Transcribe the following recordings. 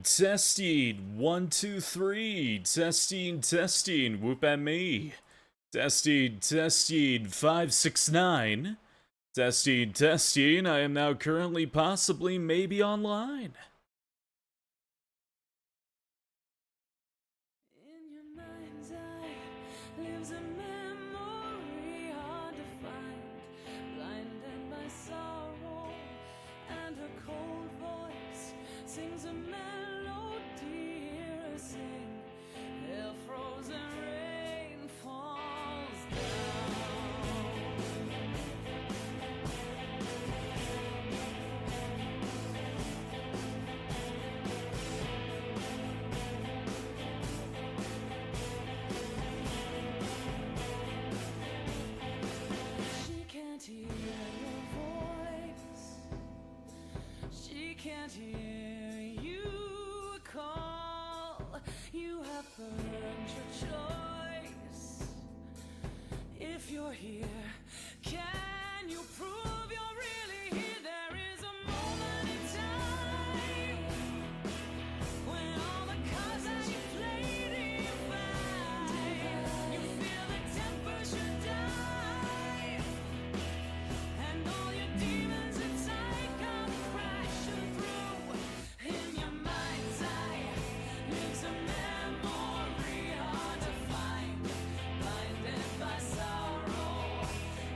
Testing, 1, 2, 3. Testing, whoop at me. Testing, 5, 6, 9. Testing, I am now currently possibly maybe online. In your mind's eye lives a memory hard to find, blinded by sorrow, and a cold voice sings a melody, hear her sing, till frozen rain falls down. She can't hear your voice. She can't hear you call. You have earned your choice. If you're here, can you prove you're really here? There is a moment in time when all the cards that you played in fine. You feel the temperature dive, and all your demons inside come crashing through. In your mind's eye lives a memory hard to find, blinded by sorrow,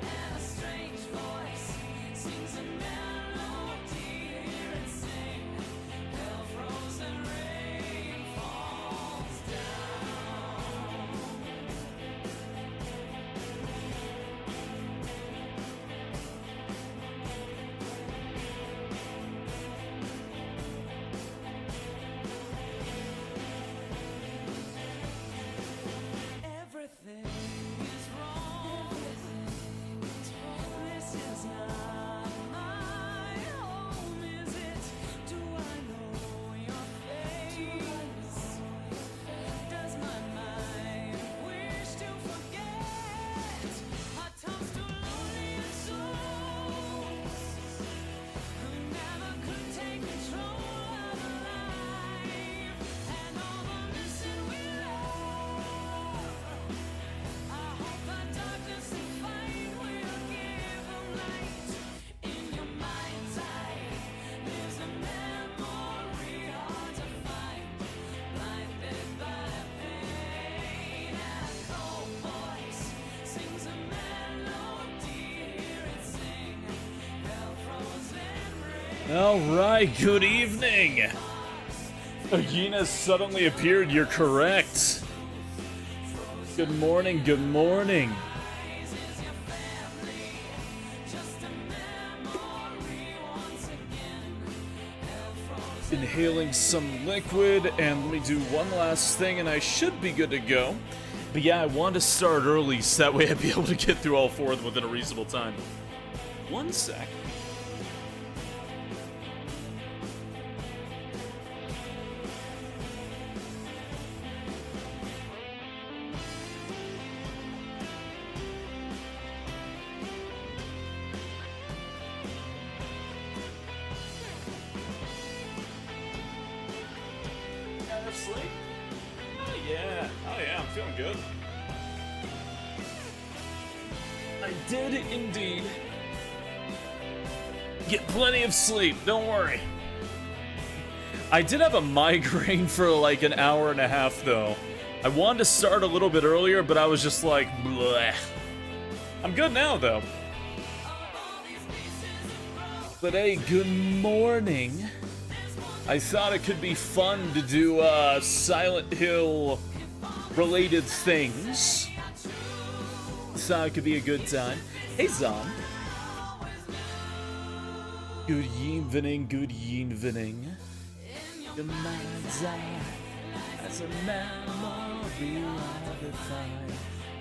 and a strange voice sings a melody, hear it sing, till frozen rain falls down. Everything is wrong. This is not my home, is it? Do I know your face? Does my mind wish to forget? I toast to lonely souls who never could take control of life, and all the missing we love. I hope the darkness and fight will give them light. In your mind's eye lives a memory hard to find, blinded by pain, and a cold voice sings a melody, hear it sing, hell frozen rain. Alright, good evening. Agina suddenly appeared, you're correct. Good morning, good morning. Is your family just a memory once again? Hell frozen. Inhaling some liquid, and let me do one last thing and I should be good to go. But yeah, I want to start early so that way I'd be able to get through all four of them within a reasonable time. One sec. Out of sleep? Oh yeah, I'm feeling good. I did indeed get plenty of sleep, don't worry. I did have a migraine for like an hour and a half though. I wanted to start a little bit earlier, but I was just like, bleh. I'm good now though. But hey, good morning. I thought it could be fun to do Silent Hill related things. Thought it could be a good time. Hey Zon. Good evening, good evening. Your mind's eye as a memory of the fire.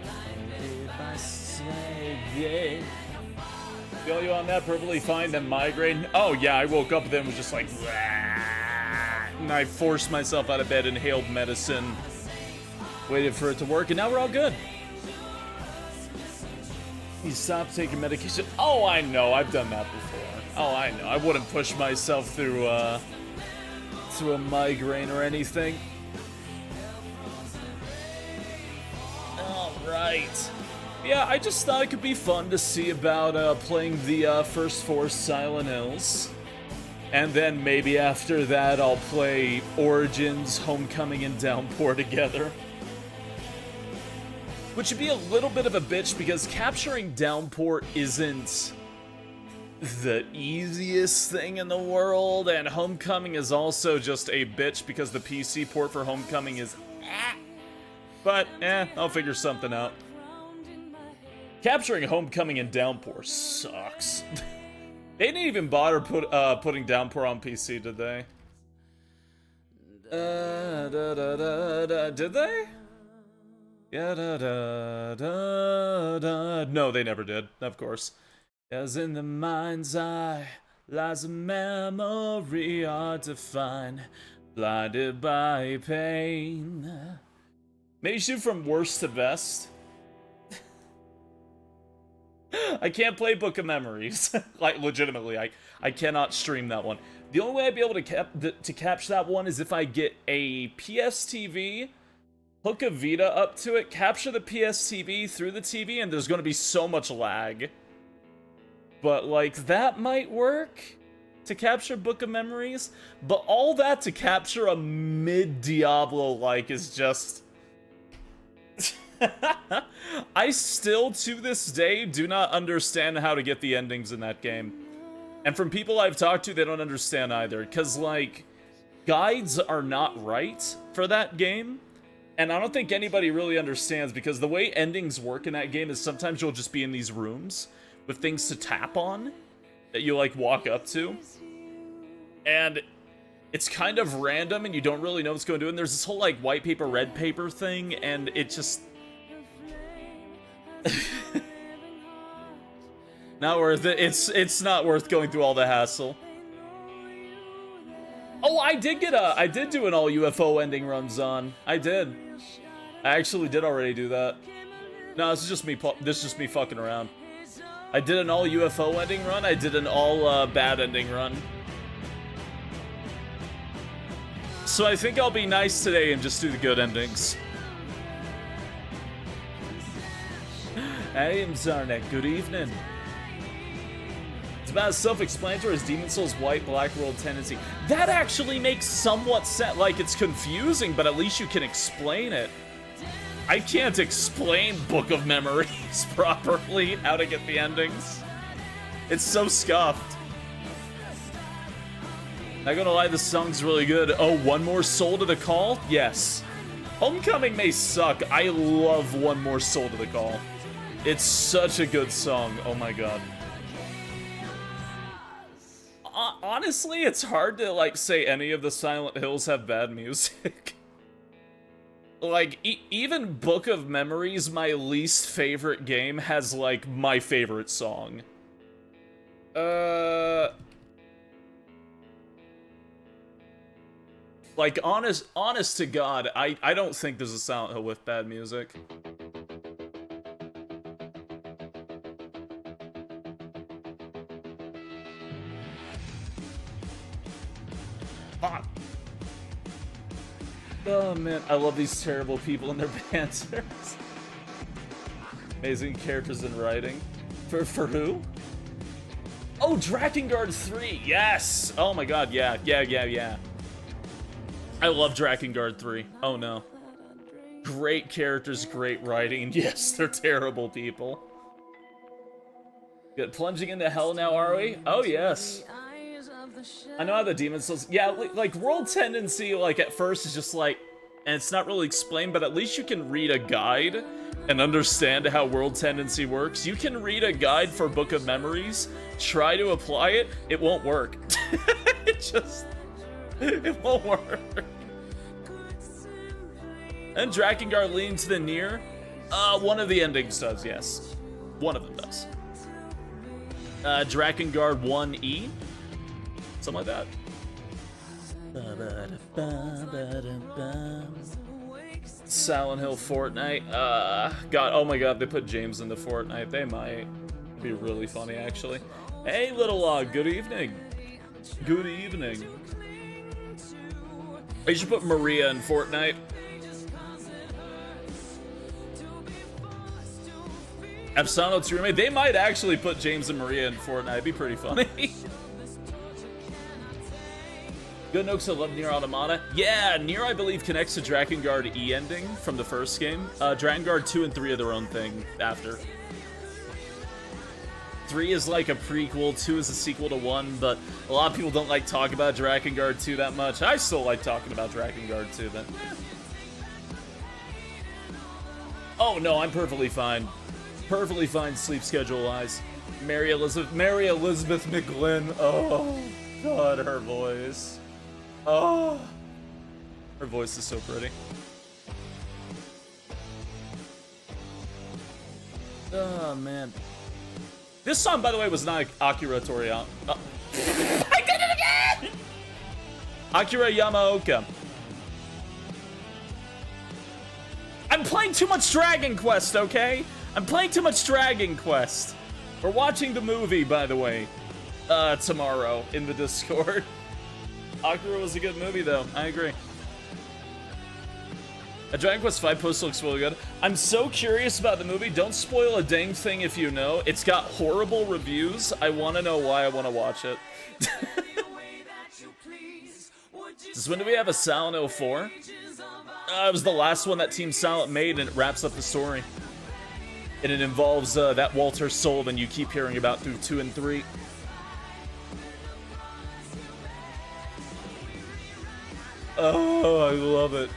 Blinded by saying. Feel you on that, perfectly fine. Then migraine. Oh yeah, I woke up and then was just like, and I forced myself out of bed, inhaled medicine, waited for it to work, and now we're all good. You stop taking medication. Oh, I know, I've done that before. Oh, I know. I wouldn't push myself through through a migraine or anything. Alright. Yeah, I just thought it could be fun to see about playing the first 4 Silent Hills. And then maybe after that I'll play Origins, Homecoming, and Downpour together. Which would be a little bit of a bitch because capturing Downpour isn't the easiest thing in the world, and Homecoming is also just a bitch because the PC port for Homecoming is But, I'll figure something out. Capturing Homecoming and Downpour sucks. They didn't even bother putting Downpour on PC, did they? Did they? No, they never did, of course. As in the mind's eye lies a memory hard to find, blinded by pain. Maybe shoot from worst to best. I can't play Book of Memories. Like, legitimately, I cannot stream that one. The only way I'd be able to capture that one is if I get a PS TV, hook a Vita up to it, capture the PS TV through the TV, and there's going to be so much lag. But, like, that might work to capture Book of Memories. But all that to capture a mid-Diablo-like is just... I still, to this day, do not understand how to get the endings in that game. And from people I've talked to, they don't understand either. Because, like, guides are not right for that game. And I don't think anybody really understands, because the way endings work in that game is sometimes you'll just be in these rooms with things to tap on that you, like, walk up to. And it's kind of random, and you don't really know what's going to do. And there's this whole, like, white paper, red paper thing, and it just... Not worth it. It's not worth going through all the hassle. Oh, I did do an all UFO ending runs on. I did. I actually did already do that. No, this is just me fucking around. I did an all UFO ending run. I did an all bad ending run. So I think I'll be nice today and just do the good endings. Hey, I'm Zarnek. Good evening. It's about as self-explanatory as Demon Souls' white, black world tendency. That actually makes somewhat sense. Like, it's confusing, but at least you can explain it. I can't explain Book of Memories properly, how to get the endings. It's so scuffed. Not gonna lie, the song's really good. Oh, One More Soul to the Call? Yes. Homecoming may suck. I love One More Soul to the Call. It's such a good song. Oh my god. Honestly, it's hard to, like, say any of the Silent Hills have bad music. Like, even Book of Memories, my least favorite game, has, like, my favorite song. Like, honest to God, I don't think there's a Silent Hill with bad music. Fuck. Oh man, I love these terrible people and their banters. Amazing characters in writing. For who? Oh, Drakengard 3, yes! Oh my god, yeah. I love Drakengard 3. Oh no. Great characters, great writing. Yes, they're terrible people. Good, plunging into hell now, are we? Oh yes. I know how the Demon Souls... Yeah, like, World Tendency, like, at first is just like... And it's not really explained, but at least you can read a guide and understand how World Tendency works. You can read a guide for Book of Memories, try to apply it, it won't work. It won't work. And Drakengard leading to the near? One of the endings does, yes. One of them does. Drakengard 1E? Something like that. Silent Hill Fortnite. God, oh my god, they put James into Fortnite. They might. It'd be really funny, actually. Hey, little good evening. Good evening. You should put Maria in Fortnite. Epsilon 2 remake. They might actually put James and Maria in Fortnite. It'd be pretty funny. Good Noaks, I love Nier Automata. Yeah, Nier, I believe, connects to Drakengard E ending from the first game. Drakengard 2 and 3 are their own thing after. 3 is like a prequel, 2 is a sequel to 1, but a lot of people don't like talking about Drakengard 2 that much. I still like talking about Drakengard 2, but... Oh, no, I'm perfectly fine. Perfectly fine sleep schedule-wise. Mary Elizabeth McGlynn. Oh, God, her voice. Oh. Her voice is so pretty. Oh, man. This song, by the way, was not Akira Toriyama. Oh. I did it again! Akira Yamaoka. I'm playing too much Dragon Quest, okay? I'm playing too much Dragon Quest. We're watching the movie, by the way, tomorrow in the Discord. Akira was a good movie, though. I agree. A Dragon Quest V post looks really good. I'm so curious about the movie. Don't spoil a dang thing if you know. It's got horrible reviews. I want to know why I want to watch it. Since when do we have a Silent Hill 4? It was the last one that Team Silent made, and it wraps up the story. And it involves that Walter Sullivan you keep hearing about through 2 and 3. Oh, I love it.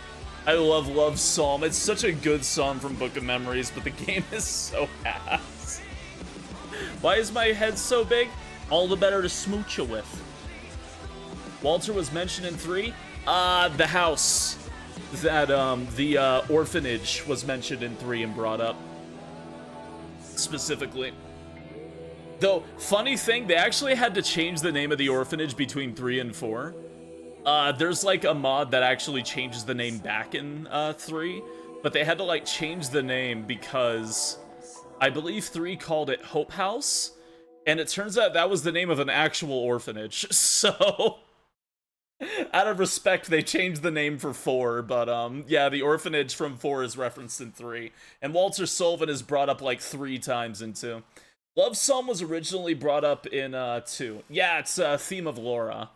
I love Love Psalm. It's such a good song from Book of Memories, but the game is so ass. Why is my head so big? All the better to smooch you with. Walter was mentioned in 3. The house. That, the orphanage was mentioned in 3 and brought up. Specifically. Though, funny thing, they actually had to change the name of the orphanage between 3 and 4. There's like a mod that actually changes the name back in 3, but they had to like change the name because I believe 3 called it Hope House, and it turns out that was the name of an actual orphanage. So, out of respect, they changed the name for 4, but yeah, the orphanage from 4 is referenced in 3, and Walter Sullivan is brought up like 3 times in 2. Love Psalm was originally brought up in 2. Yeah, it's Theme of Laura.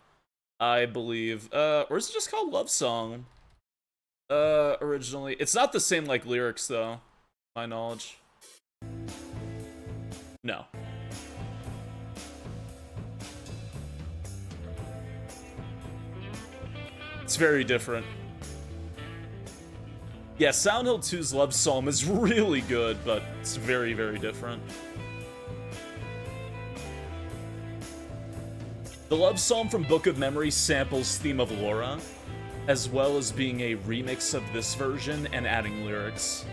I believe. Or is it just called Love Song? Originally. It's not the same, like, lyrics, though. My knowledge. No. It's very different. Yeah, Silent Hill 2's Love Psalm is really good, but it's very, very different. The Love Psalm from Book of Memories samples Theme of Laura, as well as being a remix of this version and adding lyrics.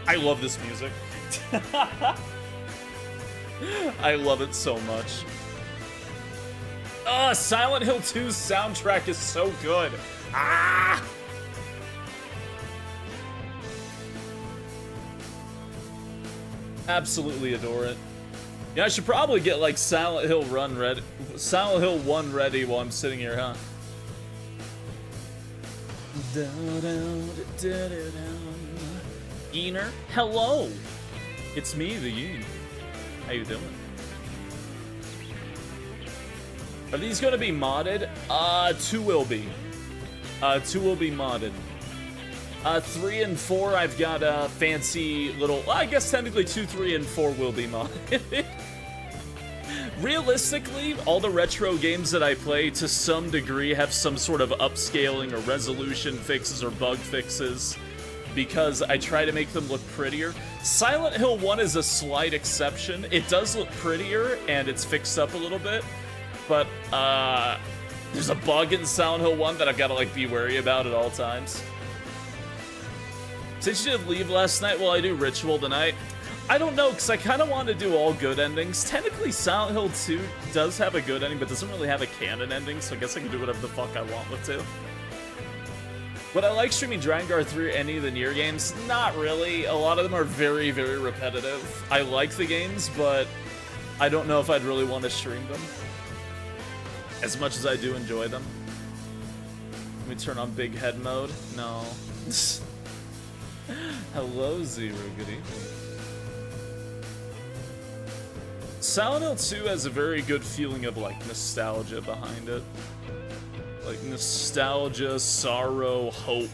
I love this music. I love it so much. Silent Hill 2's soundtrack is so good. Ah! Absolutely adore it. Yeah, I should probably get like Silent Hill 1 ready while I'm sitting here, huh? Yeener, hello! It's me, the Yeen. How you doing? Are these gonna be modded? 2 will be. 2 will be modded. 3 and 4, I've got a fancy little... I guess technically 2, 3, and 4 will be modded. Realistically, all the retro games that I play, to some degree, have some sort of upscaling or resolution fixes or bug fixes, because I try to make them look prettier. Silent Hill 1 is a slight exception. It does look prettier, and it's fixed up a little bit, but there's a bug in Silent Hill 1 that I've got to like be wary about at all times. Since you did leave last night, will I do Ritual tonight? I don't know, because I kind of want to do all good endings. Technically, Silent Hill 2 does have a good ending, but doesn't really have a canon ending, so I guess I can do whatever the fuck I want with it. Would I like streaming Dragon Guard 3 or any of the Nier games? Not really. A lot of them are very, very repetitive. I like the games, but I don't know if I'd really want to stream them as much as I do enjoy them. Let me turn on big head mode. No. Hello, Zero. Good evening. Silent Hill 2 has a very good feeling of, like, nostalgia behind it. Like, nostalgia, sorrow, hope.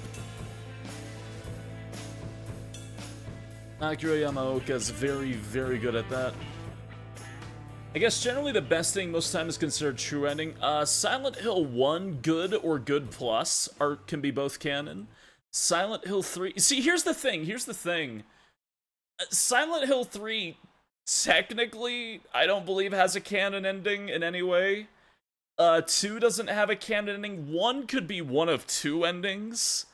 Akira Yamaoka is very, very good at that. I guess generally the best thing most time is considered true ending. Silent Hill 1, good or good plus, can be both canon. Silent Hill 3... See, here's the thing. Silent Hill 3... technically, I don't believe has a canon ending in any way. 2 doesn't have a canon ending. 1 could be one of 2 endings.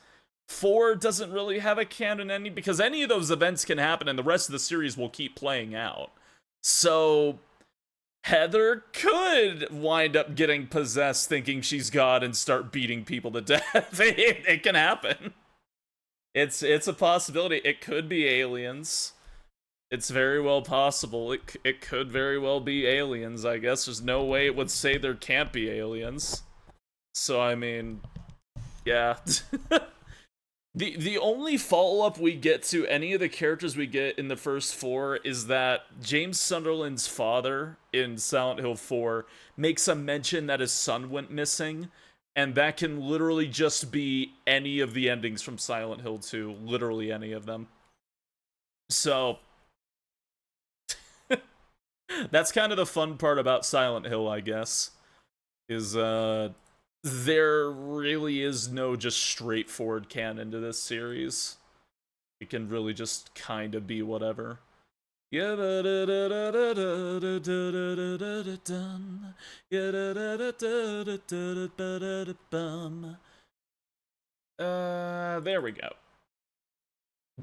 4 doesn't really have a canon ending because any of those events can happen and the rest of the series will keep playing out. So, Heather could wind up getting possessed thinking she's God and start beating people to death. It can happen. It's a possibility. It could be aliens. It's very well possible. It could very well be aliens, I guess. There's no way it would say there can't be aliens. So, I mean, yeah. The only follow-up we get to any of the characters we get in the first 4 is that James Sunderland's father in Silent Hill 4 makes a mention that his son went missing, and that can literally just be any of the endings from Silent Hill 2. Literally any of them. So... that's kind of the fun part about Silent Hill, I guess, is there really is no just straightforward canon to this series. It can really just kind of be whatever. There we go.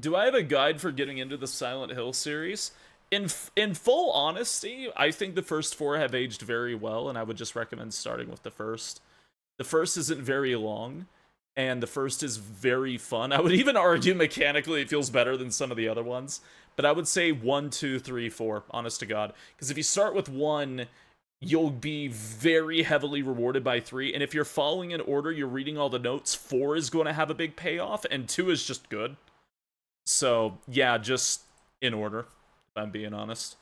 Do I have a guide for getting into the Silent Hill series? In full honesty, I think the first 4 have aged very well, and I would just recommend starting with the first. The first isn't very long, and the first is very fun. I would even argue mechanically it feels better than some of the other ones, but I would say 1, 2, 3, 4, honest to God. Because if you start with 1, you'll be very heavily rewarded by 3, and if you're following in order, you're reading all the notes, 4 is going to have a big payoff, and 2 is just good. So, yeah, just in order. I'm being honest.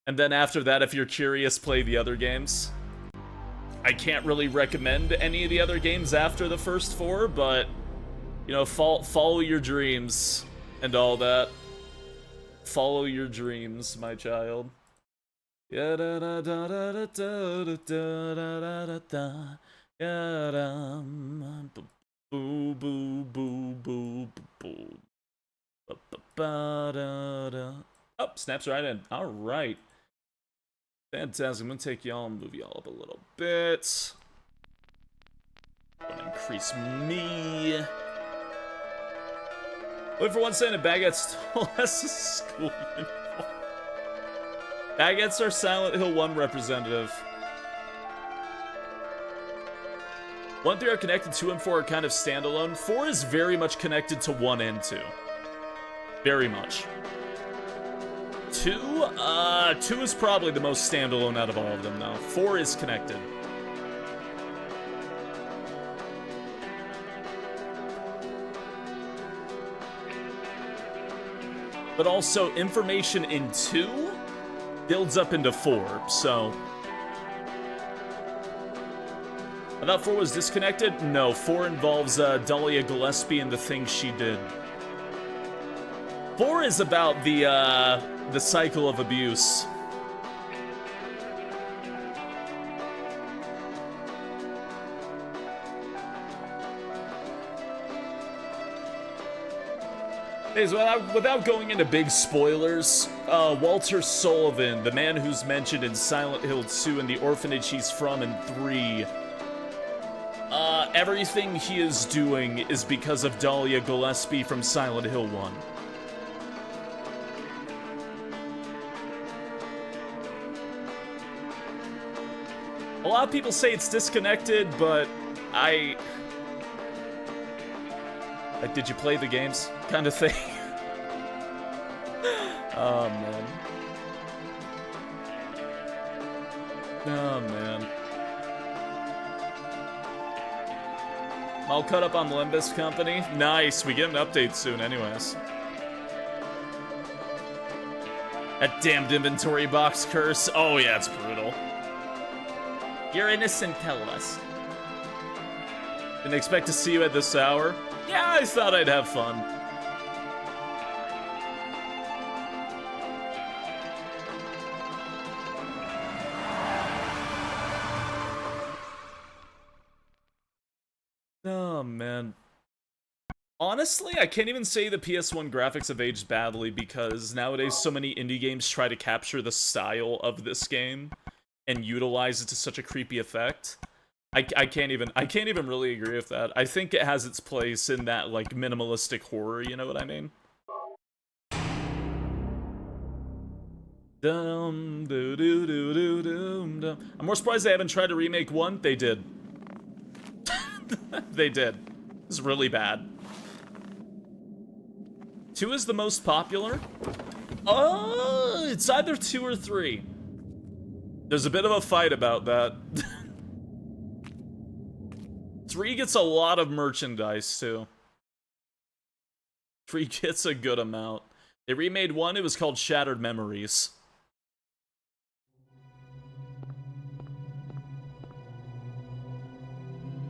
And then after that, if you're curious, play the other games. I can't really recommend any of the other games after the first 4, but, you know, follow your dreams and all that. Follow your dreams, my child. Yeah, da da da da da da da da da da. Boo boo boo boo boo. Ba da da. Oh, snaps right in. All right. Fantastic. I'm going to take y'all and move y'all up a little bit. I'm going to increase me. Wait for 1 second. Baguette still has a school uniform. Baguettes are Silent Hill 1 representative. 1 3 are connected, 2 and 4 are kind of standalone. 4 is very much connected to 1 and 2. Very much. 2 is probably the most standalone out of all of them, though. 4 is connected. But also, information in 2 builds up into 4, so... I thought 4 was disconnected? No, 4 involves Dahlia Gillespie and the things she did. 4 is about the cycle of abuse. Without going into big spoilers, Walter Sullivan, the man who's mentioned in Silent Hill 2 and the orphanage he's from in 3, everything he is doing is because of Dahlia Gillespie from Silent Hill 1. A lot of people say it's disconnected, but like, did you play the games? Kind of thing. Oh, man. Oh, man. All caught up on Limbus Company. Nice, we get an update soon anyways. That damned inventory box curse. Oh yeah, it's brutal. You're innocent, tell us. Didn't expect to see you at this hour. Yeah, I thought I'd have fun. Oh, man. Honestly, I can't even say the PS1 graphics have aged badly because nowadays so many indie games try to capture the style of this game and utilize it to such a creepy effect. I can't even really agree with that. I think it has its place in that, like, minimalistic horror, you know what I mean? Dum, doo, doo, doo, doo, dum, dum. I'm more surprised they haven't tried to remake 1. They did. They did. It's really bad. 2 is the most popular? It's either 2 or 3. There's a bit of a fight about that. 3 gets a lot of merchandise, too. 3 gets a good amount. They remade 1, it was called Shattered Memories.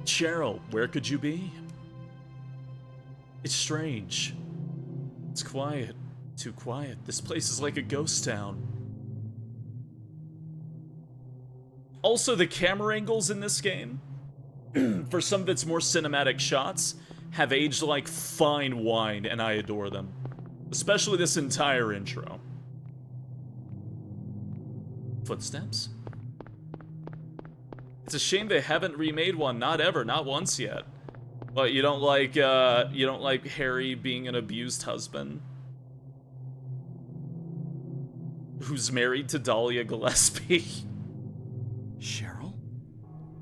Cheryl, where could you be? It's strange. It's quiet. Too quiet. This place is like a ghost town. Also, the camera angles in this game, for some of its more cinematic shots, have aged like fine wine, and I adore them. Especially this entire intro. Footsteps? It's a shame they haven't remade 1, not ever, not once yet. But you don't like Harry being an abused husband? Who's married to Dahlia Gillespie? Cheryl?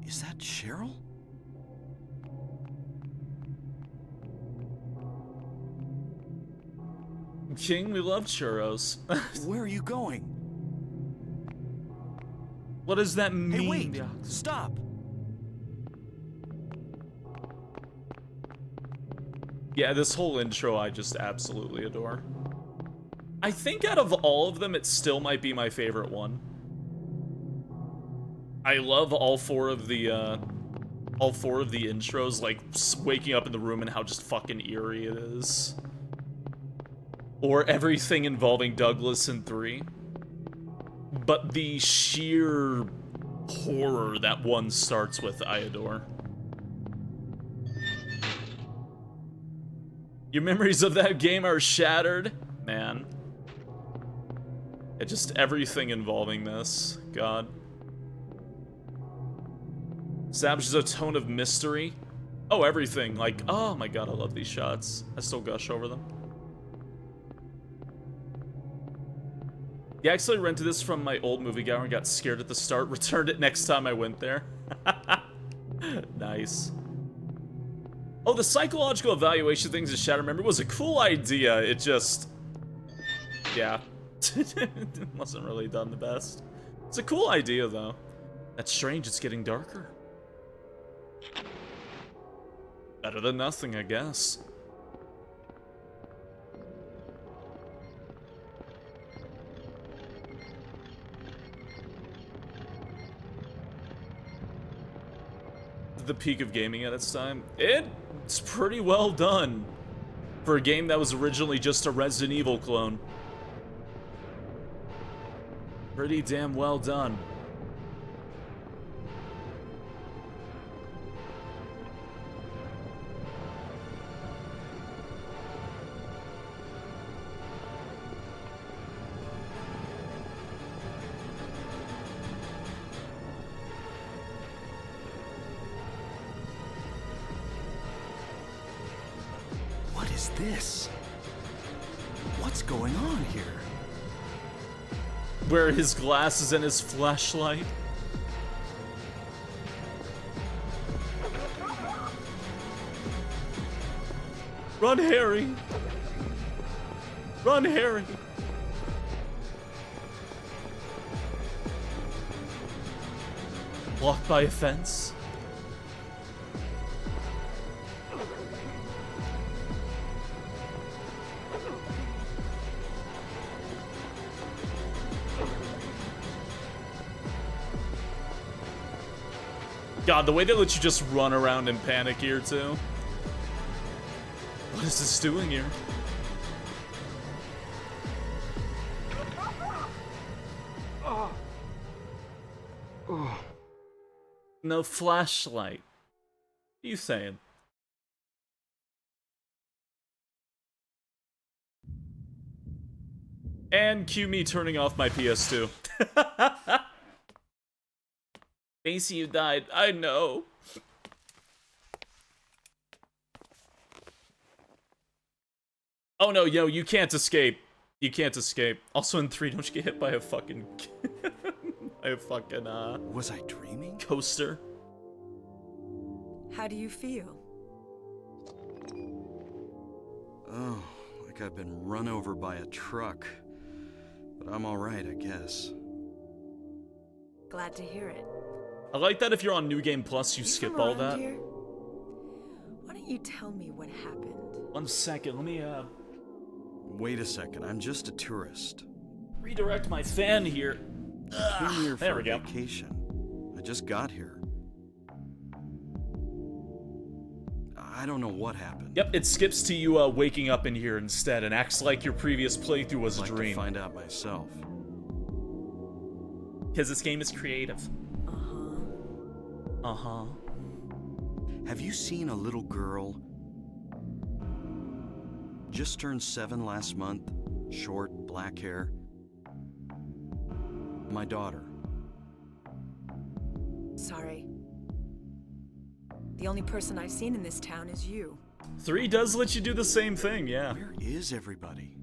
Is that Cheryl? King, we love churros. Where are you going? What does that mean? Hey, wait! Stop! Yeah, this whole intro I just absolutely adore. I think out of all of them, it still might be my favorite one. I love all four of the intros, like waking up in the room and how just fucking eerie it is. Or everything involving Douglas in 3. But the sheer horror that 1 starts with, I adore. Your memories of that game are shattered? Man. It just everything involving this. God. Establishes a tone of mystery. Oh, everything. Like, oh my god, I love these shots. I still gush over them. Yeah, I actually rented this from my old movie gallery and got scared at the start. Returned it next time I went there. Nice. Oh, the psychological evaluation things in Shadow Memory was a cool idea. It just... yeah. It wasn't really done the best. It's a cool idea, though. That's strange, it's getting darker. Better than nothing, I guess. The peak of gaming at its time. It's pretty well done for a game that was originally just a Resident Evil clone. Pretty damn well done. What is this? What's going on here? Where his glasses and his flashlight. Run, Harry! Run, Harry! Blocked by a fence. God, the way they let you just run around in panic here, too. What is this doing here? No flashlight. What are you saying? And cue me turning off my PS2. Macy, you died. I know. Oh no, yo, you can't escape. You can't escape. Also in 3, don't you get hit by a fucking... by a fucking, Was I dreaming? coaster? How do you feel? Oh, like I've been run over by a truck. But I'm alright, I guess. Glad to hear it. I like that if you're on New Game Plus, you skip from all around that. here? Why don't you tell me what happened? 1 second, let me, Wait a second, I'm just a tourist. redirect my fan here. Came here there for we go. vacation. I just got here. I don't know what happened. Yep, it skips to you waking up in here instead and acts like your previous playthrough was a I'd like dream. to find out myself. Because this game is creative. Uh-huh. Uh-huh. Have you seen a little girl? Just turned 7 last month. Short, black hair. My daughter. Sorry. The only person I've seen in this town is you. 3 does let you do the same thing, yeah. Where is everybody?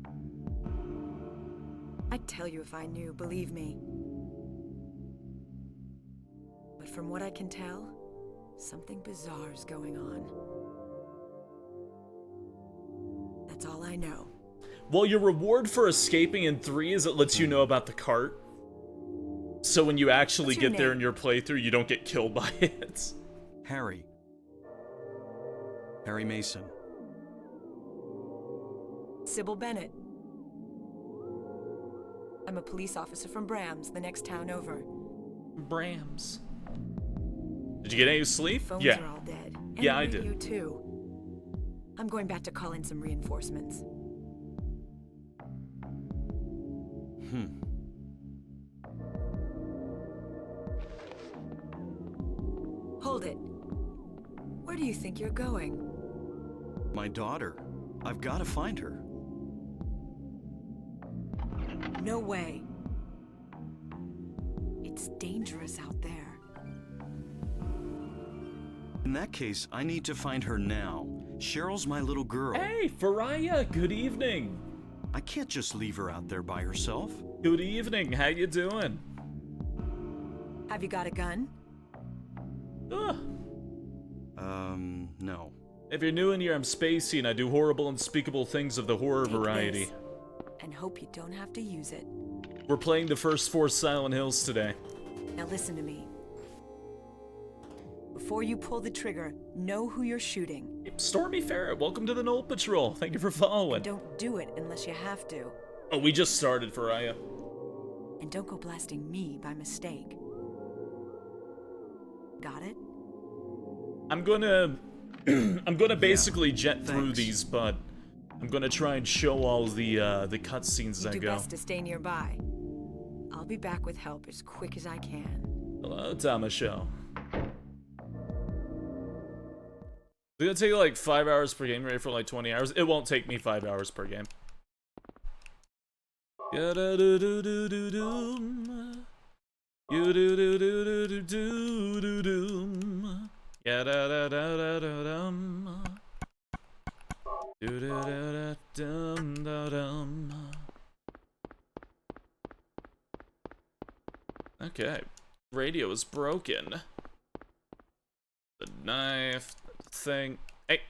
I'd tell you if I knew, believe me. But from what I can tell, something bizarre's going on. That's all I know. Well, your reward for escaping in 3 is it lets you know about the cart. So when you actually What's your get there name? in your playthrough, you don't get killed by it. Harry. Harry Mason. Sybil Bennett. I'm a police officer from Brams, the next town over. Brams. Did you get any sleep? Phones Yeah. are all dead. And Yeah, I the did. radio too. I'm going back to call in some reinforcements. Hold it. Where do you think you're going? My daughter. I've got to find her. No way. It's dangerous out there. In that case, I need to find her now. Cheryl's my little girl. Hey, Faraya, good evening. I can't just leave her out there by herself. Good evening, how you doing? Have you got a gun? Ugh. No. If you're new in here, I'm SpaceYeen. I do horrible, unspeakable things of the horror Take variety. this, and hope you don't have to use it. We're playing the first 4 Silent Hills today. Now listen to me. Before you pull the trigger, know who you're shooting. Stormy Ferret, welcome to the Knoll Patrol. Thank you for following. Don't do it unless you have to. Oh, we just started, Faraya. And don't go blasting me by mistake. Got it? I'm gonna... I'm gonna basically jet through thanks. these, but I'm gonna try and show all the cutscenes as You I do go. best to stay nearby. I'll be back with help as quick as I can. Hello, Tamasho. It's gonna take like 5 hours per game, ready for like 20 hours. It won't take me 5 hours per game. Ya-da-do-do-do-do-doom. You-do-do-do-do-do-do-doom. Ya-da-da-da-da-da-dum. Do-do-do-do-dum-da-dum. Okay. Radio is broken. The knife thing. Hey.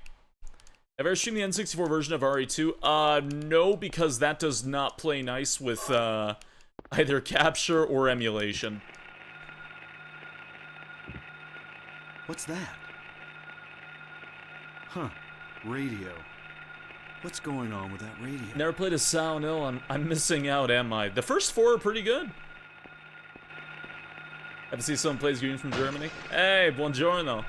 Ever streamed the N64 version of RE2? No, because that does not play nice with, either capture or emulation. What's that? Huh. Radio. What's going on with that radio? Never played a Silent Hill. I'm missing out, am I? The first 4 are pretty good. Ever see someone plays Green from Germany? Hey, buongiorno.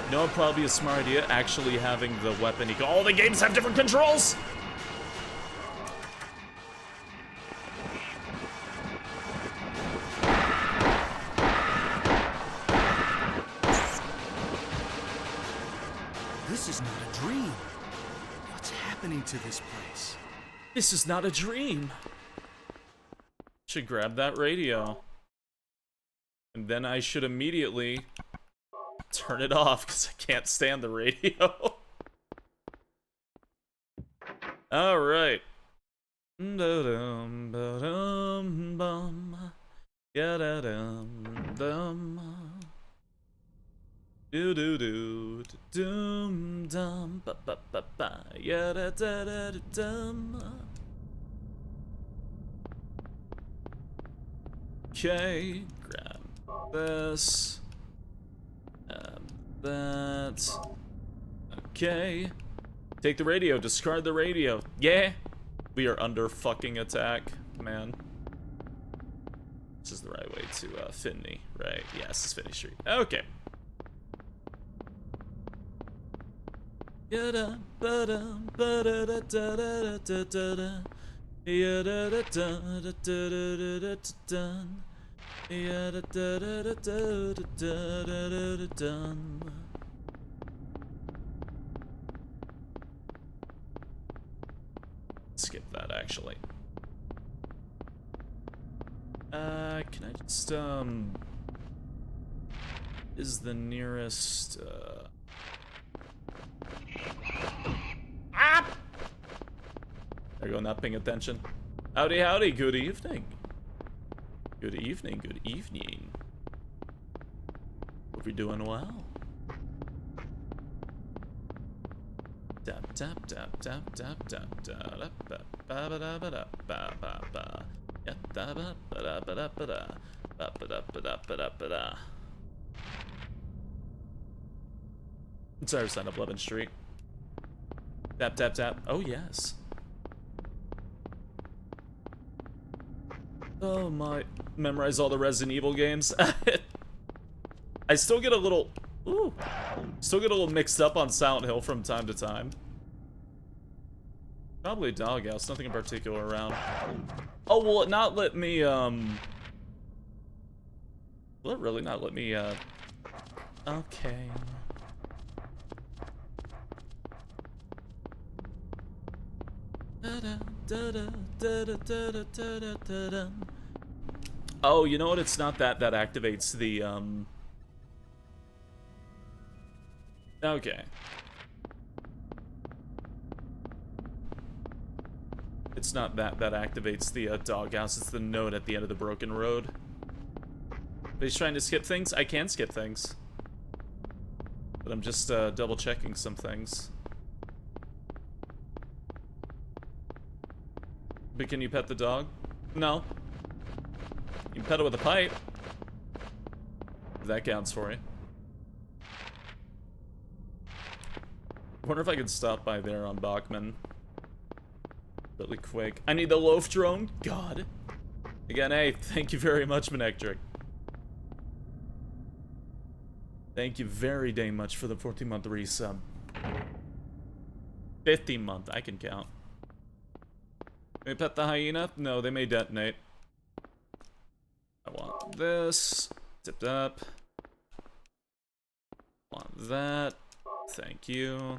You know, it'd probably be a smart idea actually having the weapon. All the games have different controls. This is not a dream. What's happening to this place? This is not a dream. Should grab that radio. And then I should immediately turn it off because I can't stand the radio. Alright. Do do do dum dum ba ba ba ba ya da da da dum. Okay, grab this. That. Okay. Take the radio, discard the radio. Yeah! We are under fucking attack, man. This is the right way to Finney, right? Yes, it's Finney Street. Okay. Yada ba da ba da da da da da da da. Yada da da da da da da da. Yada da da da da da da da da. Skip that actually. Can I just is the nearest There you go, not paying attention. Howdy, howdy, good evening. Good evening, good evening. Hope you're doing well. Tap, tap, tap, tap, tap, tap, tap, ba ba ba da ba da ba ba ba. Yeah, da ba ba da ba da ba da ba ba da ba da ba da ba da. Sorry, sign up 11th Street. Tap, tap, tap. Oh, yes. Oh my. Memorize all the Resident Evil games. I still get a little... Ooh. Still get a little mixed up on Silent Hill from time to time. Probably Doghouse, nothing in particular around. Oh, will it not let me, Will it really not let me, Okay. Oh, you know what? It's not that activates the, Okay. It's not that activates the doghouse, it's the note at the end of the broken road. But he's trying to skip things? I can skip things. But I'm just double checking some things. But can you pet the dog? No. You can pet it with a pipe. If that counts for you. I wonder if I could stop by there on Bachman. Really quick. I need the loaf drone? God. Again, hey, thank you very much, Manectric. Thank you very dang much for the 14-month resub. 15-month, I can count. Can we pet the hyena? No, they may detonate. I want this. Tipped up. Want that. Thank you.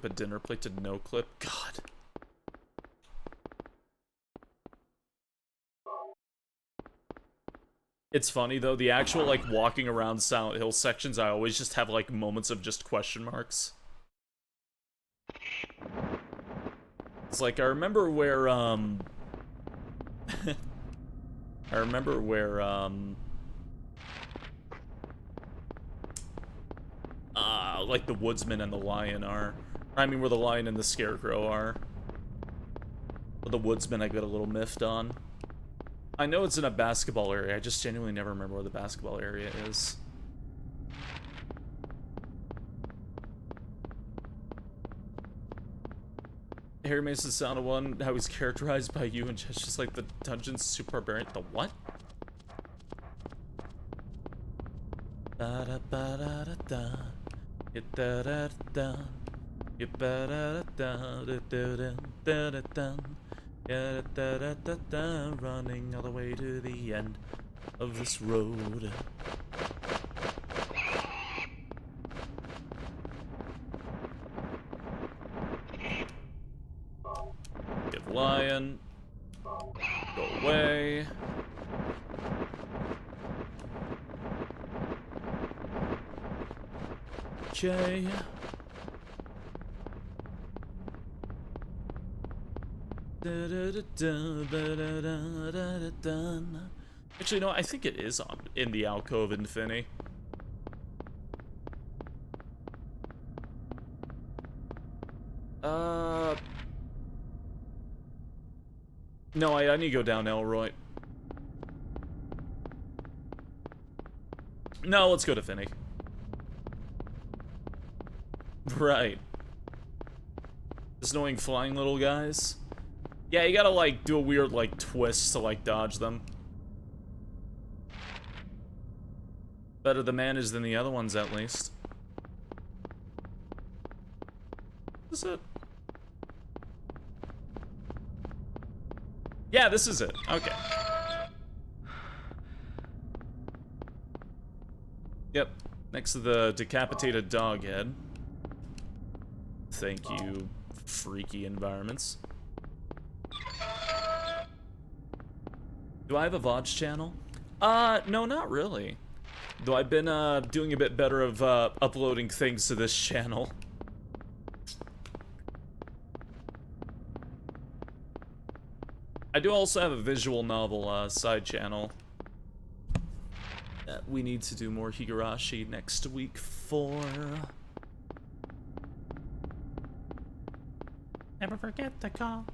A dinner plate to no clip. God. It's funny though, the actual like walking around Silent Hill sections, I always just have like moments of just question marks. It's like I remember where I remember where, like the woodsman and the lion are. I mean, where the lion and the scarecrow are. But the woodsman I got a little miffed on. I know it's in a basketball area, I just genuinely never remember where the basketball area is. Harry makes the sound of one, how he's characterized by you, and just like the dungeon super barbarian. The what? Ba-da-ba-da-da-da. Da-da-da-da. Da-da-da-da. Da-da-da-da-da. Running all the way to the end of this road. Give lion. Go away. Okay. Actually, no, I think it is on in the alcove in Finny. No, I need to go down Elroy. No, let's go to Finny. Right. This annoying flying little guys. Yeah, you gotta, like, do a weird, like, twist to, like, dodge them. Better the managed than the other ones, at least. Is it? Yeah, this is it. Okay. Yep. Next to the decapitated dog head. Thank you, freaky environments. Do I have a VOD channel? No, not really. Though I've been, doing a bit better of, uploading things to this channel. I do also have a visual novel, side channel. That we need to do more Higurashi next week for. Never forget the call.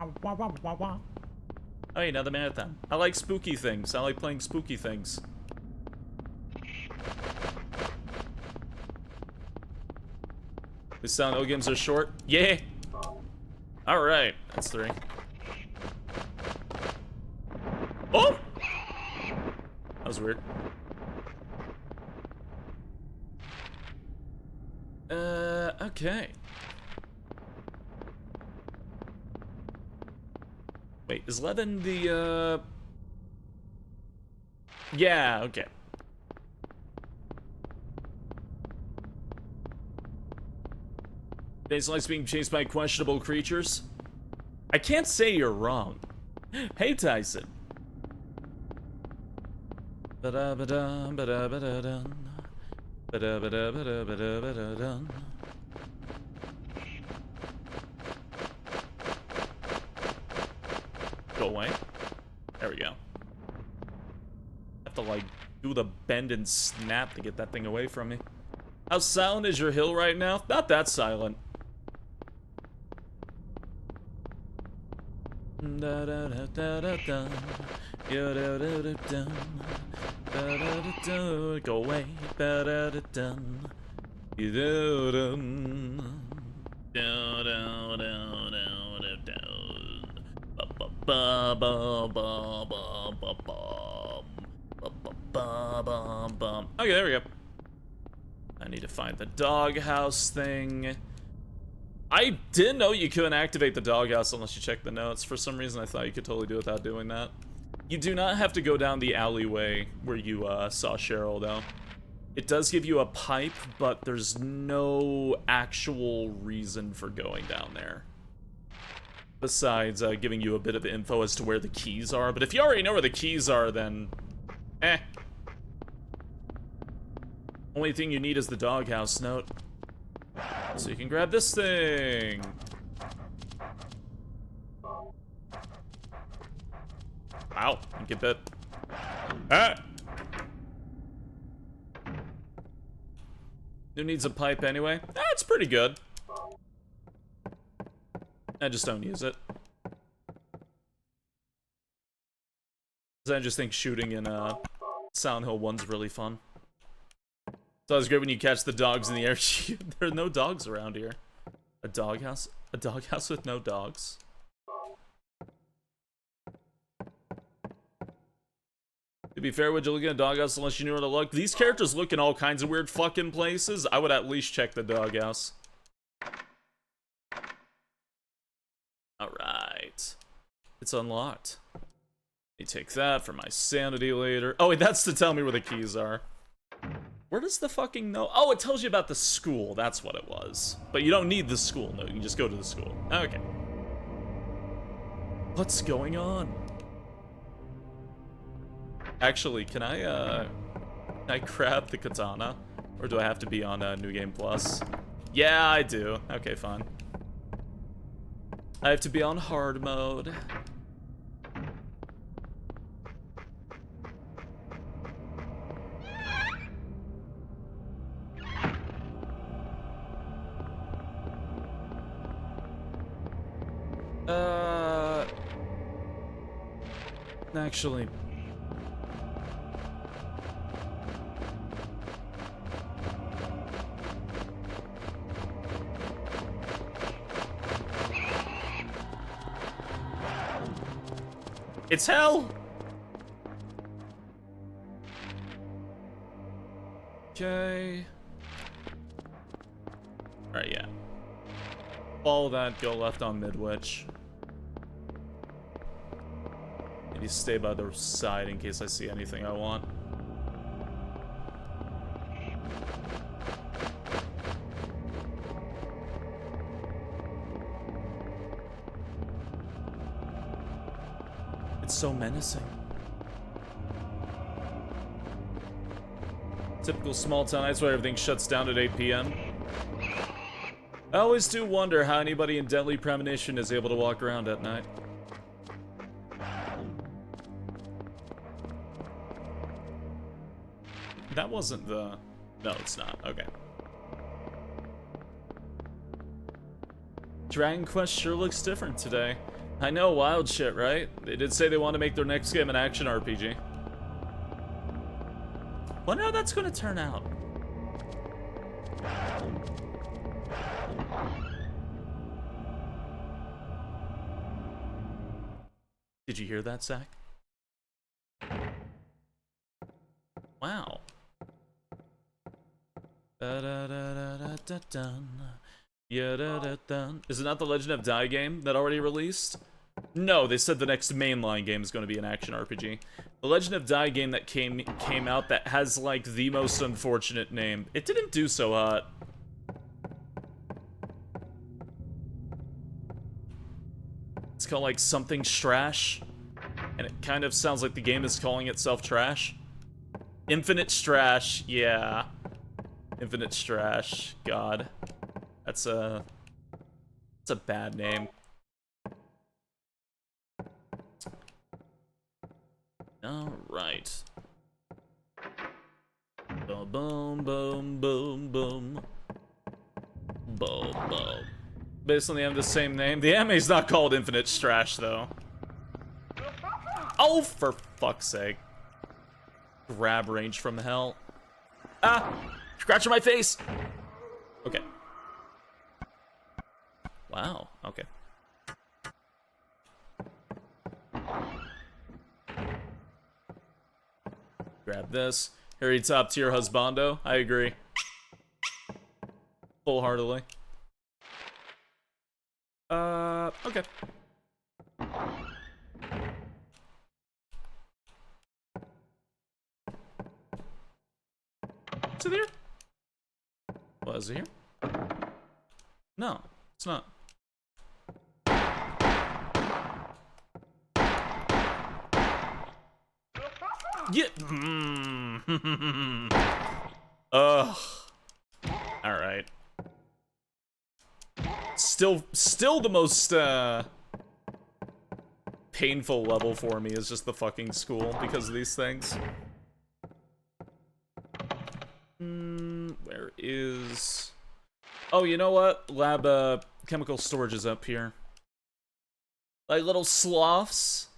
Oh, yeah, another marathon. I like spooky things. I like playing spooky things. The Silent Hill games are short? Yeah! Alright, that's 3. Oh! That was weird. Okay. Wait, is Levin the, Yeah, okay. Jason likes being chased by questionable creatures? I can't say you're wrong. Hey, Tyson. Ba-da-ba-dum, ba-da-ba-da-dum. Ba-da-ba-da-ba-da-ba-da-ba-da-dum. Go away. There we go. Have to, like, do the bend and snap to get that thing away from me. How silent is your hill right now? Not that silent. Go away. Okay, there we go. I need to find the doghouse thing. I didn't know you couldn't activate the doghouse unless you check the notes. For some reason, I thought you could totally do it without doing that. You do not have to go down the alleyway where you saw Cheryl, though. It does give you a pipe, but there's no actual reason for going down there. Besides giving you a bit of info as to where the keys are. But if you already know where the keys are, then... eh. Only thing you need is the doghouse note. So you can grab this thing. Wow, you get bit. Ah! Who needs a pipe anyway? That's pretty good. I just don't use it. I just think shooting in Silent Hill 1's really fun. It's always great when you catch the dogs in the air. There are no dogs around here. A doghouse? A doghouse with no dogs? To be fair, would you look at a doghouse unless you knew where to look? These characters look in all kinds of weird fucking places. I would at least check the doghouse. Alright. It's unlocked. Let me take that for my sanity later. Oh wait, that's to tell me where the keys are. Where does the fucking note? Oh, it tells you about the school. That's what it was. But you don't need the school note. You can just go to the school. Okay. What's going on? Actually, can I grab the katana? Or do I have to be on New Game Plus? Yeah, I do. Okay, fine. I have to be on hard mode. Actually... It's hell! Okay. Alright, yeah. Follow that, go left on Midwich. Maybe stay by the side in case I see anything I want. It's so menacing. Typical small town nights where everything shuts down at 8 p.m. I always do wonder how anybody in deadly premonition is able to walk around at night. That wasn't the... No, it's not. Okay. Dragon Quest sure looks different today. I know, wild shit, right? They did say they want to make their next game an action RPG. Wonder how that's gonna turn out. Did you hear that, Zach? Wow. Is it not the Legend of Dai game that already released? No, they said the next mainline game is going to be an action RPG. The Legend of Dai game that came out that has like the most unfortunate name. It didn't do so hot. It's called like something Strash, and it kind of sounds like the game is calling itself Trash. Infinite Strash, yeah. Infinite Strash, God. That's a bad name. Alright. Boom, boom, boom, boom, boom. Boom, boom. Based on the end of the same name. The anime's not called Infinite Strash, though. Oh, for fuck's sake. Grab range from hell. Ah! Scratching my face! Okay. Wow, okay. Grab this. Harry top tier husbando. I agree. Wholeheartedly. Okay. Is it here? What, is it here? No, it's not. Yeah. Ugh. All right. Still the most painful level for me is just the fucking school because of these things. Where is... Oh, you know what? Lab, chemical storage is up here. Like little sloths.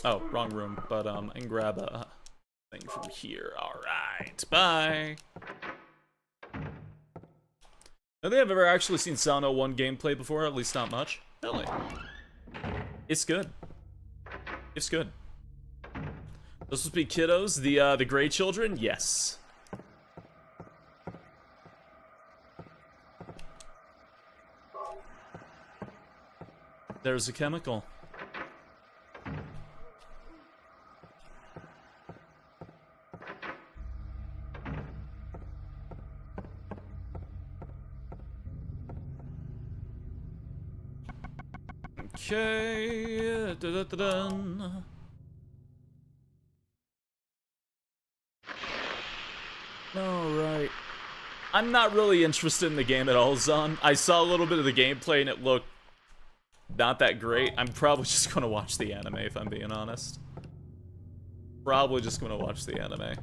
Oh, wrong room, but, I can grab a thing from here. Alright, bye! I don't think I've ever actually seen Silent Hill 1 gameplay before, at least not much. Really. It's good. It's good. Those supposed to be kiddos? The gray children? Yes. There's a chemical. Okay. Da-da-da-dun. Alright. I'm not really interested in the game at all, Zon. I saw a little bit of the gameplay and it looked not that great. I'm probably just gonna watch the anime if I'm being honest. Probably just gonna watch the anime.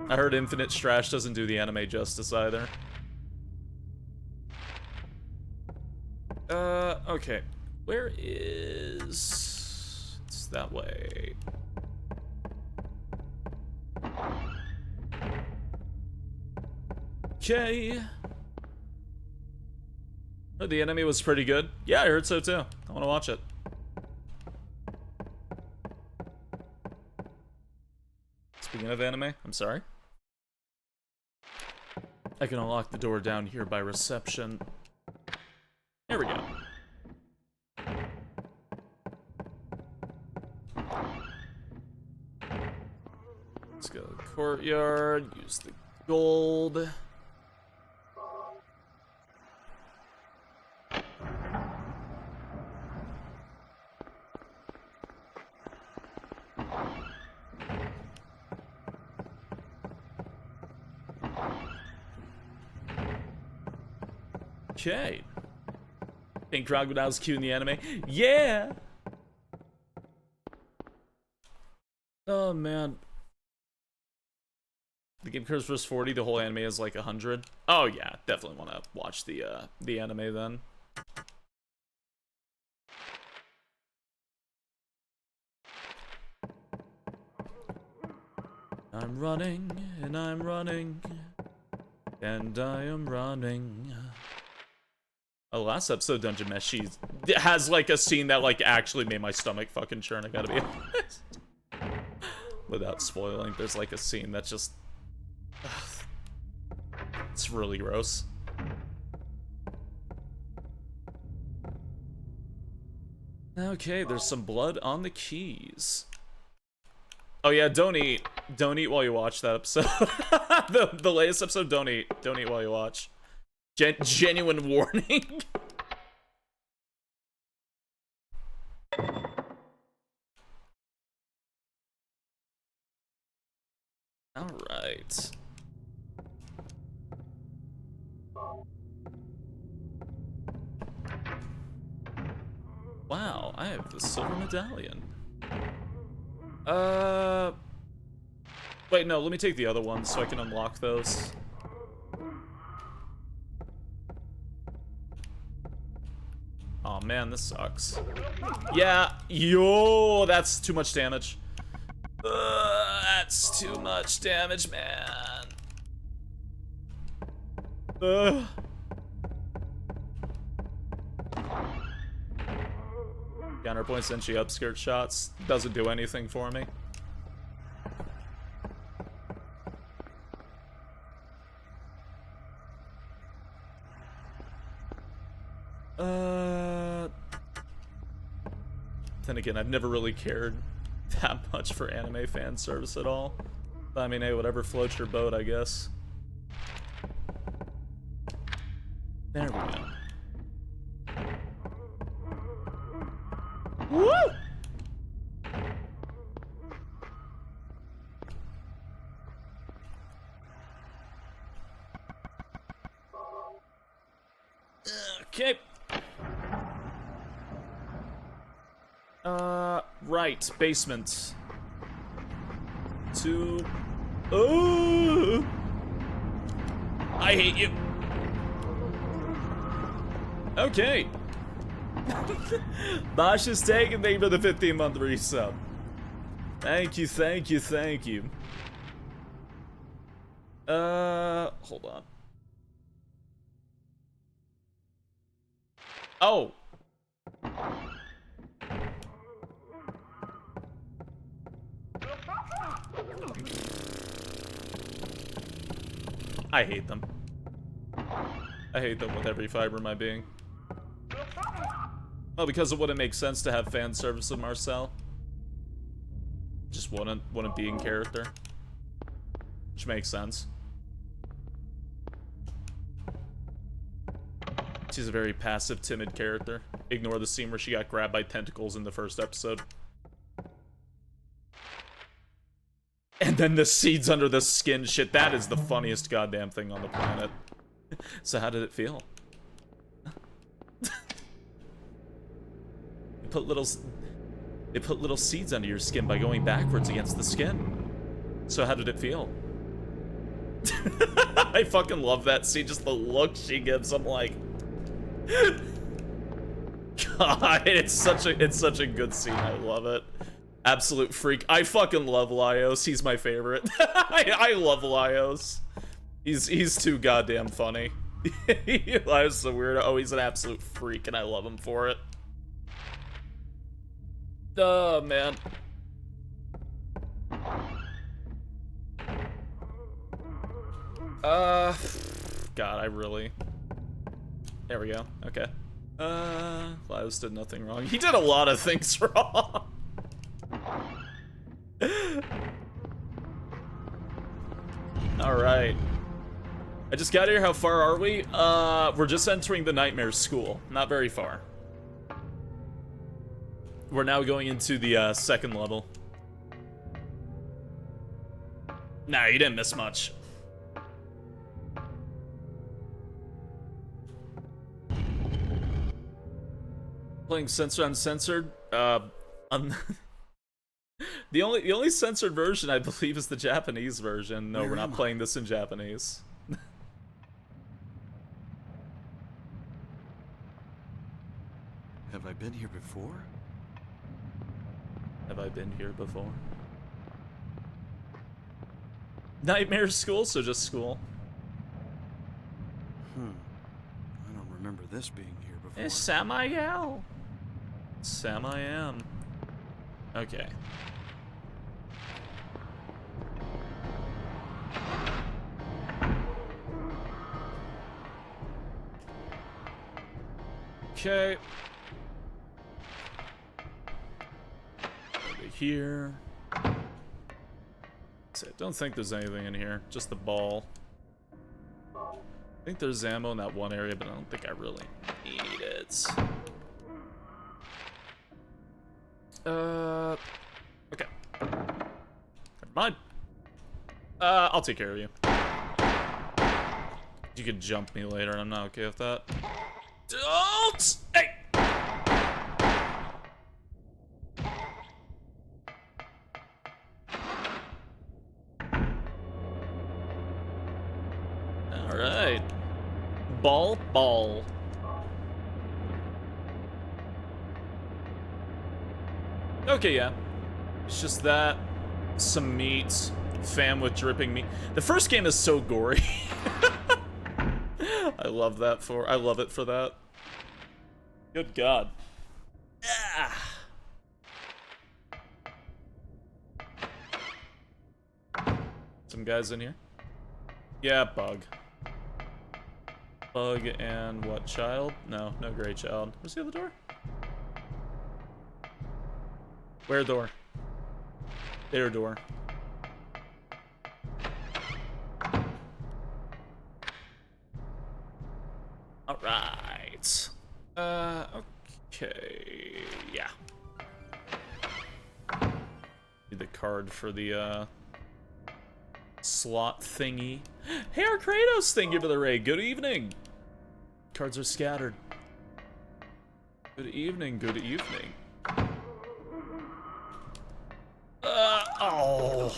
I heard Infinite Strash doesn't do the anime justice either. Okay. Where is... It's that way. Okay. Oh, the anime was pretty good. Yeah, I heard so too. I want to watch it. Speaking of anime, I'm sorry. I can unlock the door down here by reception. There we go. Let's go to the courtyard, use the gold. Okay. Pink Crocodile was cute in the anime. Yeah! Oh, man. The game curves versus 40, the whole anime is like 100. Oh, yeah. Definitely want to watch the anime then. I'm running, and I'm running, and I am running. Oh, last episode, Dungeon Mesh, she has, like, a scene that, like, actually made my stomach fucking churn, I gotta be honest. Without spoiling, there's, like, a scene that's just... It's really gross. Okay, there's some blood on the keys. Oh yeah, don't eat. Don't eat while you watch that episode. the latest episode, don't eat. Don't eat while you watch. Genuine warning. Alright. Wow, I have the silver medallion. Wait, no, let me take the other ones so I can unlock those. Oh man, this sucks. Yeah, yo, that's too much damage. That's too much damage, man. Counterpoint Senshi upskirt shots doesn't do anything for me. Then again, I've never really cared that much for anime fan service at all. I mean, hey, whatever floats your boat, I guess. There we go. Woo! Okay. Right, basement. To... Oh! I hate you. Okay. Bosch is taking me for the 15-month resub. Thank you, thank you, thank you. Hold on. Oh. I hate them. I hate them with every fiber of my being. Well, because it wouldn't make sense to have fan service of Marcel. Just wouldn't be in character. Which makes sense. She's a very passive, timid character. Ignore the scene where she got grabbed by tentacles in the first episode. And then the seeds under the skin shit. That is the funniest goddamn thing on the planet. So how did it feel? They put little seeds under your skin by going backwards against the skin. So how did it feel? I fucking love that scene. Just the look she gives. I'm like, God, it's such a good scene. I love it. Absolute freak. I fucking love Laios. He's my favorite. I love Laios. He's too goddamn funny. Laios is a weirdo. Oh, he's an absolute freak, and I love him for it. Oh, man. God, I really... There we go. Okay. Laios did nothing wrong. He did a lot of things wrong. Alright. I just got here. How far are we? We're just entering the Nightmare School. Not very far. We're now going into the second level. Nah, you didn't miss much. Playing censored uncensored. The only censored version I believe is the Japanese version. No, we're not playing this in Japanese. Have I been here before? Have I been here before? Nightmare School, so just school. I don't remember this being here before. It's Samael. Sam I am. Okay. Okay. Over here. So I don't think there's anything in here. Just the ball. I think there's ammo in that one area, but I don't think I really need it. Okay. Never mind. I'll take care of you. You could jump me later, and I'm not okay with that. Don't! Hey! Alright. Ball. Okay, yeah. It's just that. Some meat. Fam with dripping meat. The first game is so gory. I love it for that. Good God. Ah. Some guys in here? Yeah, bug. Bug and what, child? No gray child. Where's the other door? Where door? Their door. Alright. Okay. Yeah. Need the card for the, slot thingy. Hey, our Kratos, thank you for the raid. Good evening. Cards are scattered. Good evening, good evening. Oh.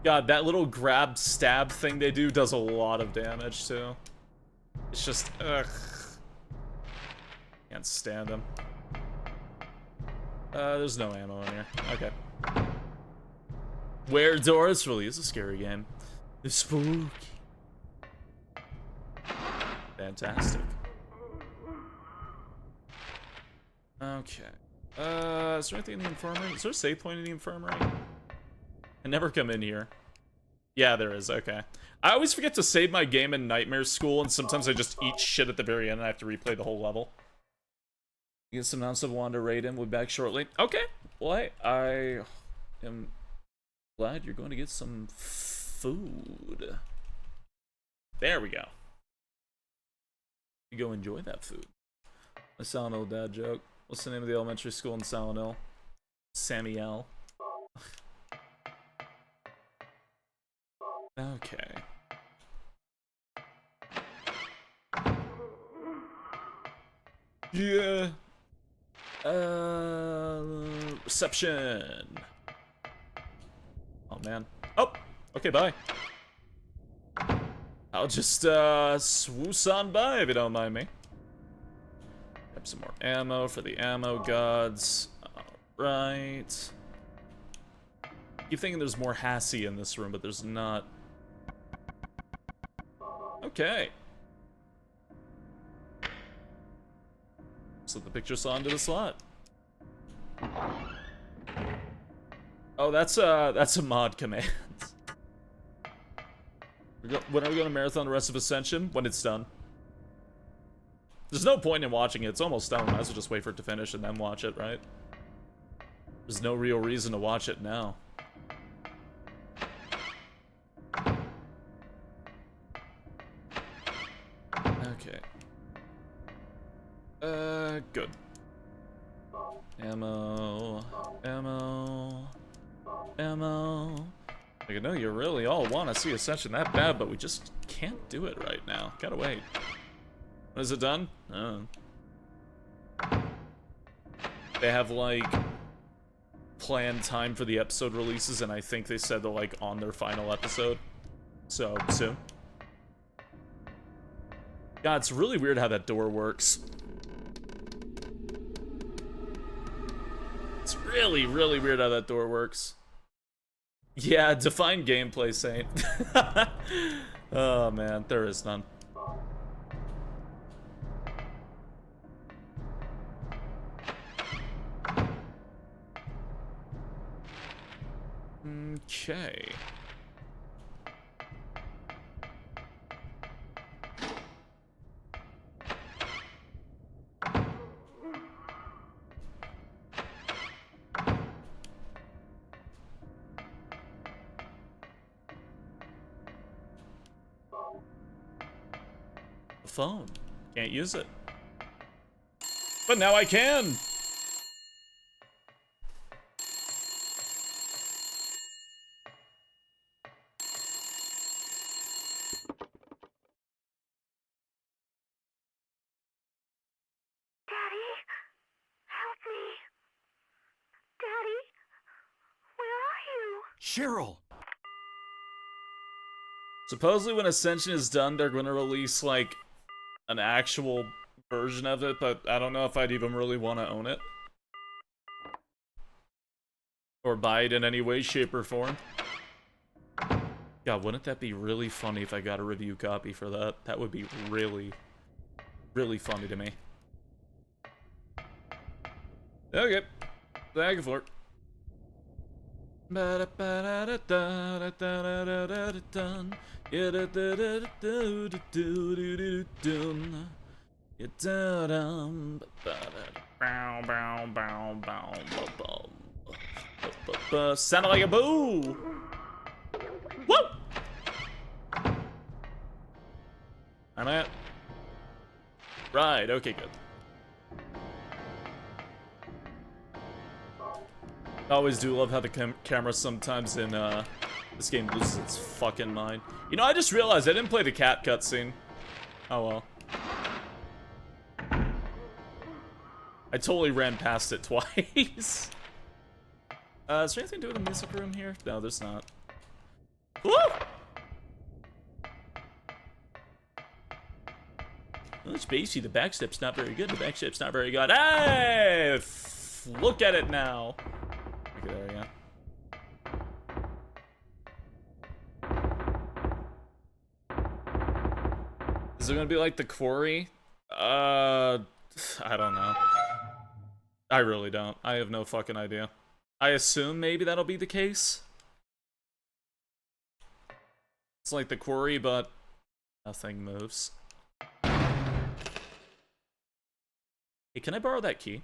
God, that little grab stab thing they do does a lot of damage too. It's just, ugh. Can't stand them. There's no ammo in here. Okay. Where Doors really is a scary game. It's spooky. Fantastic. Okay. Is there anything in the infirmary? Is there a save point in the infirmary? I never come in here. Yeah, there is. Okay. I always forget to save my game in Nightmare School, and sometimes I just eat shit at the very end and I have to replay the whole level. Get some ounce of Wanda Raiden. We'll be back shortly. Okay. Well, hey, I am glad you're going to get some food. There we go. You go enjoy that food. A Silent Hill dad joke. What's the name of the elementary school in Silent Hill? Samuel. Okay. Yeah. Reception. Oh man. Oh. Okay. Bye. I'll just swoosh on by if you don't mind me. Grab some more ammo for the ammo gods. Alright. Keep thinking there's more Hassie in this room, but there's not. Okay. Slip the picture saw into the slot. Oh, that's a mod command. When are we going to marathon the rest of Ascension? When it's done. There's no point in watching it. It's almost done. Might as well just wait for it to finish and then watch it, right? There's no real reason to watch it now. Okay. Good. Ammo. Ammo. Ammo. Like, I know you really all want to see Ascension that bad, but we just can't do it right now. Gotta wait. When is it done? They have, like, planned time for the episode releases, and I think they said they're, like, on their final episode. So, soon. God, it's really weird how that door works. It's really, really weird how that door works. Yeah, define gameplay, Saint. Oh, man, there is none. Okay. Phone. Can't use it. But now I can! Daddy? Help me. Daddy? Where are you? Cheryl! Supposedly when Ascension is done, they're gonna release, like, an actual version of it, but I don't know if I'd even really want to own it. Or buy it in any way, shape, or form. God, wouldn't that be really funny if I got a review copy for that? That would be really, really funny to me. Okay. Thank you for it. Sounded like a boo. Woo! I'm at. Right, okay, good. I always do love how the camera sometimes in this game loses its fucking mind. You know, I just realized I didn't play the cat cutscene. Oh well. I totally ran past it twice. Is there anything to do with the music room here? No, there's not. Woo! Well, it's basically the backstep's not very good. The backstep's not very good. Hey! Look at it now. Okay, there we go. Is it gonna be like the quarry? I don't know. I really don't. I have no fucking idea. I assume maybe that'll be the case. It's like the quarry, but nothing moves. Hey, can I borrow that key?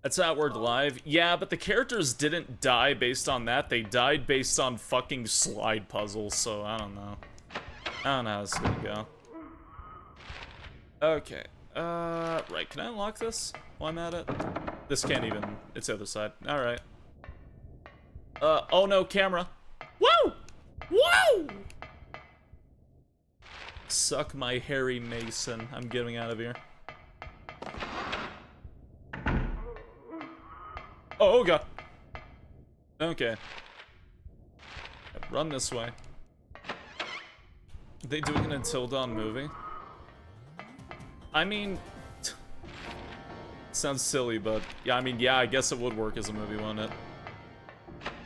That's Outward Live. Yeah, but the characters didn't die based on that. They died based on fucking slide puzzles, so I don't know. I don't know how this is gonna go. Okay. Right, can I unlock this while I'm at it? This can't even, it's the other side. Alright. Oh no, camera. Woo! Woo! Suck my Harry Mason. I'm getting out of here. Oh, God. Okay. Run this way. Are they doing an Until Dawn movie? I mean... sounds silly, but... yeah, I mean, yeah, I guess it would work as a movie, wouldn't it?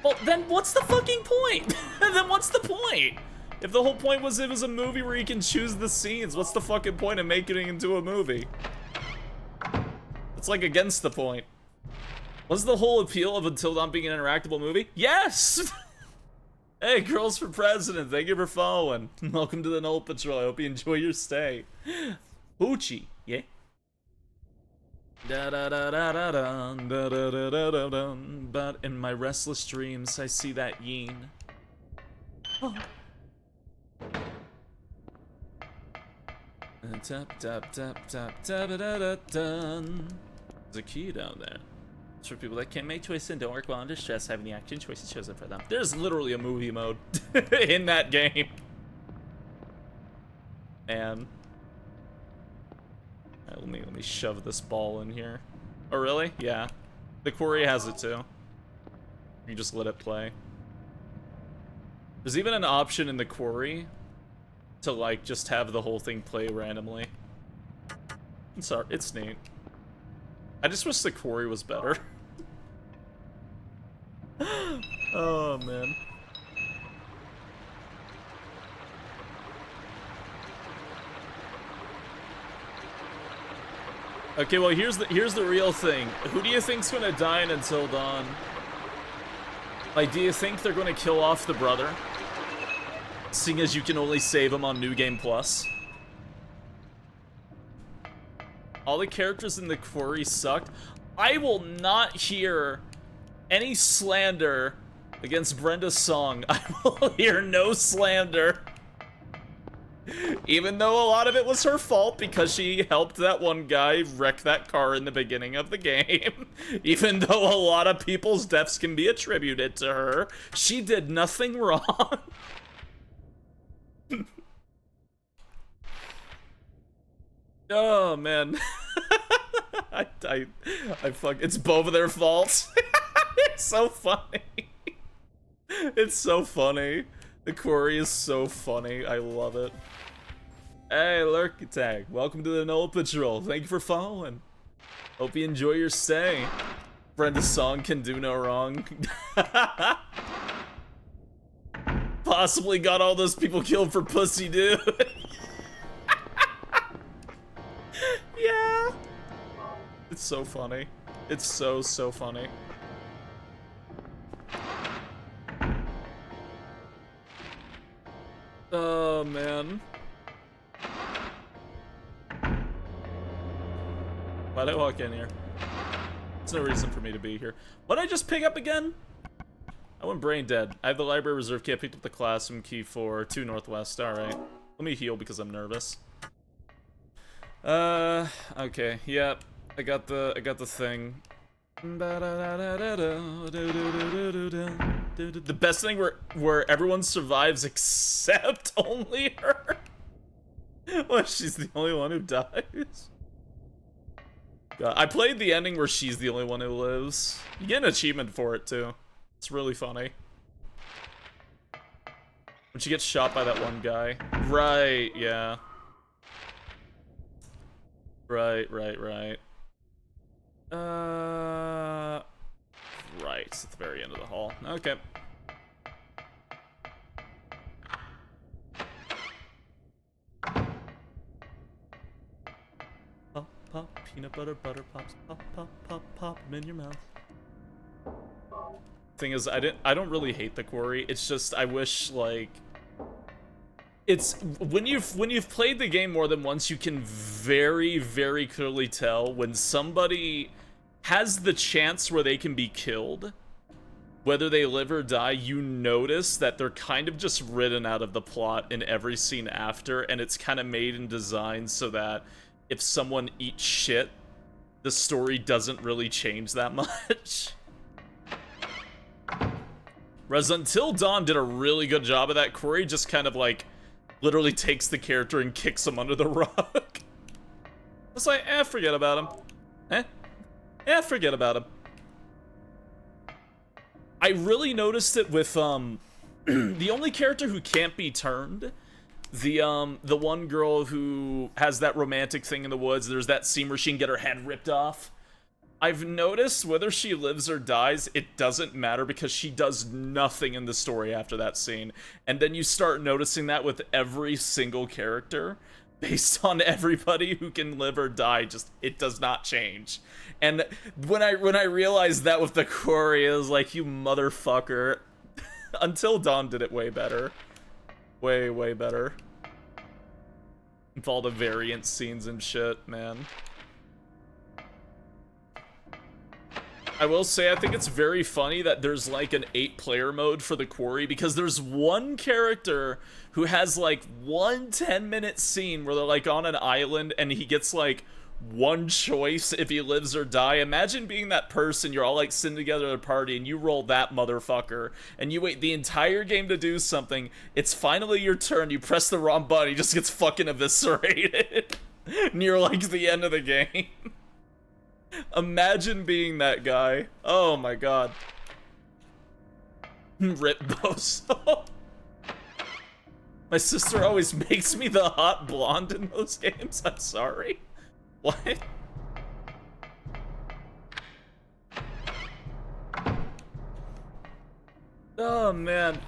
Well, then what's the fucking point? Then what's the point? If the whole point was it was a movie where you can choose the scenes, what's the fucking point of making it into a movie? It's like against the point. Was the whole appeal of Until Dawn being an interactable movie? Yes! Hey, Girls for President, thank you for following. Welcome to the Null Patrol, I hope you enjoy your stay. Hoochie, yeah? Da da da da da da da da da da da da. But in my restless dreams, I see that Yeen. Oh. Tap tap tap tap tap da da da da. There's a key down there. It's for people that can't make choices and don't work well under stress, having the action choices chosen for them. There's literally a movie mode in that game. And let me shove this ball in here. Oh really? Yeah. The quarry has it too. You just let it play. There's even an option in the quarry to like just have the whole thing play randomly. It's neat. I just wish the quarry was better. Oh man. Okay, well here's the real thing. Who do you think's gonna die in Until Dawn? Like, do you think they're gonna kill off the brother? Seeing as you can only save him on New Game Plus. All the characters in the quarry sucked. I will not hear any slander against Brenda's song. I will hear no slander. Even though a lot of it was her fault because she helped that one guy wreck that car in the beginning of the game. Even though a lot of people's deaths can be attributed to her, she did nothing wrong. Oh man. I fuck, it's both of their faults. It's so funny. It's so funny. The quarry is so funny. I love it. Hey, Lurky Tag. Welcome to the Null Patrol. Thank you for following. Hope you enjoy your stay. Brenda's song can do no wrong. Possibly got all those people killed for pussy, dude. Yeah. It's so funny. It's so funny. Oh, man. Why'd I walk in here? There's no reason for me to be here. What'd I just pick up again? I went brain dead. I have the library reserve key. I picked up the classroom key for 2 Northwest. Alright. Let me heal because I'm nervous. Okay. Yep. I got the thing. The best thing where everyone survives except only her. What, she's the only one who dies? God, I played the ending where she's the only one who lives. You get an achievement for it, too. It's really funny. When she gets shot by that one guy. Right, yeah. Right. Right, at the very end of the hall. Okay. Pop, pop, peanut butter pops. Pop, pop, pop, pop them in your mouth. Thing is, I don't really hate the quarry. It's just I wish, like, it's when you've played the game more than once, you can very, very clearly tell when somebody has the chance where they can be killed, whether they live or die. You notice that they're kind of just written out of the plot in every scene after, and it's kind of made and designed so that if someone eats shit, the story doesn't really change that much. Whereas Until Dawn did a really good job of that. Corey just kind of, like, literally takes the character and kicks him under the rug. It's like, forget about him. Forget about him. I really noticed it with, the only character who can't be turned, the one girl who has that romantic thing in the woods. There's that scene where she can get her head ripped off. I've noticed whether she lives or dies, it doesn't matter because she does nothing in the story after that scene. And then you start noticing that with every single character, based on everybody who can live or die, just, it does not change. And when I realized that with the quarry, I was like, you motherfucker. Until Dawn did it way better. Way, way better. With all the variant scenes and shit, man. I will say, I think it's very funny that there's like an 8-player mode for the quarry, because there's one character who has like one 10-minute scene where they're like on an island and he gets like one choice if he lives or die. Imagine being that person, you're all like sitting together at a party and you roll that motherfucker and you wait the entire game to do something. It's finally your turn, you press the wrong button, he just gets fucking eviscerated near like the end of the game. Imagine being that guy. Oh my god. Rip Boso. My sister always makes me the hot blonde in those games. I'm sorry. What? Oh man.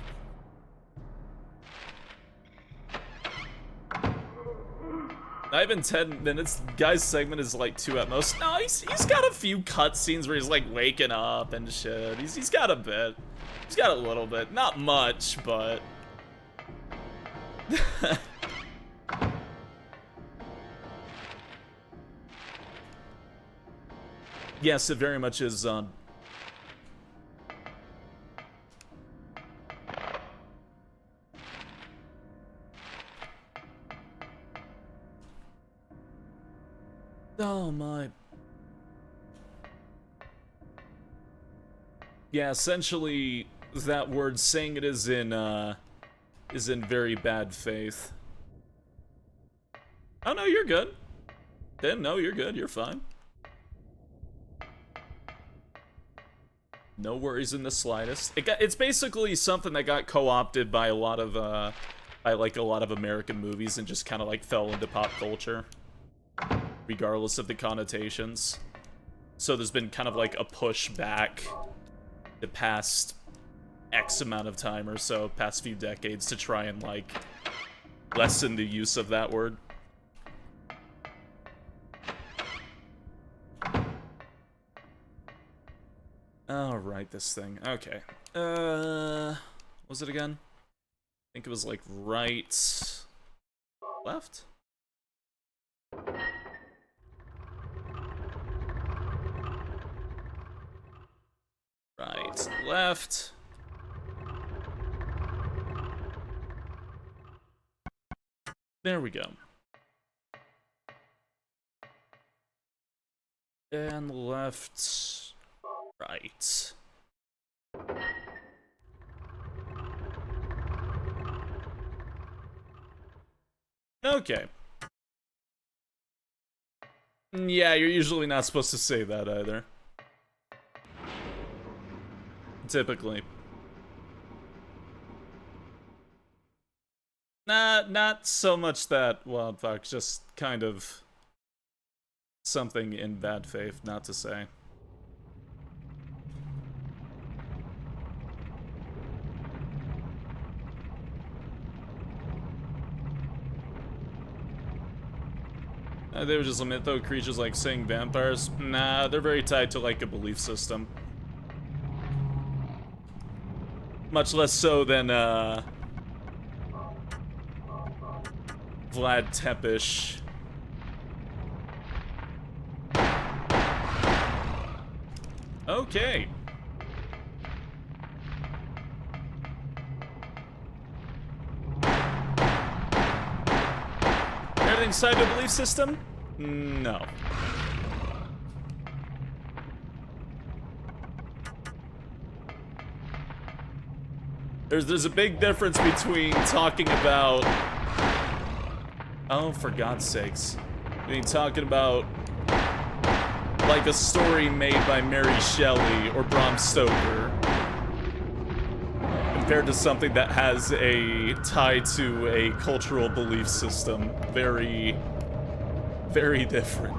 Not even 10 minutes. Guy's segment is like 2 at most. No, he's got a few cutscenes where he's like waking up and shit. He's got a bit. He's got a little bit. Not much, but... Yes, it very much is, Oh my. Yeah, essentially that word, saying it is in very bad faith. Oh no, you're good. Then no, you're good, you're fine. No worries in the slightest. It's basically something that got co-opted by a lot of American movies and just kind of like fell into pop culture, regardless of the connotations. So there's been kind of like a push back the past X amount of time or so, past few decades, to try and like lessen the use of that word. I'll write this thing. Okay. What was it again? I think it was like right, left? Right, left. There we go. And left, right. Okay. Yeah, you're usually not supposed to say that either. Typically. Nah, not so much that, well, fuck, just kind of something in bad faith, not to say. They were just a mytho creatures like saying vampires. Nah, they're very tied to like a belief system. Much less so than Vlad Tepish. Okay. Everything's tied to a belief system? No. There's a big difference between talking about... Oh, for God's sakes. I mean, talking about... like a story made by Mary Shelley or Bram Stoker compared to something that has a tie to a cultural belief system. Very, very different.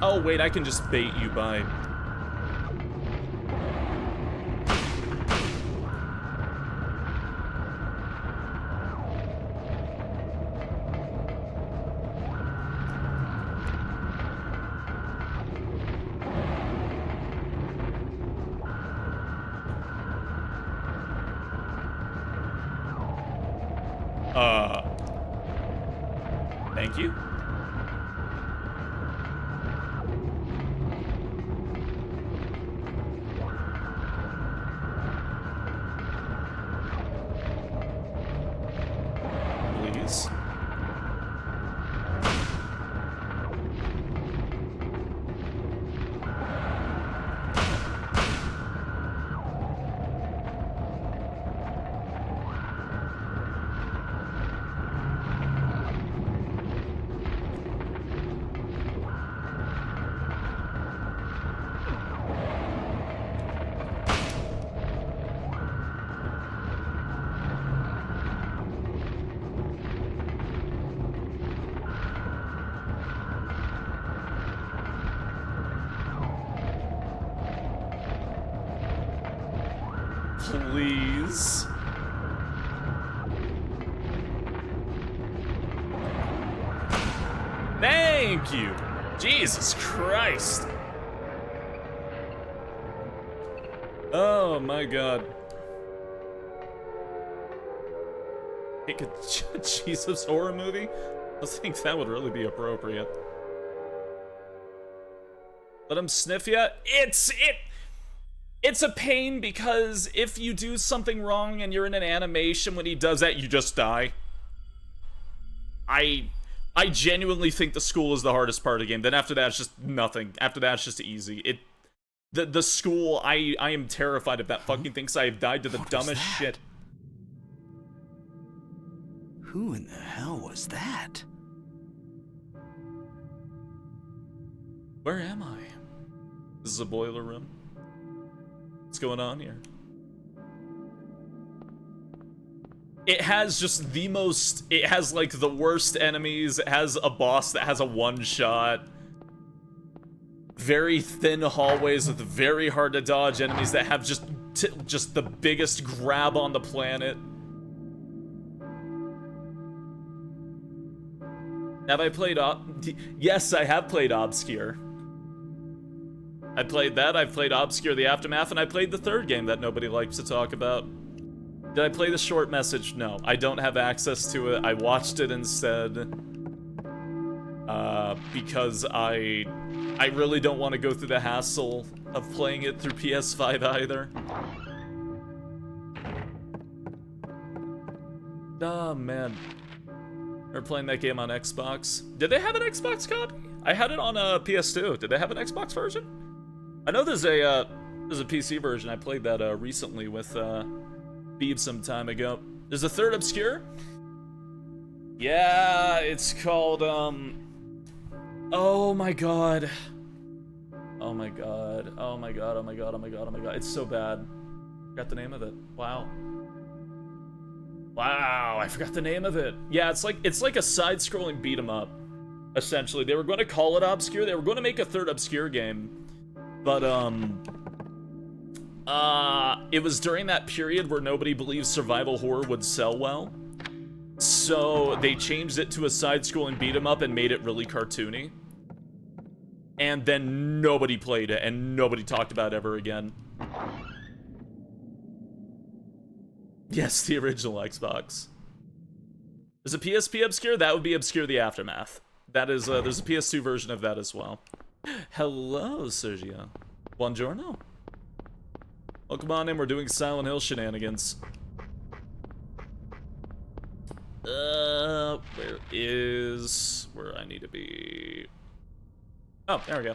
Oh wait, I can just bait you by... Thank you. Please. Please. Thank you. Jesus Christ. Oh my God. Make a Jesus horror movie? I think that would really be appropriate. Let him sniff ya? It's a pain because if you do something wrong and you're in an animation, when he does that, you just die. I genuinely think the school is the hardest part of the game. Then after that, it's just nothing. After that, it's just easy. The school, I am terrified of that fucking thing, because I have died to the dumbest shit. Who in the hell was that? Where am I? This is a boiler room. What's going on here? It has just the most... It has, like, the worst enemies. It has a boss that has a one-shot. Very thin hallways with very hard-to-dodge enemies that have just the biggest grab on the planet. Have I played Yes, I have played Obscure. I played that, I've played Obscure the Aftermath, and I played the third game that nobody likes to talk about. Did I play the short message? No, I don't have access to it. I watched it instead. Because I really don't want to go through the hassle of playing it through PS5 either. Oh, man. We're playing that game on Xbox. Did they have an Xbox copy? I had it on PS2. Did they have an Xbox version? I know there's a PC version. I played that recently with Beeb some time ago. There's a third obscure. Yeah, it's called oh my god. Oh my god. Oh my god. Oh my god. Oh my god. Oh my god. It's so bad. Forgot the name of it. Wow. Wow, I forgot the name of it. Yeah, it's like a side-scrolling beat 'em up. Essentially, they were going to call it obscure. They were going to make a third obscure game, but it was during that period where nobody believed survival horror would sell well. So they changed it to a side-scrolling beat 'em up and made it really cartoony. And then nobody played it and nobody talked about it ever again. Yes, the original Xbox. There's a PSP Obscure? That would be Obscure the Aftermath. That is, there's a PS2 version of that as well. Hello, Sergio. Buongiorno. Welcome on in, we're doing Silent Hill shenanigans. Where I need to be? Oh, there we go.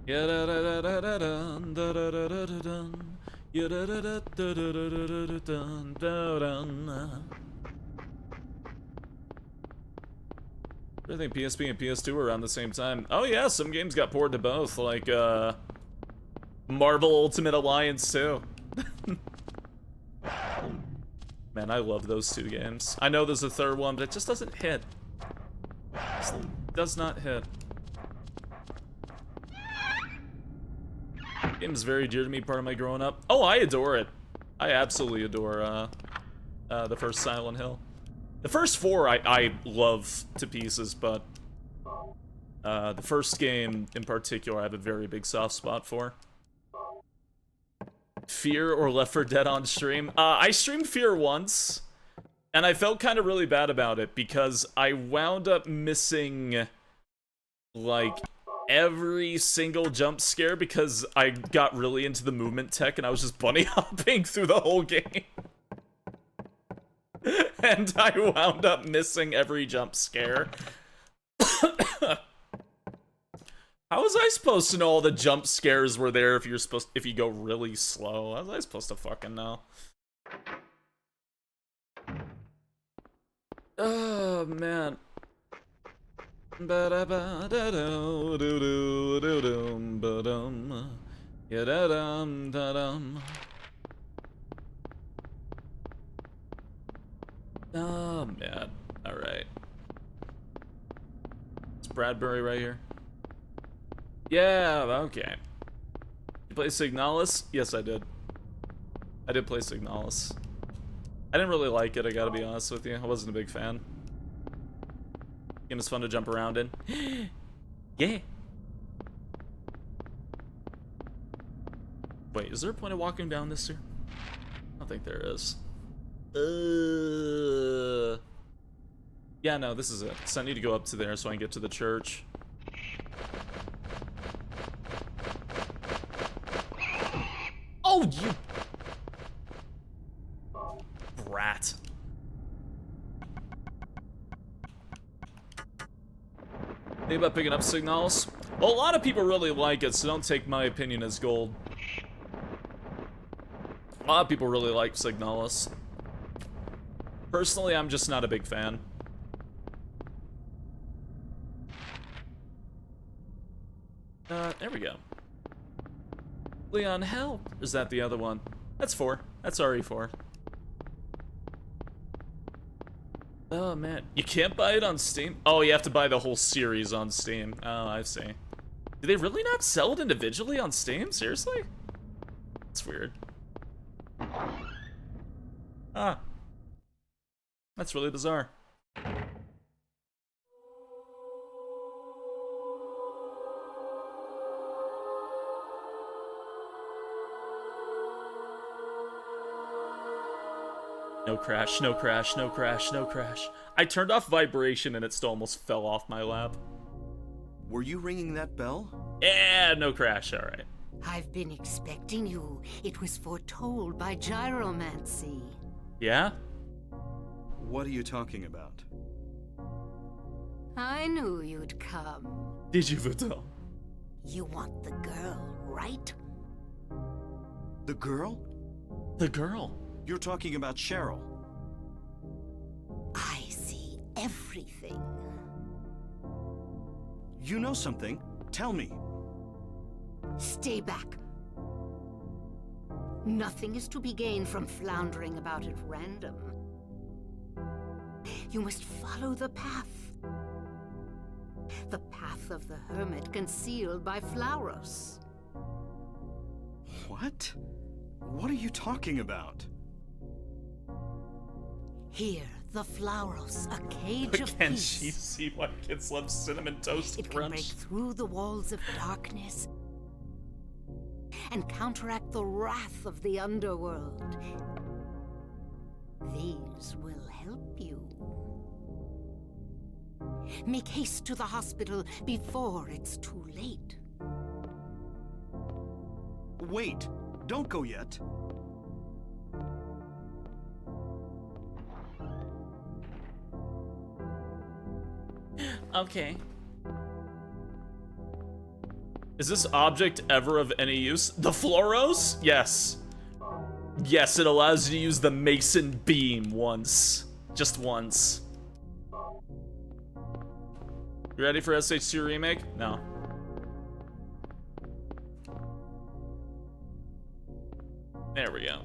Yeah, da da da da da dun, da da da da da dun. Yeah, da da da da da da da da dun, da dun. I think PSP and PS2 were around the same time. Oh yeah, some games got ported to both, like Marvel Ultimate Alliance 2. Man, I love those two games. I know there's a third one, but it just doesn't hit. It just does not hit. Game is very dear to me, part of my growing up. Oh, I adore it. I absolutely adore the first Silent Hill. The first four I love to pieces, but the first game in particular I have a very big soft spot for. Fear or Left 4 Dead on stream? I streamed Fear once, and I felt kind of really bad about it because I wound up missing, like, every single jump scare because I got really into the movement tech and I was just bunny hopping through the whole game. And I wound up missing every jump scare. How was I supposed to know all the jump scares were there if you go really slow? How was I supposed to fucking know? Oh man. Oh man. Alright. It's Bradbury right here. Yeah, okay. You play Signalis? Yes, I did. I did play Signalis. I didn't really like it, I gotta be honest with you. I wasn't a big fan. Game is fun to jump around in. Yeah. Wait, is there a point of walking down this here? I don't think there is. Yeah, no, this is it. So I need to go up to there so I can get to the church. Oh, you brat. Think about picking up Signals? Well, a lot of people really like it, so don't take my opinion as gold. A lot of people really like Signalis. Personally, I'm just not a big fan. There we go. Leon, help! Is that the other one? That's 4. That's RE4. Oh, man. You can't buy it on Steam? Oh, you have to buy the whole series on Steam. Oh, I see. Do they really not sell it individually on Steam? Seriously? That's weird. Ah. That's really bizarre. No crash, no crash, no crash, no crash. I turned off vibration and it still almost fell off my lap. Were you ringing that bell? Yeah, no crash, alright. I've been expecting you. It was foretold by gyromancy. Yeah? What are you talking about? I knew you'd come. Did you, Vuto? You want the girl, right? The girl? The girl. You're talking about Cheryl. I see everything. You know something? Tell me. Stay back. Nothing is to be gained from floundering about at random. You must follow the path. The path of the hermit concealed by Flauros. What? What are you talking about? Here, the Flauros, a cage of Can peace. she see why kids love cinnamon toast It can break crunch? through the walls of darkness and counteract the wrath of the underworld. These will help you. Make haste to the hospital before it's too late. Wait, don't go yet. Okay. Is this object ever of any use? The Floros? Yes. Yes, it allows you to use the Mason beam once. Just once. You ready for SH2 Remake? No. There we go.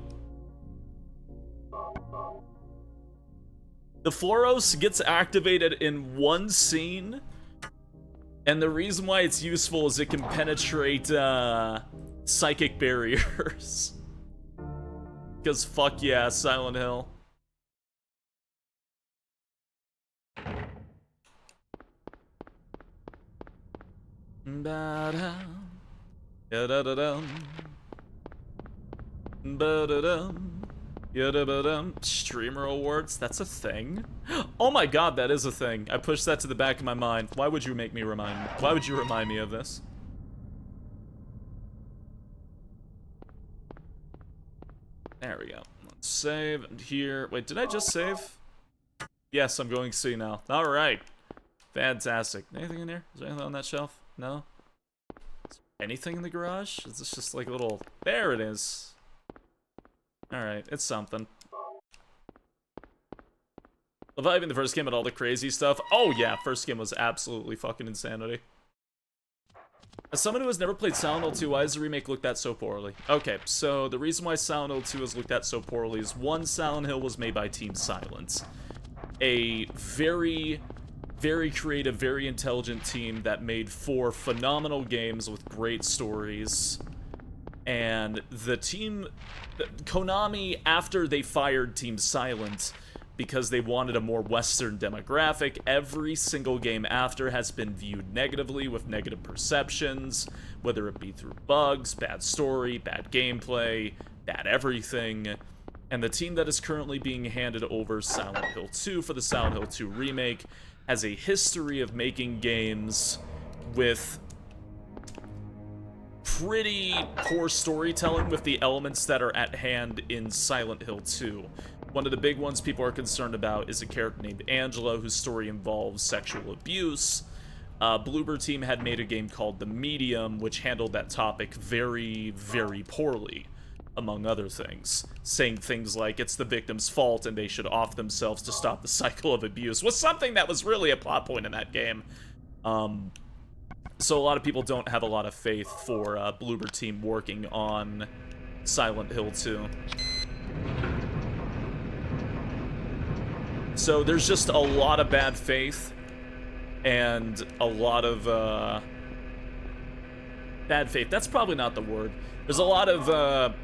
The Floros gets activated in one scene, and the reason why it's useful is it can penetrate psychic barriers. Because fuck yeah, Silent Hill. Ba-dum. Ya-da-da-dum. Ba-da-dum. Ya-da-ba-dum. Streamer awards, that's a thing? Oh my god, that is a thing. I pushed that to the back of my mind. Why would you make me why would you remind me of this? There we go. Let's save and here. Wait, did I just save? Yes, I'm going to see now. Alright. Fantastic. Anything in here? Is there anything on that shelf? No? Anything in the garage? Is this just like a little... There it is. Alright, it's something. Reviving the first game and all the crazy stuff. Oh yeah, first game was absolutely fucking insanity. As someone who has never played Silent Hill 2, why does the remake look that so poorly? Okay, so the reason why Silent Hill 2 has looked that so poorly is one, Silent Hill was made by Team Silent. A very, very creative, very intelligent team that made 4 phenomenal games with great stories. And the team... Konami, after they fired Team Silent, because they wanted a more Western demographic, every single game after has been viewed negatively with negative perceptions, whether it be through bugs, bad story, bad gameplay, bad everything. And the team that is currently being handed over Silent Hill 2 for the Silent Hill 2 remake has a history of making games with pretty poor storytelling with the elements that are at hand in Silent Hill 2. One of the big ones people are concerned about is a character named Angela, whose story involves sexual abuse. Bloober Team had made a game called The Medium, which handled that topic very, very poorly, among other things. Saying things like, it's the victim's fault and they should off themselves to stop the cycle of abuse, was something that was really a plot point in that game. So a lot of people don't have a lot of faith for Bloober Team working on Silent Hill 2. So there's just a lot of bad faith and a lot of bad faith. That's probably not the word. There's a lot of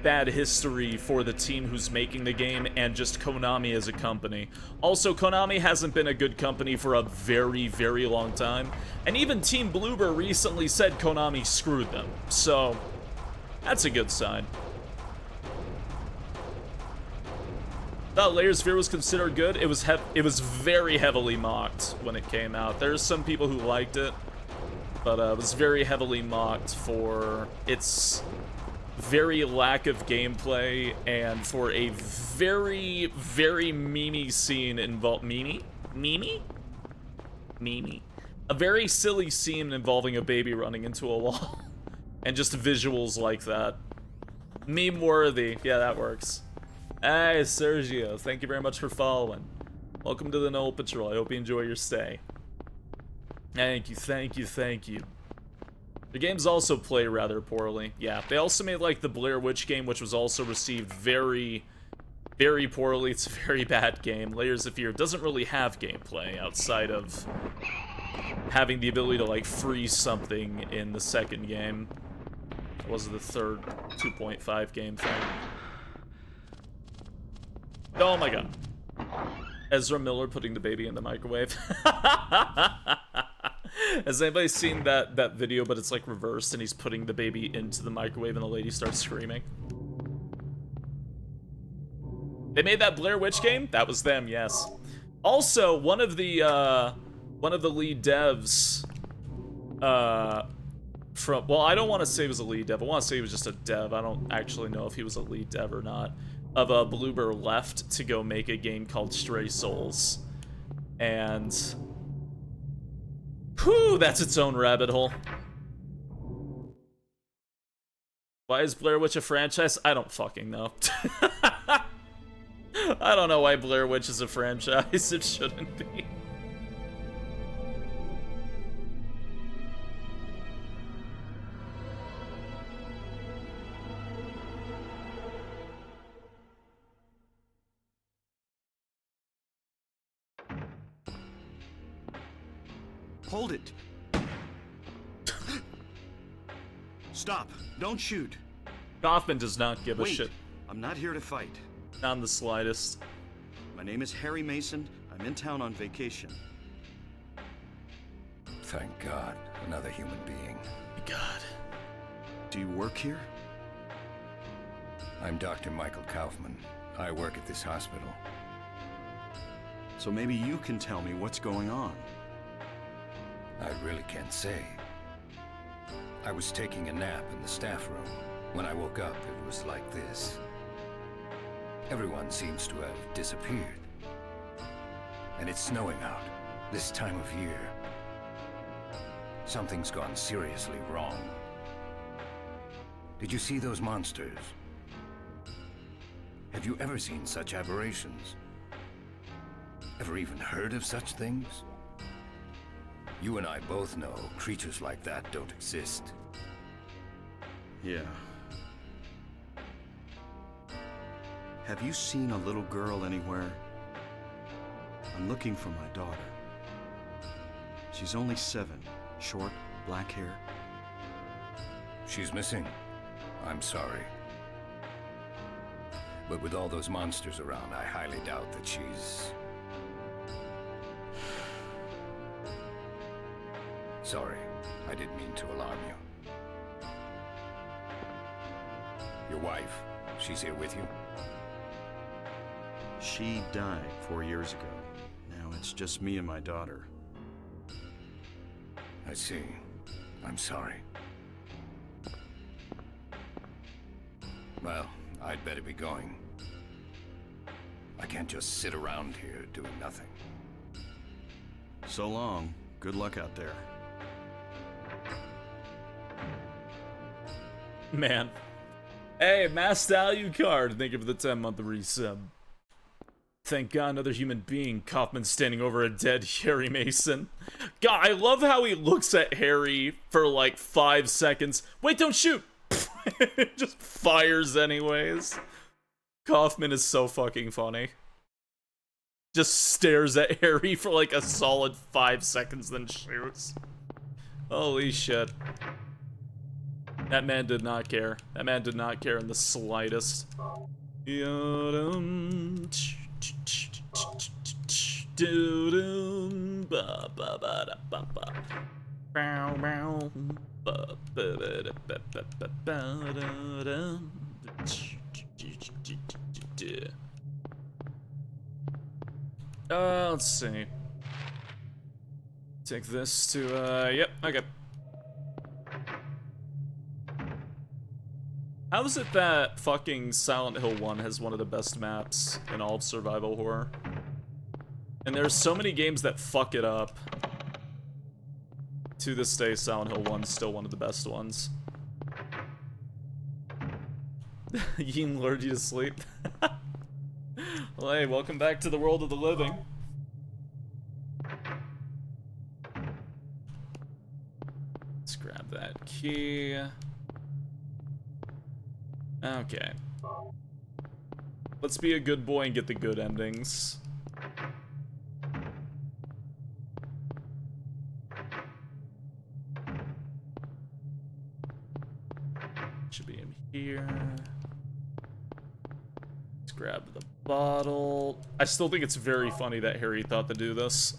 bad history for the team who's making the game and just Konami as a company. Also, Konami hasn't been a good company for a very, very long time. And even Team Bloober recently said Konami screwed them. So, that's a good sign. Thought Layer Sphere was considered good. It was very heavily mocked when it came out. There's some people who liked it, but it was very heavily mocked for its very lack of gameplay and for a very, very memey scene involved. Memey? A very silly scene involving a baby running into a wall. And just visuals like that. Meme worthy. Yeah, that works. Hey, Sergio. Thank you very much for following. Welcome to the Noel Patrol. I hope you enjoy your stay. Thank you, thank you, thank you. The games also play rather poorly. Yeah, they also made, like, the Blair Witch game, which was also received very, very poorly. It's a very bad game. Layers of Fear doesn't really have gameplay outside of having the ability to, like, freeze something in the second game. That was the third 2.5 game thing. Oh my god. Ezra Miller putting the baby in the microwave. Has anybody seen that video, but it's like reversed and he's putting the baby into the microwave and the lady starts screaming? They made that Blair Witch game? That was them, yes. Also, one of the lead devs, well, I don't want to say he was a lead dev. I want to say he was just a dev. I don't actually know if he was a lead dev or not. Of Bloober left to go make a game called Stray Souls. And whew, that's its own rabbit hole. Why is Blair Witch a franchise? I don't fucking know. I don't know why Blair Witch is a franchise. It shouldn't be. Hold it. Stop. Don't shoot. Kaufman does not give a Wait. shit. I'm not here to fight. Not in the slightest. My name is Harry Mason. I'm in town on vacation. Thank God, another human being. God. Do you work here? I'm Dr. Michael Kaufman. I work at this hospital. So maybe you can tell me what's going on. I really can't say. I was taking a nap in the staff room. When I woke up, it was like this. Everyone seems to have disappeared. And it's snowing out, this time of year. Something's gone seriously wrong. Did you see those monsters? Have you ever seen such aberrations? Ever even heard of such things? You and I both know creatures like that don't exist. Yeah. Have you seen a little girl anywhere? I'm looking for my daughter. She's only 7. Short, black hair. She's missing. I'm sorry. But with all those monsters around, I highly doubt that she's... Sorry, I didn't mean to alarm you. Your wife, she's here with you? She died 4 years ago. Now it's just me and my daughter. I see. I'm sorry. Well, I'd better be going. I can't just sit around here doing nothing. So long. Good luck out there. Man. Hey, Mass Value Card. Thank you for the 10-month resub. Thank God, another human being. Kaufman standing over a dead Harry Mason. God, I love how he looks at Harry for like 5 seconds. Wait, don't shoot! Just fires anyways. Kaufman is so fucking funny. Just stares at Harry for like a solid 5 seconds, then shoots. Holy shit. That man did not care. That man did not care in the slightest. Let's see. Take this to, yep, okay. How is it that fucking Silent Hill 1 has one of the best maps in all of survival horror? And there's so many games that fuck it up. To this day, Silent Hill 1's still one of the best ones. Yeen lured you to sleep. Well, hey, welcome back to the world of the living. Let's grab that key. Okay. Let's be a good boy and get the good endings. Should be in here. Let's grab the bottle. I still think it's very funny that Harry thought to do this.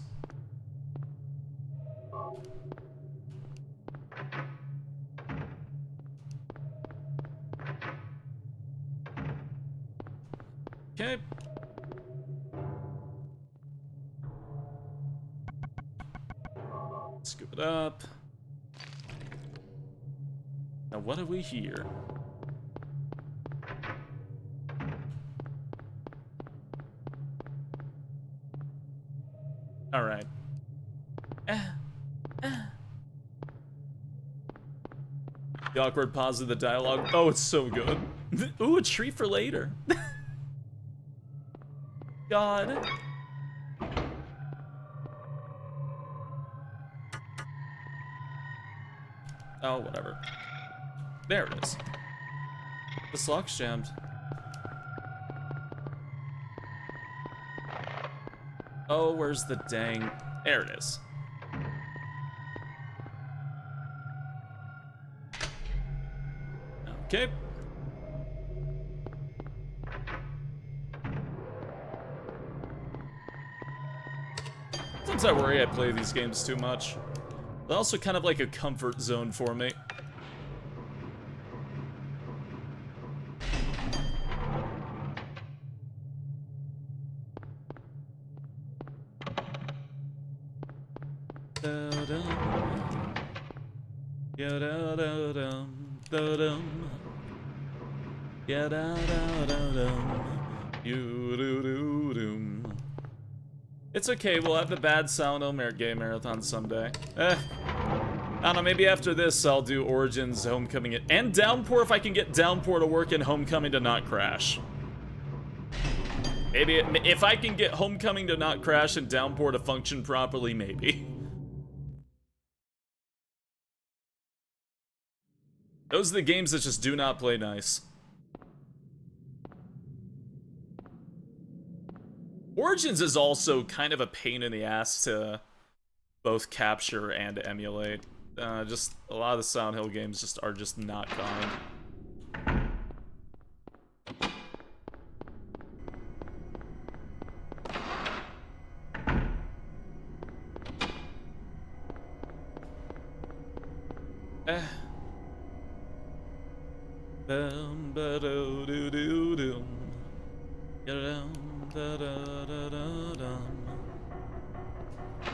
Okay. Scoop it up. Now what do we hear? All right. The awkward pause of the dialogue. Oh, it's so good. Ooh, a treat for later. God. Oh, whatever. There it is. This lock's jammed. Oh, where's the dang... There it is. Okay. Sometimes I worry I play these games too much. They're also kind of like a comfort zone for me. It's okay, we'll have the bad Silent Hill game marathon someday. I don't know, maybe after this I'll do Origins, Homecoming, and Downpour if I can get Downpour to work and Homecoming to not crash. Maybe, if I can get Homecoming to not crash and Downpour to function properly, maybe. Those are the games that just do not play nice. Origins is also kind of a pain in the ass to both capture and emulate. Just a lot of the Silent Hill games just are just not kind.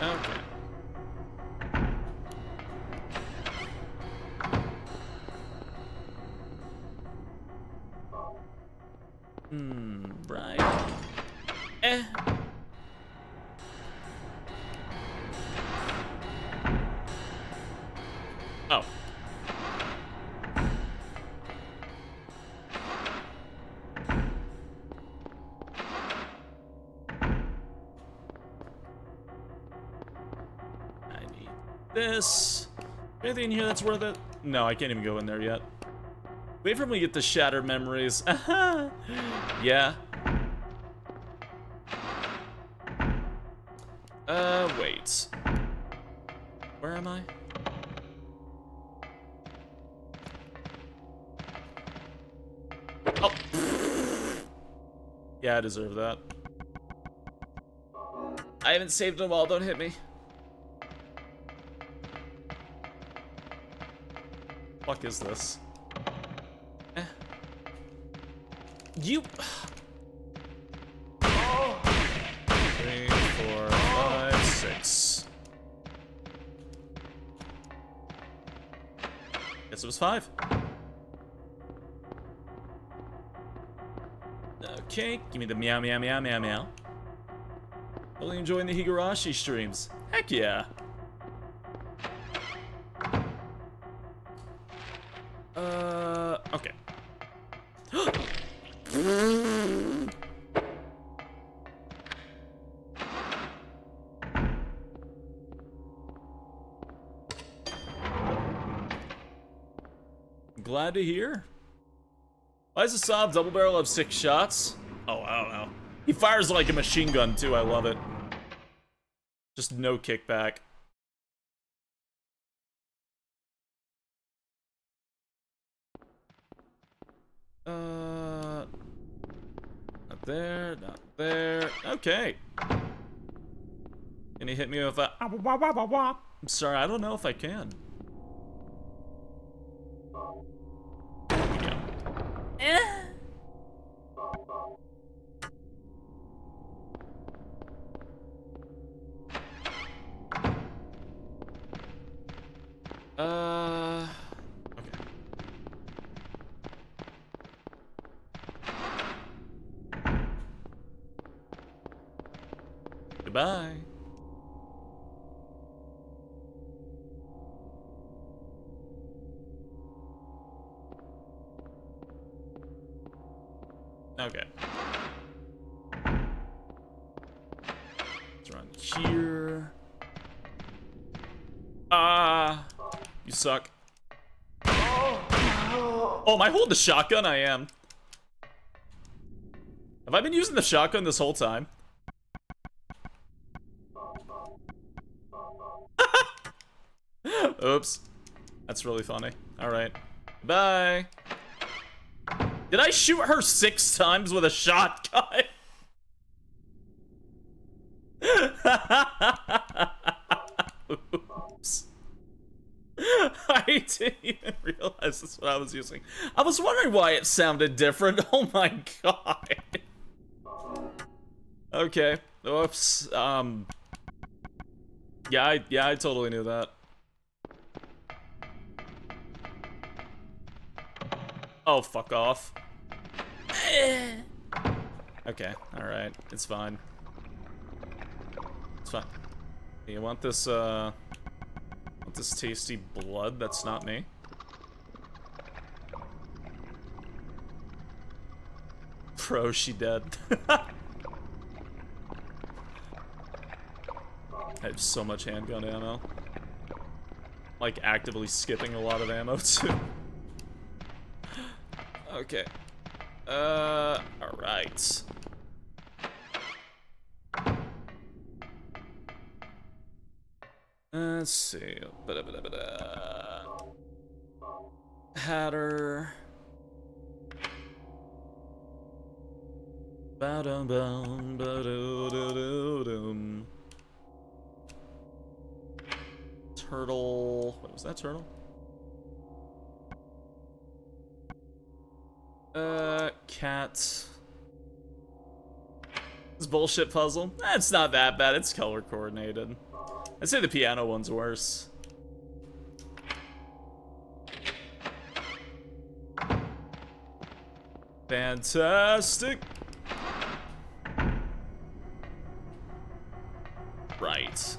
Okay. Right. Oh. I need this. Anything in here that's worth it? No, I can't even go in there yet. Wait for me to get the shattered memories. Yeah. Wait. Where am I? Oh. Yeah, I deserve that. I haven't saved them all, don't hit me. Fuck is this? You... 3, 4, 5, 6. Guess it was 5. Okay, give me the meow meow meow meow meow. Really enjoying the Higurashi streams. Heck yeah. glad to hear. Why does the Saab double barrel have 6 shots? Oh, I don't know. He fires like a machine gun too, I love it. Just no kickback. Not there, not there. Okay. Can you hit me with a... I'm sorry, I don't know if I can. There we go. Okay. Goodbye. Okay. Let's run here. Ah, you suck. Oh, am I holding the shotgun? I am. Have I been using the shotgun this whole time? Oops. That's really funny. Alright. Bye. Did I shoot her 6 times with a shotgun? Oops. I didn't even realize that's what I was using. I was wondering why it sounded different. Oh my god. Okay. Oops. Yeah, I totally knew that. Oh, fuck off. Okay, alright. It's fine. It's fine. You want this, tasty blood? That's not me. Bro, she dead. I have so much handgun ammo. Like, actively skipping a lot of ammo, too. Okay. Alright. Let's see. Hatter. Ba-dum-bum, ba-do-do-do-dum. Turtle. What was that, turtle? Cat. This bullshit puzzle? It's not that bad. It's color coordinated. I'd say the piano one's worse. Fantastic. Right.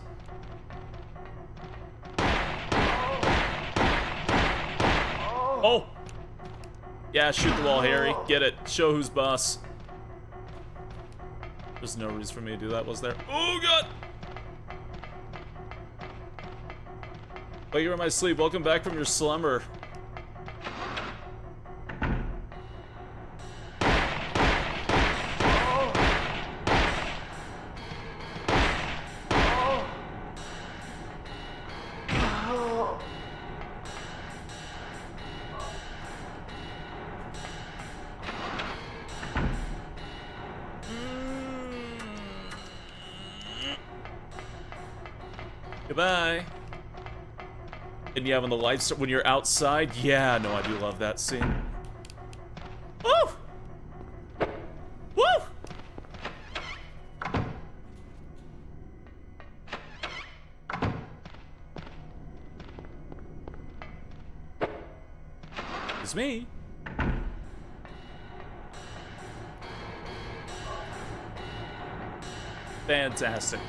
Oh! Yeah, shoot the wall, Harry. Get it. Show who's boss. There's no reason for me to do that, was there? Oh, God! Wake you in my sleep. Welcome back from your slumber. Goodbye. And yeah, when the lights, when you're outside, yeah, no, I do love that scene. Woo! Woo! It's me. Fantastic.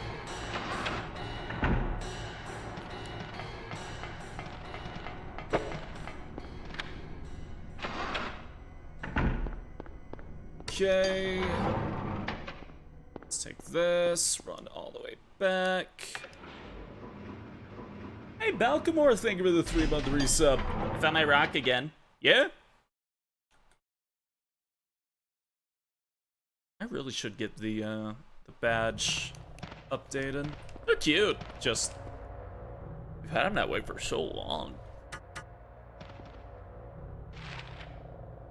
Okay. Let's take this, run all the way back. Hey, Balcamore, thank you for the 3-month resub. Found my rock again. Yeah? I really should get the badge updated. They're cute. Just, we've had them that way for so long.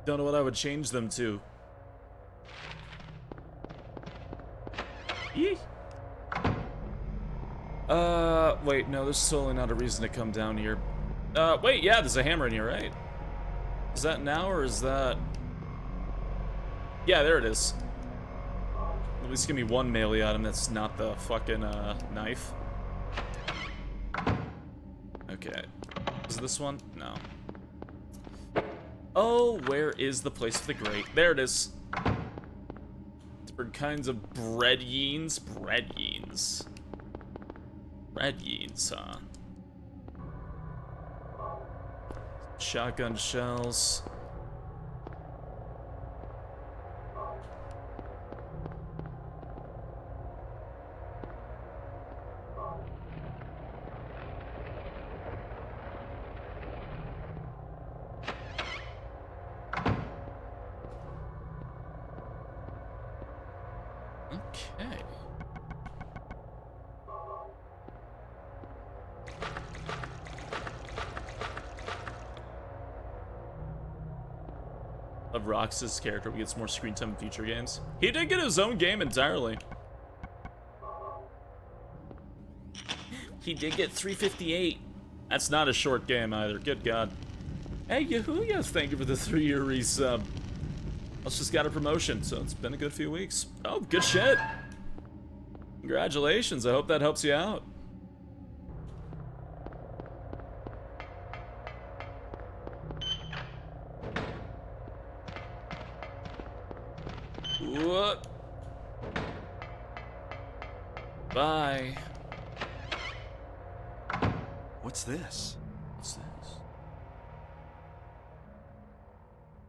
Don't know what I would change them to. Yee. Wait, no, there's totally not a reason to come down here. Wait, yeah, there's a hammer in here, right? Is that now, or is that... Yeah, there it is. At least give me one melee item that's not the fucking, knife. Okay. Is it this one? No. Oh, where is the place of the great? There it is. Different kinds of bread yeens. Bread yeens. Bread yeens, huh? Shotgun shells. Okay. Love Rox's character gets more screen time in future games. He did get his own game entirely. He did get 358. That's not a short game either. Good God. Hey, Yahuya, thank you for the 3-year resub. Us just got a promotion, so it's been a good few weeks. Oh, good shit. Congratulations. I hope that helps you out. What? Bye. What's this? What's this?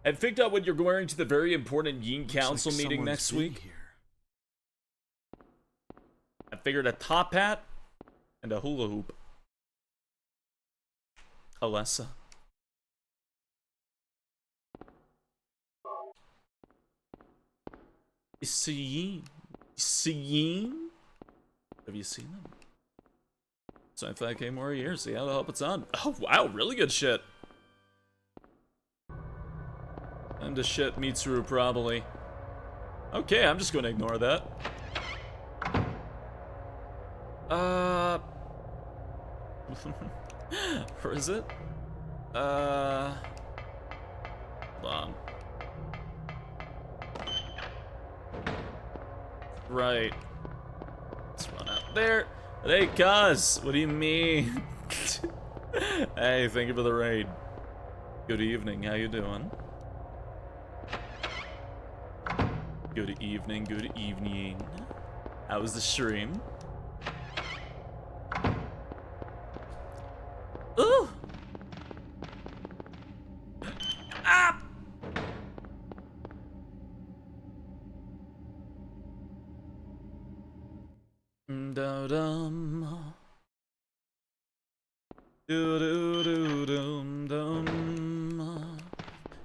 I picked up what you're wearing to the very important Yeen Council Looks like meeting someone's next been week. Here. I figured a top hat and a hula hoop. Alessa. SpaceYeen. SpaceYeen? Have you seen them? 25k more a year, see how the help it's on. Oh wow, really good shit. And to shit Mitsuru probably. Okay, I'm just gonna ignore that. Where is it? Hold on. Right. Let's run out there. Hey, cuz, what do you mean? Hey, thank you for the raid. Good evening, how you doing? Good evening, good evening. How was the stream? Ooh! Ah! Da-dum. Do-do-do-dum-dum.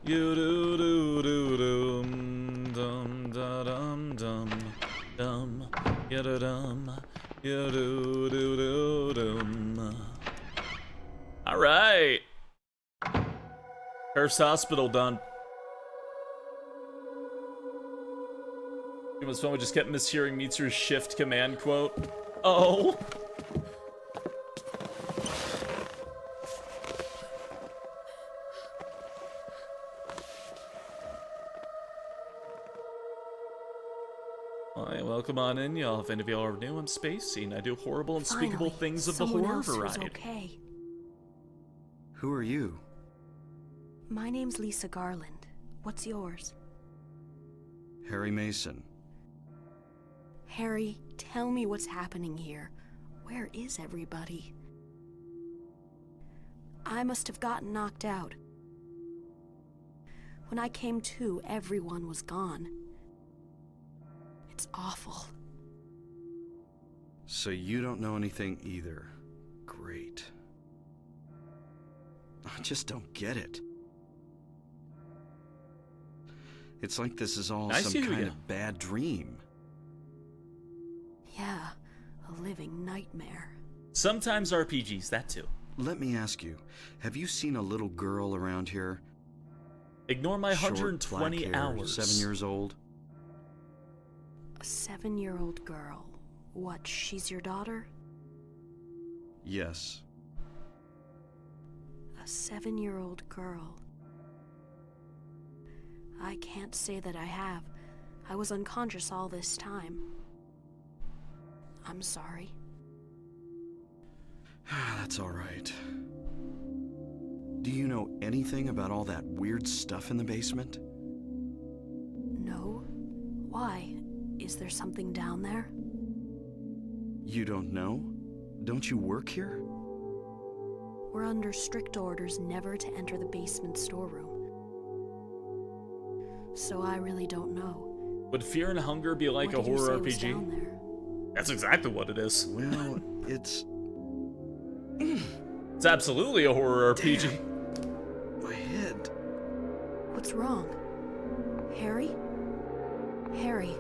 You-do-do-do-dum. Dum-da-dum-dum. Dum. Ya-da-dum. You-do-do-do-dum. All right. Curse Hospital done. It was fun. We just kept mishearing Mitsuru's shift command quote. Oh. Hi, welcome on in, y'all. If any of y'all are new, I'm SpaceYeen. I do horrible, unspeakable Finally, things of the someone horror else who's variety. okay. Who are you? My name's Lisa Garland. What's yours? Harry Mason. Harry, tell me what's happening here. Where is everybody? I must have gotten knocked out. When I came to, everyone was gone. It's awful. So you don't know anything either. Great. I just don't get it. It's like this is all Nice some to kind you. of bad dream. Yeah, a living nightmare. Sometimes RPGs, that too. Let me ask you, have you seen a little girl around here? Ignore my Short, 120 black hair, hours. 7 years old? A 7-year-old girl. What, she's your daughter? Yes. A 7-year-old girl. I can't say that I have. I was unconscious all this time. I'm sorry. That's all right. Do you know anything about all that weird stuff in the basement? No? Why? Is there something down there? You don't know? Don't you work here? We're under strict orders never to enter the basement storeroom. So I really don't know. Would Fear and Hunger be like What a did you say horror was RPG? down there? That's exactly what it is. Well, it's... It's absolutely a horror RPG. my head. What's wrong? Harry? Harry,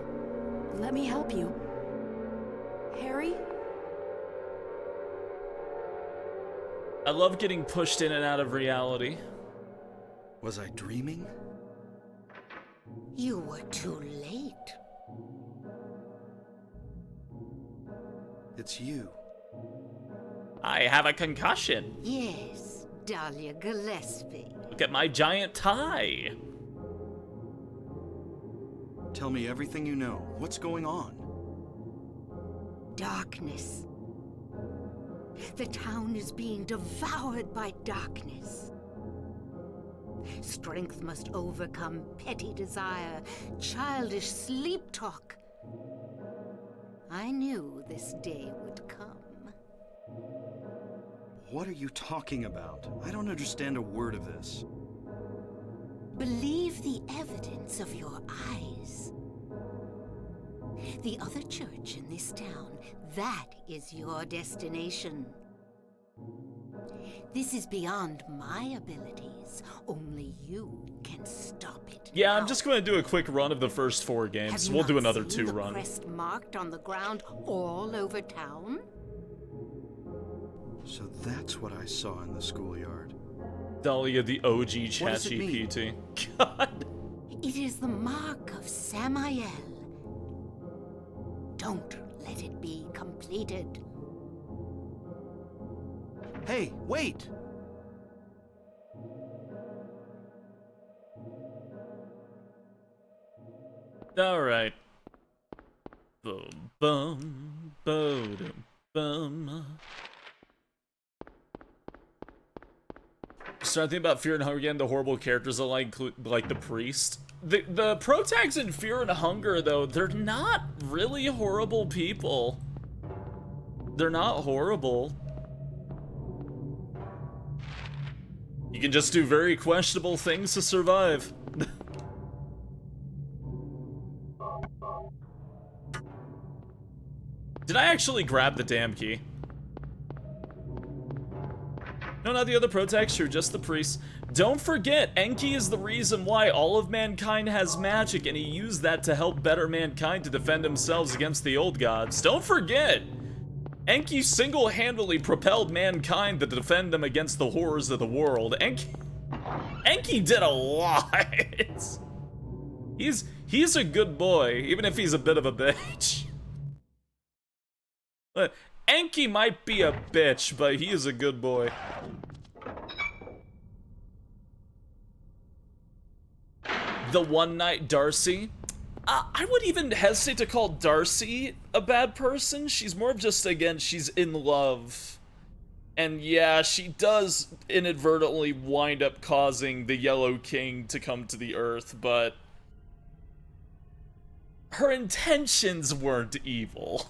let me help you. Harry? I love getting pushed in and out of reality. Was I dreaming? You were too late. It's you. I have a concussion. Yes, Dahlia Gillespie. Look at my giant tie. Tell me everything you know. What's going on? Darkness. The town is being devoured by darkness. Strength must overcome petty desire, childish sleep talk. I knew this day would come. What are you talking about? I don't understand a word of this. Believe the evidence of your eyes. The other church in this town, that is your destination. This is beyond my abilities. Only you can stop it. Yeah, I'm now. just going to do a quick run of the first 4 Have games. you We'll not do another seen 2 the run. crest marked on the ground all over town? So that's what I saw in the schoolyard. Dahlia, the OG What does it mean? ChatGPT. God. It is the mark of Samael. Don't let it be completed. Hey, wait! Alright. Boom, bum, boom, bum. Start thinking about Fear and Hunger again, the horrible characters like the priest. The protags in Fear and Hunger, though, they're not really horrible people. They're not horrible. You can just do very questionable things to survive. Did I actually grab the damn key? No, not the other protags, true, just the priests. Don't forget, Enki is the reason why all of mankind has magic, and he used that to help better mankind to defend themselves against the old gods. Don't forget! Enki single-handedly propelled mankind to defend them against the horrors of the world. Enki did a lot! He's a good boy, even if he's a bit of a bitch. Enki might be a bitch, but he is a good boy. The One Night Darcy. I would even hesitate to call Darcy a bad person. She's more of just, again, she's in love. And yeah, she does inadvertently wind up causing the Yellow King to come to the Earth, but her intentions weren't evil.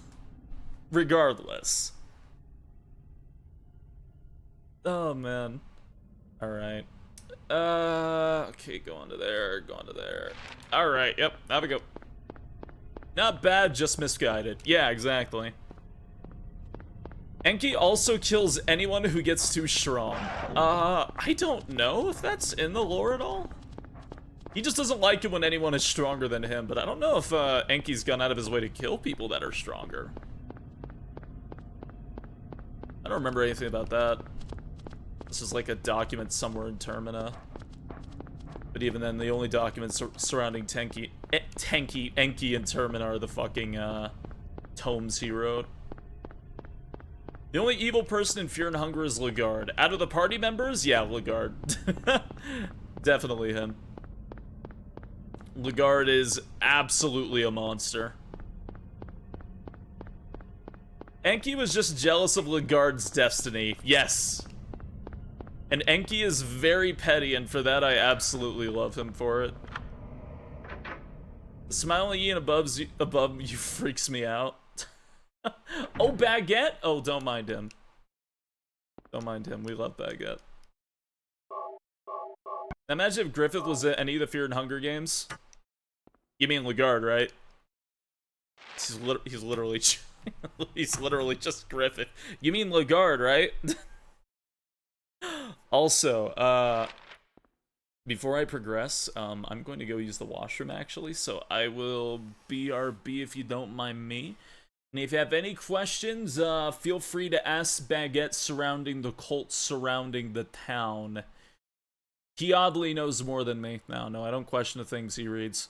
Regardless. Oh, man. Alright. Okay, go on to there, go on to there. Alright, yep, have a go. Not bad, just misguided. Yeah, exactly. Enki also kills anyone who gets too strong. I don't know if that's in the lore at all. He just doesn't like it when anyone is stronger than him, but I don't know if Enki's gone out of his way to kill people that are stronger. I don't remember anything about that. This is like a document somewhere in Termina. But even then, the only documents surrounding Enki and Termina are the fucking tomes he wrote. The only evil person in Fear and Hunger is Lagarde. Out of the party members, yeah, Lagarde. Definitely him. Lagarde is absolutely a monster. Enki was just jealous of Lagarde's destiny. Yes. And Enki is very petty, and for that I absolutely love him for it. Smiling Ian above you freaks me out. Oh, Baguette? Oh, don't mind him. Don't mind him. We love Baguette. Imagine if Griffith was at any of the Fear and Hunger games. You mean Lagarde, right? He's literally he's literally just Griffith. You mean Lagarde, right? Also, before I progress, I'm going to go use the washroom actually, so I will BRB if you don't mind me. And if you have any questions, feel free to ask Baguette surrounding the cult surrounding the town. He oddly knows more than me. No, I don't question the things he reads.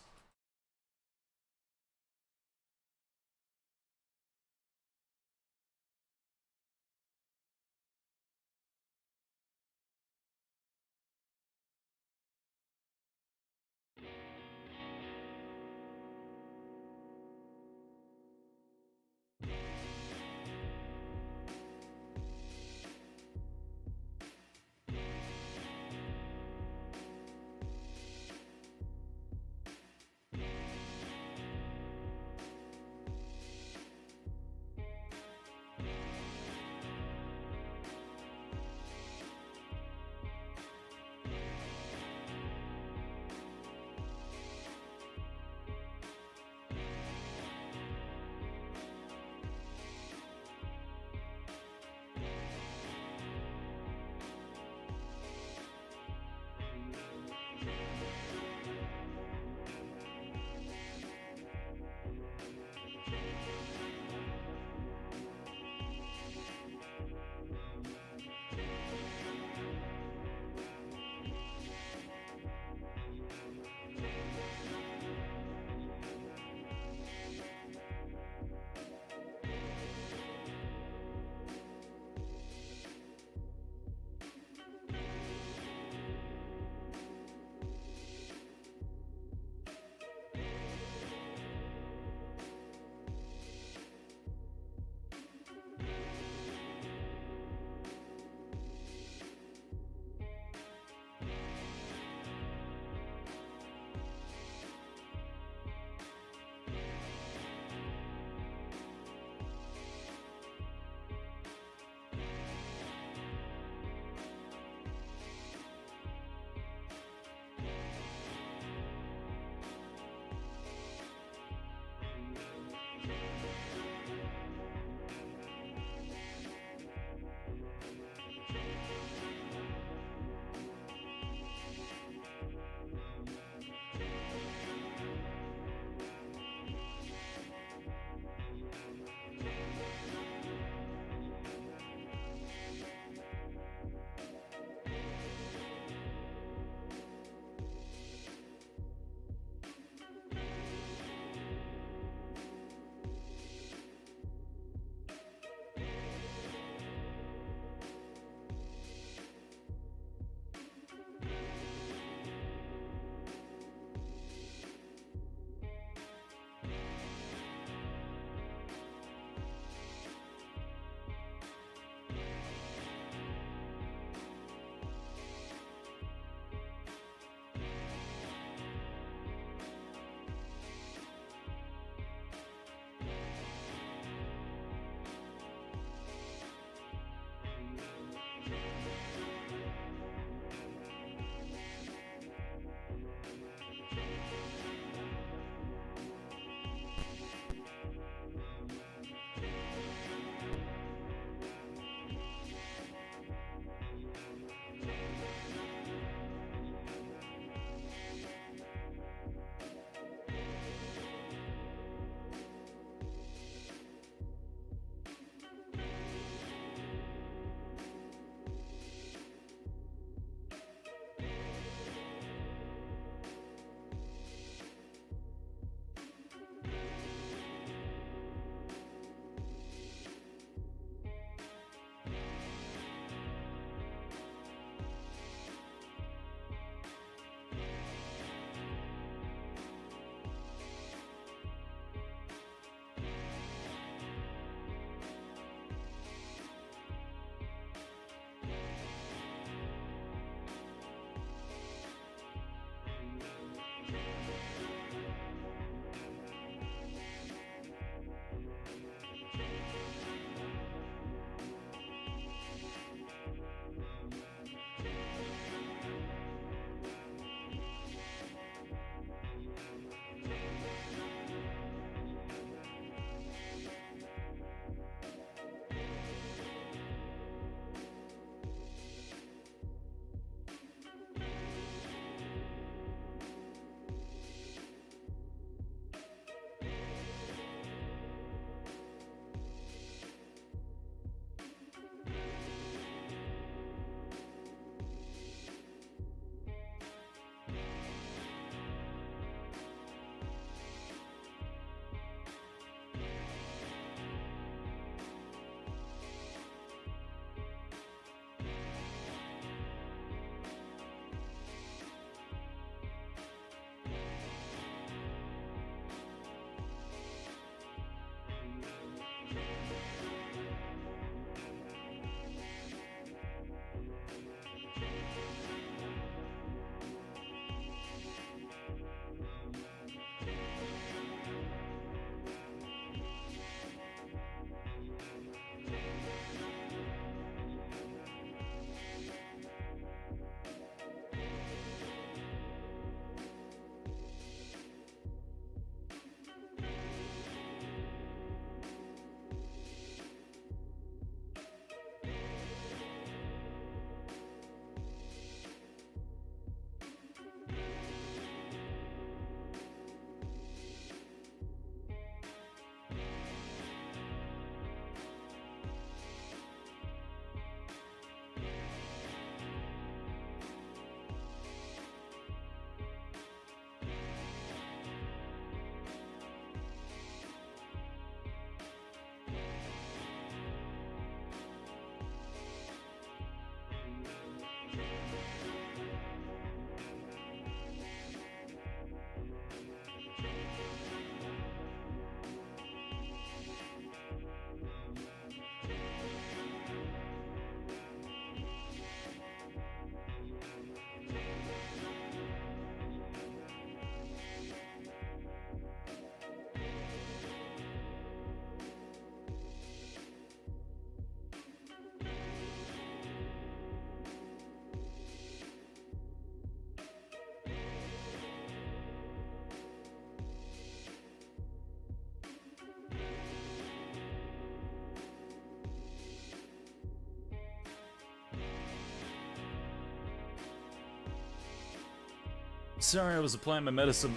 Sorry, I was applying my medicine.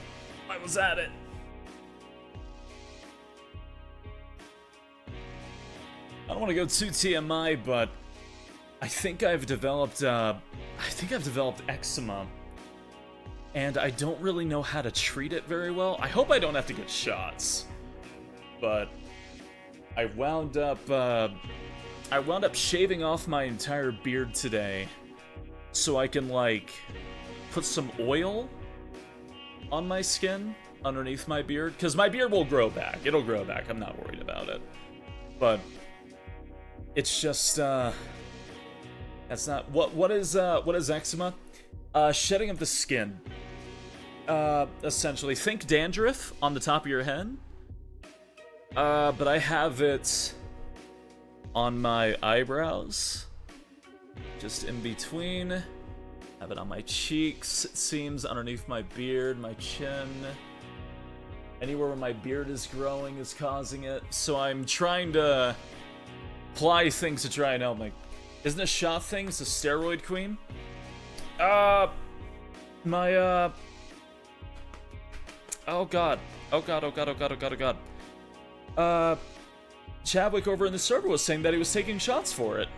I was at it. I don't want to go too TMI, but I think I've developed eczema. And I don't really know how to treat it very well. I hope I don't have to get shots. But I wound up shaving off my entire beard today so I can, like, put some oil on my skin underneath my beard, because my beard will grow back. It'll grow back. I'm not worried about it. But it's just that's not what is eczema? Shedding of the skin. Essentially, think dandruff on the top of your head. But I have it on my eyebrows, just in between. Have it on my cheeks, it seems, underneath my beard, my chin. Anywhere where my beard is growing is causing it. So I'm trying to apply things to try and help me. Isn't a shot things a steroid queen? Oh god. Chadwick over in the server was saying that he was taking shots for it.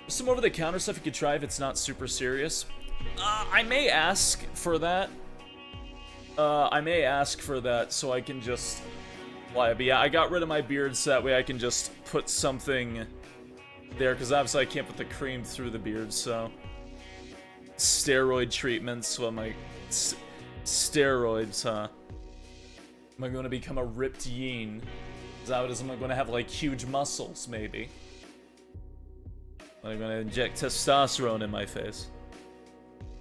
There's some over-the-counter stuff you could try if it's not super serious. I may ask for that. So I can just... But yeah, I got rid of my beard so that way I can just put something there, because obviously I can't put the cream through the beard, so... Steroid treatments, what am I... Steroids, huh? Am I going to become a ripped yeen? Is that what it is? Am I going to have, like, huge muscles, maybe? I'm going to inject testosterone in my face.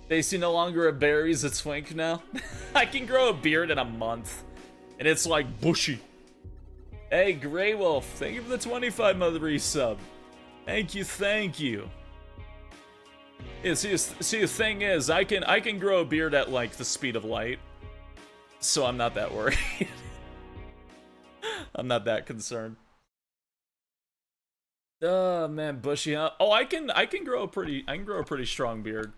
Stacy no longer a berry's a twink now? I can grow a beard in a month. And it's, like, bushy. Hey, Grey Wolf, thank you for the 25-month resub. Thank you. Yeah, see, the thing is, I can grow a beard at, like, the speed of light. So I'm not that worried. I'm not that concerned. Oh man, bushy, huh? Oh, I can grow a pretty strong beard.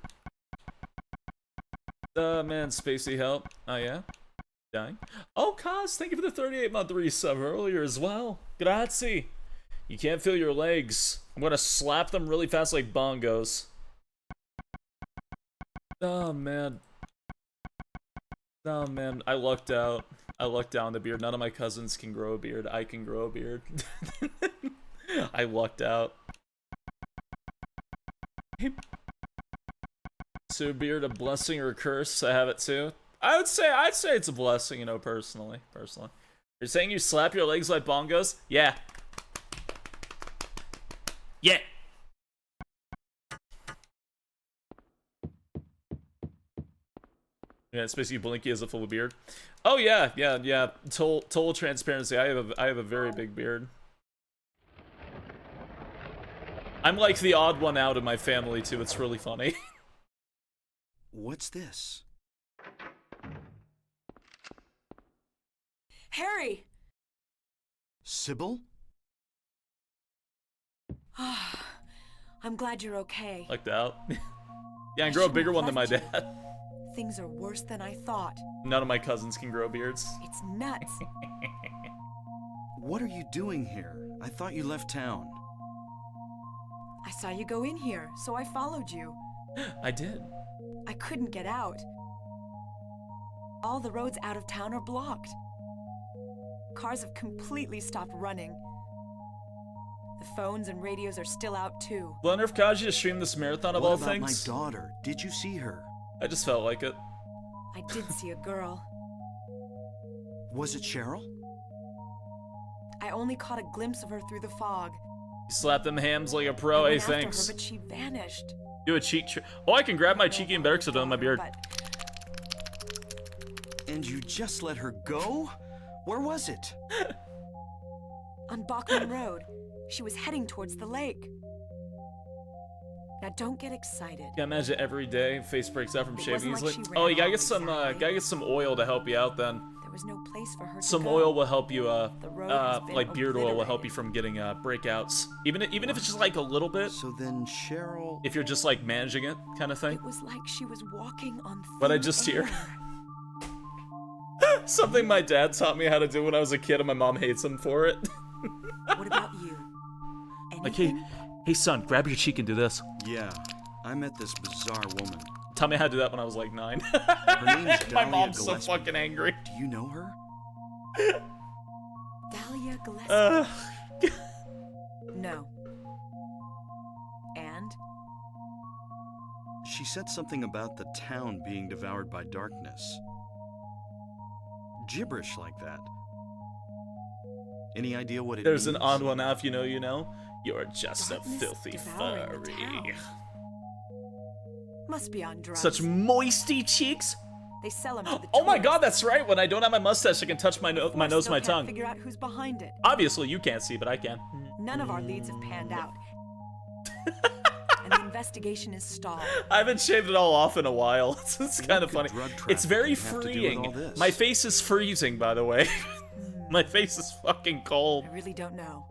Man, Spacey help. Oh yeah? Dying. Oh, Kaz, thank you for the 38-month resub earlier as well. Grazie. You can't feel your legs. I'm gonna slap them really fast like bongos. Oh man, I lucked out. I lucked out on the beard. None of my cousins can grow a beard. I can grow a beard. I lucked out. So beard a blessing or a curse? I have it too. I'd say it's a blessing, you know, personally. You're saying you slap your legs like bongos? Yeah. Yeah. Yeah, it's basically Blinky as a full beard. Oh yeah. Total transparency. I have a very big beard. I'm like the odd one out in my family too. It's really funny. What's this? Harry! Sybil? I'm glad you're okay. Lucked out. Yeah, I grow a bigger one than my dad. Things are worse than I thought. None of my cousins can grow beards. It's nuts. What are you doing here? I thought you left town. I saw you go in here, so I followed you. I did. I couldn't get out. All the roads out of town are blocked. Cars have completely stopped running. The phones and radios are still out too. Wonder if Kaji to stream this marathon of What all about things? my daughter? Did you see her? I just felt like it. I did see a girl. Was it Cheryl? I only caught a glimpse of her through the fog. You slapped them hams like a pro. I Hey, went after thanks. her, but she vanished. Do a cheek. Oh, I can grab my cheeky and better because I don't have my beard. And you just let her go? Where was it? On Bachman Road. She was heading towards the lake. Now don't get excited. Yeah, imagine every day face breaks out from It shaving wasn't like easily. she Oh, ran you gotta off get some exactly. gotta get some oil to help you out then. There was no place for her to Some go. oil will help you, The road has been like beard oil will help you obliterated. from getting breakouts. Even if it's just like a little bit. So then Cheryl... If you're just like managing it, kind of thing. It was like she was walking on thin What I just hear. air. Something my dad taught me how to do when I was a kid, and my mom hates him for it. What about you? Like, hey, Anything? hey, son, grab your cheek and do this. Yeah, I met this bizarre woman. Taught me how to do that when I was like 9. Her name's My Dahlia mom's so Gillespie. fucking angry. Do you know her? Dahlia Gillespie? No. And? She said something about the town being devoured by darkness. Gibberish like that. Any idea what it There's means? an odd one now. If you know, you know. You're just a Darkness filthy devouring the furry. town. Must be on drugs. Such moisty cheeks. They sell them to the Oh my tourists. god, that's right. When I don't have my mustache, I can touch my nose, my Still can't tongue. Figure out who's behind it. Obviously, you can't see, but I can. None of our leads have panned out. And the investigation is stalled. I haven't shaved it all off in a while. It's kind of could funny. drug It's very trafficking have to do with freeing. all this? My face is freezing, by the way. My face is fucking cold. I really don't know.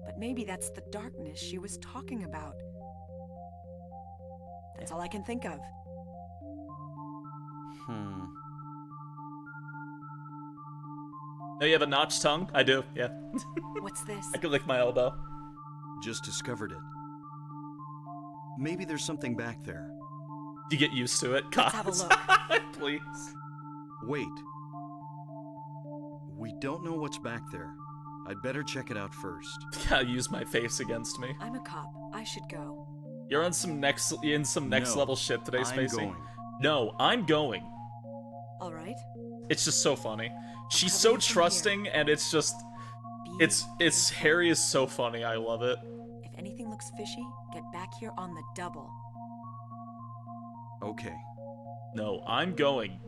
But maybe that's the darkness she was talking about. That's all I can think of. No, you have a notched tongue? I do, yeah. What's this? I can lick my elbow. Just discovered it. Maybe there's something back there. You get used to it. Let's have a look. Please. Wait. We don't know what's back there. I'd better check it out first. Gotta use my face against me. I'm a cop. I should go. You're on some next No, level shit today, I'm Spacey. going. No, I'm going. All right. It's just so funny. She's Cover so you from trusting, and it's just, Be it's Harry is so funny. I love it. If anything looks fishy, get back here on the double. Okay. No, I'm going.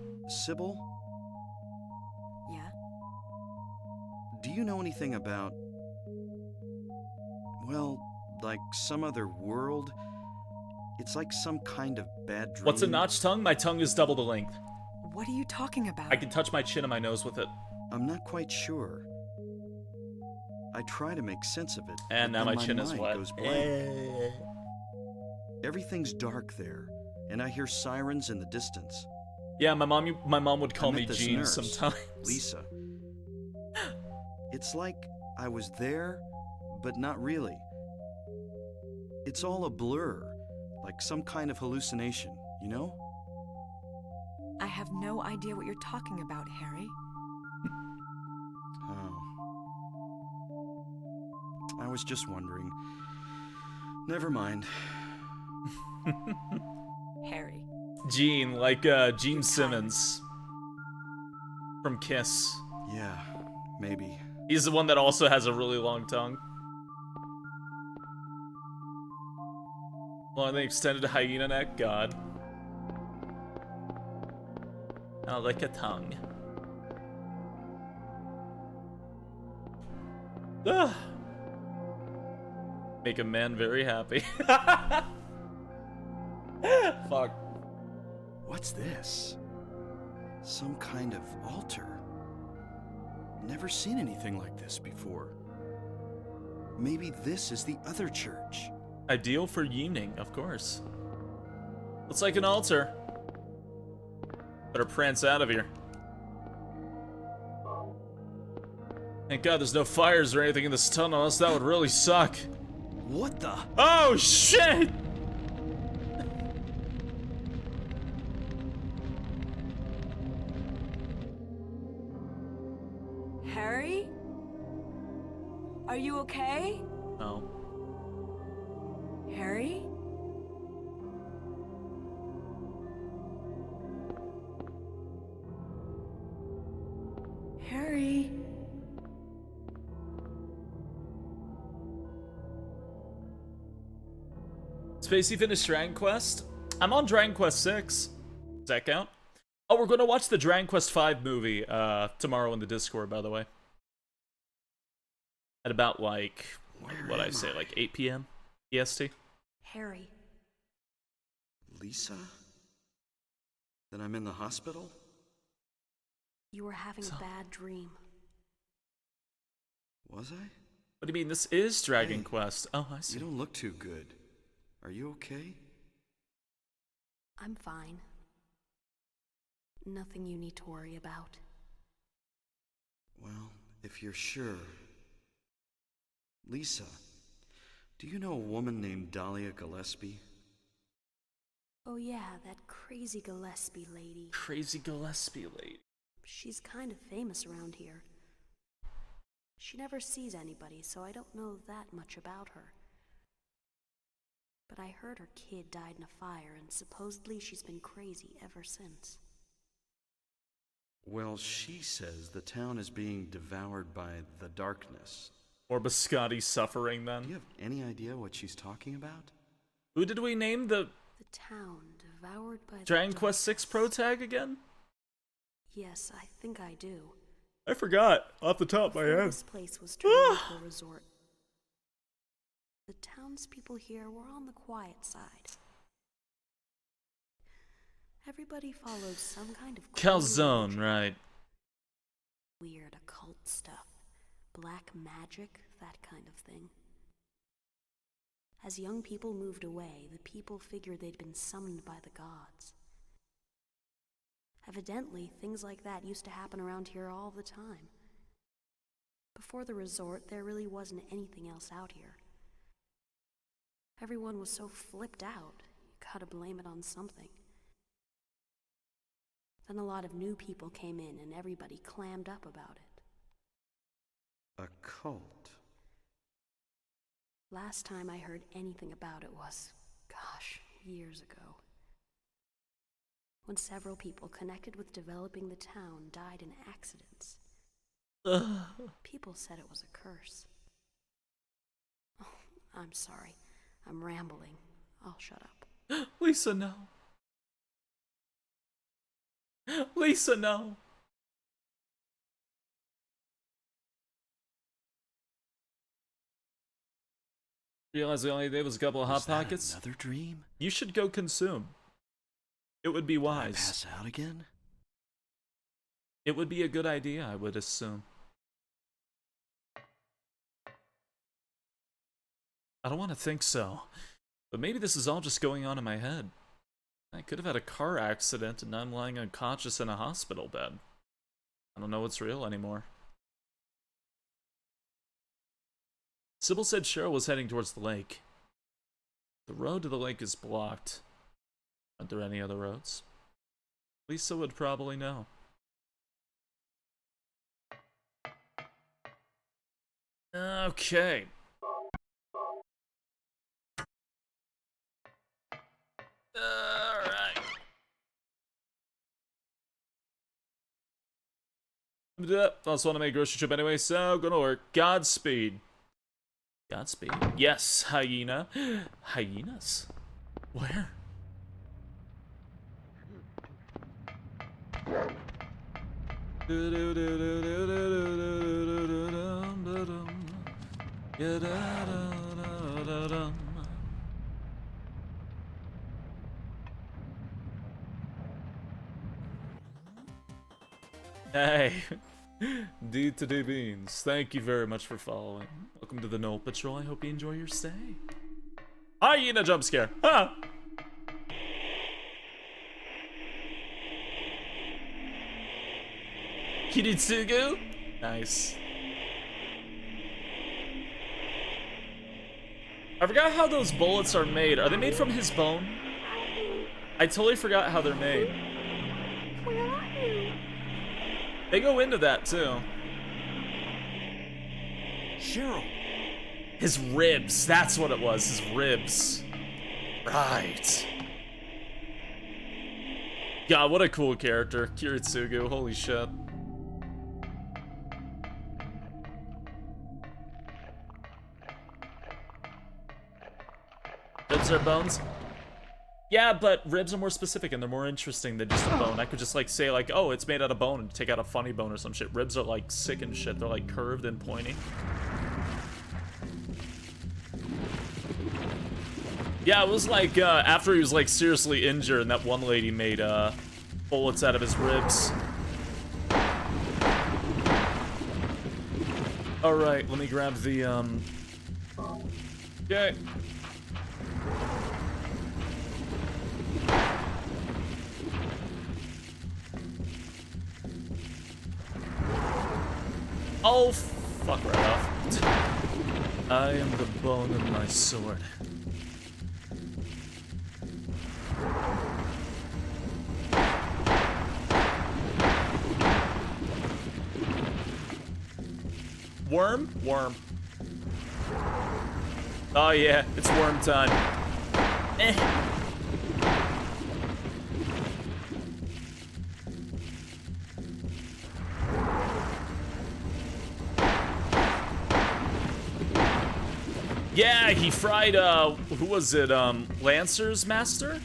Sybil, Yeah? do you know anything about... well, like some other world? It's like some kind of bad dream. What's a notched tongue? My tongue is double the length. What are you talking about? I can touch my chin and my nose with it. I'm not quite sure. I try to make sense of it, And but now then my chin is mind wet. goes blank. Everything's dark there, and I hear sirens in the distance. Yeah, my mom would call I met me this Gene nurse, sometimes. Lisa. It's like I was there, but not really. It's all a blur, like some kind of hallucination, you know? I have no idea what you're talking about, Harry. Oh. I was just wondering. Never mind. Harry. Gene, like Gene Simmons from Kiss. Yeah, maybe. He's the one that also has a really long tongue. Longer than extended hyena neck? God. I like a tongue. Ugh. Make a man very happy. Fuck. What's this? Some kind of altar. Never seen anything like this before. Maybe this is the other church. Ideal for yeaning, of course. Looks like an altar. Better prance out of here. Thank God there's no fires or anything in this tunnel, else that would really suck. What the? Oh shit! Harry? Are you okay? Oh. Harry? Harry? Spacey finished Dragon Quest? I'm on Dragon Quest 6. Does that count? Oh, we're gonna watch the Dragon Quest 5 movie tomorrow in the Discord, by the way. At about like, what I say, like 8 p.m. EST? Harry. Lisa? Then I'm in the hospital? You were having a bad dream. Was I? What do you mean? This is Dragon Hey, Quest. Oh, I see. You don't look too good. Are you okay? I'm fine. Nothing you need to worry about. Well, if you're sure. Lisa, do you know a woman named Dahlia Gillespie? Oh yeah, that crazy Gillespie lady. Crazy Gillespie lady. She's kind of famous around here. She never sees anybody, so I don't know that much about her. But I heard her kid died in a fire, and supposedly she's been crazy ever since. Well, she says the town is being devoured by the darkness. Or Biscotti suffering then. Do you have any idea what she's talking about? Who did we name the The town devoured by Dragon the Quest 6 Pro tag again? Yes, I think I do. I forgot off the top of my Before head. this place was turned into a resort, the townspeople here were on the quiet side. Everybody followed some kind of crazy Calzone, religion. right. Weird occult stuff. Black magic, that kind of thing. As young people moved away, the people figured they'd been summoned by the gods. Evidently, things like that used to happen around here all the time. Before the resort, there really wasn't anything else out here. Everyone was so flipped out, you gotta blame it on something. Then a lot of new people came in and everybody clammed up about it. A cult. Last time I heard anything about it was, gosh, years ago. When several people connected with developing the town died in accidents. People said it was a curse. Oh, I'm sorry. I'm rambling. I'll shut up. Lisa, no. Lisa, no. Realize the only day was a couple of Hot Was that Pockets? another dream? You should go consume. It would be Did I wise. pass out again? It would be a good idea, I would assume. I don't want to think so. But maybe this is all just going on in my head. I could have had a car accident and now I'm lying unconscious in a hospital bed. I don't know what's real anymore. Sybil said Cheryl was heading towards the lake. The road to the lake is blocked. Aren't there any other roads? Lisa would probably know. Okay. Alright. Also want to make a grocery trip anyway, so gonna work. Godspeed. Godspeed. Yes, hyena. Hyenas? Where? Hey, D to D Beans, thank you very much for following. Welcome to the Knoll Patrol. I hope you enjoy your stay. Hyena jump scare. Ha! Kiritsugu? Nice. I forgot how those bullets are made. Are they made from his bone? I totally forgot how they're made. Where are you? They go into that too. Cheryl! His ribs, that's what it was, his ribs. Right. God, what a cool character. Kiritsugu, holy shit. Ribs are bones? Yeah, but ribs are more specific and they're more interesting than just a bone. I could just like say like, oh, it's made out of bone and take out a funny bone or some shit. Ribs are like sick and shit. They're like curved and pointy. Yeah, it was like after he was like seriously injured and that one lady made bullets out of his ribs. Alright, let me grab the, Okay. Oh, fuck right off. I am the bone of my sword. Worm? Worm. Oh yeah, it's worm time. Eh. Yeah, he fried, who was it, Lancer's master?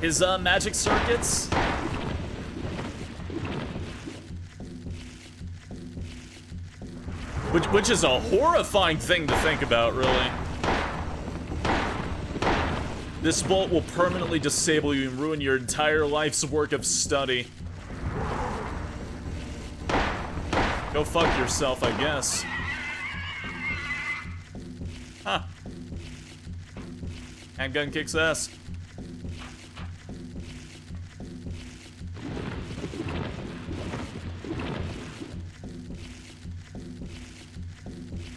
His, magic circuits? Which is a horrifying thing to think about, really. This bolt will permanently disable you and ruin your entire life's work of study. Go fuck yourself, I guess. Huh. Handgun kicks ass.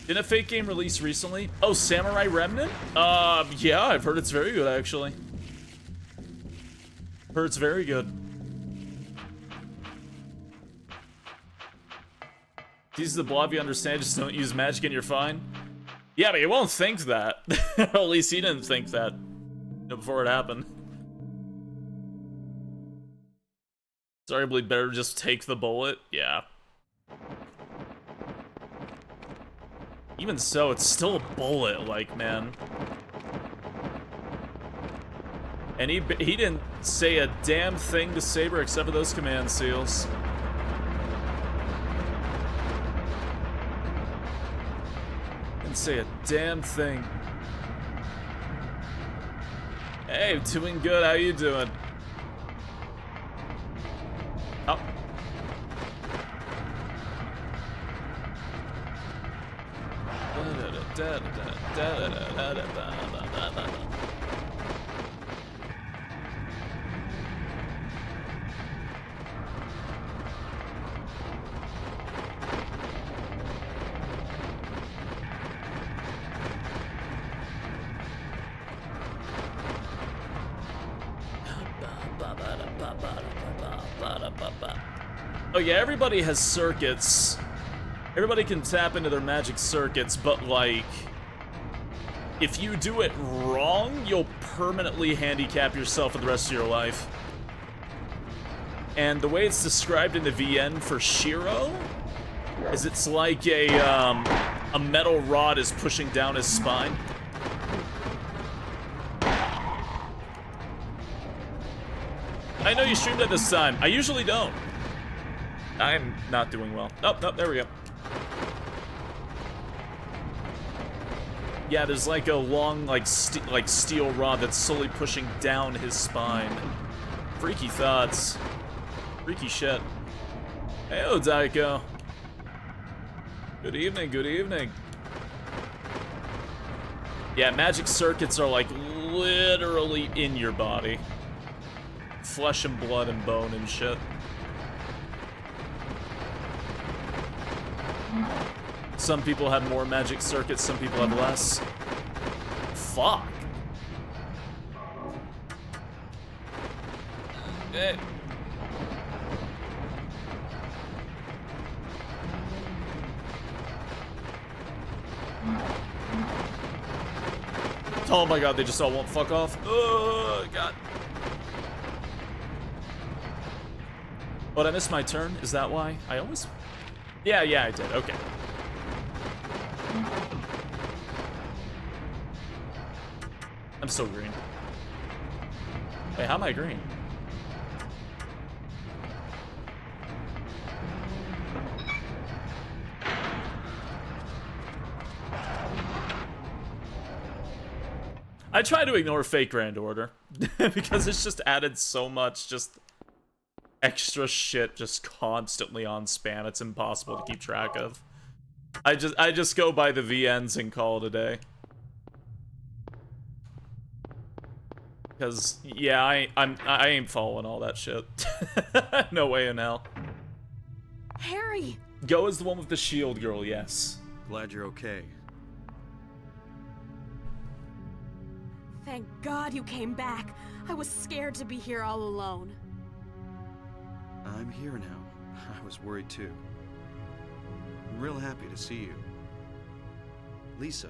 Did a fake game release recently? Oh, Samurai Remnant? Yeah, I've heard it's very good, actually. Heard it's very good. These are the blob, you understand, just don't use magic and you're fine. Yeah, but you won't think that. At least he didn't think that before it happened. It's arguably better to just take the bullet. Yeah. Even so, it's still a bullet, like, man. And he didn't say a damn thing to Saber except for those command seals. Didn't say a damn thing. Hey, doing good. How you doing? Oh. Oh yeah, everybody has circuits. Everybody can tap into their magic circuits, but like, if you do it wrong, you'll permanently handicap yourself for the rest of your life. And the way it's described in the VN for Shiro is it's like a metal rod is pushing down his spine. I know you streamed at this time. I usually don't. I'm not doing well. Oh, no, there we go. Yeah, there's like a long, like steel rod that's slowly pushing down his spine. Freaky thoughts. Freaky shit. Heyo, Daiko. Good evening, good evening. Yeah, magic circuits are like literally in your body. Flesh and blood and bone and shit. Some people have more magic circuits, some people have less. Fuck. Eh. Oh my god, they just all won't fuck off. Oh, god. Oh, did I miss my turn? Is that why? I always... Yeah, I did. Okay. I'm still green. Wait, how am I green? I try to ignore fake Grand Order because it's just added so much just extra shit just constantly on spam. It's impossible to keep track of. I just go by the VNs and call it a day. Cause yeah, I ain't following all that shit. No way in hell. Harry! Go is the one with the shield girl, yes. Glad you're okay. Thank God you came back. I was scared to be here all alone. I'm here now. I was worried too. I'm real happy to see you. Lisa,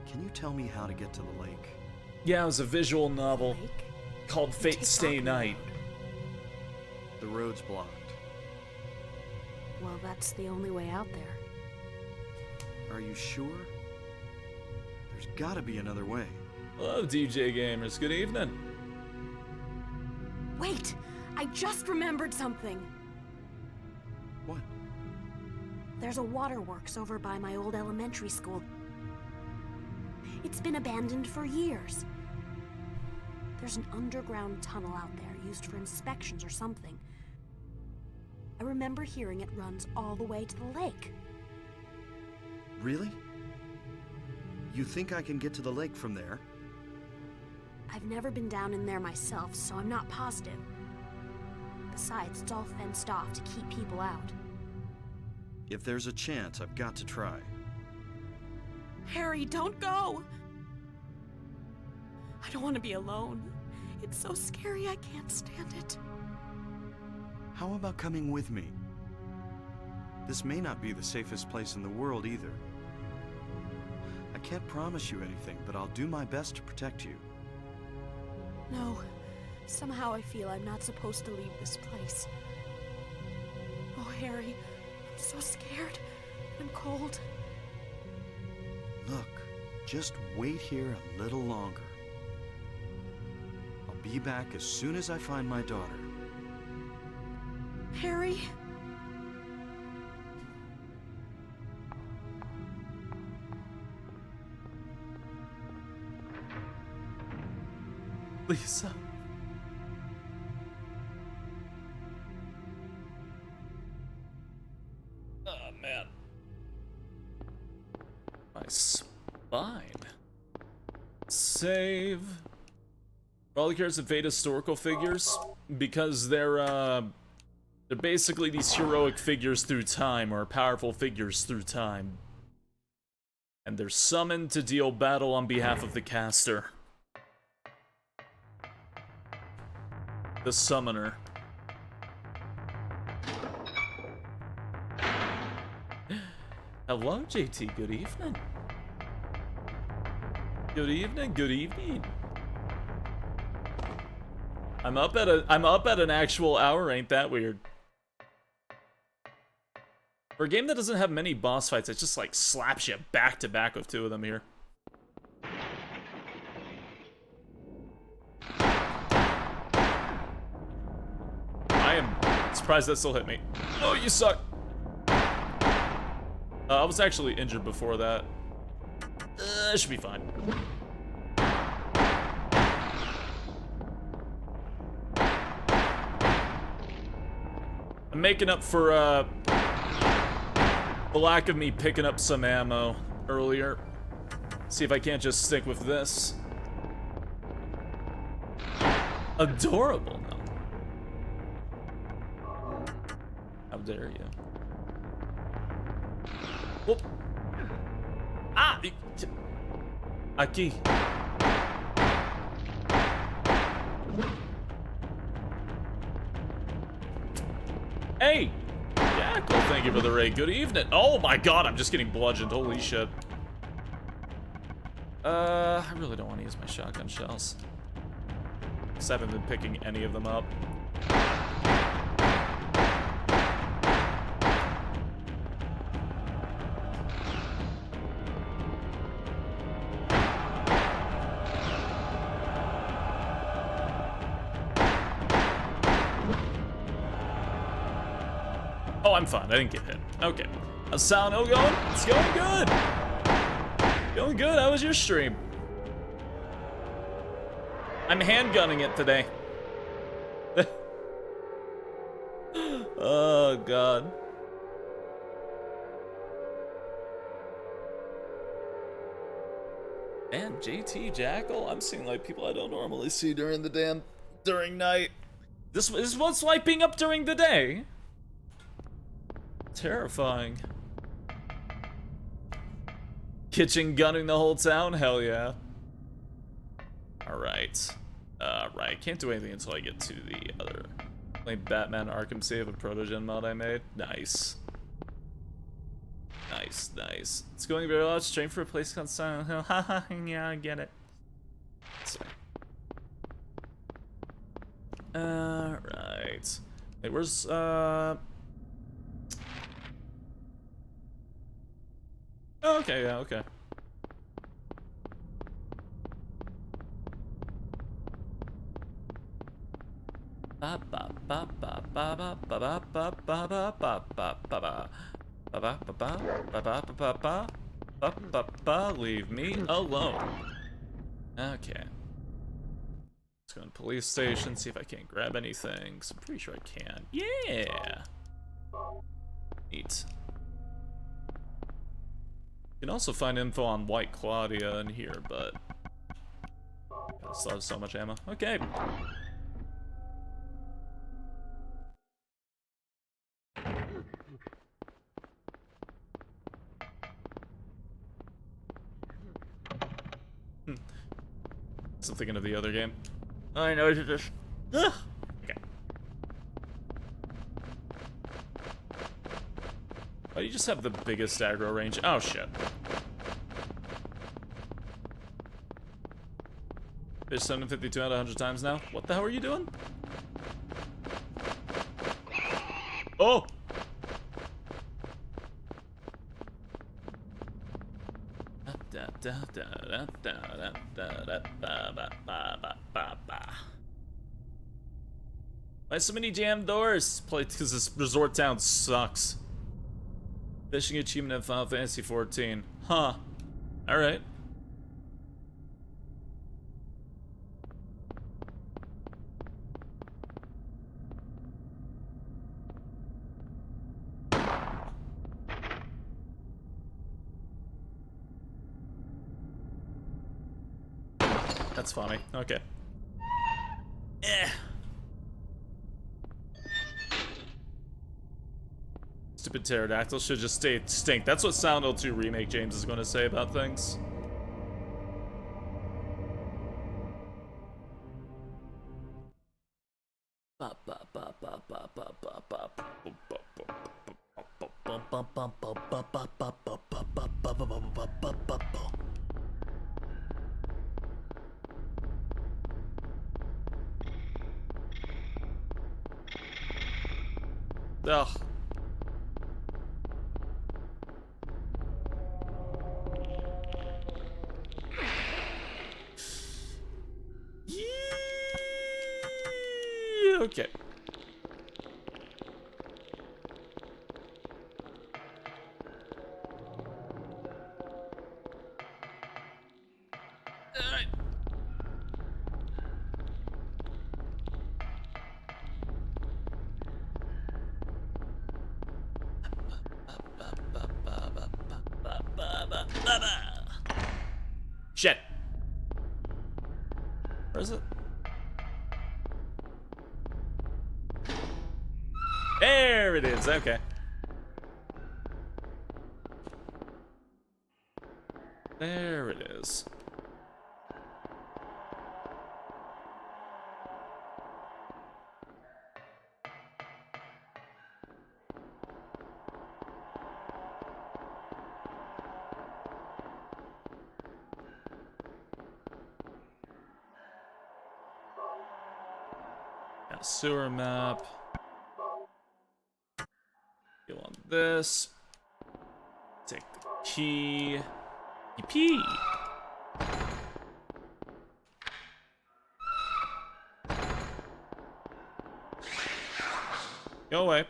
can you tell me how to get to the lake? Yeah, it was a visual novel Lake? called Fate Take Stay Rockland Night. The road's blocked. Well, that's the only way out there. Are you sure? There's gotta be another way. Hello, DJ Gamers. Good evening. Wait! I just remembered something! What? There's a waterworks over by my old elementary school. It's been abandoned for years. There's an underground tunnel out there used for inspections or something. I remember hearing it runs all the way to the lake. Really? You think I can get to the lake from there? I've never been down in there myself, so I'm not positive. Besides, it's all fenced off to keep people out. If there's a chance, I've got to try. Harry, don't go! I don't want to be alone. It's so scary, I can't stand it. How about coming with me? This may not be the safest place in the world either. I can't promise you anything, but I'll do my best to protect you. No. Somehow I feel I'm not supposed to leave this place. Oh, Harry, I'm so scared and cold. Look, just wait here a little longer. I'll be back as soon as I find my daughter. Harry? Lisa. Oh, man. My spine. Save. For all who cares of Fate historical figures, because they're basically these heroic figures through time, or powerful figures through time. And they're summoned to deal battle on behalf of the caster. The summoner. Hello, JT. Good evening. Good evening. Good evening. I'm up at an actual hour. Ain't that weird? For a game that doesn't have many boss fights, it just like slaps you back to back with two of them here. I am surprised that still hit me. Oh, you suck. I was actually injured before that. I should be fine. I'm making up for the lack of me picking up some ammo earlier. See if I can't just stick with this. Adorable, no. How dare you? Whoop. Ah! Aquí. Hey! Yeah, cool, thank you for the raid. Good evening. Oh my god, I'm just getting bludgeoned. Holy shit. I really don't want to use my shotgun shells. Because I haven't been picking any of them up. Oh, I'm fine. I didn't get hit. Okay. How's Sound O going? It's going good. Going good. How was your stream? I'm handgunning it today. Oh, God. And JT Jackal, I'm seeing like people I don't normally see during the during night. This is what's like being up during the day. Terrifying. Kitchen gunning the whole town? Hell yeah. Alright. Right, can't do anything until I get to the other. Like Batman Arkham Save, a protogen mod I made. Nice. Nice, nice. It's going very well. Train for a place called Silent Hill. Haha, yeah, I get it. Alright. Hey, where's, Oh, okay, yeah, okay. Ba ba ba ba ba ba ba ba ba ba ba ba ba ba. Ba ba ba ba ba ba ba ba ba ba ba. Leave me alone. Okay. Let's go to the police station, see if I can't grab anything. 'Cause I'm pretty sure I can. Yeah. Neat. You can also find info on White Claudia in here, but I still have so much ammo. Okay. I'm thinking of the other game. I know it's just. Ugh. Okay. Why do you just have the biggest aggro range? Oh shit. There's 752 out of 100 times now. What the hell are you doing? Oh! Why so many jammed doors? Play because this resort town sucks. Fishing achievement in Final Fantasy 14. Huh. Alright. That's funny. Okay. Eh. Stupid pterodactyl should just stay extinct. That's what Silent Hill 2 Remake James is going to say about things. Ugh. Okay. Alright. Shit. Where is it? There it is. Okay. There it is. Got a sewer map. Go on this. Take the key. Yippee! Go away.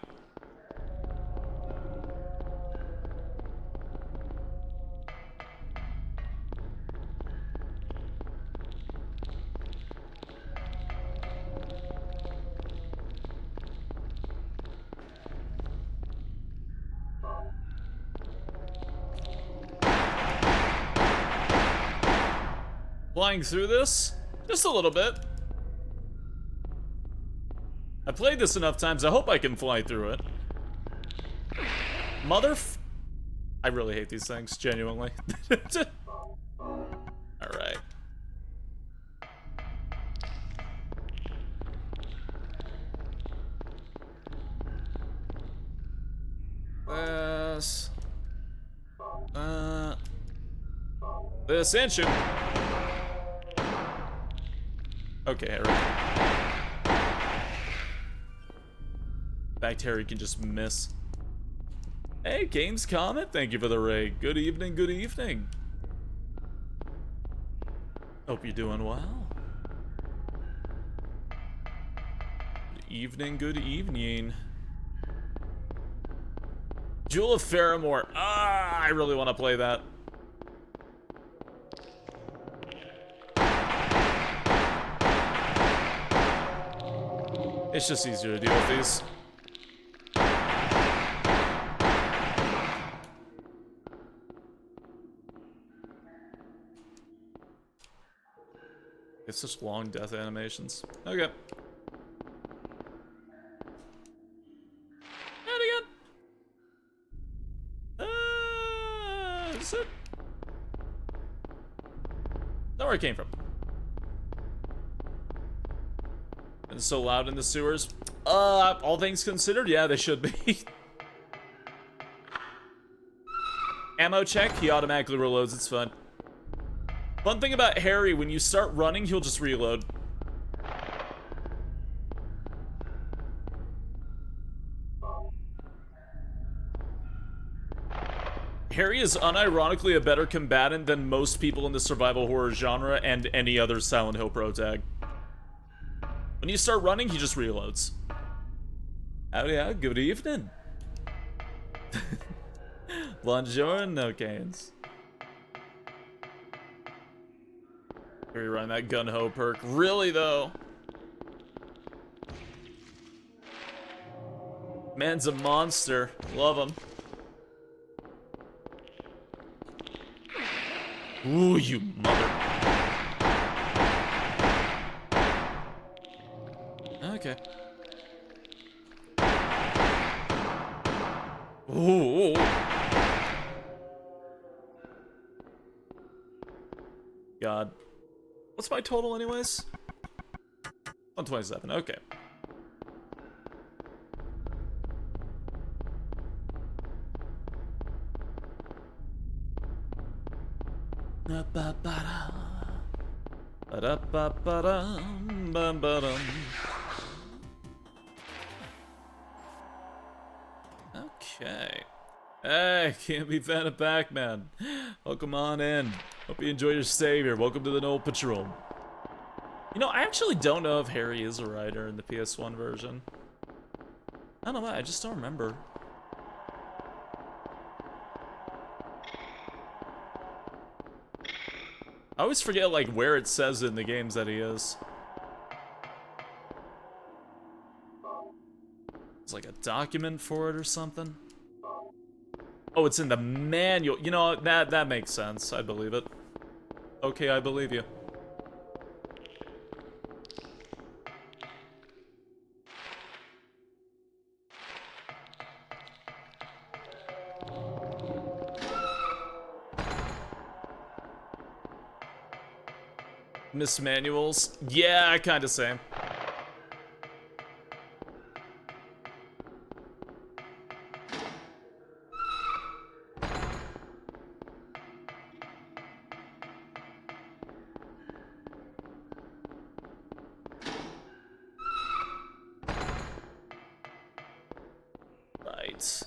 Flying through this? Just a little bit. I played this enough times, I hope I can fly through it. I really hate these things, genuinely. Alright. This and shoot. Okay, Harry. In fact, Harry can just miss. Hey, Games Comet, thank you for the raid. Good evening, good evening. Hope you're doing well. Good evening, good evening. Jewel of Faramore. Ah, I really want to play that. It's just easier to deal with these. It's such long death animations. Okay. And again. Is it? Not where I came from. And it's so loud in the sewers. All things considered, yeah, they should be. Ammo check, he automatically reloads, it's fun. Fun thing about Harry, when you start running, he'll just reload. Harry is unironically a better combatant than most people in the survival horror genre and any other Silent Hill Pro tag. When you start running, he just reloads. Howdy, yeah, good evening. Buongiorno, Canes. Harry running that gun-ho perk. Really, though? Man's a monster. Love him. Ooh, you mother. Okay. Ooh. God. What's my total anyways? 127, okay. Okay. Hey, can't be fan of Pac-Man. Welcome on in. Hope you enjoy your stay here. Welcome to the Knoll Patrol. You know, I actually don't know if Harry is a writer in the PS1 version. I don't know why, I just don't remember. I always forget, like, where it says in the games that he is. It's like a document for it or something. Oh, it's in the manual. You know, that makes sense. I believe it. Okay, I believe you. Miss Manuals? Yeah, kinda same. Right.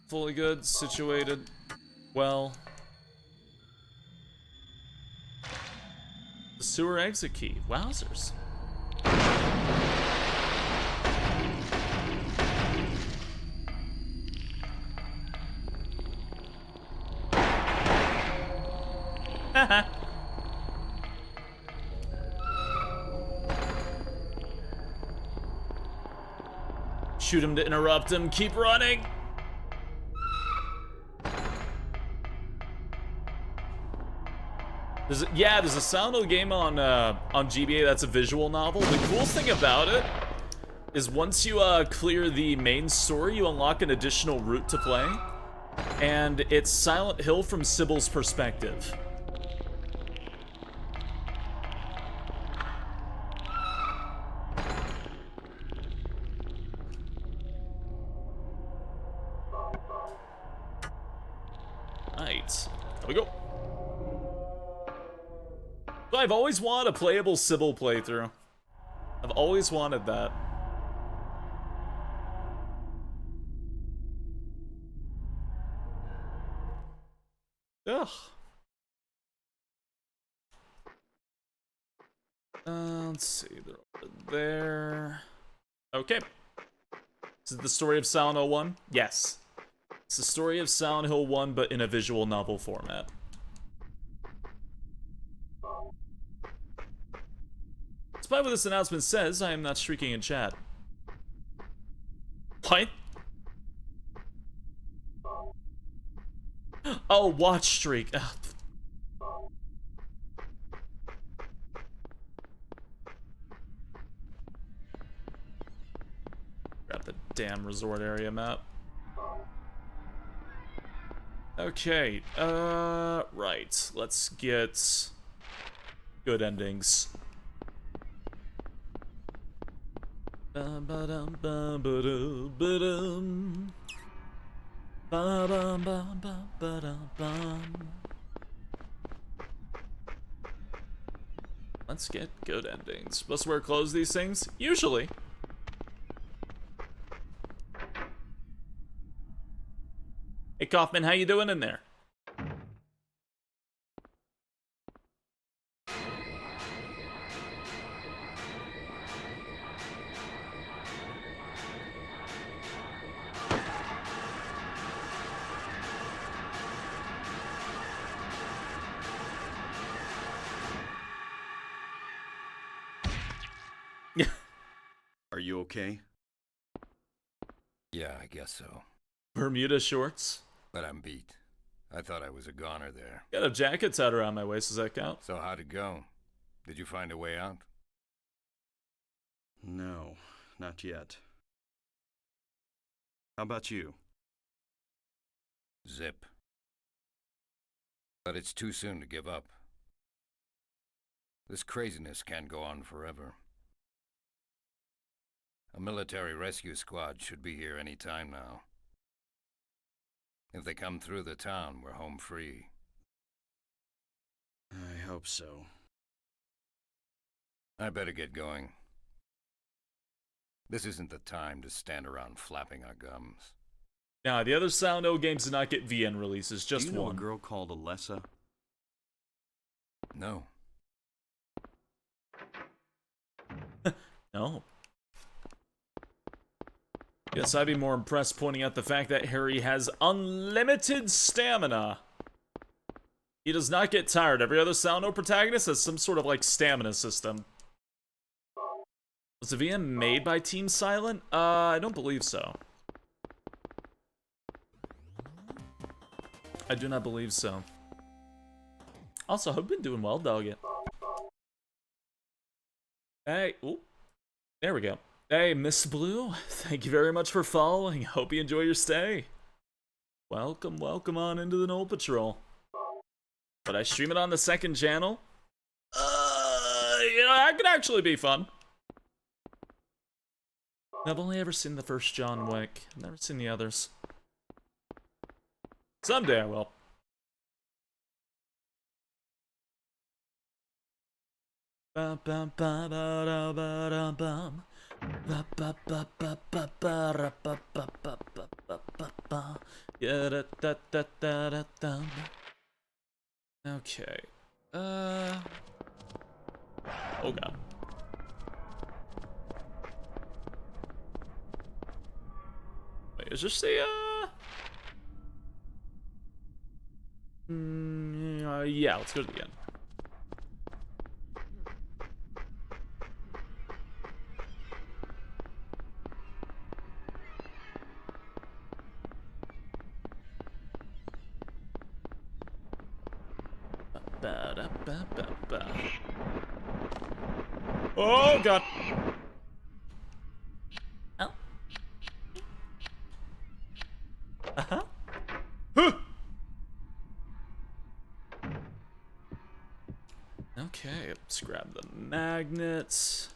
Fully good, situated, well. The sewer exit key, wowzers. Haha. Shoot him to interrupt him, keep running. There's a Silent Hill game on GBA that's a visual novel. The coolest thing about it is once you clear the main story, you unlock an additional route to play, and it's Silent Hill from Sybil's perspective. Right, here we go. So I've always wanted a playable Sybil playthrough. I've always wanted that. Ugh. Let's see, they're over there. Okay. Is it the story of Silent Hill 1? Yes. It's the story of Silent Hill 1, but in a visual novel format. Despite what this announcement says, I am not streaking in chat. What? Oh, watch streak. Ugh. Grab the damn resort area map. Okay, right. Let's get good endings. Let's get good endings. Supposed to wear clothes these things? Usually. Hey Kaufman, how you doing in there? Are you okay? Yeah, I guess so. Bermuda shorts. But I'm beat. I thought I was a goner there. Got a jacket tied around my waist, does that count? So how'd it go? Did you find a way out? No, not yet. How about you? Zip. But it's too soon to give up. This craziness can't go on forever. A military rescue squad should be here any time now. If they come through the town, we're home free. I hope so. I better get going. This isn't the time to stand around flapping our gums. Nah, the other Silent Hill games did not get VN releases, just Do you know one. a girl called Alessa? No. No. Guess I'd be more impressed pointing out the fact that Harry has unlimited stamina. He does not get tired. Every other Silent Hill protagonist has some sort of, like, stamina system. Was the VM made by Team Silent? I don't believe so. I do not believe so. Also, I've been doing well, dog. Hey, ooh. There we go. Hey, Miss Blue, thank you very much for following. Hope you enjoy your stay. Welcome, welcome on into the Knoll Patrol. But I stream it on the second channel. You know, that could actually be fun. I've only ever seen the first John Wick. I've never seen the others. Someday I will. Bum, bum, bum, ba, da, ba, da, bum. Ba, ba, ba, ba, ba, ba, ra, ba, ba, ba, ba, ba, ba, ba. Yeah, da, da, da, da, da, dum. Okay. Oh god. Wait, is this the yeah, let's go to the end. Ba-da-ba-ba-ba. Oh god. Oh. Uh-huh. Huh. Okay, let's grab the magnets.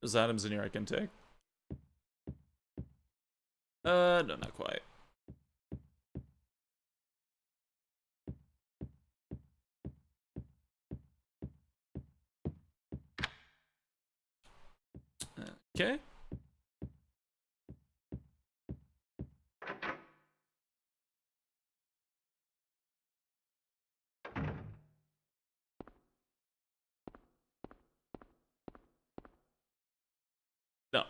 There's items in here I can take. No, not quite. Okay. No.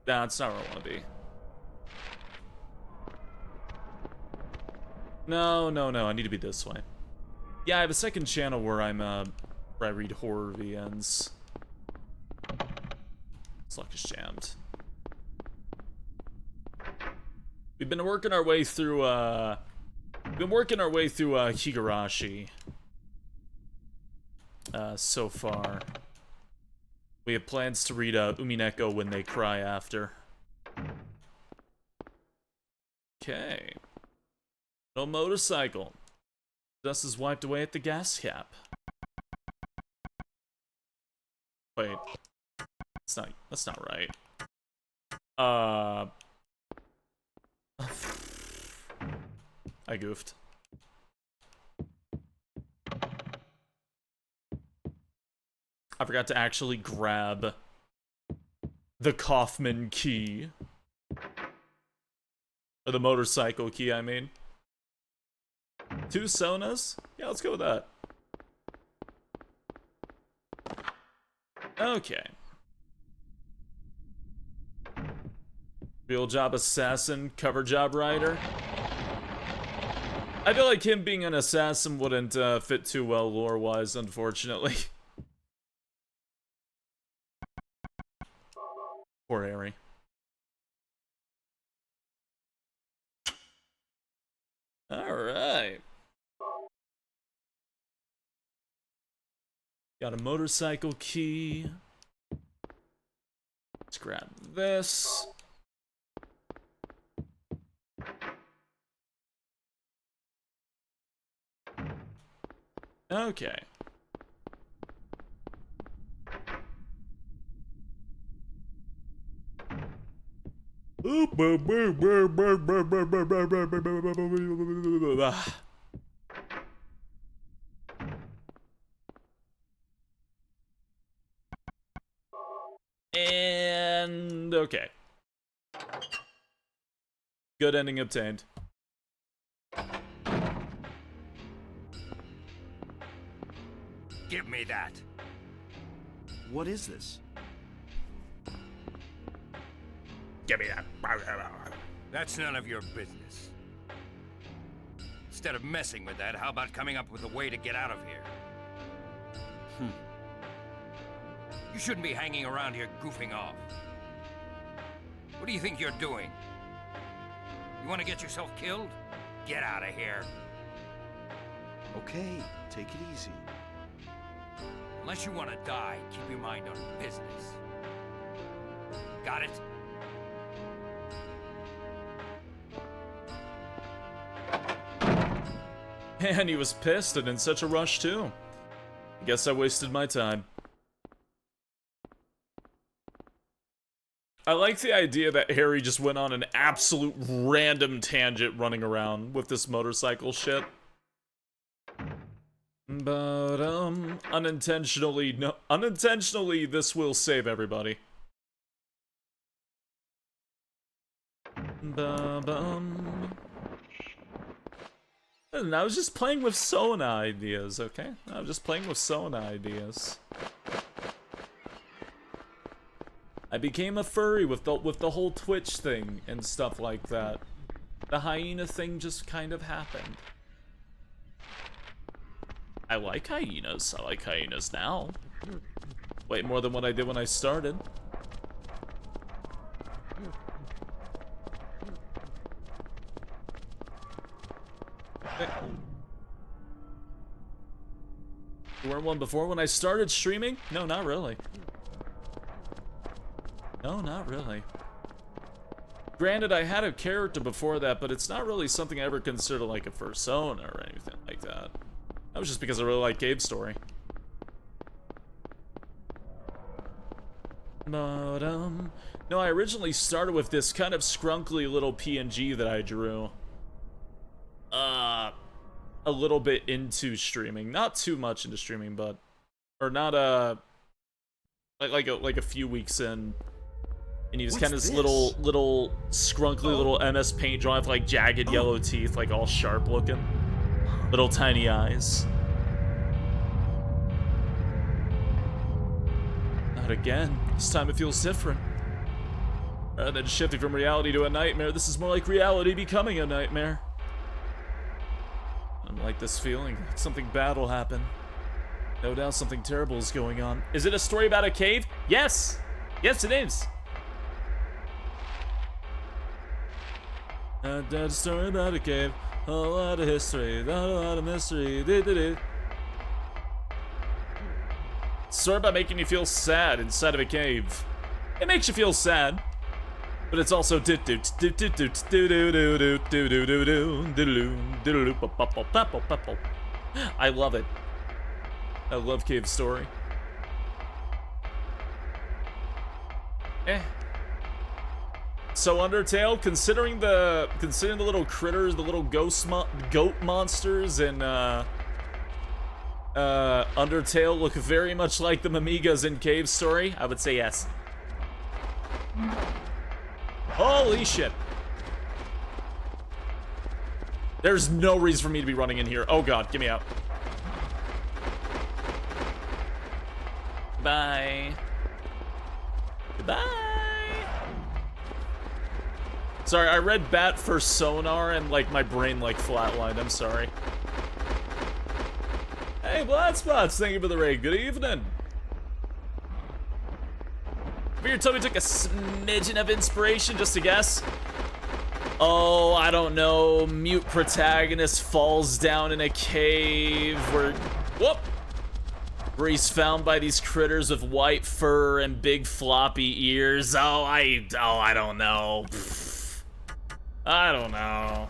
That's not where I want to be. No, no, no, I need to be this way. Yeah, I have a second channel where where I read horror VNs. This luck is jammed. We've been working our way through, Higurashi. So far. We have plans to read, Umineko When They Cry after. Okay. No motorcycle. Dust is wiped away at the gas cap. Wait. That's not right. I goofed. I forgot to actually grab the Kaufman key. Or the motorcycle key, I mean. 2 Sonas? Yeah, let's go with that. Okay. Real job assassin, cover job writer. I feel like him being an assassin wouldn't fit too well lore-wise, unfortunately. Poor Harry. Alright. Got a motorcycle key. Let's grab this. Okay. And okay. Good ending obtained. Give me that. What is this? Give me that. That's none of your business. Instead of messing with that, how about coming up with a way to get out of here? You shouldn't be hanging around here goofing off. What do you think you're doing? You want to get yourself killed? Get out of here. Okay, take it easy. Unless you want to die, keep your mind on business. Got it? And he was pissed and in such a rush too. Guess I wasted my time. I like the idea that Harry just went on an absolute random tangent running around with this motorcycle shit. But, unintentionally, this will save everybody. And I was just playing with Sona ideas, okay? I was just playing with Sona ideas. I became a furry with the whole Twitch thing and stuff like that. The hyena thing just kind of happened. I like hyenas. I like hyenas now. Way more than what I did when I started. You weren't one before when I started streaming? No, not really. No, not really. Granted, I had a character before that, but it's not really something I ever considered like a persona or anything like that. That was just because I really like Cave Story. No, I originally started with this kind of scrunkly little PNG that I drew. A little bit into streaming. Not too much into streaming, but... Or not, like a few weeks in. And he was kind of this little scrunkly little MS Paint drawing with like jagged yellow teeth, like all sharp looking. Little tiny eyes. Not again. This time it feels different. Rather than shifting from reality to a nightmare, this is more like reality becoming a nightmare. I don't like this feeling. Like something bad will happen. No doubt something terrible is going on. Is it a story about a cave? Yes! Yes, it is! A story about a cave. A lot of history. Not a lot of mystery. Story about making you feel sad inside of a cave. It makes you feel sad. But it's also I love it. I love Cave Story. So Undertale, considering the little critters, the little goat monsters in Undertale look very much like the Mimigas in Cave Story, I would say yes. Holy shit. There's no reason for me to be running in here. Oh god, get me out. Goodbye. Goodbye. Sorry, I read bat for sonar and like my brain like flatlined. I'm sorry. Hey, Blattspots, thank you for the raid. Good evening. Your Toby took a smidgen of inspiration, just to guess. Oh, I don't know. Mute protagonist falls down in a cave where he's found by these critters with white fur and big floppy ears. Oh, I don't know. I don't know.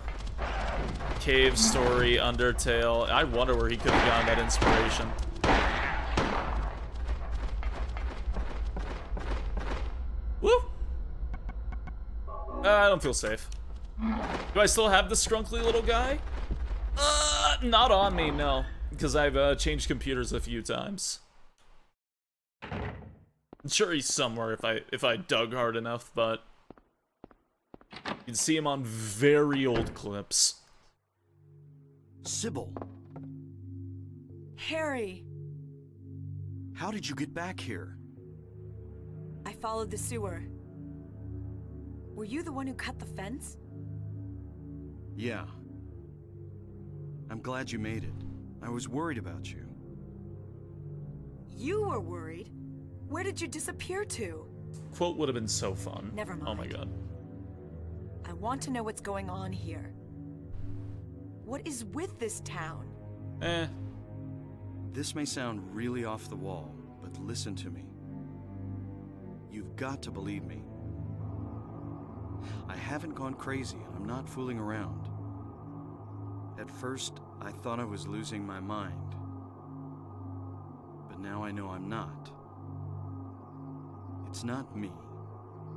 Cave Story, Undertale. I wonder where he could have gotten that inspiration. Woo! I don't feel safe. Do I still have the scrunkly little guy? Not on me, no. Because I've changed computers a few times. I'm sure he's somewhere if I dug hard enough, but you can see him on very old clips. Sybil, Harry! how did you get back here? I followed the sewer. Were you the one who cut the fence? Yeah. I'm glad you made it. I was worried about you. You were worried? Where did you disappear to? Quote would have been so fun. Never mind. Oh my god. I want to know what's going on here. What is with this town? This may sound really off the wall, but listen to me. You've got to believe me. I haven't gone crazy, and I'm not fooling around. At first, I thought I was losing my mind. But now I know I'm not. It's not me.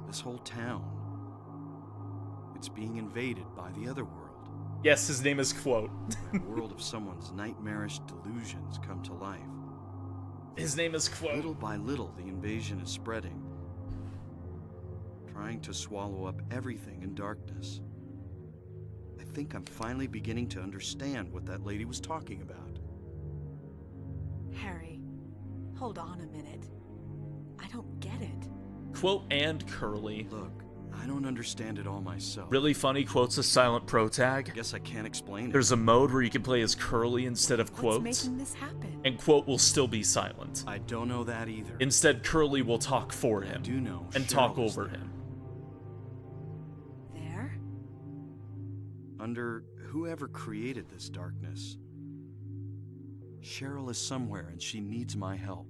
This whole town. It's being invaded by the other world. Yes, his name is Quote. A world of someone's nightmarish delusions come to life. His name is Quote. Little by little, the invasion is spreading, trying to swallow up everything in darkness. I think I'm finally beginning to understand what that lady was talking about. Harry, hold on a minute. I don't get it. Quote and Curly. Look, I don't understand it all myself. Really funny. Quote's a silent pro tag. Guess I can't explain it. There's a mode where you can play as Curly instead of Quote. What's making this happen? And Quote will still be silent. I don't know that either. Instead, Curly will talk for him. I do know and Cheryl talk was over there. him. There? Under whoever created this darkness, Cheryl is somewhere and she needs my help.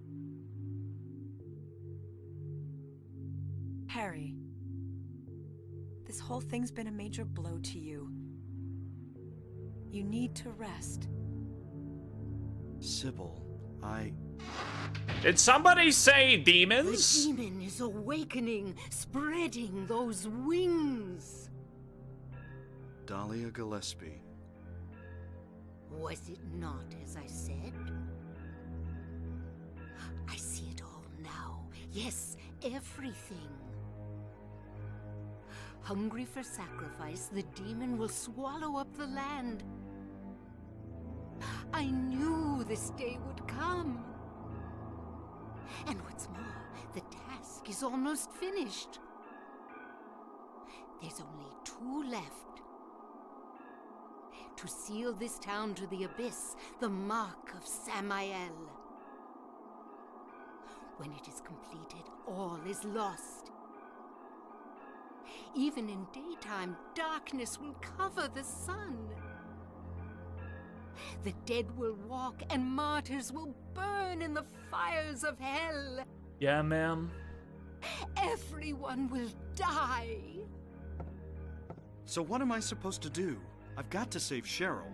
Harry, this whole thing's been a major blow to you. You need to rest. Sybil, Did somebody say The demons? demon is awakening, spreading those wings. Dahlia Gillespie. Was it not as I said? I see it all now. Yes, everything. Hungry for sacrifice, the demon will swallow up the land. I knew this day would come. And what's more, the task is almost finished. There's only 2 left. To seal this town to the abyss, the mark of Samael. When it is completed, all is lost. Even in daytime, darkness will cover the sun. The dead will walk and martyrs will burn in the fires of hell. Yeah, ma'am. Everyone will die. So what am I supposed to do? I've got to save Cheryl.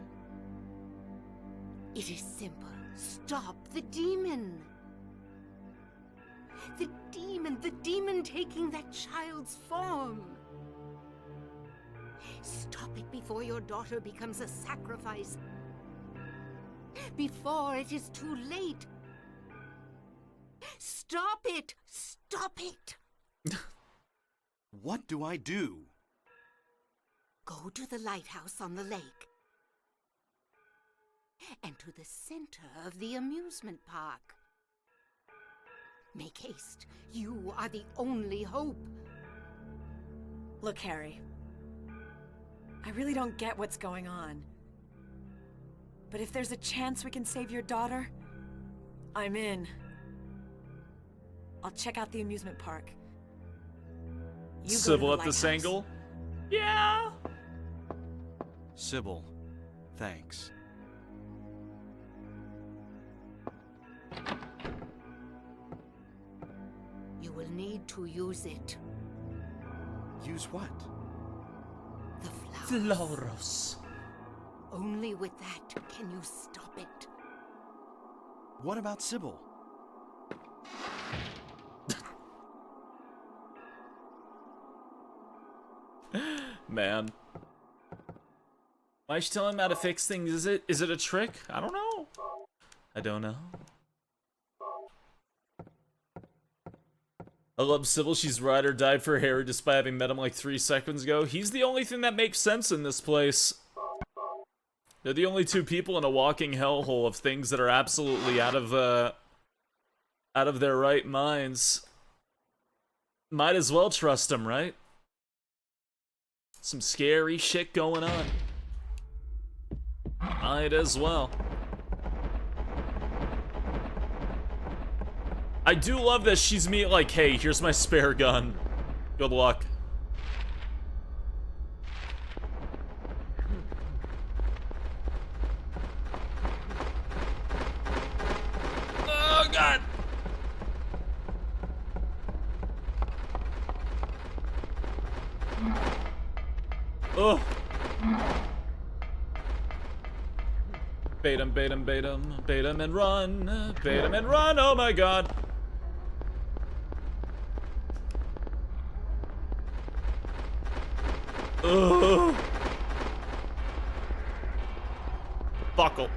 It is simple. Stop the demon. The demon taking that child's form. Stop it before your daughter becomes a sacrifice. Before it is too late. Stop it! Stop it! What do I do? Go to the lighthouse on the lake. And to the center of the amusement park. Make haste. You are the only hope. Look, Harry. I really don't get what's going on. But if there's a chance we can save your daughter, I'm in. I'll check out the amusement park. You go to Sybil at the this lighthouse. angle? Yeah. Sybil, thanks. You will need to use it. Use what? The flowers. Floros. Only with that can you stop it. What about Sybil? Man. Why is she telling him how to fix things? Is it a trick? I don't know. I don't know. I love Sybil. She's ride or died for Harry despite having met him like 3 seconds ago. He's the only thing that makes sense in this place. They're the only 2 people in a walking hellhole of things that are absolutely out of their right minds. Might as well trust them, right? Some scary shit going on. Might as well. I do love that she's me like, hey, here's my spare gun. Good luck. Oh, God. Oh. Bait him, bait him, bait him, bait him and run. Bait him and run, oh my God. Ugh. Buckle.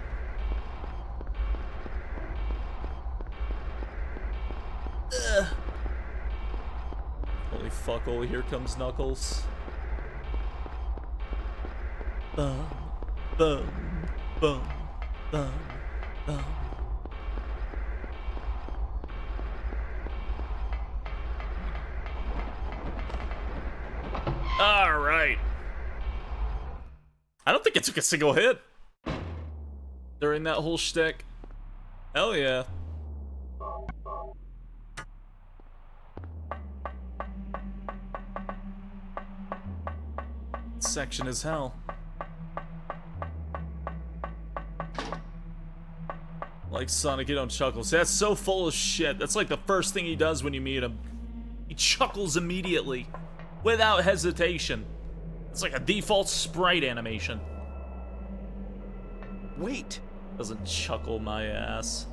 Ugh. Holy fuckle, here comes Knuckles. Bum, bum, bum, bum, bum. All right. I don't think it took a single hit during that whole shtick. Hell yeah. Section is hell. Like Sonic, you don't chuckle. See, that's so full of shit. That's like the first thing he does when you meet him. He chuckles immediately, without hesitation. It's like a default sprite animation. Wait! Doesn't chuckle my ass.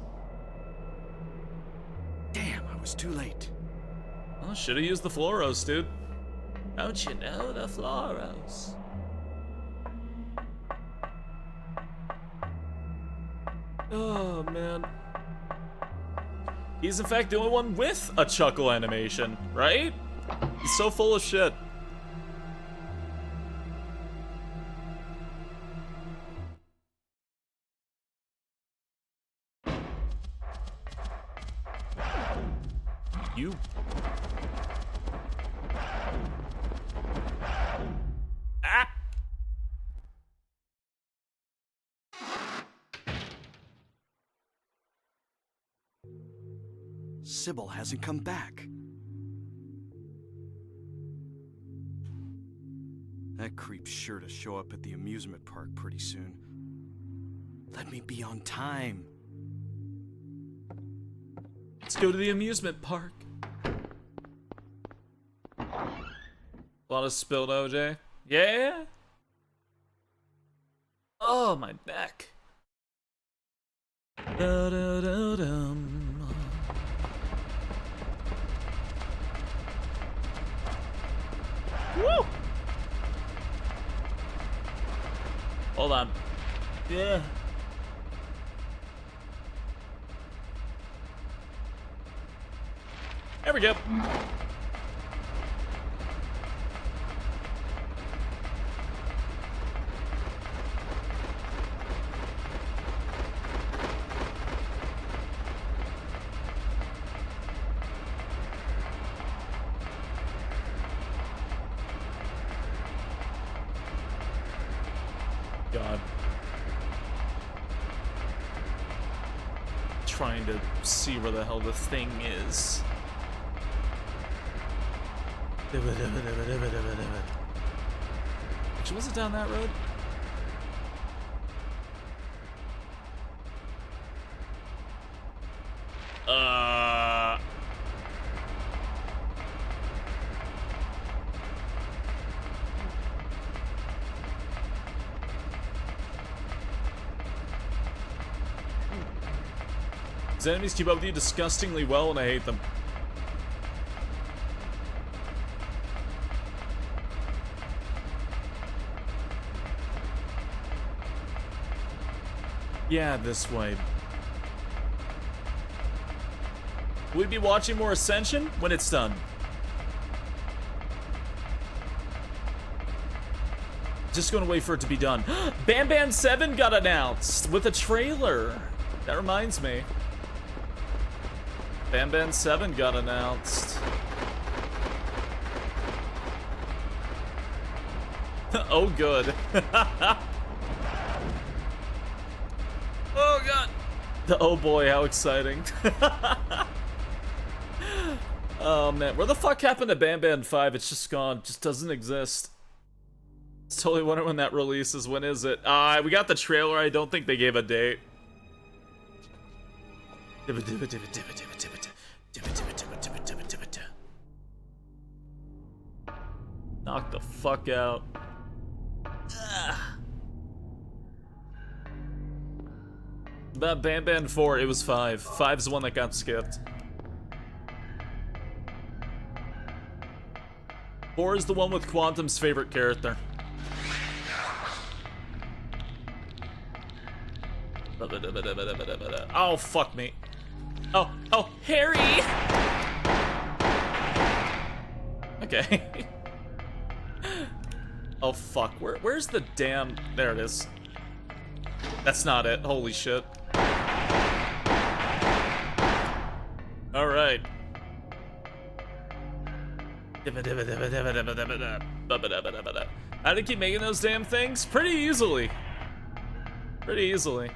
Damn, I was too late. Oh, should've used the Floros, dude. Don't you know the Floros? Oh, man. He's in fact the only one with a chuckle animation, right? He's so full of shit. You. Ah! Sybil hasn't come back. That creep's sure to show up at the amusement park pretty soon. Let me be on time. Let's go to the amusement park. A lot of spilled OJ. Yeah? Oh, my neck. Da-da-da-dum. Woo! Hold on. Yeah. There we go. God. Trying to see where the hell the thing is. Actually, was it down that road? These enemies keep up with you disgustingly well, and I hate them. Yeah, this way. Will we be watching more Ascension when it's done? Just gonna wait for it to be done. Bam Bam 7 got announced with a trailer. That reminds me. Bam Bam 7 got announced. Oh, good. Oh, God. Oh, boy, how exciting. Oh, man. Where the fuck happened to Bam Bam 5? It's just gone. Just doesn't exist. I was totally wondering when that releases. When is it? We got the trailer. I don't think they gave a date. Knock the fuck out. About Bam Bam 4, it was 5. 5's the one that got skipped. 4 is the one with Quantum's favorite character. Oh, fuck me. Oh, Harry! Okay. Oh, fuck. Where's the damn... There it is. That's not it. Holy shit. Alright. How to keep making those damn things? Pretty easily. Pretty easily.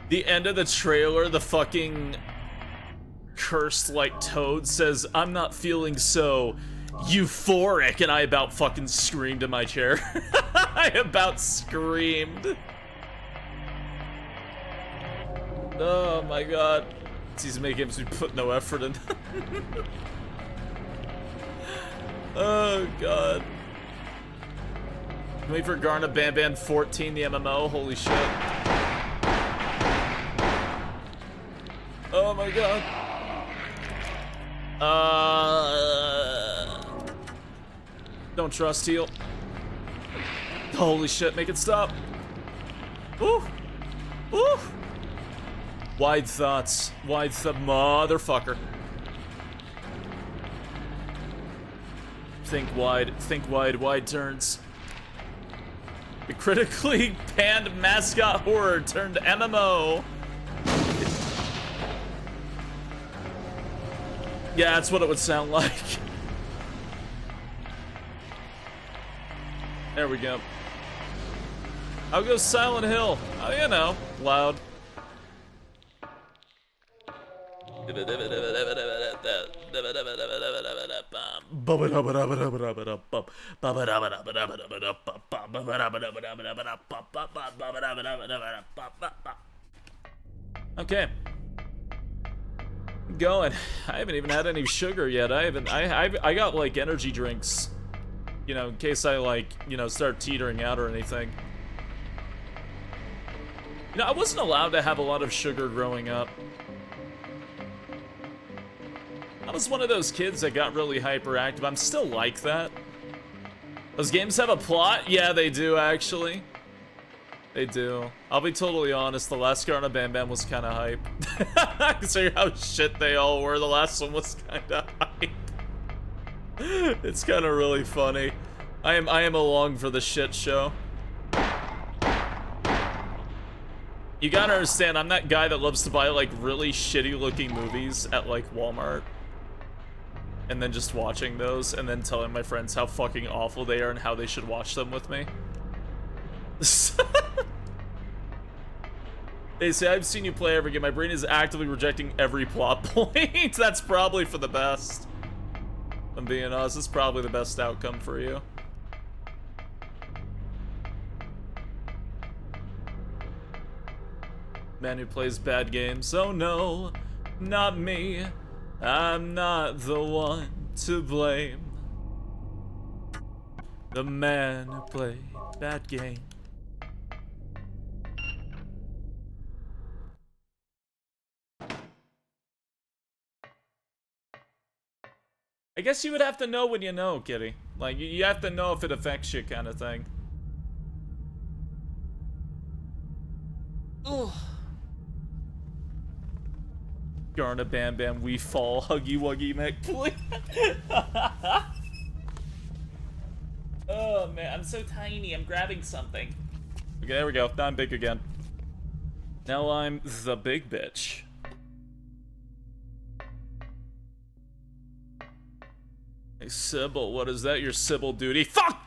The end of the trailer, the fucking cursed like toad says, "I'm not feeling so euphoric, and I about fucking screamed in my chair. I about screamed. Oh my god. These make games we put no effort in. Oh god. Wait for Garna Bam Bam 14, the MMO. Holy shit. Oh my god. Don't trust heal. Holy shit, make it stop. Woo! Woo! Wide thoughts. Wide motherfucker. Think wide, wide turns. The critically panned mascot horror turned MMO. Yeah, that's what it would sound like. There we go. I'll go Silent Hill. Oh, you know, loud. Okay. Going. I haven't even had any sugar yet. I got like energy drinks, you know, in case I like, you know, start teetering out or anything. You know, I wasn't allowed to have a lot of sugar growing up. I was one of those kids that got really hyperactive. I'm still like that. Those games have a plot? Yeah, they do, actually. They do. I'll be totally honest, the last Garna Bam Bam was kind of hype. Considering how shit they all were, the last one was kind of hype. It's kind of really funny. I am along for the shit show. You gotta understand, I'm that guy that loves to buy, like, really shitty-looking movies at, like, Walmart. And then just watching those, and then telling my friends how fucking awful they are and how they should watch them with me. They say, I've seen you play every game. My brain is actively rejecting every plot point. That's probably for the best. I'm being honest, it's probably the best outcome for you. Man who plays bad games. Oh no, not me. I'm not the one to blame. The man who played bad game. I guess you would have to know when you know, Kitty. Like, you have to know if it affects you, kind of thing. Ugh. Garna Bam Bam, we fall. Huggy Wuggy McPlay. Oh man, I'm so tiny. I'm grabbing something. Okay, there we go. Now I'm big again. Now I'm the big bitch. Hey, Sybil, what is that? Your Sybil duty? Fuck!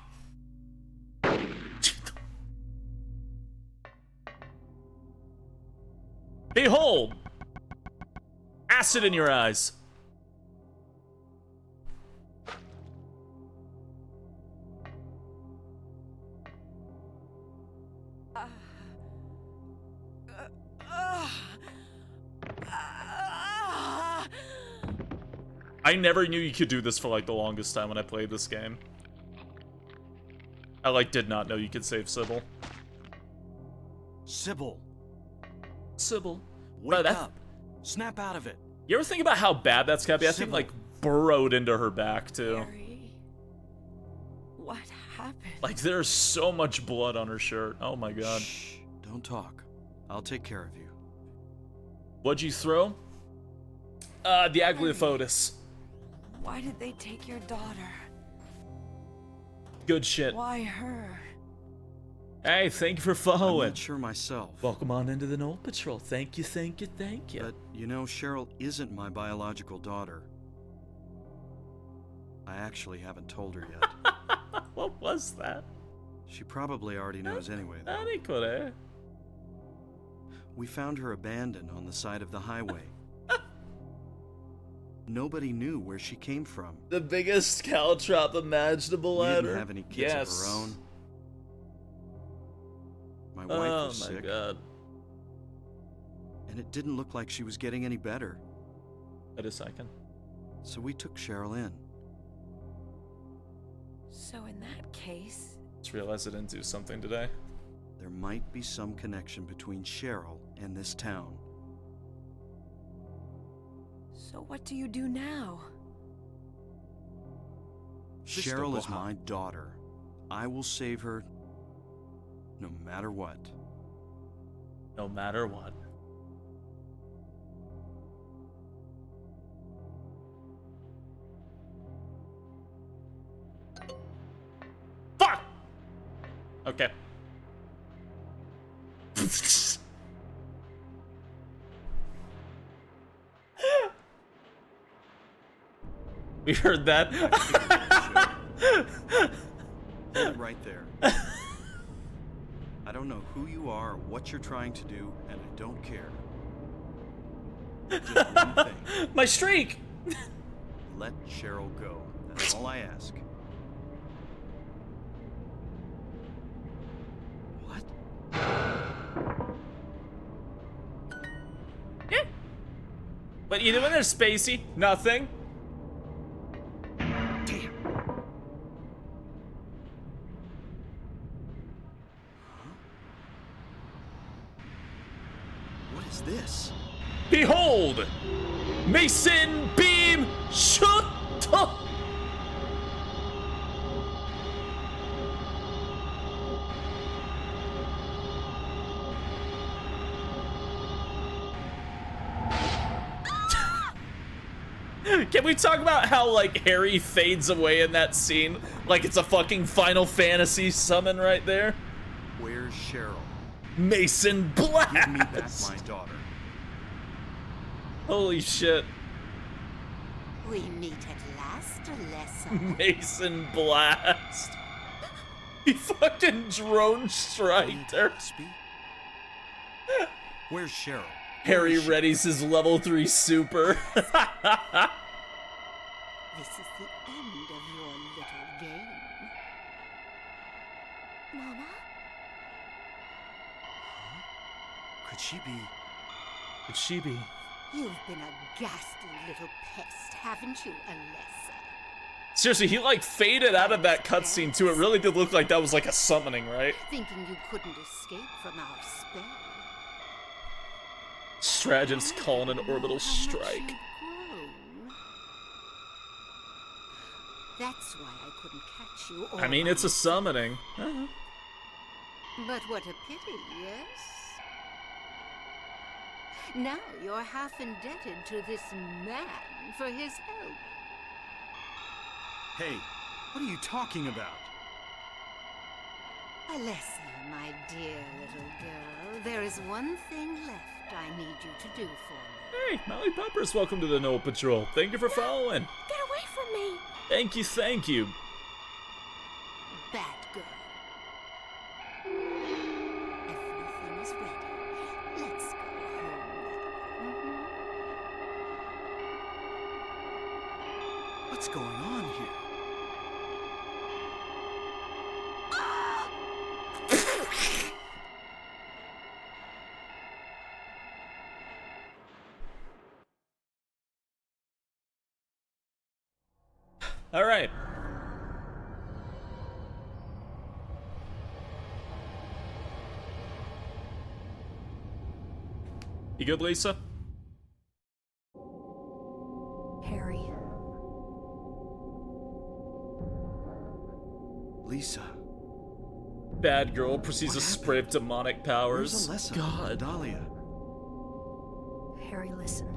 Behold! Acid in your eyes. I never knew you could do this for like the longest time when I played this game. I like did not know you could save Sybil. Sybil, Sybil. wake up. Snap out of it. You ever think about how bad that's gotta be? I think Sybil. like burrowed into her back too. Harry, what happened? Like there's so much blood on her shirt. Oh my god. Shh, don't talk. I'll take care of you. What'd you throw? The Agliofotis. Why did they take your daughter? Good shit. Why her? Hey, thank you for I'm following. not sure myself. Welcome on into the Knoll Patrol. Thank you, thank you, thank you. But, you know, Cheryl isn't my biological daughter. I actually haven't told her yet. What was that? She probably already knows anyway, though. Aricole. We found her abandoned on the side of the highway. Nobody knew where she came from. The biggest caltrop imaginable We at didn't her. have any kids of Yes. our own. My wife Oh was my sick, god. and it didn't look like she was getting any better. Wait a second. So we took Cheryl in. So in that case, Just realized I didn't do something today. There might be some connection between Cheryl and this town. so what do you do now? Cheryl is my daughter. I will save her no matter what. No matter what. Fuck! Okay. We heard that. Hold it right there. I don't know who you are or what you're trying to do, and I don't care. Just one thing. My streak! Let Cheryl go. That's all I ask. What? What you doing there, Spacey? Nothing. Damn. What is this? Behold! Mason Beam Shoot! Can we talk about how, like, Harry fades away in that scene? Like it's a fucking Final Fantasy summon right there? Where's Cheryl? Mason Blast! Give me back my daughter. Holy shit. We meet at last, Alessa. Mason Blast. He fucking drone striked her. Gillespie? Where's Cheryl? Harry readies his level 3 super. This is the end of your little game. Mama? Could she be? Could she be? You've been a ghastly little pest, haven't you, Alessa? Seriously, he like faded out of that cutscene too. It really did look like that was like a summoning, right? Thinking you couldn't escape from our spell. Strategist calling an orbital How much strike. you've grown. That's why I couldn't catch you. I mean, it's a summoning. But what a pity, yes? Now you're half indebted to this man for his help. Hey, what are you talking about? Alessa, my dear little girl, there is one thing left I need you to do for me. Hey, Molly Poppers, welcome to the Noah Patrol. Thank you for following. Get away from me! Thank you, thank you. Bad girl. Everything is ready. Let's go home now. What's going on here? All right. You good, Lisa? Harry. Lisa. Bad girl proceeds What to spray of demonic powers. Where's Alessa? God. Dahlia. Harry, listen.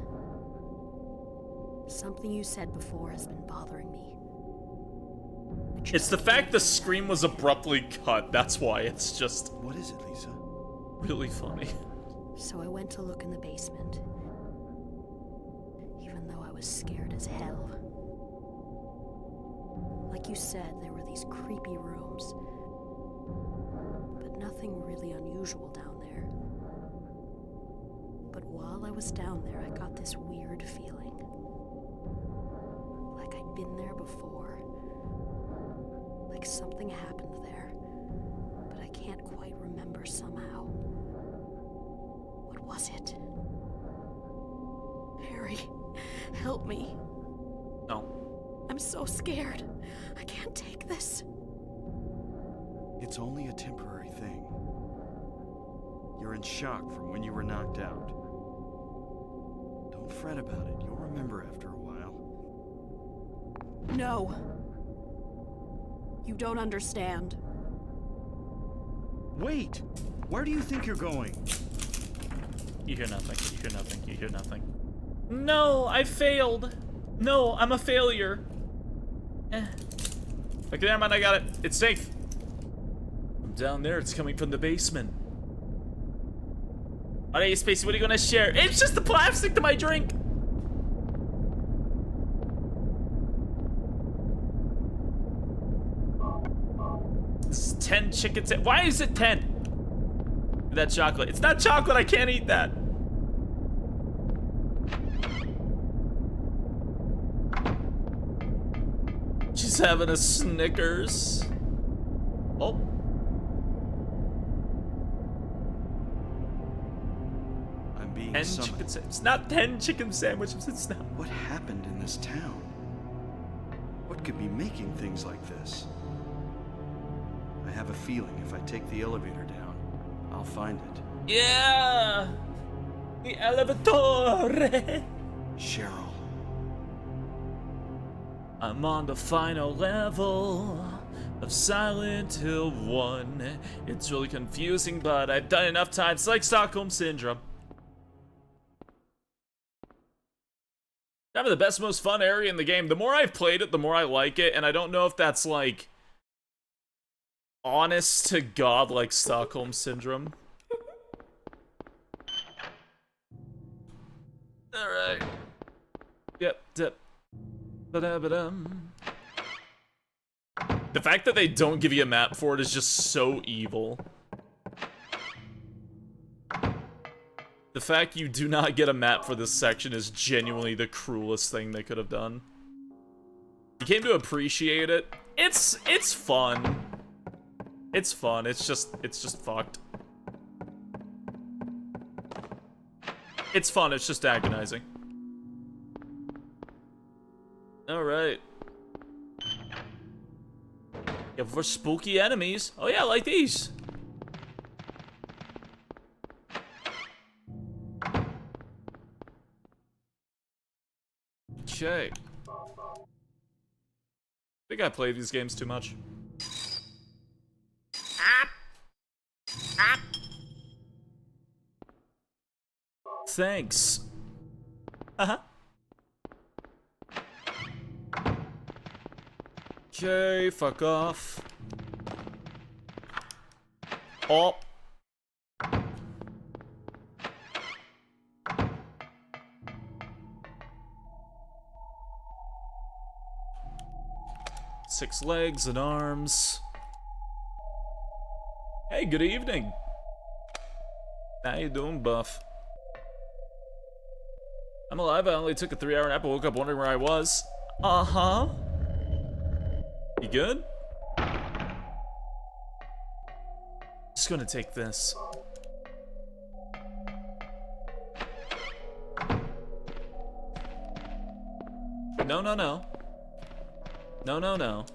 Something you said before has been bothering me. I It's the tried fact the to- screen was abruptly cut. That's why it's just What is it, Lisa? really funny. So I went to look in the basement. Even though I was scared as hell. Like you said, there were these creepy rooms. But nothing really unusual down there. But while I was down there, I got this weird feeling. been there before. Like something happened there, but I can't quite remember somehow. What was it? Harry, help me. No. I'm so scared. I can't take this. It's only a temporary thing. You're in shock from when you were knocked out. Don't fret about it. You'll remember after a while. No. You don't understand. Wait! Where do you think you're going? You hear nothing. You hear nothing. You hear nothing. No, I failed. No, I'm a failure. Okay, never mind. I got it. It's safe. I'm down there. It's coming from the basement. Alright, Spacey, what are you gonna share? It's just the plastic to my drink. This is 10 chicken sandwiches. Why is it 10? That chocolate. It's not chocolate. I can't eat that. She's having a Snickers. Oh. I'm being 10 summoned. chicken sandwiches. It's not 10 chicken sandwiches. It's not. What happened in this town? What could be making things like this? I have a feeling if I take the elevator down, I'll find it. Yeah. The elevator. Cheryl. I'm on the final level of Silent Hill 1. It's really confusing, but I've done enough times. It's like Stockholm Syndrome. Kind of the best, most fun area in the game. The more I've played it, the more I like it, and I don't know if that's like honest to God like Stockholm Syndrome. Alright. Yep, dip. Ba-da-ba-dum. The fact that they don't give you a map for it is just so evil. The fact you do not get a map for this section is genuinely the cruelest thing they could have done. You came to appreciate it. It's fun. It's fun. It's just fucked. It's fun. It's just agonizing. All right. Yeah, for spooky enemies. Oh yeah, like these. Okay. I think I play these games too much. Thanks. Uh-huh. Okay, fuck off. Oh. Six legs and arms. Hey, good evening. How you doing, Buff? I'm alive. I only took a 3-hour nap. I woke up wondering where I was. Uh-huh. You good? Just gonna take this. No, no, no. No, no, no.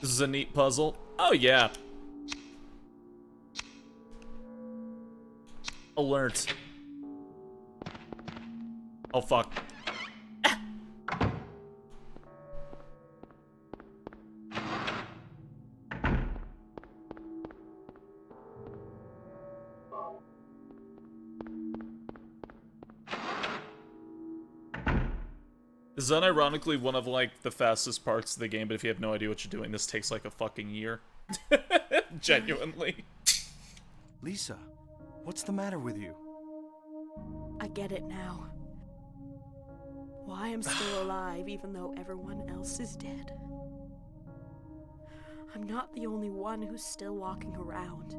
This is a neat puzzle. Oh, yeah. Alert. Oh, fuck. This is unironically one of, like, the fastest parts of the game, but if you have no idea what you're doing, this takes, like, a fucking year. Genuinely. Lisa, what's the matter with you? I get it now. Why I'm still alive even though everyone else is dead. I'm not the only one who's still walking around.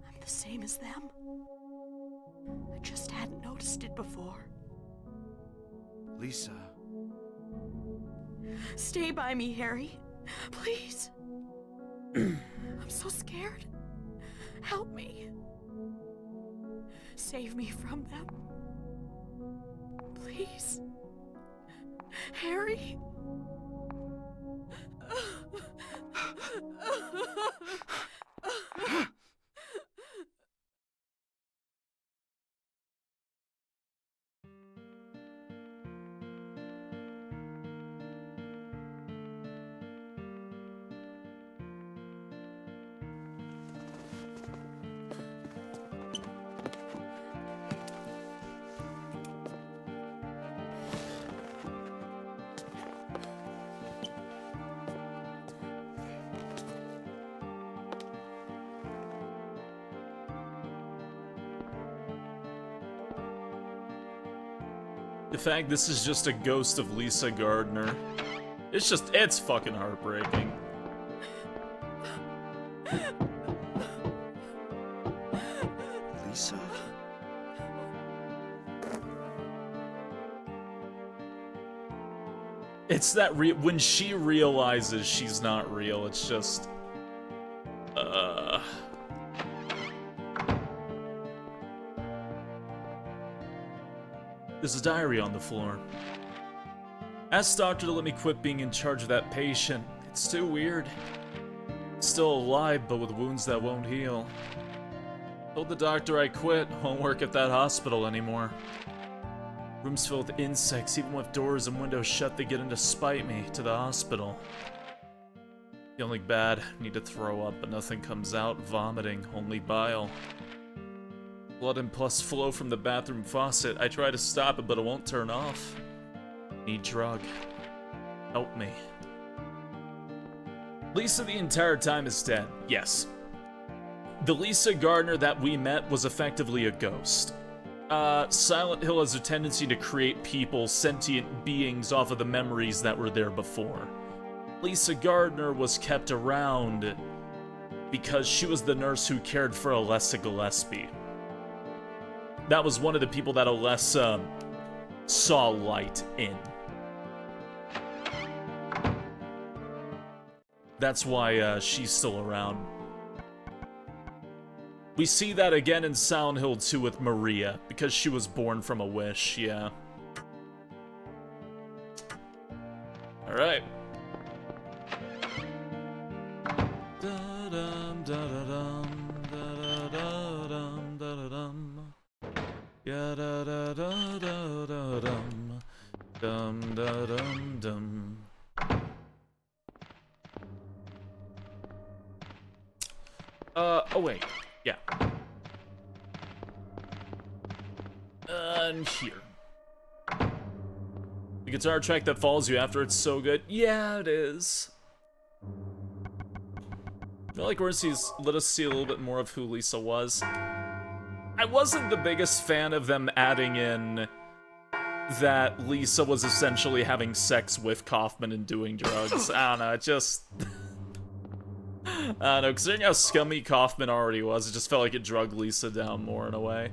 I'm the same as them. I just hadn't noticed it before. Lisa. Stay by me, Harry. Please. I'm so scared. Help me. Save me from them. Please. Harry? The fact this is just a ghost of Lisa Gardner. It's fucking heartbreaking. Lisa? It's that when she realizes she's not real, it's just... There's a diary on the floor. Asked doctor to let me quit being in charge of that patient. It's too weird. Still alive, but with wounds that won't heal. Told the doctor I quit, won't work at that hospital anymore. Rooms filled with insects, even with doors and windows shut, they get in to spite me to the hospital. Feeling bad, need to throw up, but nothing comes out. Vomiting, only bile. Blood and pus flow from the bathroom faucet. I try to stop it, but it won't turn off. Need drug. Help me. Lisa the entire time is dead. Yes. The Lisa Gardner that we met was effectively a ghost. Silent Hill has a tendency to create people, sentient beings, off of the memories that were there before. Lisa Gardner was kept around because she was the nurse who cared for Alessa Gillespie. That was one of the people that Alessa saw light in. That's why she's still around. We see that again in Silent Hill 2 with Maria, because she was born from a wish, yeah. Alright. Yeah, da da da da da dum dum da dum dum. Oh wait, yeah. And here. The guitar track that follows you after, it's so good. Yeah, it is. I feel like Orsi's let us see a little bit more of who Lisa was. I wasn't the biggest fan of them adding in that Lisa was essentially having sex with Kaufman and doing drugs. I don't know, it just... I don't know, considering how scummy Kaufman already was, it just felt like it drugged Lisa down more in a way.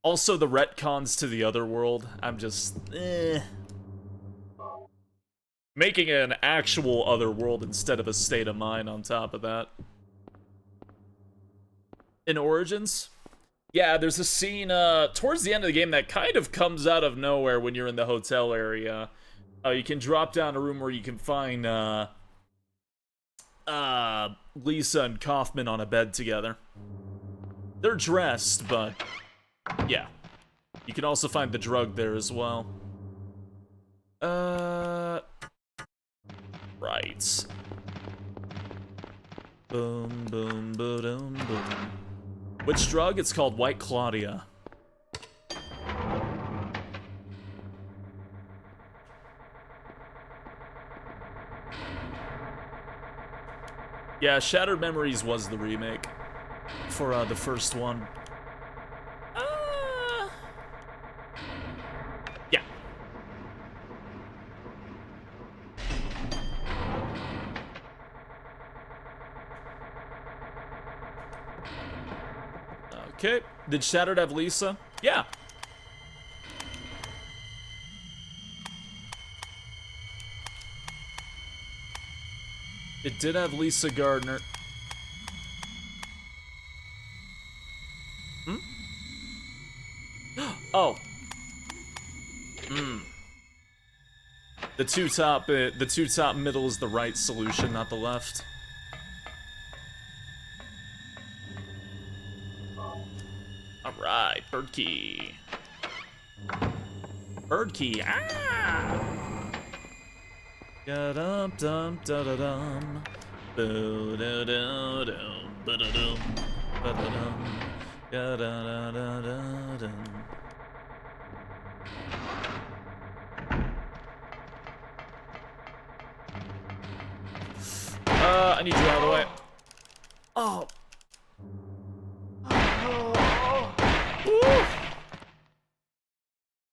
Also, the retcons to the other world, I'm just... Making it an actual other world instead of a state of mind on top of that. In Origins, yeah, there's a scene towards the end of the game that kind of comes out of nowhere when you're in the hotel area. You can drop down a room where you can find Lisa and Kaufman on a bed together. They're dressed, but yeah. You can also find the drug there as well. Right. Boom, boom, boom, boom. Which drug? It's called White Claudia. Yeah, Shattered Memories was the remake for the first one. Yeah. Okay. Did Shattered have Lisa? Yeah. It did have Lisa Gardner. Hmm? Oh. Hmm. The two top middle is the right solution, not the left. Alright, bird key. Bird key, ah! Ga-dum dum da da dum. Boo-da-da-dum, ba-da-dum, ba-da-dum. Ga-da-da-da-da-dum. I need you out of the way. Oh. Woo.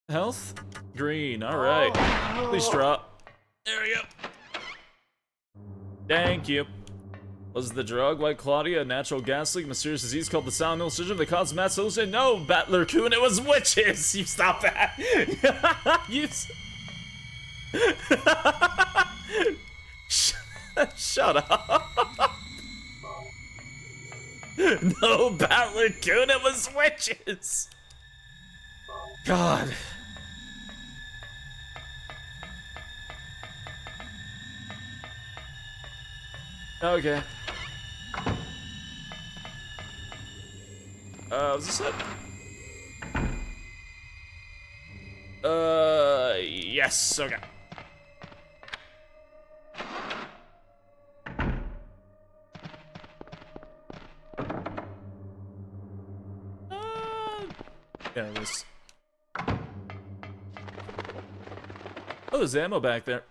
Health? Green, alright. Please drop. There we go. Thank you. Was the drug like Claudia a natural gas leak, mysterious disease called the Silent Hill Syndrome that caused mass hallucination? No, Battler Coon, it was witches! You stop that! You Shut up. No, Battler Coon, it was witches! God. Okay. Was this it? Yes, okay. Yeah, it was. Oh, there's ammo back there.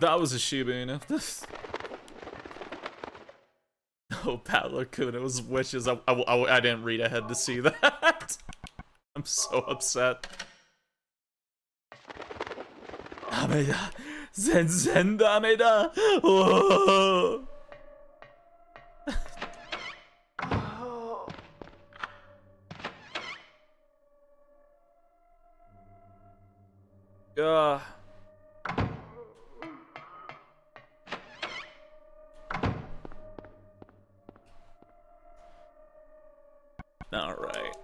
That was a Shiba Inu. Oh, Battler Coon, it was witches. I didn't read ahead to see that. I'm so upset. Ameda. Zen Ameda. Oh. Alright.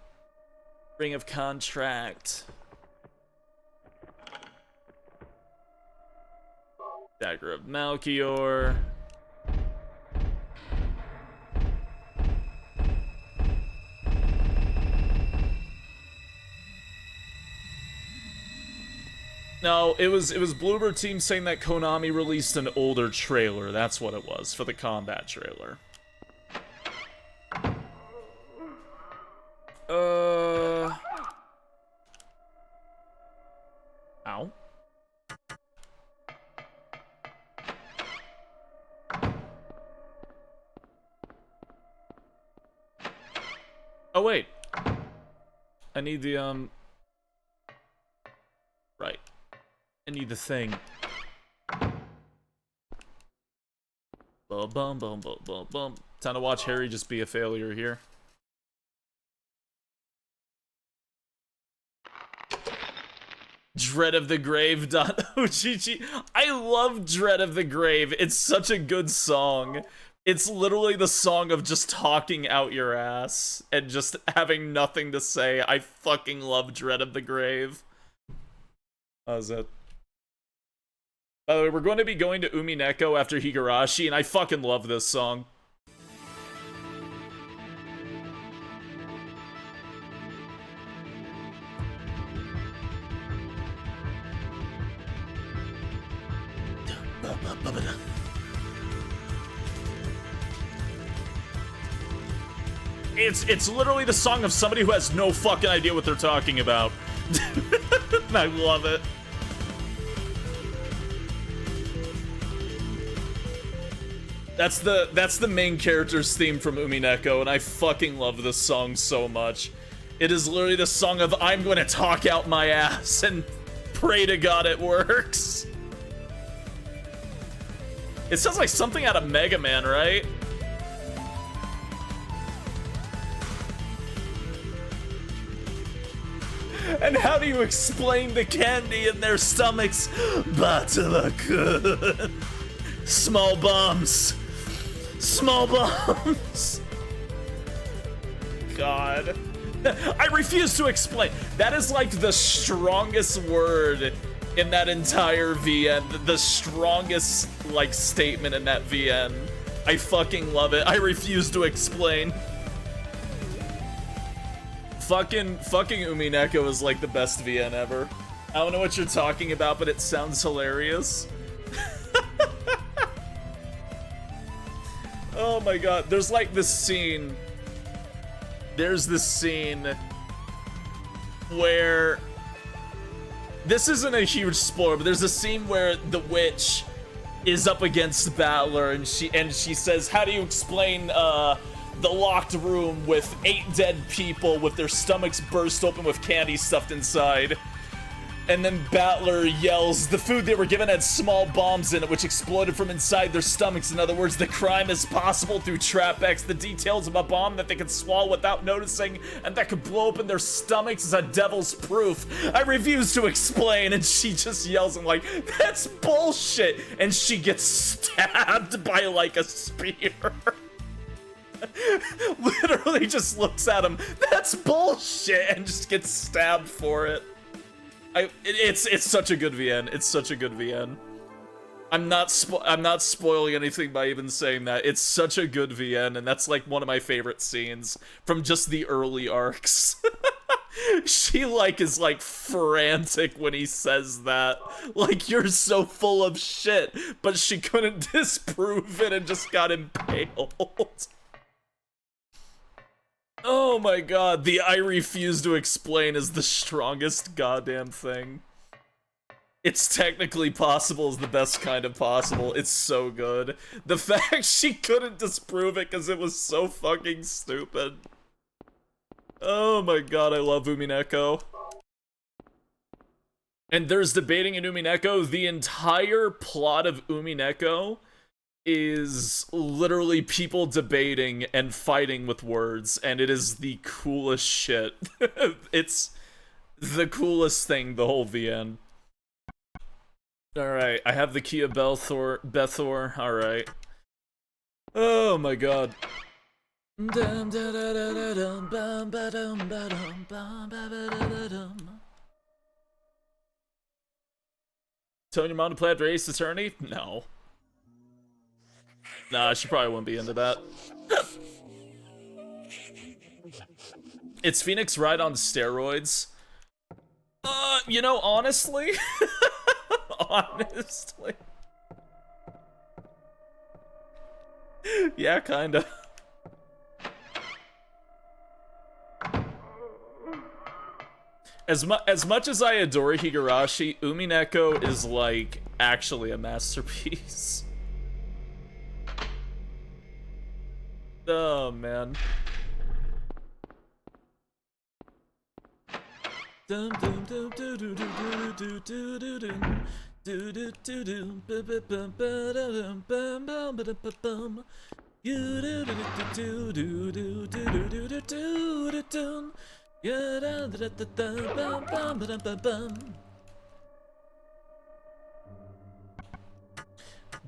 Ring of Contract. Dagger of Malchior. No, it was Bloober Team saying that Konami released an older trailer. That's what it was for the combat trailer. Ow. Oh wait. I need the right. I need the thing. Bum bum bum bum bum bum. Time to watch Harry just be a failure here. Dread of the Grave. OGG. I love Dread of the Grave. It's such a good song. It's literally the song of just talking out your ass and just having nothing to say. I fucking love Dread of the Grave. How's it? By the way, we're going to be going to Umineko after Higurashi, and I fucking love this song. It's literally the song of somebody who has no fucking idea what they're talking about. I love it. That's the main character's theme from Umineko, and I fucking love this song so much. It is literally the song of I'm going to talk out my ass and pray to God it works. It sounds like something out of Mega Man, right? And how do you explain the candy in their stomachs? Batalaka. Small bombs. Small bombs. God. I refuse to explain. That is like the strongest word in that entire VN. The strongest, like, statement in that VN. I fucking love it. I refuse to explain. Fucking Umineko is like the best VN ever. I don't know what you're talking about, but it sounds hilarious. Oh my god, there's like this scene. There's this scene where... This isn't a huge spoiler, but there's a scene where the witch is up against Battler, and she says, how do you explain, the locked room with 8 dead people with their stomachs burst open with candy stuffed inside? And then Battler yells, the food they were given had small bombs in it which exploded from inside their stomachs. In other words, the crime is possible through Trap X. The details of a bomb that they could swallow without noticing and that could blow open their stomachs is a devil's proof. I refuse to explain. And she just yells, I'm like, that's bullshit. And she gets stabbed by like a spear. Literally just looks at him, that's bullshit, and just gets stabbed for it. It's such a good VN. It's such a good VN. I'm not spoiling anything by even saying that. It's such a good VN, and that's like one of my favorite scenes from just the early arcs. She like is like frantic when he says that. Like, you're so full of shit, but she couldn't disprove it and just got impaled. Oh my god, the I refuse to explain is the strongest goddamn thing. It's technically possible is the best kind of possible. It's so good. The fact she couldn't disprove it because it was so fucking stupid. Oh my god, I love Umineko. And there's debating in Umineko. The entire plot of Umineko is literally people debating and fighting with words, and it is the coolest shit. It's the coolest thing, the whole VN. Alright, I have the key of Bethor, alright. Oh my god. Telling your mom to play after Ace Attorney? No. Nah, she probably wouldn't be into that. It's Phoenix Wright on steroids. You know, honestly... honestly... yeah, kinda. As much as I adore Higurashi, Umineko is, like, actually a masterpiece. Oh, man.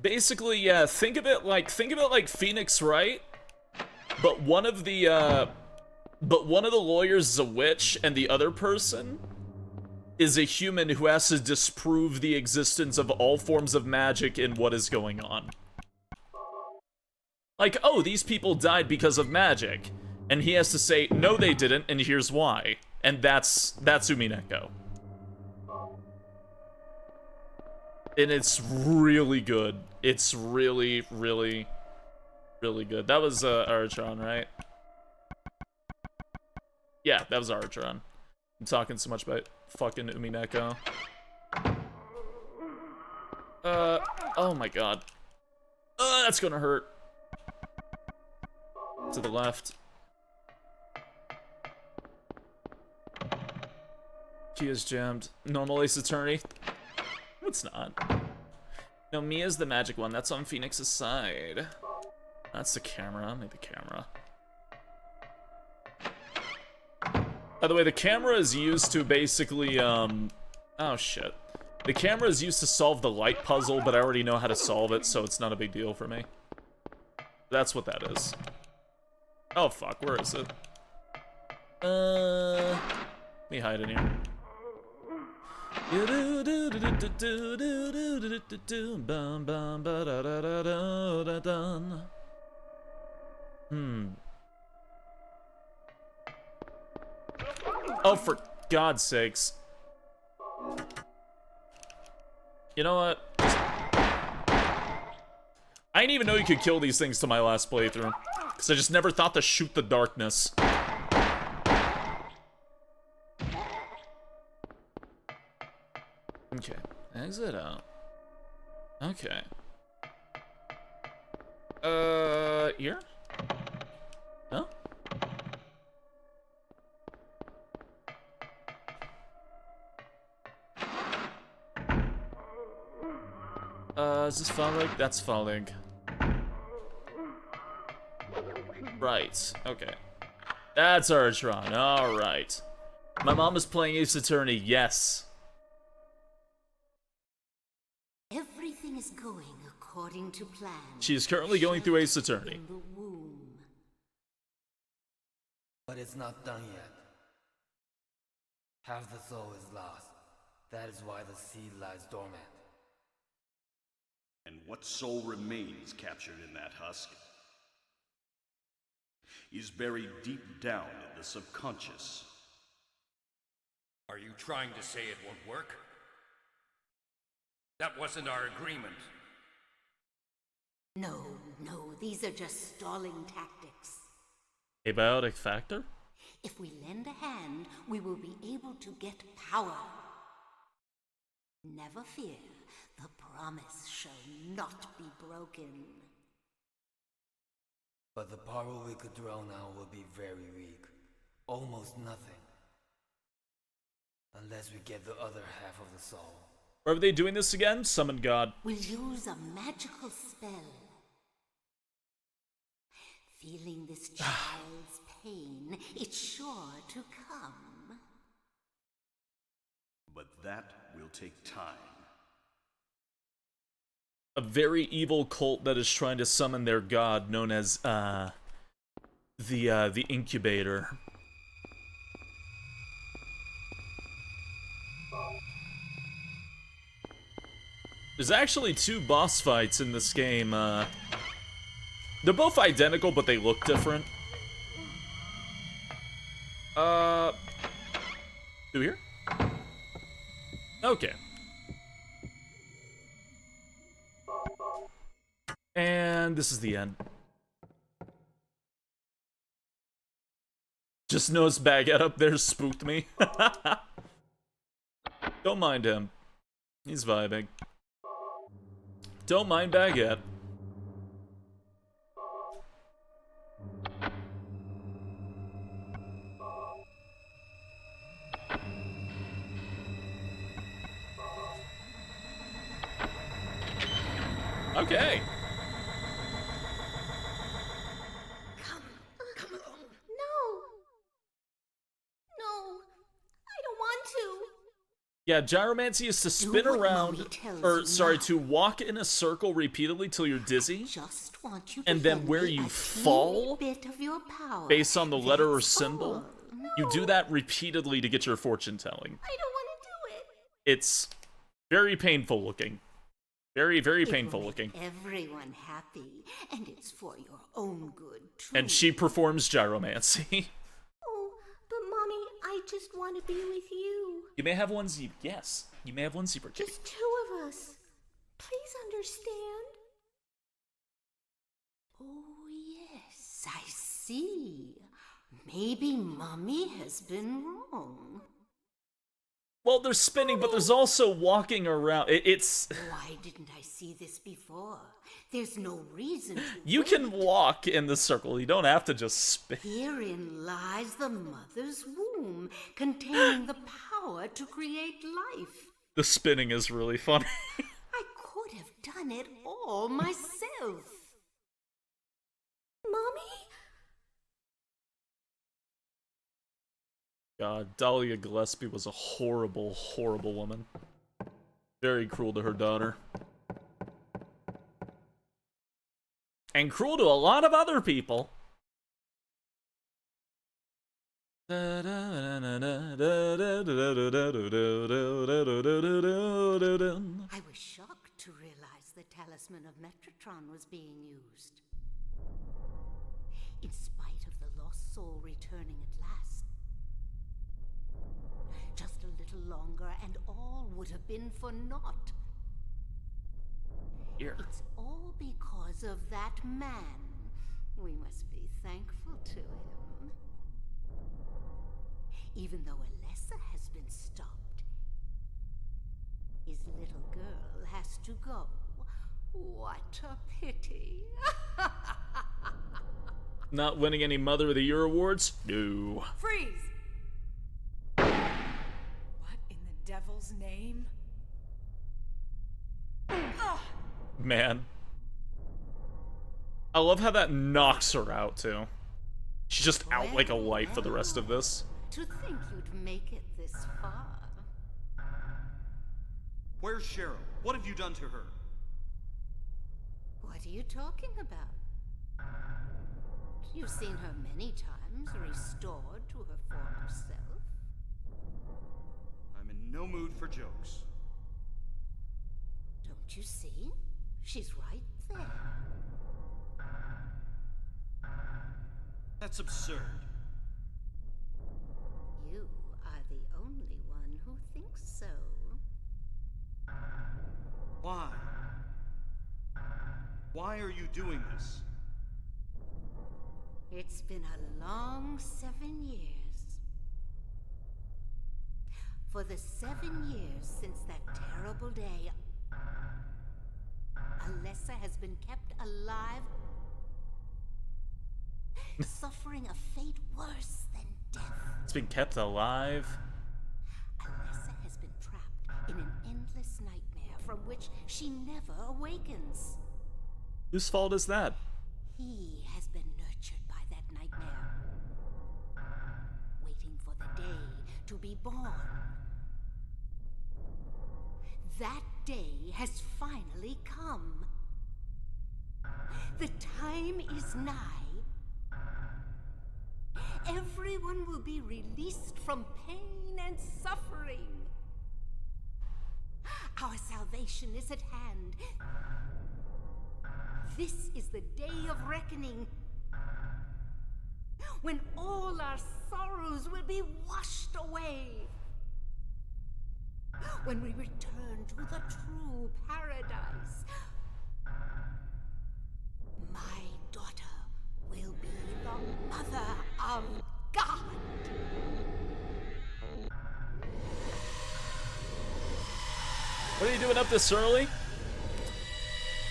Basically, yeah, think of it like Phoenix Wright, but one of the lawyers is a witch and the other person is a human who has to disprove the existence of all forms of magic in what is going on. Like, oh, these people died because of magic. And he has to say, no, they didn't, and here's why. And that's Umineko. And it's really good. It's really, really, really good. That was Archon, right? Yeah, that was Archon. I'm talking so much about fucking Umineko. Oh my god. That's gonna hurt. To the left. Key is jammed. Normal Ace Attorney? It's not. No, Mia's the magic one. That's on Phoenix's side. That's the camera. Make the camera. By the way, the camera is used to basically, oh shit. The camera is used to solve the light puzzle, but I already know how to solve it, so it's not a big deal for me. That's what that is. Oh fuck, where is it? Let me hide in here. Oh, for God's sakes. You know what? I didn't even know you could kill these things to my last playthrough. Because I just never thought to shoot the darkness. Okay, exit out. Okay. Here? No? Is this falling? That's falling. Right, okay. That's Artron, alright. My mom is playing Ace Attorney, yes. Everything is going according to plan. She is currently going through Ace Attorney. In the womb. But it's not done yet. Half the soul is lost. That is why the seed lies dormant. And what soul remains captured in that husk is buried deep down in the subconscious. Are you trying to say it won't work? That wasn't our agreement. No, these are just stalling tactics. Abiotic factor? If we lend a hand, we will be able to get power. Never fear, the promise shall not be broken. But the power we could draw now will be very weak. Almost nothing. Unless we get the other half of the soul. Are they doing this again? Summon God. We'll use a magical spell. Feeling this child's pain, it's sure to come. But that will take time. A very evil cult that is trying to summon their god, known as, the Incubator. There's actually 2 boss fights in this game, they're both identical, but they look different. Through here? Okay. And this is the end. Just noticed Baguette up there spooked me. Don't mind him. He's vibing. Don't mind Baguette. Okay. Come along. No, I don't want to. Yeah, gyromancy is to spin what around, Mommy tells or you sorry, now. to walk in a circle repeatedly till you're dizzy, Just want you to and then lend where me you a fall, teeny bit of your power. based on the letter or That's symbol. all. You do that repeatedly to get your fortune telling. I don't want to do it. It's very painful looking. Very, very It will painful make looking. Everyone happy, and it's for your own good too. And she performs gyromancy. Oh, but Mommy, I just want to be with you. You may have one zebra. Yes, you may have one zebra cake. Just 2 of us. Please understand. Oh, yes, I see. Maybe Mommy has been wrong. Well, there's spinning, but there's also walking around. It's... Why didn't I see this before? There's no reason to You wait. can walk in the circle. You don't have to just spin. Herein lies the mother's womb, containing the power to create life. The spinning is really funny. I could have done it all myself. Mommy? God, Dahlia Gillespie was a horrible, horrible woman. Very cruel to her daughter. And cruel to a lot of other people. I was shocked to realize the talisman of Metatron was being used. In spite of the lost soul returning at last. Just a little longer and all would have been for naught. Here. It's all because of that man. We must be thankful to him. Even though Alessa has been stopped, his little girl has to go. What a pity. Not winning any Mother of the Year awards? No. Freeze! What in the devil's name? Ugh. Man. I love how that knocks her out, too. She's just out like a light for the rest of this. To think you'd make it this far. Where's Cheryl? What have you done to her? What are you talking about? You've seen her many times, restored to her former self. I'm in no mood for jokes. Don't you see? She's right there. That's absurd. You are the only one who thinks so. Why? Why are you doing this? It's been a long 7 years. For the 7 years since that terrible day, Alessa has been kept alive, suffering a fate worse than death. It's been kept alive. Alessa has been trapped in an endless nightmare from which she never awakens. Whose fault is that? He has been nurtured by that nightmare, waiting for the day to be born. That day has finally come. The time is nigh. Everyone will be released from pain and suffering. Our salvation is at hand. This is the day of reckoning, when all our sorrows will be washed away. When we return to the true paradise. My daughter will be the mother of God. What are you doing up this early?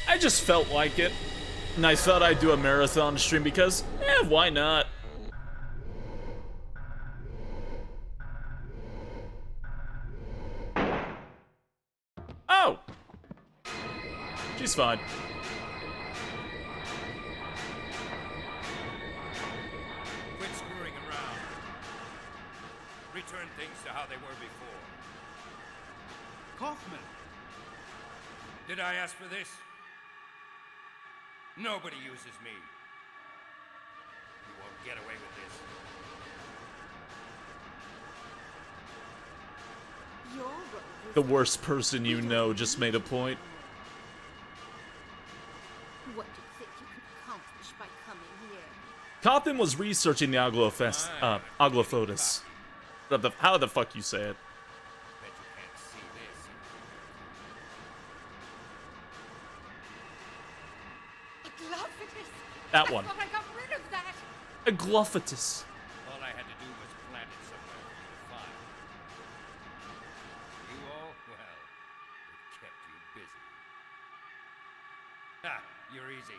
I just felt like it. And I thought I'd do a marathon stream because, why not? Oh! She's fine. Quit screwing around. Return things to how they were before. Kaufman! Did I ask for this? Nobody uses me. You won't get away with this. Your road is The worst person you know just made a point. what do you think you can accomplish by coming here? Kaufman was researching the Aglofotis. How the fuck you say it? Bet you can't see this. That one. I thought I got rid of that. Aglofotis. All I had to do was plant it somewhere for you to find. You all, well, it kept you busy. Ha! You're easy.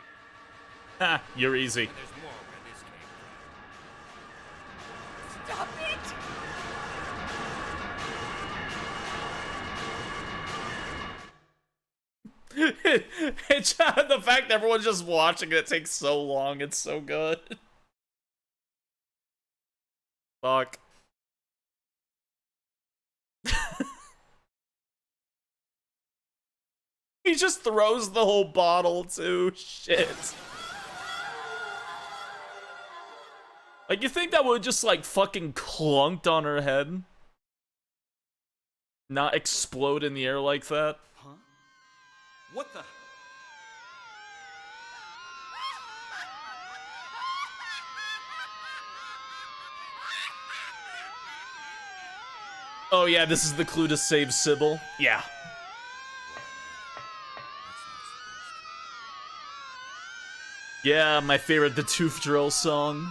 Ha, you're easy. And there's more where this came from. Stop it! It's the fact that everyone's just watching it takes so long. It's so good. Fuck. He just throws the whole bottle too. Shit. Like, you think that would just, like, fucking clunked on her head? Not explode in the air like that? Huh? What the? Oh yeah, this is the clue to save Sybil. Yeah. Yeah, my favorite, the Tooth Drill song.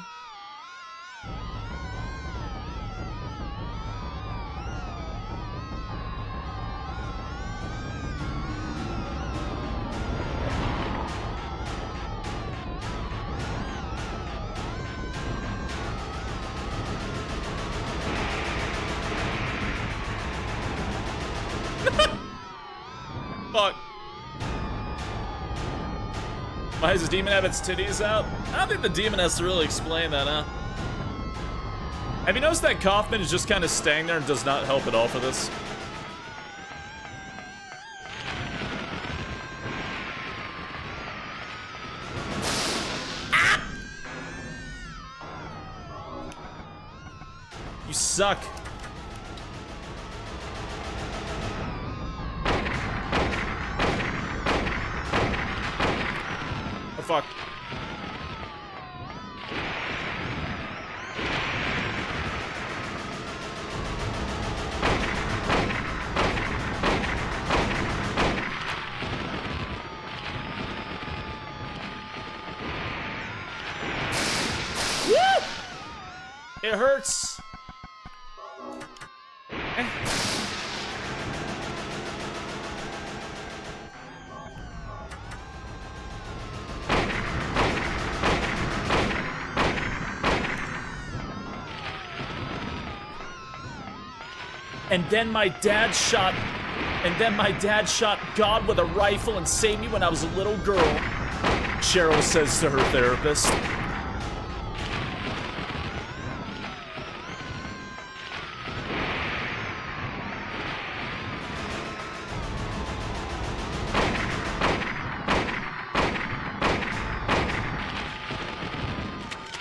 Fuck. Why does the demon have its titties out? I don't think the demon has to really explain that, huh? Have you noticed that Kaufman is just kind of staying there and does not help at all for this? Ah! You suck. Oh, fuck. Woo! It hurts. Eh. And then my dad shot God with a rifle and saved me when I was a little girl, Cheryl says to her therapist.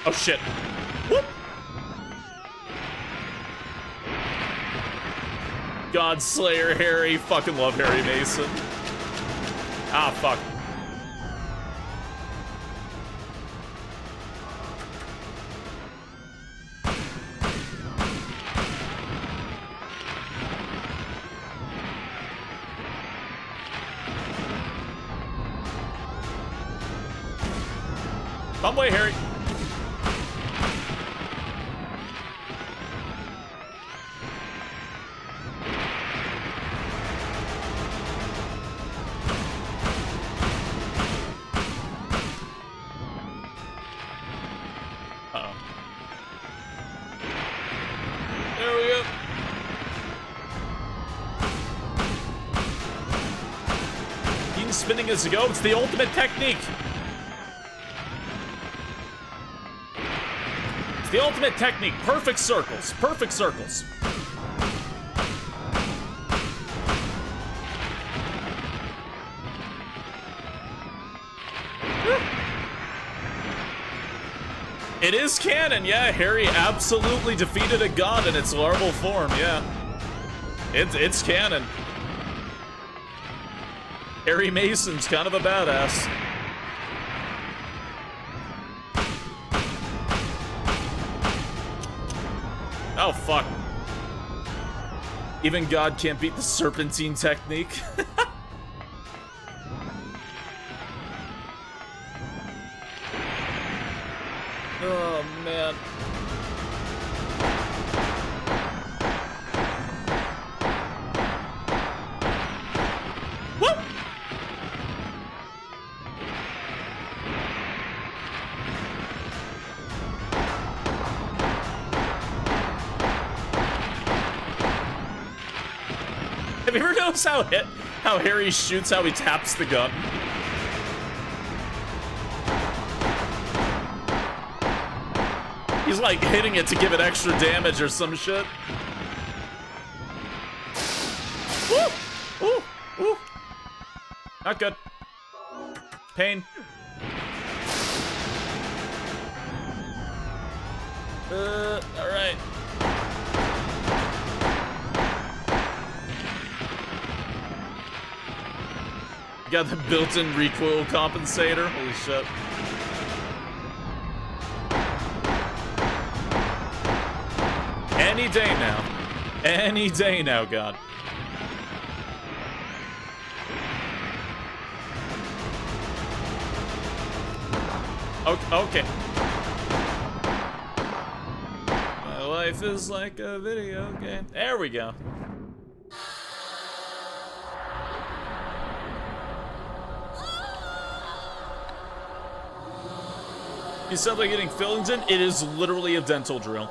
Oh shit. Whoop. God Slayer Harry. Fucking love Harry Mason. Ah, fuck. Bum way, Harry. Uh-oh. There we go. Even spinning as a go, it's the ultimate technique. It's the ultimate technique. Perfect circles. Perfect circles. It is canon, yeah. Harry absolutely defeated a god in its larval form, yeah. It's canon. Harry Mason's kind of a badass. Oh, fuck. Even God can't beat the serpentine technique. Oh, man. Woo! Have you ever noticed how Harry shoots, how he taps the gun? He's like hitting it to give it extra damage or some shit. Woo! Ooh! Ooh! Not good. Pain. Alright. Got the built-in recoil compensator. Holy shit. Any day now. Any day now, God. Okay. My life is like a video game. There we go. You sound like getting fillings in? It is literally a dental drill.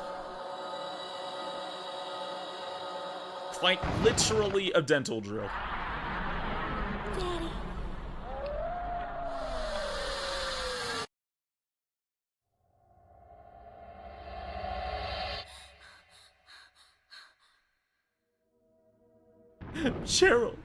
Quite literally a dental drill. Daddy. Cheryl.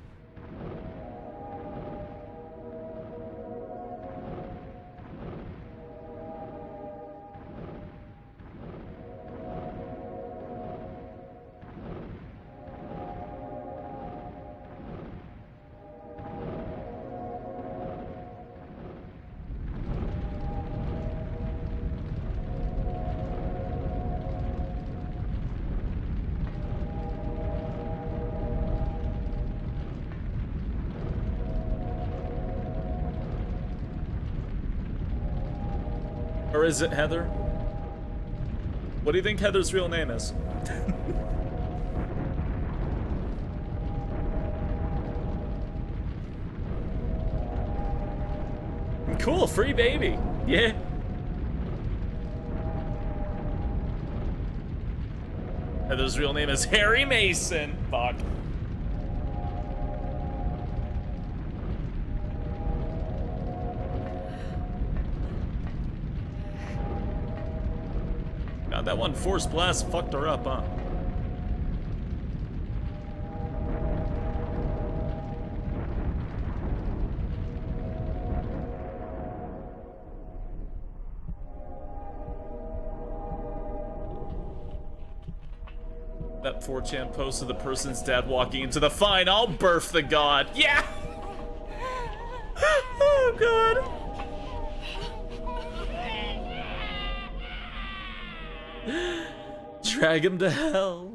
Or is it Heather? What do you think Heather's real name is? Cool, free baby. Yeah. Heather's real name is Harry Mason. Fuck. God, that one force blast fucked her up, huh? That 4chan post of the person's dad walking into the fine, I'll birth the god. Yeah! Oh, God. Drag him to hell.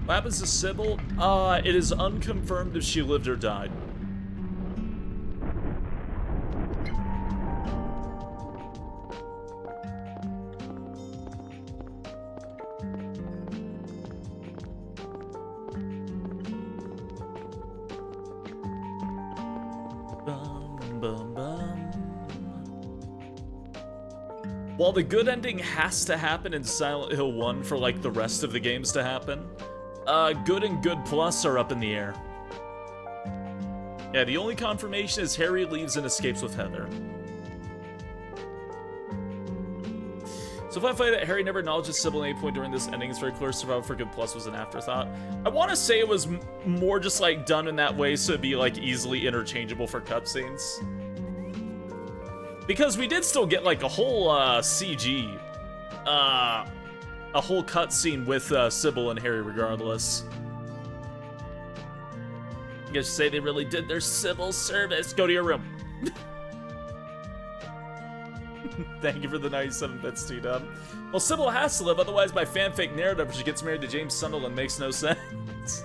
What happens to Sybil? It is unconfirmed if she lived or died. While the good ending has to happen in Silent Hill 1 for like the rest of the games to happen, good and good plus are up in the air. Yeah, the only confirmation is Harry leaves and escapes with Heather. So if I find that Harry never acknowledges Sybil at any point during this ending, it's very clear Survival for Good Plus was an afterthought. I want to say it was more just like done in that way so it'd be like easily interchangeable for cutscenes. Because we did still get like a whole CG, a whole cutscene with Sybil and Harry regardless. You guys say they really did their Sybil service. Go to your room. Thank you for the 97 bits, T-Dub. Well, Sybil has to live, otherwise my fanfic narrative she gets married to James Sunderland makes no sense.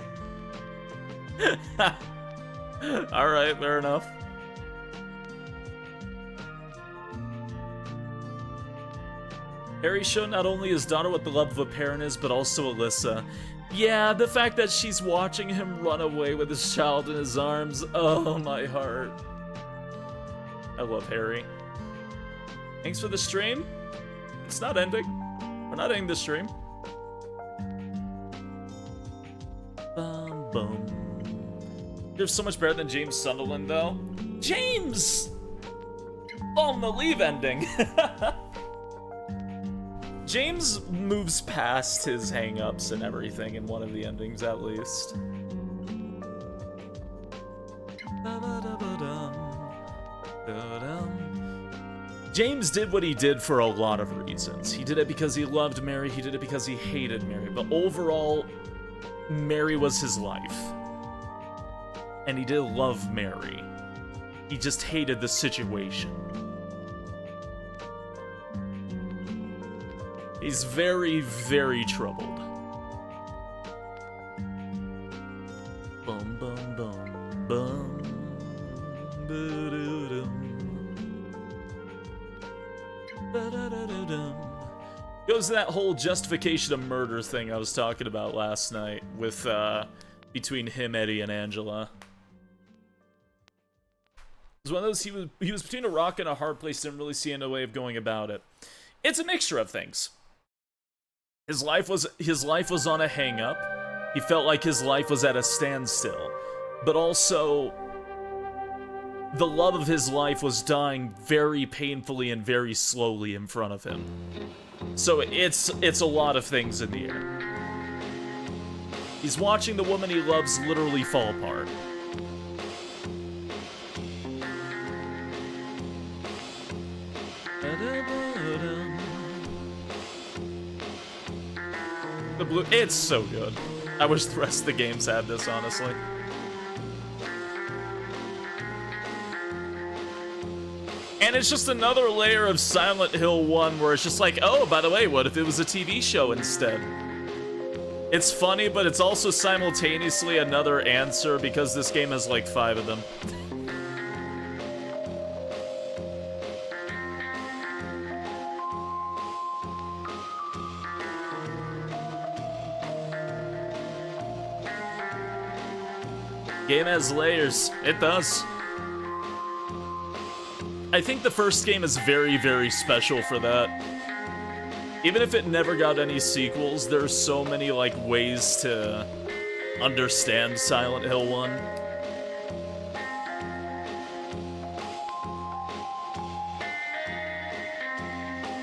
Alright, fair enough. Harry showed not only his daughter what the love of a parent is, but also Alyssa. Yeah, the fact that she's watching him run away with his child in his arms. Oh, my heart. I love Harry. Thanks for the stream. It's not ending. We're not ending the stream. Bum, bum. You're so much better than James Sunderland, though. James! On the leave ending. James moves past his hang-ups and everything in one of the endings, at least. James did what he did for a lot of reasons. He did it because he loved Mary, he did it because he hated Mary, but overall, Mary was his life. And he did love Mary. He just hated the situation. He's very, very troubled. Bum bum bum bum. Ba-da-da-da-dum. Goes to that whole justification of murder thing I was talking about last night with between him, Eddie, and Angela. It was one of those, he was between a rock and a hard place, didn't really see any way of going about it. It's a mixture of things. His life was on a hang-up. He felt like his life was at a standstill. But also, the love of his life was dying very painfully and very slowly in front of him. So it's a lot of things in the air. He's watching the woman he loves literally fall apart. The blue, it's so good. I wish the rest of the games had this, honestly. And it's just another layer of Silent Hill 1 where it's just like, oh, by the way, what if it was a TV show instead? It's funny, but it's also simultaneously another answer because this game has like 5 of them. Game has layers. It does. I think the first game is very, very special for that. Even if it never got any sequels, there's so many, like, ways to understand Silent Hill 1.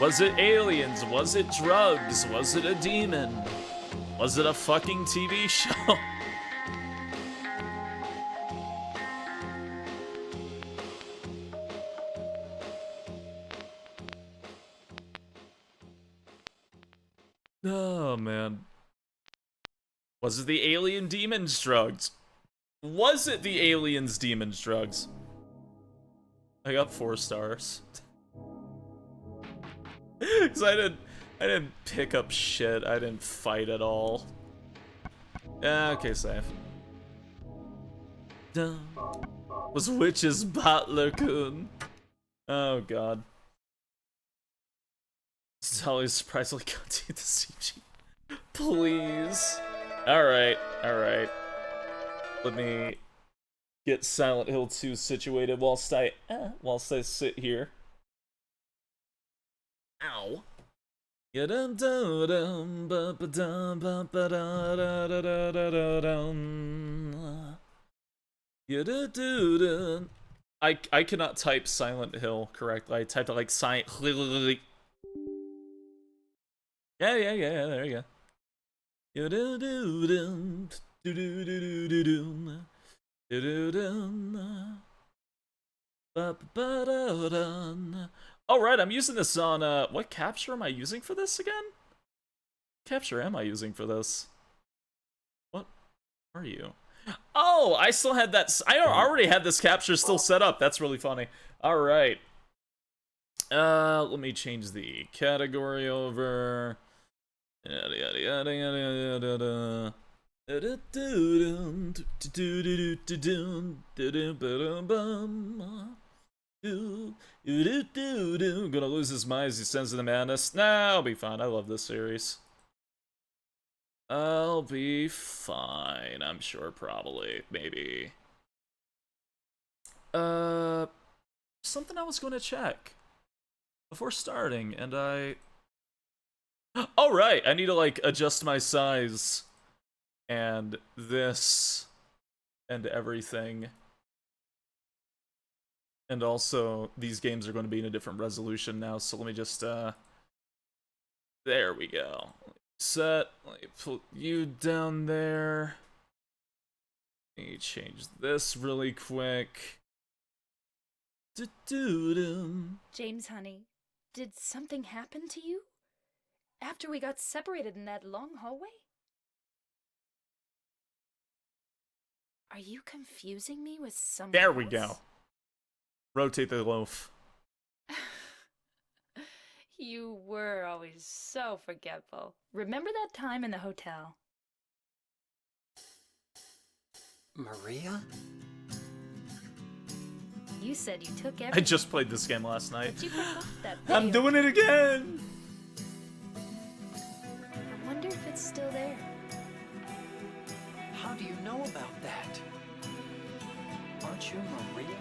Was it aliens? Was it drugs? Was it a demon? Was it a fucking TV show? Oh, man. Was it the alien demons drugs? Was it the aliens demons drugs? I got 4 stars. Cause I didn't pick up shit. I didn't fight at all. Yeah, okay, safe. Was Witch's Butler-kun. Oh, God. Sally's surprisingly got the CG. Please. Alright, alright. Let me get Silent Hill 2 situated whilst I sit here. Ow. I cannot type Silent Hill correctly. I typed it like silent. Yeah, there you go. Alright, I'm using this on, what capture am I using for this again? What capture am I using for this? What are you? Oh, I still had that, I already had this capture still set up. That's really funny. Alright. Let me change the category over. Yada yada yada yada yada yada. Gonna lose his mind as he sends in the madness. Nah, I'll be fine. I love this series. I'll be fine. I'm sure, probably, maybe. Something I was going to check before starting, and I... Oh, right! I need to, like, adjust my size and this and everything. And also, these games are going to be in a different resolution now, so let me just, there we go. Set, let me put you down there. Let me change this really quick. James, honey, did something happen to you? After we got separated in that long hallway? Are you confusing me with someone There we else? go. Rotate the loaf. You were always so forgetful. Remember that time in the hotel? Maria? You said you took I everything. just played this game last night. But you forgot that I'm video. doing it again! I wonder if it's still there. How do you know about that? Aren't you Maria?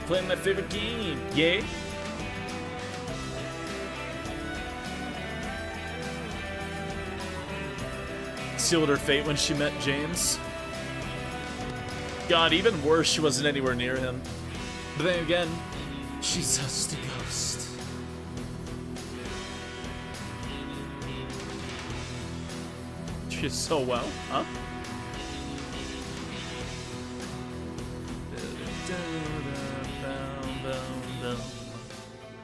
Playing my favorite game, yay? Sealed her fate when she met James. God, even worse, she wasn't anywhere near him. But then again, she's just a ghost. She's so well, huh?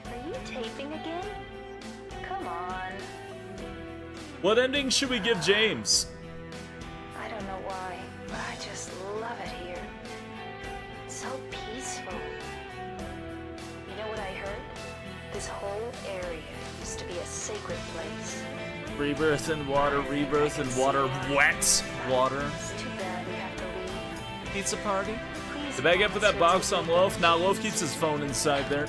Are you taping again? Come on. What ending should we give James? I don't know why, but I just love it here. It's so peaceful. You know what I heard? This whole area used to be a sacred place. Rebirth in water, rebirth in water, wet water. It's too bad we have to leave. Pizza party? Please Did I get put that promise box on Loaf? Now Loaf keeps his phone inside there.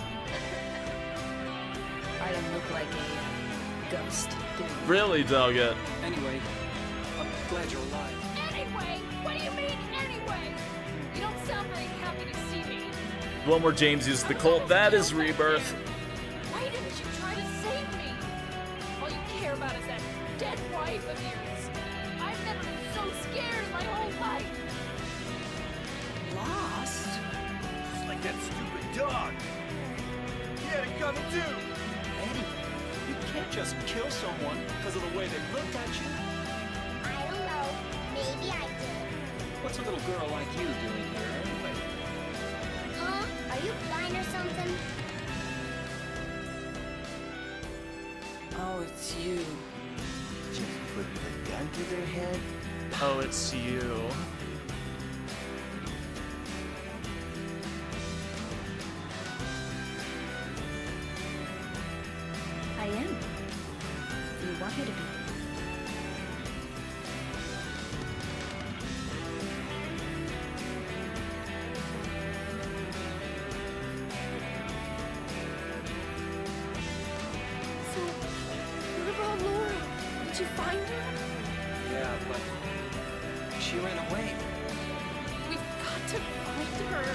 I don't look like a ghost, do I? Really, Dogget? Anyway, I'm glad you're alive. Anyway, what do you mean anyway? You don't sound very happy to see me. One where James uses the Colt. That is Rebirth. Why didn't you try to save me? All you care about is that dead wife of yours. I've never been so scared in my whole life. Lost? Just like that stupid dog. He had it coming too. Eddie, you can't just kill someone because of the way they looked at you. I don't know. Maybe I did. What's a little girl like you doing here anyway? Huh? Are you blind or something? Oh, it's you. Just putting a gun to their head. Oh, it's you. I am. You want me to be? So, what about Laura? Did you find her? Yeah, but she ran away. We've got to find her.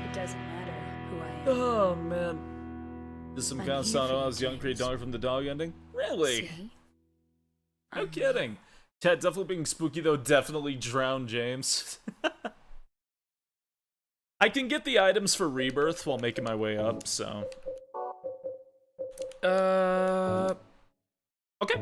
It doesn't matter who I am. Oh, man. Is some I'm kind of here sound for you, as young create James. dog from the dog ending? Really? See? No I'm kidding. Ted, definitely being spooky though, definitely drown James. I can get the items for Rebirth while making my way up, so. Okay.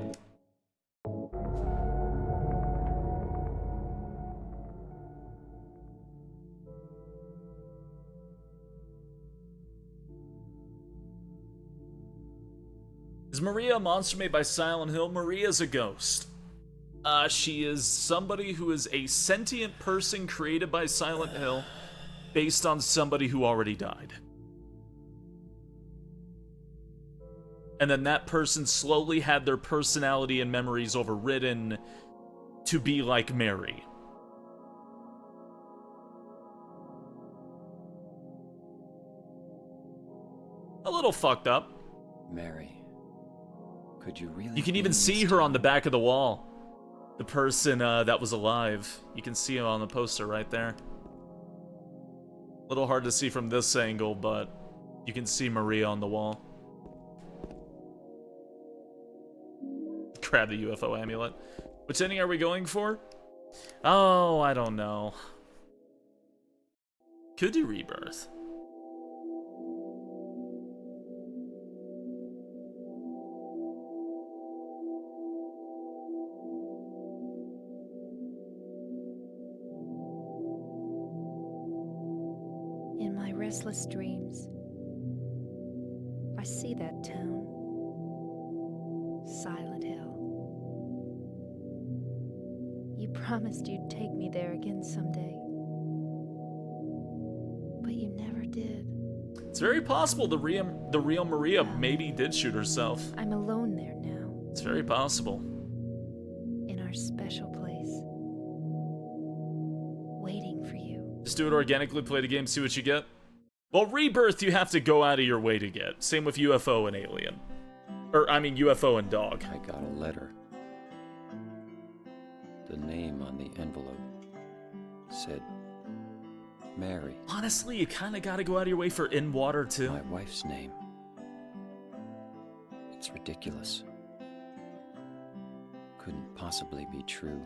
Is Maria a monster made by Silent Hill? Maria's a ghost. She is somebody who is a sentient person created by Silent Hill based on somebody who already died. And then that person slowly had their personality and memories overridden to be like Mary. A little fucked up. Mary, could you really? You can even see her on the back of the wall. The person that was alive. You can see him on the poster right there. A little hard to see from this angle, but you can see Maria on the wall. Grab the UFO amulet. Which ending are we going for? Oh, I don't know. Could do Rebirth. In my restless dreams, I see that town. Silent Hill. You promised you'd take me there again someday. But you never did. It's very possible the real Maria maybe did shoot herself. I'm alone there now. It's very possible. In our special place. Waiting for you. Just do it organically, play the game, see what you get. Well, Rebirth you have to go out of your way to get. Same with UFO and Alien. Or, I mean, UFO and Dog. I got a letter. The name on the envelope said Mary. Honestly, you kind of got to go out of your way for In Water, too. My wife's name. It's ridiculous. Couldn't possibly be true.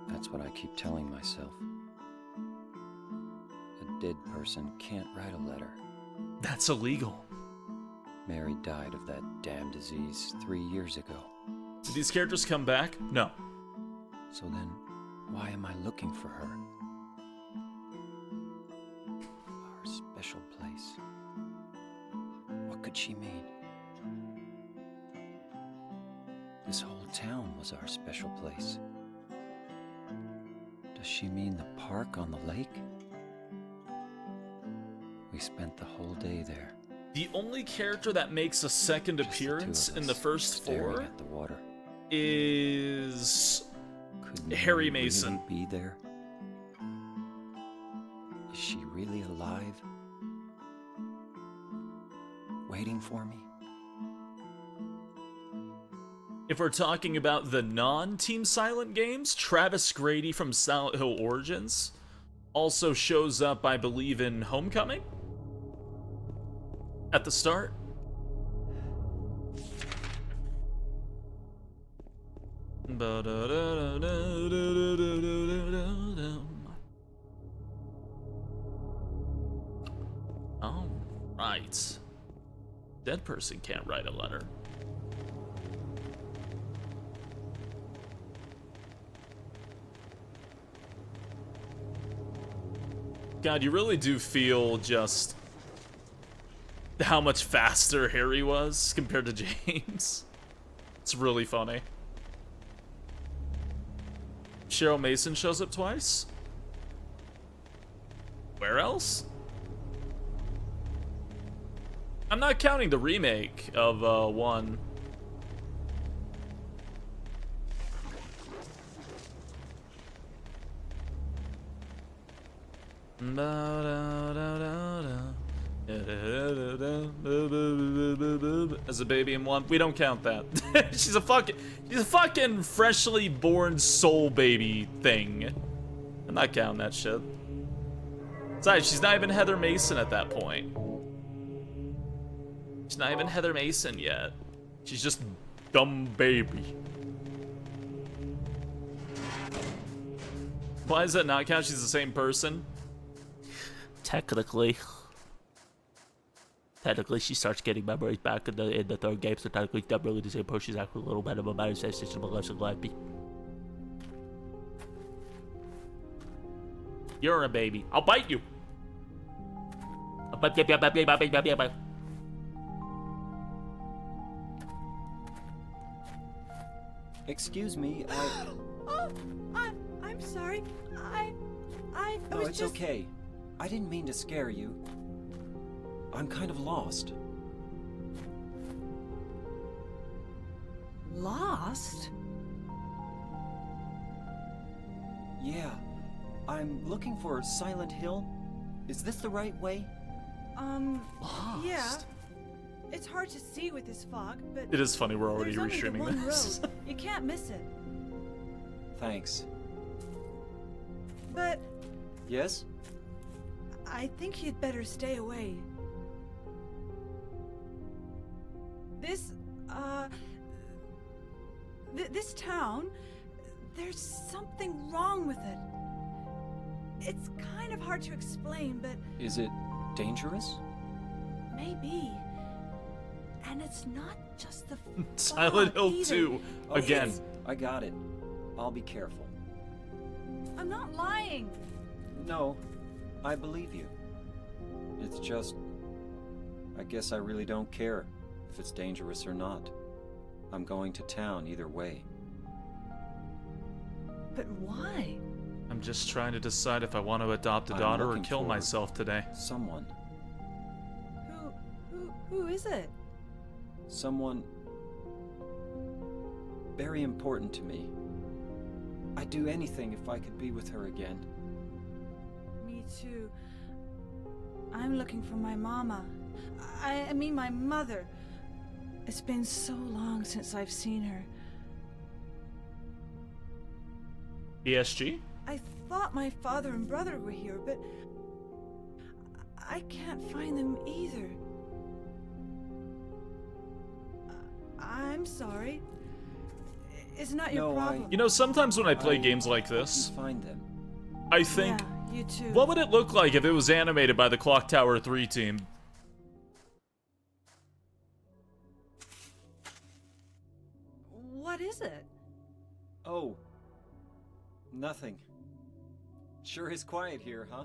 That's what I keep telling myself. A dead person can't write a letter. That's illegal. Mary died of that damn disease 3 years ago. Did these characters come back? No. So then, why am I looking for her? Our special place. What could she mean? This whole town was our special place. Does she mean the park on the lake? We spent the whole day there. The only character that makes a second appearance in the first four at the water. Is Harry Mason. Really be there? Is she really alive? Waiting for me? If we're talking about the non-Team Silent games, Travis Grady from Silent Hill Origins also shows up, I believe, in Homecoming? At the start? All right. Dead person can't write a letter. God, you really do feel just how much faster Harry was compared to James. It's really funny. Cheryl Mason shows up twice? Where else? I'm not counting the remake of 1. As a baby in 1, we don't count that. she's a fucking freshly born soul baby thing. I'm not counting that shit. Besides, she's not even Heather Mason at that point. She's not even Heather Mason yet. She's just dumb baby. Why does that not count? She's the same person? Technically, she starts getting memories back in the third game, so technically she's not really the same person. She's actually a little bit of a manifestation of a lesson like me. You're a baby. I'll bite you. Excuse me, Oh, I'm sorry. I No, was it's just... okay. I didn't mean to scare you. I'm kind of lost. Lost? Yeah. I'm looking for Silent Hill. Is this the right way? Lost. Yeah. It's hard to see with this fog, but It is funny we're already there's only the restreaming one this. road. You can't miss it. Thanks. But Yes? I think you'd better stay away. This, this town, there's something wrong with it. It's kind of hard to explain, but Is it dangerous? maybe. And it's not just the Silent fog Hill either. 2 again. It's- I got it. I'll be careful. I'm not lying. No, I believe you. It's just... I guess I really don't care if it's dangerous or not. I'm going to town either way. But why? I'm just trying to decide if I want to adopt a I'm daughter or looking kill for myself today. Someone. Who is it? Someone... very important to me. I'd do anything if I could be with her again. Me too. I'm looking for my mama. I mean my mother. It's been so long since I've seen her. ESG? I thought my father and brother were here, but I can't find them either. I'm sorry. It's not your problem. You know, sometimes when I play games like this, find them. I think, Yeah, you too. what would it look like if it was animated by the Clock Tower 3 team? What is it? Oh. Nothing. Sure is quiet here, huh?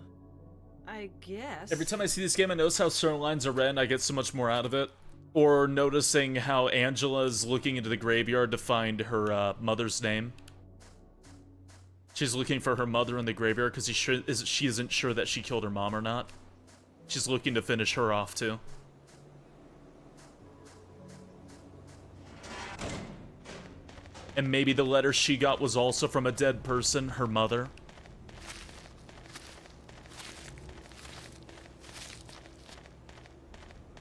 I guess. Every time I see this game, I notice how certain lines are red and I get so much more out of it. Or noticing how Angela's looking into the graveyard to find her mother's name. She's looking for her mother in the graveyard because she isn't sure that she killed her mom or not. She's looking to finish her off too. And maybe the letter she got was also from a dead person, her mother.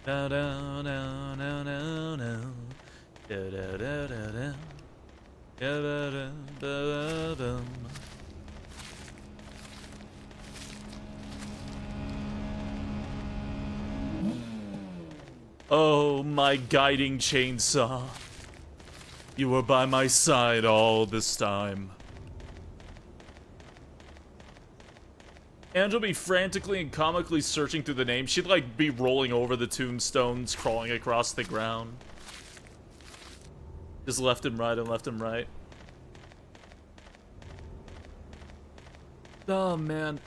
Da da da da da da. Da da da da da. Da da da da da. Oh, my guiding chainsaw. You were by my side all this time. Angel be frantically and comically searching through the names. She'd like be rolling over the tombstones, crawling across the ground. Just left and right and left and right. Oh man.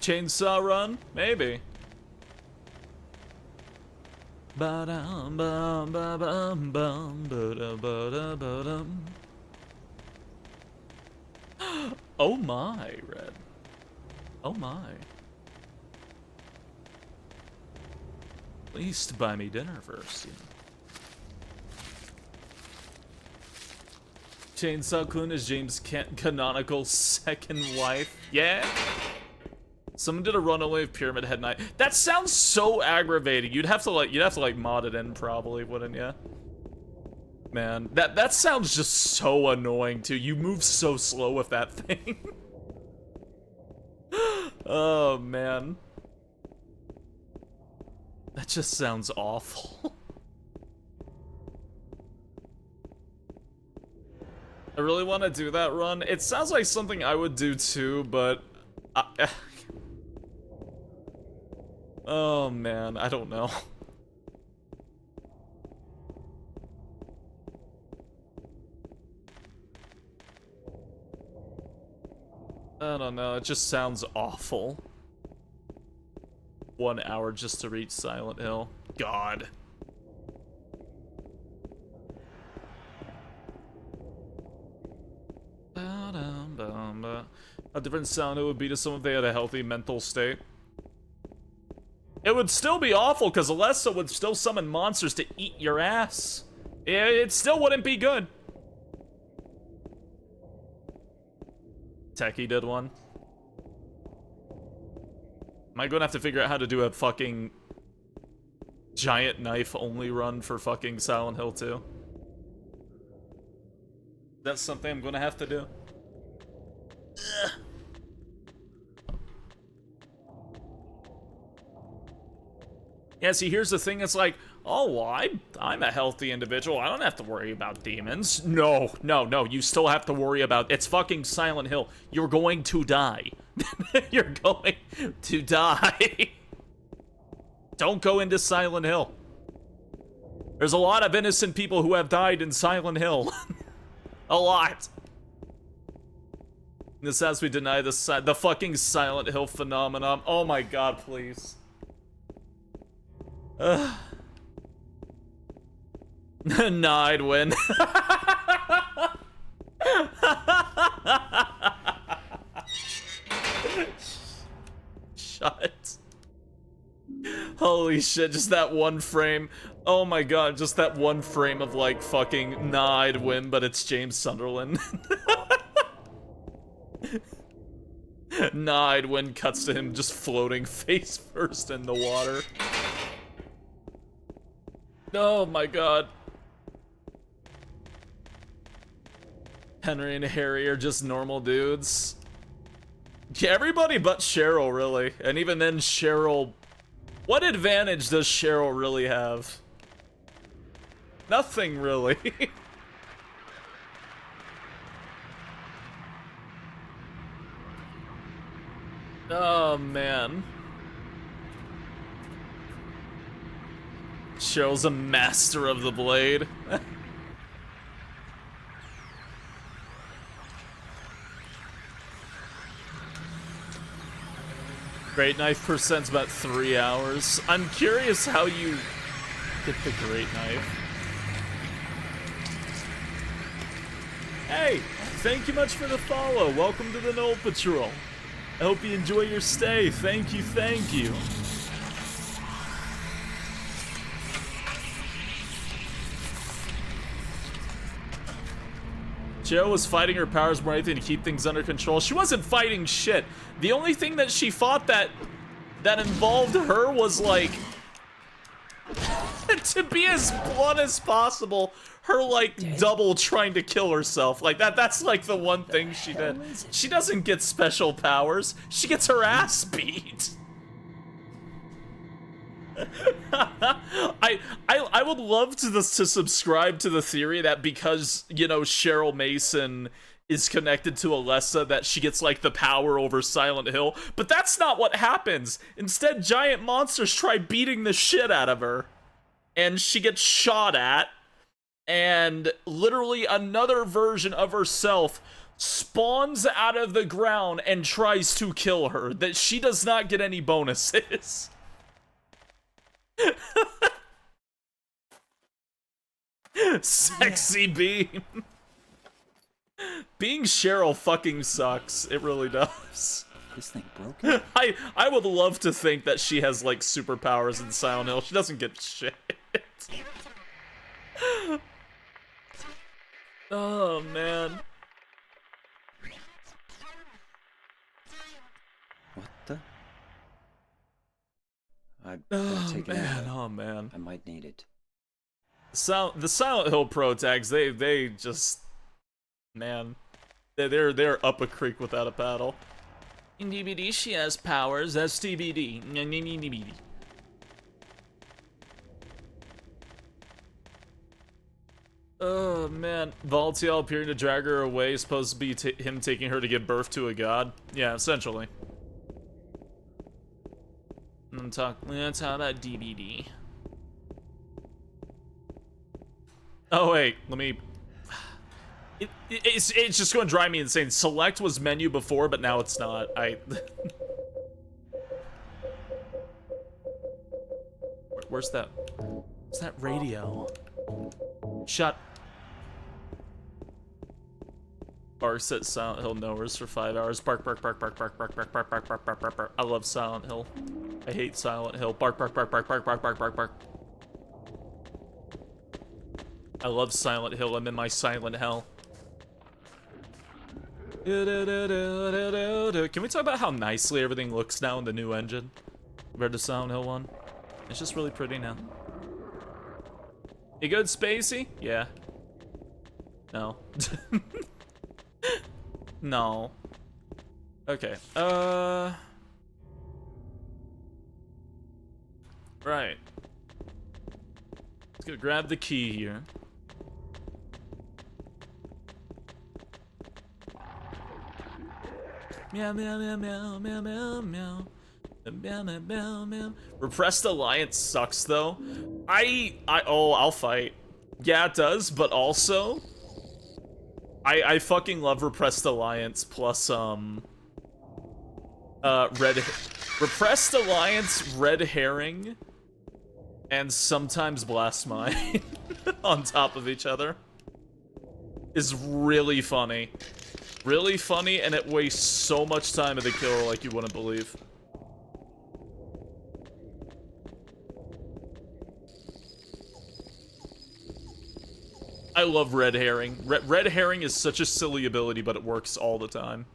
Chainsaw run? Maybe. Ba-dum bum ba bum bum ba-da ba-da ba-dum. Oh my, Red. Oh my. Please buy me dinner first, you know. Chainsaw Kun is James' canonical second wife. Yeah? Someone did a runaway of Pyramid Head Night. That sounds so aggravating. You'd have to like mod it in probably, wouldn't you? Man, that sounds just so annoying too. You move so slow with that thing. Oh man. That just sounds awful. I really want to do that run. It sounds like something I would do too, but oh man, I don't know. I don't know, it just sounds awful. 1 hour just to reach Silent Hill. God. A different sound it would be to someone if they had a healthy mental state. It would still be awful, because Alessa would still summon monsters to eat your ass. It still wouldn't be good. Techie did one. Am I gonna have to figure out how to do a fucking giant knife only run for fucking Silent Hill 2? That's something I'm gonna have to do. Ugh. Yeah, see, here's the thing, it's like, oh, well, I'm a healthy individual, I don't have to worry about demons. No, you still have to worry about, it's fucking Silent Hill. You're going to die. You're going to die. Don't go into Silent Hill. There's a lot of innocent people who have died in Silent Hill. A lot. This as we deny the fucking Silent Hill phenomenon. Oh my god, please. Nah, I'd win. Shut. Holy shit, just that one frame. Oh my god, just that one frame of like fucking nah, I'd win, but it's James Sunderland. Nah, I'd win cuts to him just floating face first in the water. Oh my god. Henry and Harry are just normal dudes. Yeah, everybody but Cheryl, really. And even then, Cheryl... What advantage does Cheryl really have? Nothing, really. Oh, man. Cheryl's a master of the blade. Great knife percent's about 3 hours. I'm curious how you get the great knife. Hey, thank you much for the follow. Welcome to the Knoll Patrol. I hope you enjoy your stay. Thank you, thank you. Cheryl was fighting her powers more than anything to keep things under control. She wasn't fighting shit. The only thing that she fought that involved her was like to be as blunt as possible, her like double trying to kill herself. Like that's like the one thing she did. She doesn't get special powers. She gets her ass beat. I would love to subscribe to the theory that because, you know, Cheryl Mason is connected to Alessa that she gets like the power over Silent Hill, but that's not what happens. Instead, giant monsters try beating the shit out of her and she gets shot at, and literally another version of herself spawns out of the ground and tries to kill her. That she does not get any bonuses. Sexy beam. Being Cheryl fucking sucks. It really does. This thing broken? I would love to think that she has like superpowers in Silent Hill. She doesn't get shit. Oh man. What the? I better take it out. Oh man. I might need it. The Silent Hill pro tags, they just, man, they're up a creek without a paddle. In DVD, she has powers. That's TBD. Oh man, Valtiel appearing to drag her away is supposed to be him taking her to give birth to a god. Yeah, essentially. Let's talk about DVD. Oh wait, let me. It's just going to drive me insane. Select was menu before, but now it's not. Where's that? Where's that radio? Shut. Barks at Silent Hill Knowers for 5 hours. Bark, bark, bark, bark, bark, bark, bark, bark, bark, bark, bark, bark, bark. I love Silent Hill. I hate Silent Hill. Bark, bark, bark, bark, bark, bark, bark, bark, bark. I love Silent Hill. I'm in my Silent Hell. Can we talk about how nicely everything looks now in the new engine compared to Silent Hill 1? It's just really pretty now. You good, Spacey? Yeah. No. No. Okay. Right. Let's go grab the key here. Meow, meow, meow, meow, meow, meow, meow. Meow, meow, meow, meow. Repressed Alliance sucks, though. I'll fight. Yeah, it does, but also... I fucking love Repressed Alliance plus, Repressed Alliance, Red Herring, and sometimes Blast Mine on top of each other is really funny. Really funny, and it wastes so much time of the kill like you wouldn't believe. I love Red Herring. Red Herring is such a silly ability, but it works all the time.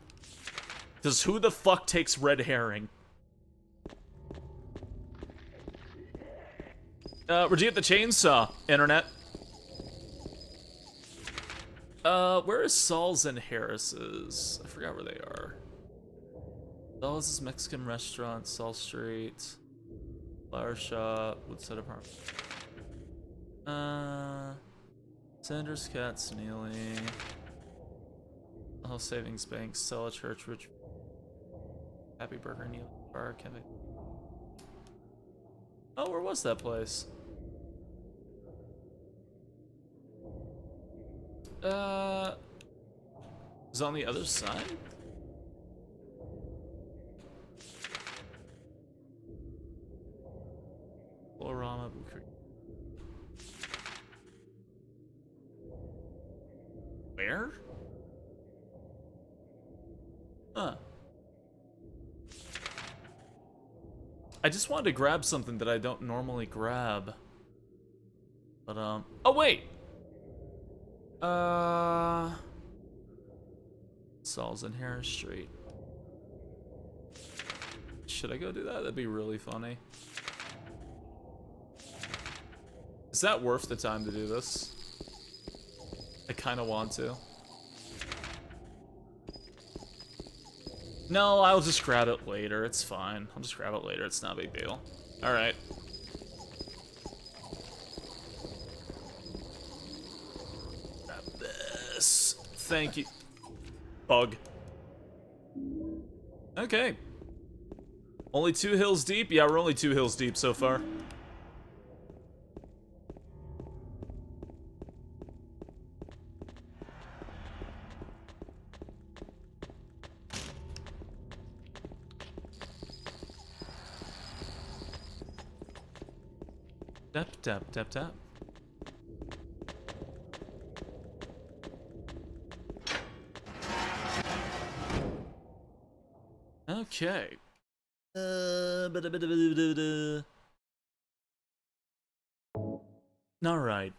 Because who the fuck takes Red Herring? Where'd you get the chainsaw, internet? Where is Saul's and Harris's? I forgot where they are. Saul's is Mexican restaurant, Saul Street, flower shop, Woodset apartment. Sanders, Cats, Neely, Health Savings Bank, Stella Church, Rich, Happy Burger, Neely Bar, Kevin. Oh, where was that place? Is it on the other side? Florama, where? Huh. I just wanted to grab something that I don't normally grab. But, oh, wait! Saul's in Harris Street. Should I go do that? That'd be really funny. Is that worth the time to do this? I kind of want to. No, I'll just grab it later. It's fine. I'll just grab it later. It's not a big deal. Alright. Grab this. Thank you. Bug. Okay. Only 2 hills deep? Yeah, we're only 2 hills deep so far. Tap, tap, tap, tap. Okay. All right.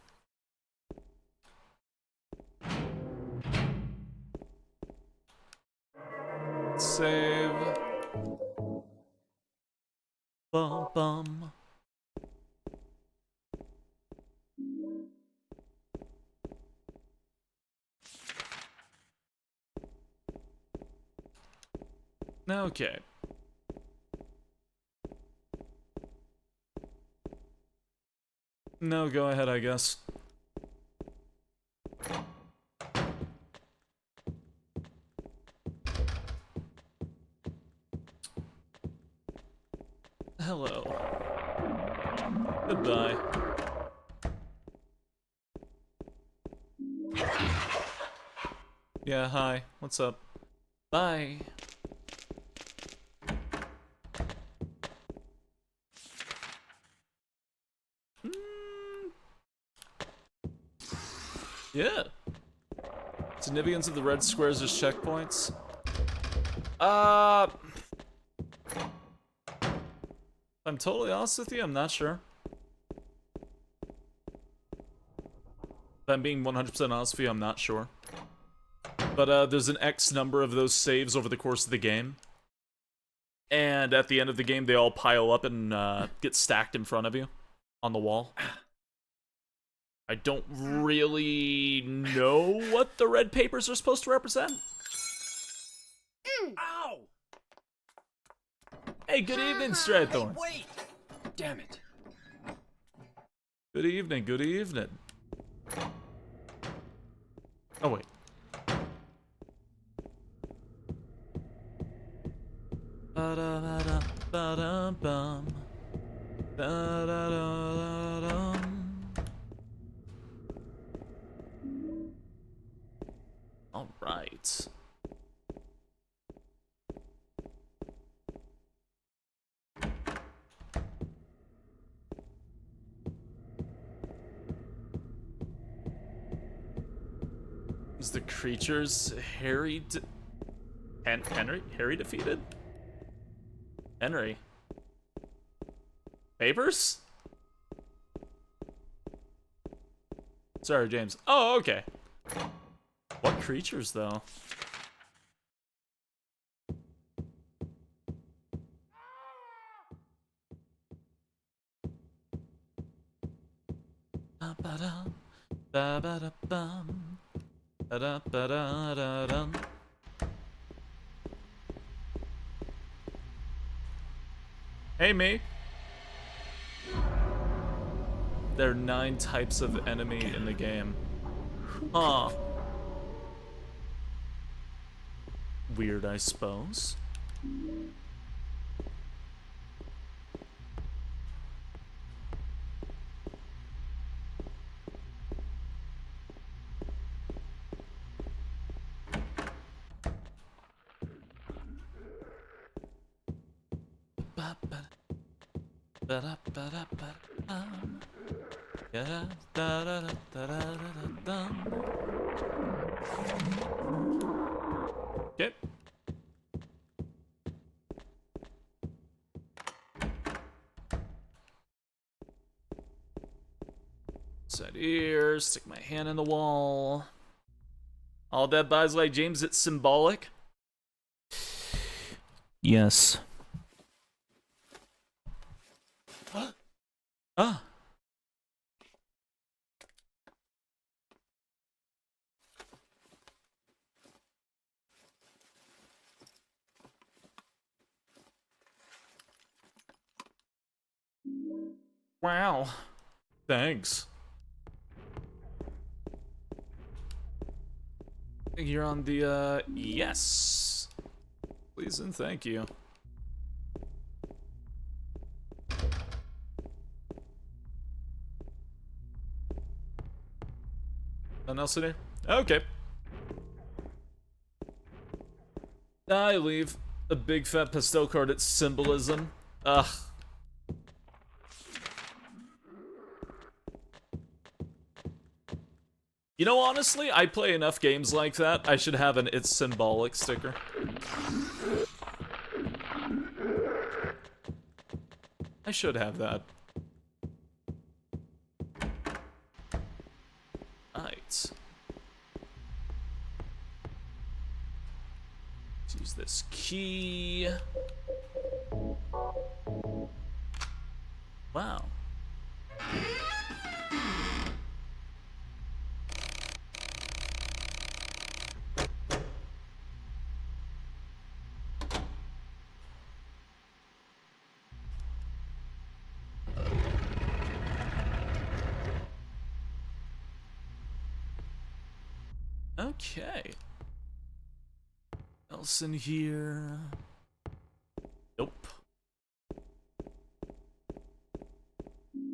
Save. Bum bum. Okay. No, go ahead, I guess. Hello. Goodbye. Yeah, hi. What's up? Bye. Yeah. Significance of the red squares as checkpoints. I'm totally honest with you, I'm not sure. If I'm being 100% honest with you, I'm not sure. But there's an X number of those saves over the course of the game. And at the end of the game, they all pile up and get stacked in front of you on the wall. I don't really know what the red papers are supposed to represent. Ow! Hey, good evening, Stradthorn. Hey, wait! Damn it. Good evening, good evening. Oh, wait. Ba-da-ba-da-ba-da-bum. Da-da-da-da-dum. All right. Is the creatures Harry Harry defeated? Henry. Papers? Sorry, James. Oh, okay. What creatures, though? Ba-ba-dum, ba-ba-da-bum, ba-da-ba-da-da-dum. Hey, me. There are 9 types of enemy in the game. Huh. Weird, I suppose. Ba-da-ba-da-ba-dum. Yeah, da-da-da-da-da-da-dum. Okay. Set here, stick my hand in the wall. All that buys like James, it's symbolic. Yes. Ah. Wow. Thanks. You're on the, yes. Please and thank you. Nothing else in here? Okay. I leave a big fat pastel card at symbolism. Ugh. You know, honestly, I play enough games like that. I should have an It's Symbolic sticker. I should have that. Right. Let's use this key. Wow. Okay. Else in here? Nope.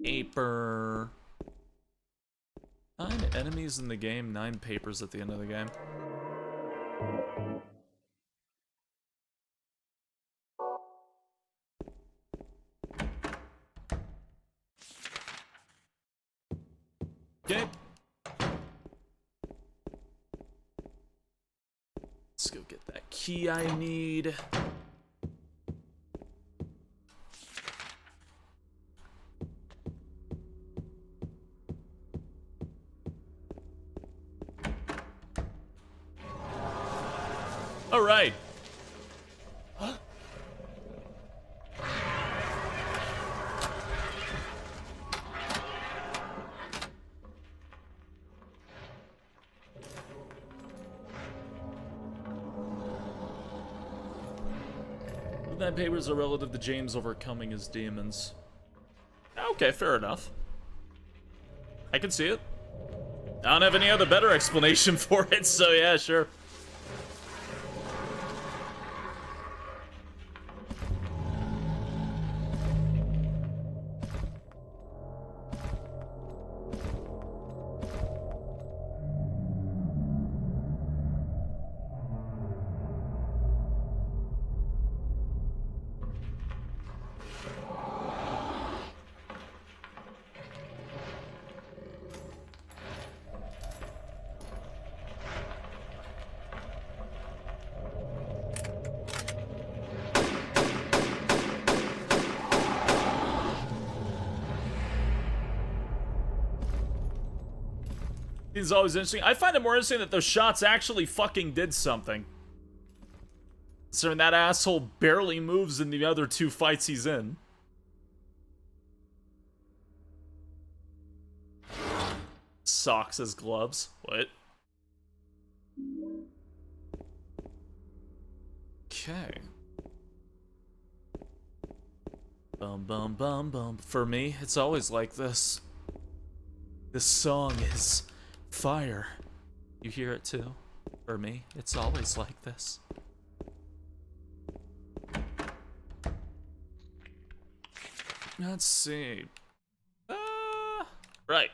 Paper. 9 enemies in the game, 9 papers at the end of the game. Okay. go get that key I need. All right. Midnight Papers are relative to James overcoming his demons. Okay, fair enough. I can see it. I don't have any other better explanation for it, so yeah, sure. It's always interesting. I find it more interesting that those shots actually fucking did something. Considering that asshole barely moves in the other 2 fights he's in. Socks as gloves. What? Okay. Bum bum bum bum. For me, it's always like this. This song is fire. You hear it too? For me, it's always like this. Let's see. Right.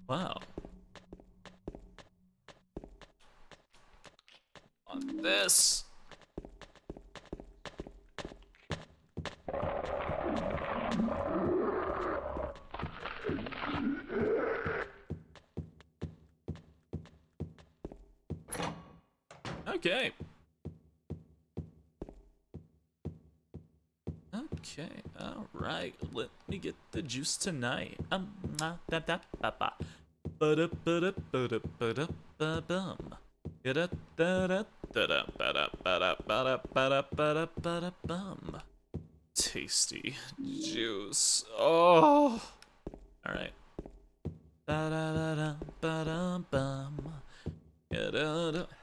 Wow. On this. Okay. Okay, alright. Let me get the juice tonight. Tasty juice. Oh. Alright.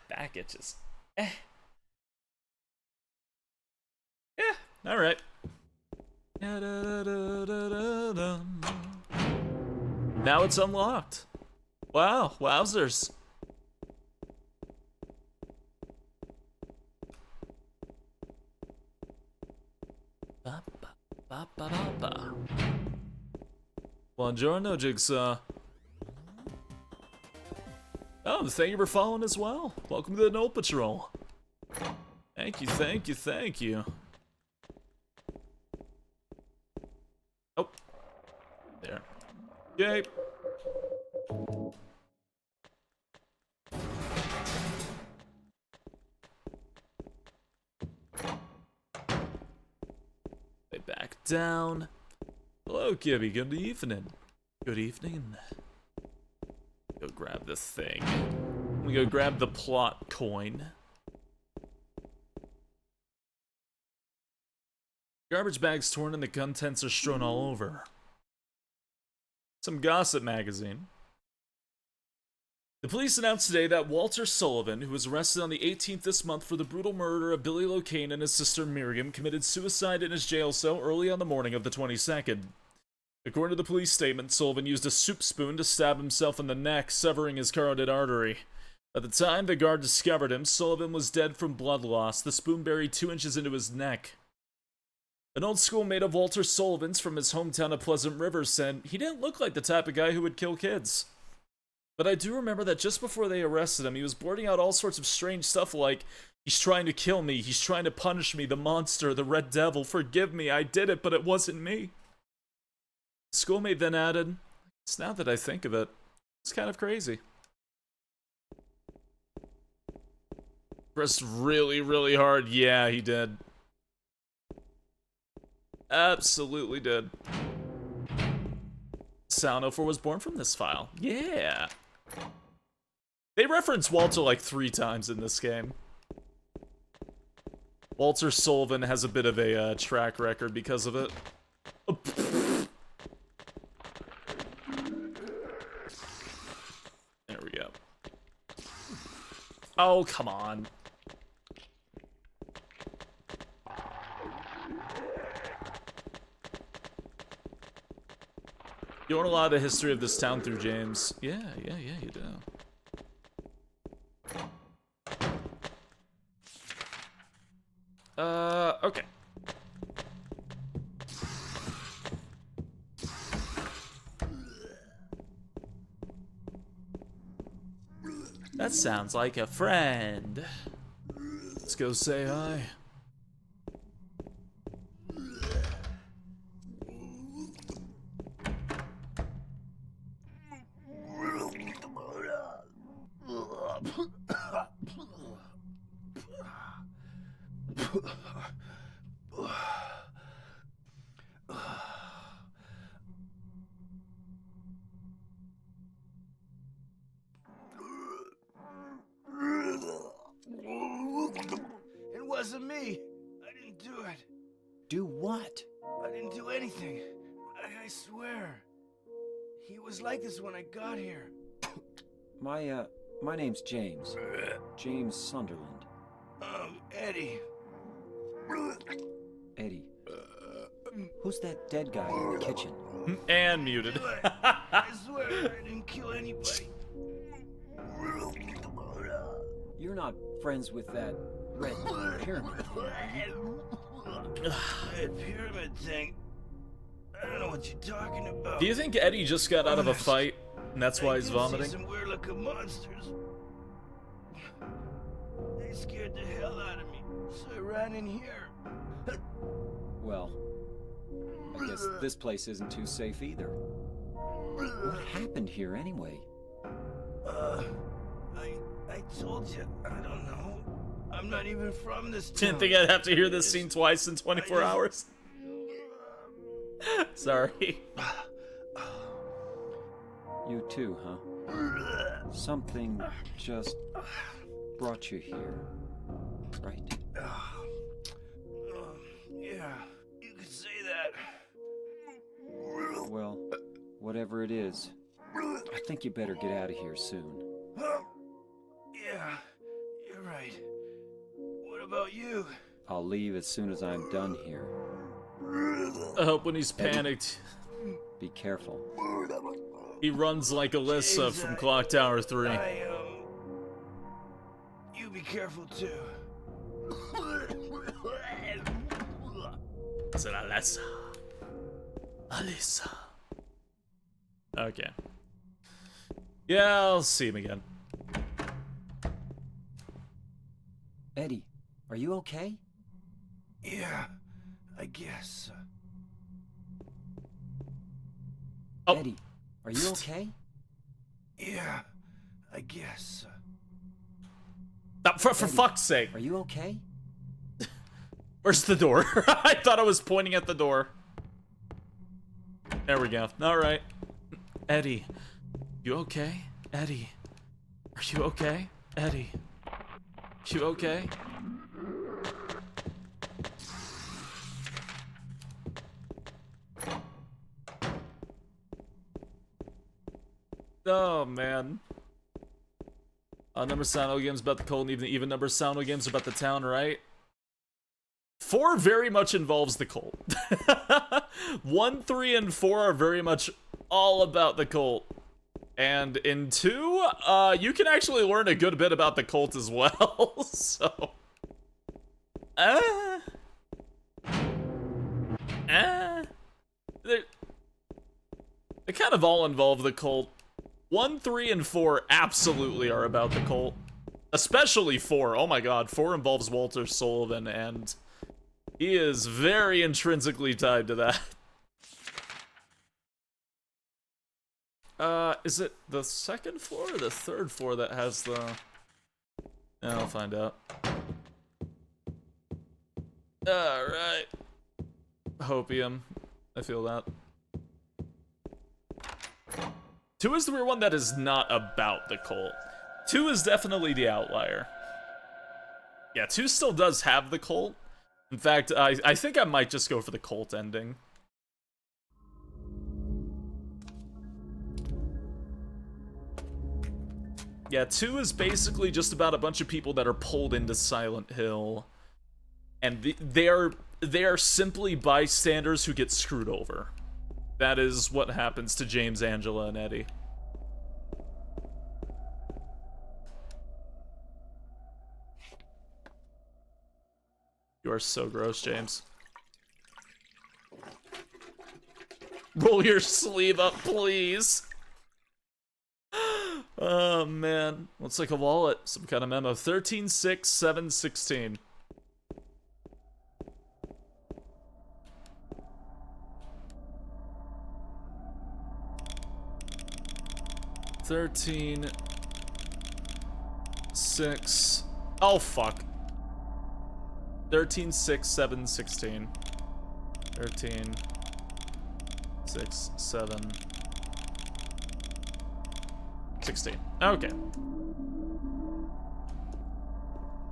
Back itches. Yeah, alright. Now it's unlocked. Wow, wowzers. Buongiorno, Jigsaw. Oh, thank you for following as well. Welcome to the Null Patrol. Thank you, thank you, thank you. Oh. There. Yay. Lay back down. Hello, Gibby. Good evening. Good evening. Go grab the thing. Let me go grab the plot coin. Garbage bag's torn and the contents are strewn all over. Some gossip magazine. The police announced today that Walter Sullivan, who was arrested on the 18th this month for the brutal murder of Billy Locane and his sister Miriam, committed suicide in his jail cell early on the morning of the 22nd. According to the police statement, Sullivan used a soup spoon to stab himself in the neck, severing his carotid artery. By the time the guard discovered him, Sullivan was dead from blood loss, the spoon buried 2 inches into his neck. An old schoolmate of Walter Sullivan's from his hometown of Pleasant River said he didn't look like the type of guy who would kill kids. But I do remember that just before they arrested him, he was blurting out all sorts of strange stuff like, "He's trying to kill me, he's trying to punish me, the monster, the red devil, forgive me, I did it, but it wasn't me." Schoolmate then added, "It's now that I think of it, it's kind of crazy." Pressed really, really hard. Yeah, he did. Absolutely did. Soundover was born from this file. Yeah. They reference Walter like 3 times in this game. Walter Sullivan has a bit of a track record because of it. There we go. Oh, come on. You want a lot of the history of this town through James. Yeah, you do. Okay. That sounds like a friend. Let's go say hi. It wasn't me. I didn't do it. Do what? I didn't do anything. I swear. He was like this when I got here. My name's James. James Sunderland. Eddie. Eddie. Who's that dead guy in the kitchen? And muted. I swear I didn't kill anybody. You're not friends with that red pyramid thing, are you? That pyramid thing. I don't know what you're talking about. Do you think Eddie just got out of a fight, and that's why he's vomiting? See some weird-looking monsters. They scared the hell out of me, so I ran in here. Well, I guess this place isn't too safe either. What happened here anyway? I told you, I don't know. I'm not even from this town. Didn't think I'd have to hear this scene twice in 24 hours. Sorry. You too, huh? Something just brought you here, right? Yeah, you could say that. Well, whatever it is, I think you better get out of here soon. Yeah, you're right. What about you? I'll leave as soon as I'm done here. I hope when he's panicked. Be careful. He runs like Alyssa from Clock Tower 3. You be careful too. Is it Alyssa? Alyssa. Okay. Yeah, I'll see him again. Eddie, are you okay? Yeah, I guess. Oh. Eddie, are you okay? Yeah, I guess. For fuck's sake. Are you okay? Where's the door? I thought I was pointing at the door. There we go. Alright. Eddie. You okay? Eddie. Are you okay? Eddie. You okay? Oh, man. Number of sound games about the cult, and even number of sound games about the town, right? 4 very much involves the cult. 1, 3, and 4 are very much all about the cult. And in 2, you can actually learn a good bit about the cult as well, so... They kind of all involve the cult. 1, 3, and 4 absolutely are about the cult. Especially 4. Oh my god, 4 involves Walter Sullivan, and he is very intrinsically tied to that. Is it the second floor or the third floor that has the... Yeah, I'll find out. Alright. Hopium. I feel that. 2 is the weird one that is not about the cult. 2 is definitely the outlier. Yeah, 2 still does have the cult. In fact, I think I might just go for the cult ending. Yeah, 2 is basically just about a bunch of people that are pulled into Silent Hill. And they are simply bystanders who get screwed over. That is what happens to James, Angela, and Eddie. You are so gross, James. Roll your sleeve up, please. Oh, man. Looks like a wallet. Some kind of memo. 13-6-7-16. Oh, fuck. 13-6-7-16. 13-6-7-16. Okay.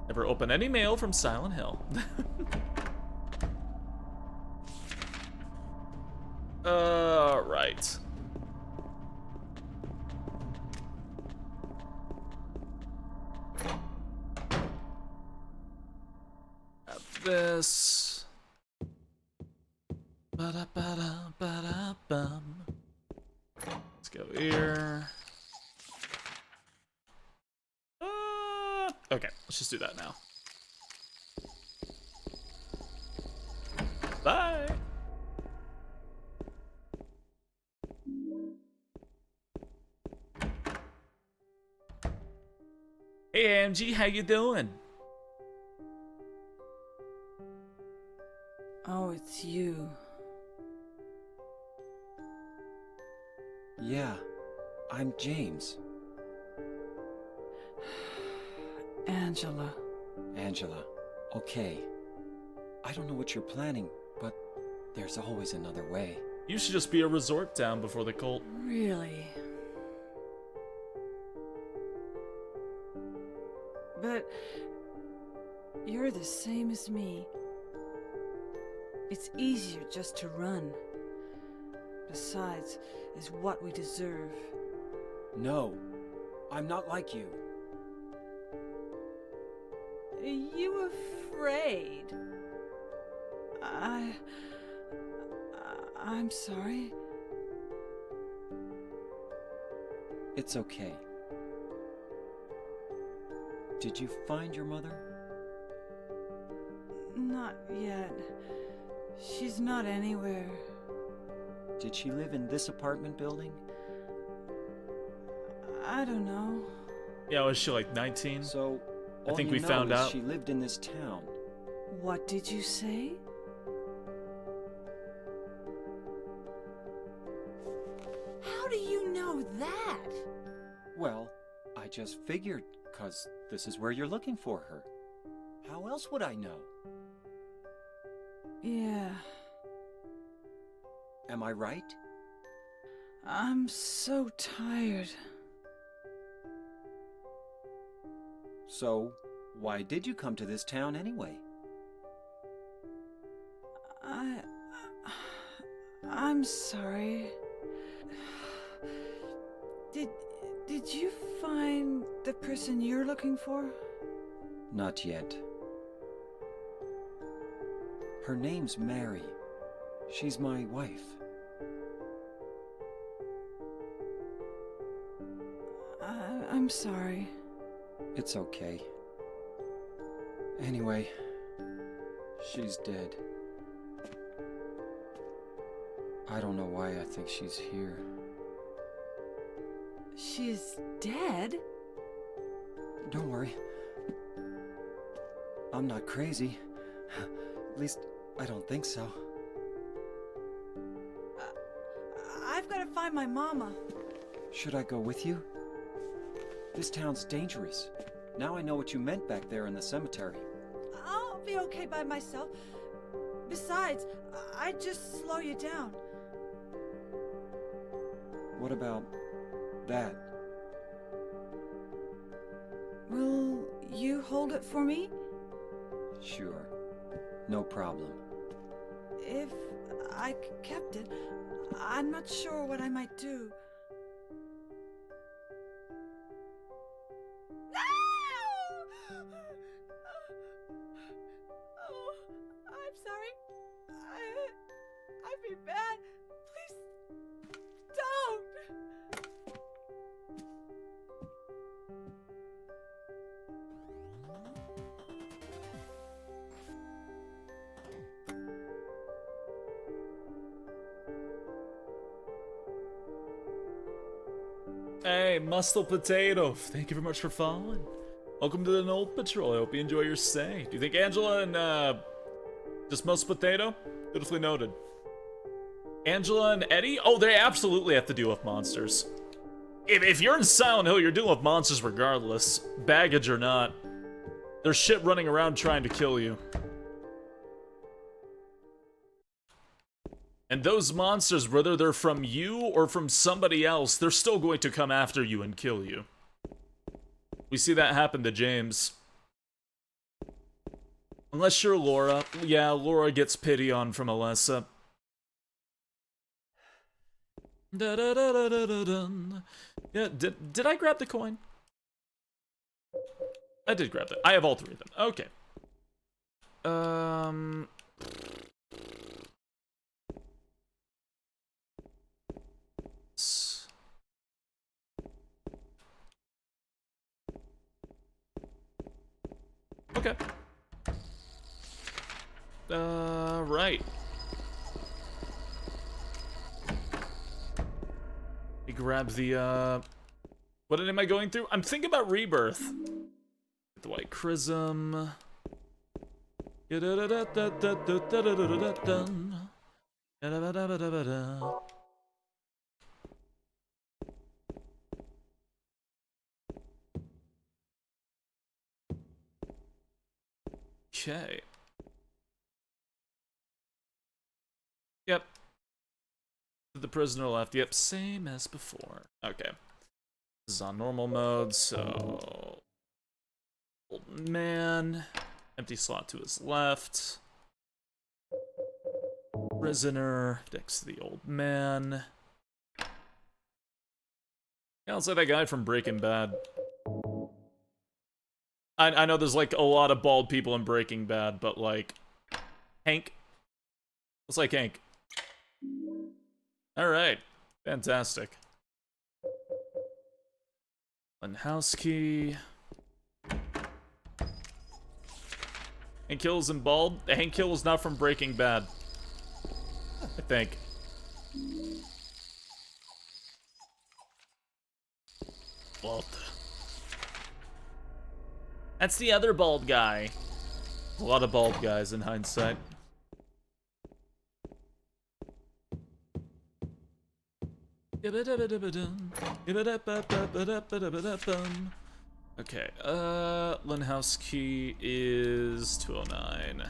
Never open any mail from Silent Hill. Right. This. Ba-da-ba-da-ba-da-bum. Let's go here. Okay, let's just do that now. Bye. Hey, AMG, how you doing? Oh, it's you. Yeah, I'm James. Angela. Angela, okay. I don't know what you're planning, but there's always another way. You should just be a resort town before the cult. Really? But you're the same as me. It's easier just to run. Besides, is what we deserve. No, I'm not like you. Are you afraid? I'm sorry. It's okay. Did you find your mother? Not yet. She's not anywhere. Did she live in this apartment building? I don't know. Yeah, was she like 19? So, I think we know found is out. She lived in this town. What did you say? How do you know that? Well, I just figured, 'cause this is where you're looking for her. How else would I know? Yeah. Am I right? I'm so tired. So, why did you come to this town anyway? I'm sorry. Did you find the person you're looking for? Not yet. Her name's Mary. She's my wife. I'm sorry. It's okay. Anyway, she's dead. I don't know why I think she's here. She's dead? Don't worry. I'm not crazy. At least, I don't think so. I've got to find my mama. Should I go with you? This town's dangerous. Now I know what you meant back there in the cemetery. I'll be okay by myself. Besides, I'd just slow you down. What about that? Will you hold it for me? Sure. No problem. If I kept it, I'm not sure what I might do. No! Oh, I'm sorry. I've been bad. Please don't. Hey, Muscle Potato, thank you very much for following. Welcome to the Nold Patrol. I hope you enjoy your stay. Do you think Angela and just Muscle Potato? Beautifully noted. Angela and Eddie? Oh, they absolutely have to deal with monsters. If you're in Silent Hill, you're dealing with monsters regardless, baggage or not. There's shit running around trying to kill you. And those monsters, whether they're from you or from somebody else, they're still going to come after you and kill you. We see that happen to James. Unless you're Laura. Yeah, Laura gets pity on from Alessa. Yeah, did I grab the coin? I did grab that. I have all three of them. Okay. Okay. Right. He grabs the, what am I going through? I'm thinking about Rebirth. The White Chrism. Okay. Yep. The prisoner left. Yep, same as before. Okay. This is on normal mode, so... Old man. Empty slot to his left. Prisoner next to the old man. Yeah, it's like that guy from Breaking Bad. I know there's like a lot of bald people in Breaking Bad, but like... Hank? Looks like Hank. Alright. Fantastic. One house key. Hank Hill isn't bald. Hank Hill is not from Breaking Bad. I think. What? That's the other bald guy. A lot of bald guys in hindsight. Okay, Lynn house key is 209.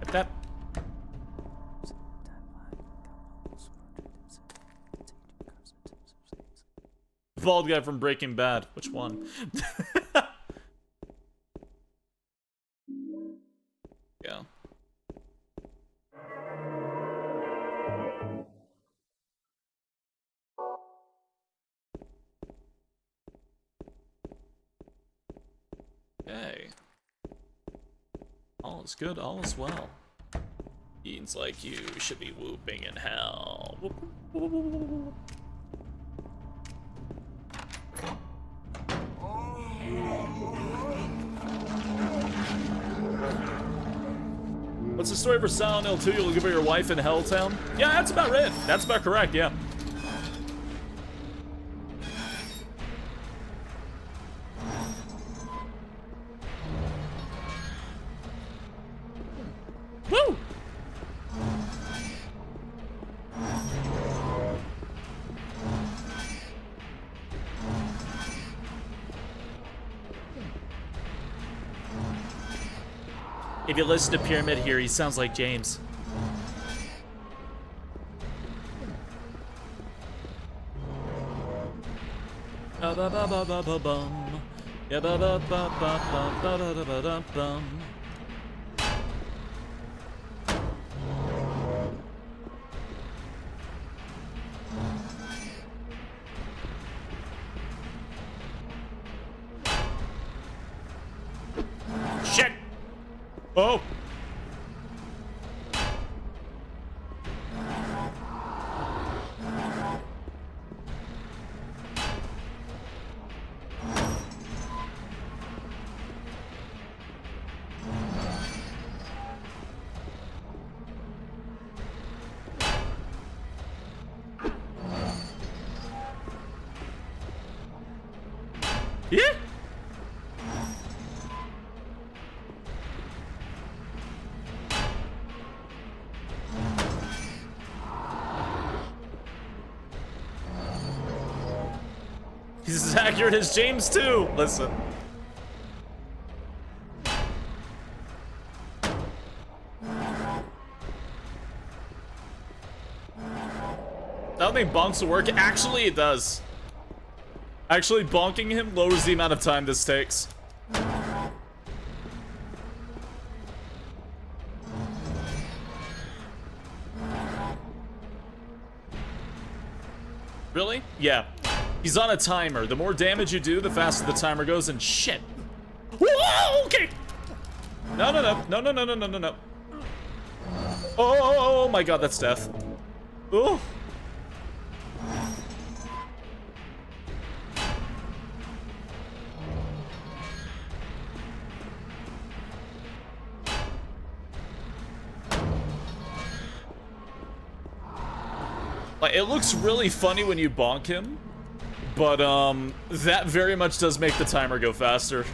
Hit that. Bald guy from Breaking Bad. Which one? Yeah. Okay. All is good, all is well. Beans like you should be whooping in hell. Whoop, whoop, whoop, whoop, whoop. What's the story for Silent Hill 2? You'll give her your wife in Helltown? Yeah, that's about right. That's about correct, yeah. Woo! If you listen to Pyramid here, he sounds like James. Ba ba ba ba ba ba bum. Yeah ba ba ba ba ba ba da da ba da bum. Shit! Oh! Yeah? He's as accurate as James too. Listen. I don't think bonks will work. Actually, it does. Actually, bonking him lowers the amount of time this takes. Really? Yeah. He's on a timer. The more damage you do, the faster the timer goes, and shit. Whoa, okay. No, no, no. No, no, no, no, no, no, no. Oh my god, that's death. Oh. Like, it looks really funny when you bonk him, but that very much does make the timer go faster.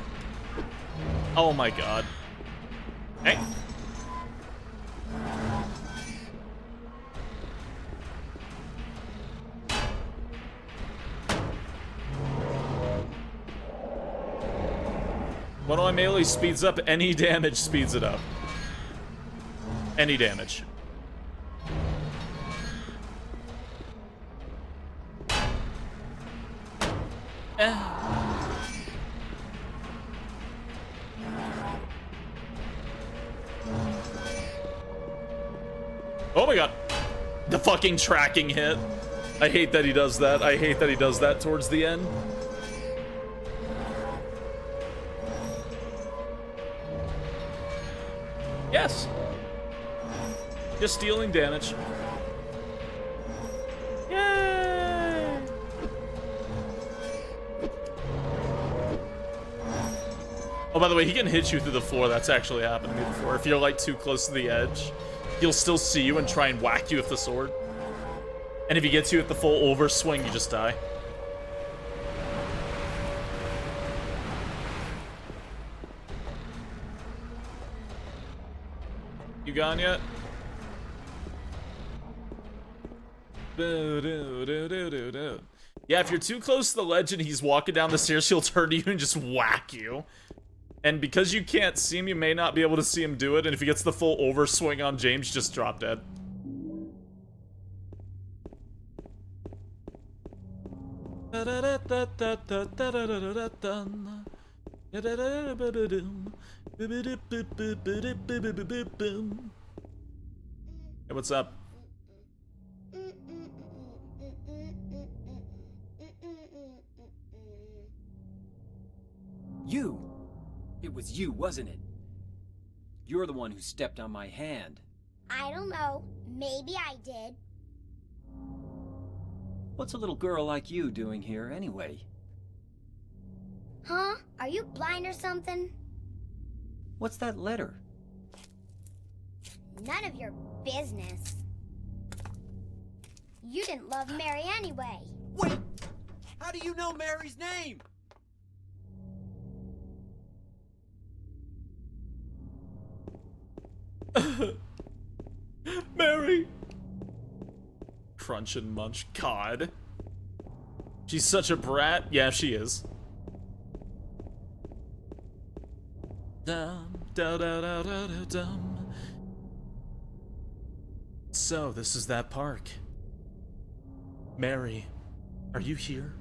Oh my god. Hey. One of my melee speeds up, any damage speeds it up. Any damage. Oh my god. The fucking tracking hit. I hate that he does that. I hate that he does that towards the end. Yes. Just dealing damage. Yay! Oh, by the way, he can hit you through the floor. That's actually happened to me before. If you're, like, too close to the edge, he'll still see you and try and whack you with the sword. And if he gets you at the full overswing, you just die. You gone yet? Yeah, if you're too close to the ledge and he's walking down the stairs, he'll turn to you and just whack you. And because you can't see him, you may not be able to see him do it. And if he gets the full overswing on James, just drop dead. Hey, what's up? You! It was you, wasn't it? You're the one who stepped on my hand. I don't know. Maybe I did. What's a little girl like you doing here, anyway? Huh? Are you blind or something? What's that letter? None of your business. You didn't love Mary anyway. Wait! How do you know Mary's name? Mary! Crunch and munch. God. She's such a brat. Yeah, she is. Dum, Da da da da da dum. So, this is that park. Mary, are you here?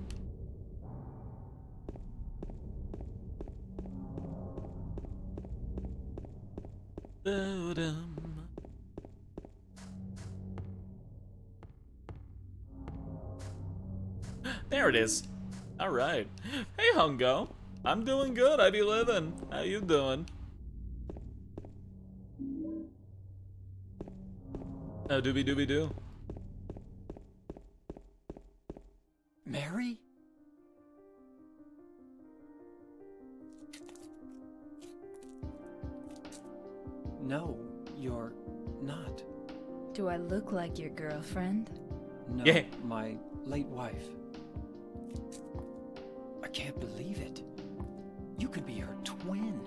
Da-dum. There it is. All right. Hey, Hungo. I'm doing good. I be living. How you doing? Oh, doobie doobie doo. Mary? No, you're not. Do I look like your girlfriend? No, Yeah. my late wife. I can't believe it. You could be her twin.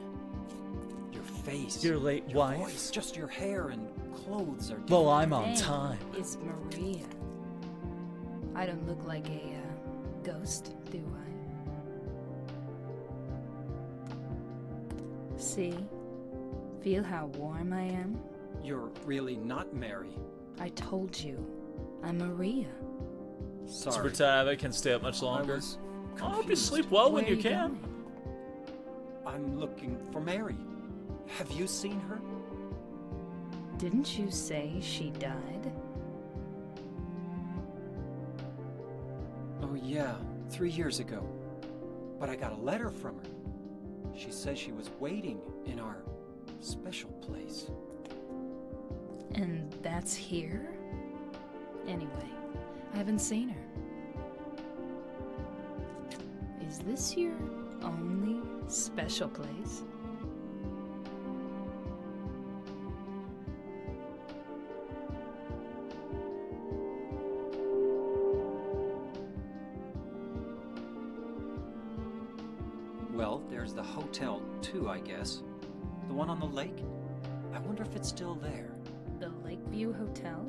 Your face, Your late wife? voice, just your hair and clothes are different. Well, I'm on Name time. is Maria. I don't look like a ghost, do I? See? Feel how warm I am? You're really not Mary. I told you. I'm Maria. Sorry. Super tired. I can't stay up much longer. I hope you sleep well when Where you are can. going? I'm looking for Mary. Have you seen her? Didn't you say she died? Oh yeah, 3 years ago. But I got a letter from her. She says she was waiting in our special place. And that's here? Anyway, I haven't seen her. Is this your only special place? Well, there's the hotel too, I guess. The one on the lake? I wonder if it's still there. The Lakeview Hotel?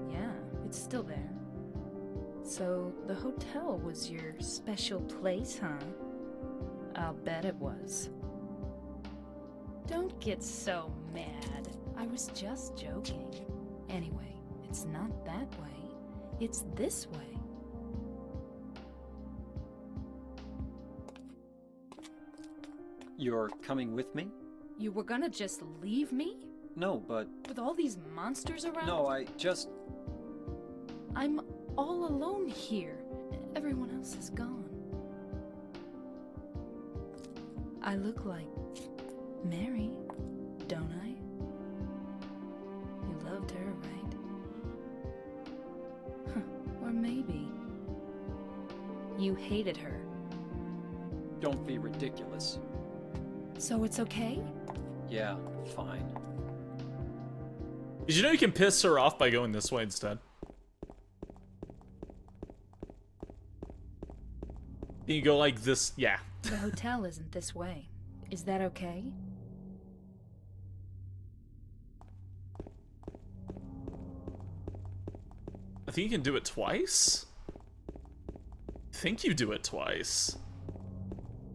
Yeah, it's still there. So, the hotel was your special place, huh? I'll bet it was. Don't get so mad. I was just joking. Anyway, it's not that way. It's this way. You're coming with me? You were gonna just leave me? No, but... With all these monsters around? No, I just... I'm all alone here. Everyone else is gone. I look like Mary, don't I? You loved her, right? Huh, or maybe you hated her. Don't be ridiculous. So it's okay? Yeah, fine. Did you know you can piss her off by going this way instead? You go like this, yeah. The hotel isn't this way. Is that okay? I think you can do it twice? I think you do it twice.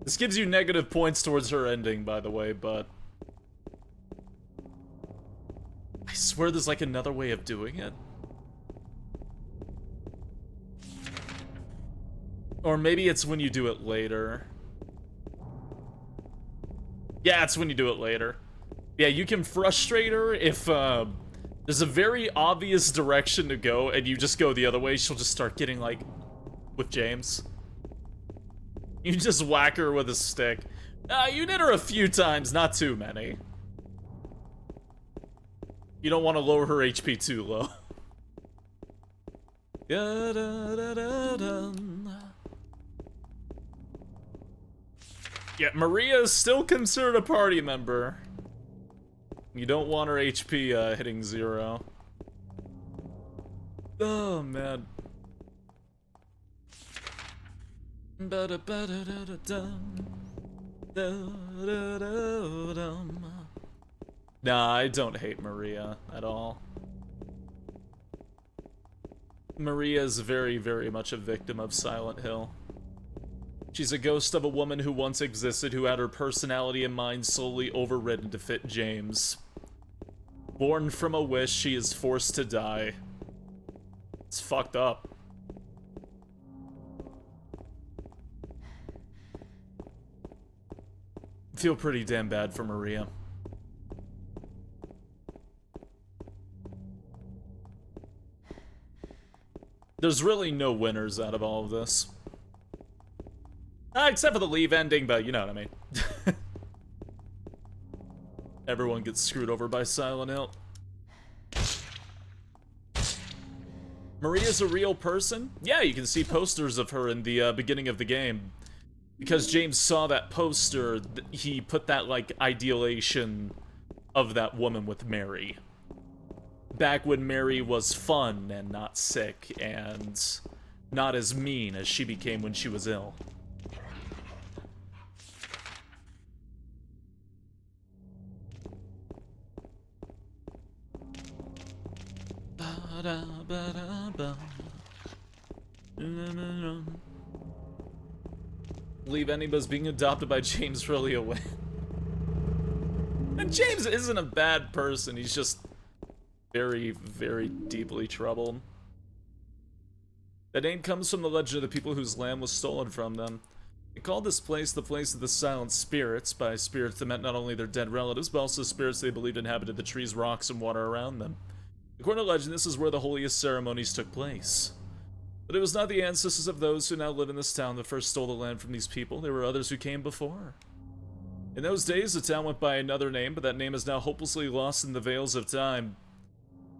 This gives you negative points towards her ending, by the way, but... I swear there's like another way of doing it. Or maybe it's when you do it later. Yeah, it's when you do it later. Yeah, you can frustrate her if there's a very obvious direction to go and you just go the other way. She'll just start getting like with James. You just whack her with a stick. You did her a few times, not too many. You don't want to lower her HP too low. Yeah, Maria is still considered a party member. You don't want her HP hitting 0. Oh, man. Nah, I don't hate Maria at all. Maria is very, very much a victim of Silent Hill. She's a ghost of a woman who once existed, who had her personality and mind slowly overridden to fit James. Born from a wish, she is forced to die. It's fucked up. Feel pretty damn bad for Maria. There's really no winners out of all of this. Except for the Leave ending, but you know what I mean. Everyone gets screwed over by Silent Hill. Maria's a real person? Yeah, you can see posters of her in the beginning of the game. Because James saw that poster, he put that, like, idealization of that woman with Mary. Back when Mary was fun and not sick, and not as mean as she became when she was ill. Leave anybody's being adopted by James really away. And James isn't a bad person, he's just very, very deeply troubled. That name comes from the legend of the people whose land was stolen from them. They called this place the place of the silent spirits. By spirits they meant not only their dead relatives, but also spirits they believed inhabited the trees, rocks, and water around them. According to legend, this is where the holiest ceremonies took place. But it was not the ancestors of those who now live in this town that first stole the land from these people. There were others who came before. In those days, the town went by another name, but that name is now hopelessly lost in the veils of time.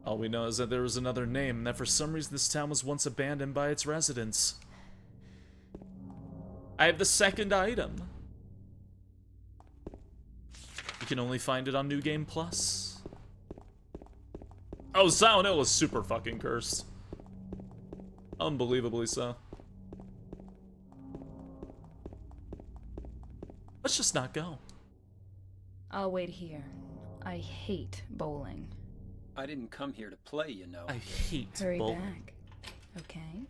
All we know is that there was another name, and that for some reason this town was once abandoned by its residents. I have the second item. You can only find it on New Game Plus. Oh, Silent Hill is super fucking cursed. Unbelievably so. Let's just not go. I'll wait here. I hate bowling. I didn't come here to play, you know. I hate Hurry bowling. back. Okay?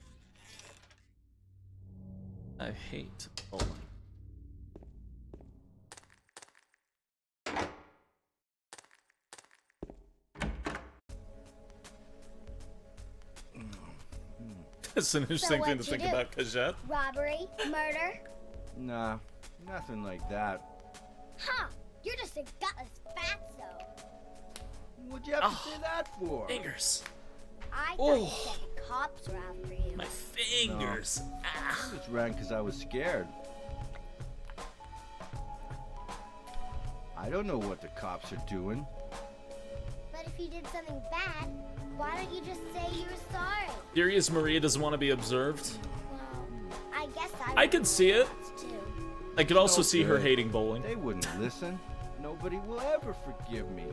I hate bowling. That's an interesting thing to think about, Cajette. Robbery? Murder? Nah, nothing like that. Huh! You're just a gutless fatso. What'd you have to say that for? Fingers. I thought you said the cops were after you. My fingers. No. I just ran because I was scared. I don't know what the cops are doing. But if you did something bad, why don't you just say you were sorry? Furious Maria doesn't want to be observed. Well, I guess I could see it. too. I could also No see her good. hating bowling. They wouldn't listen. Nobody will ever forgive me.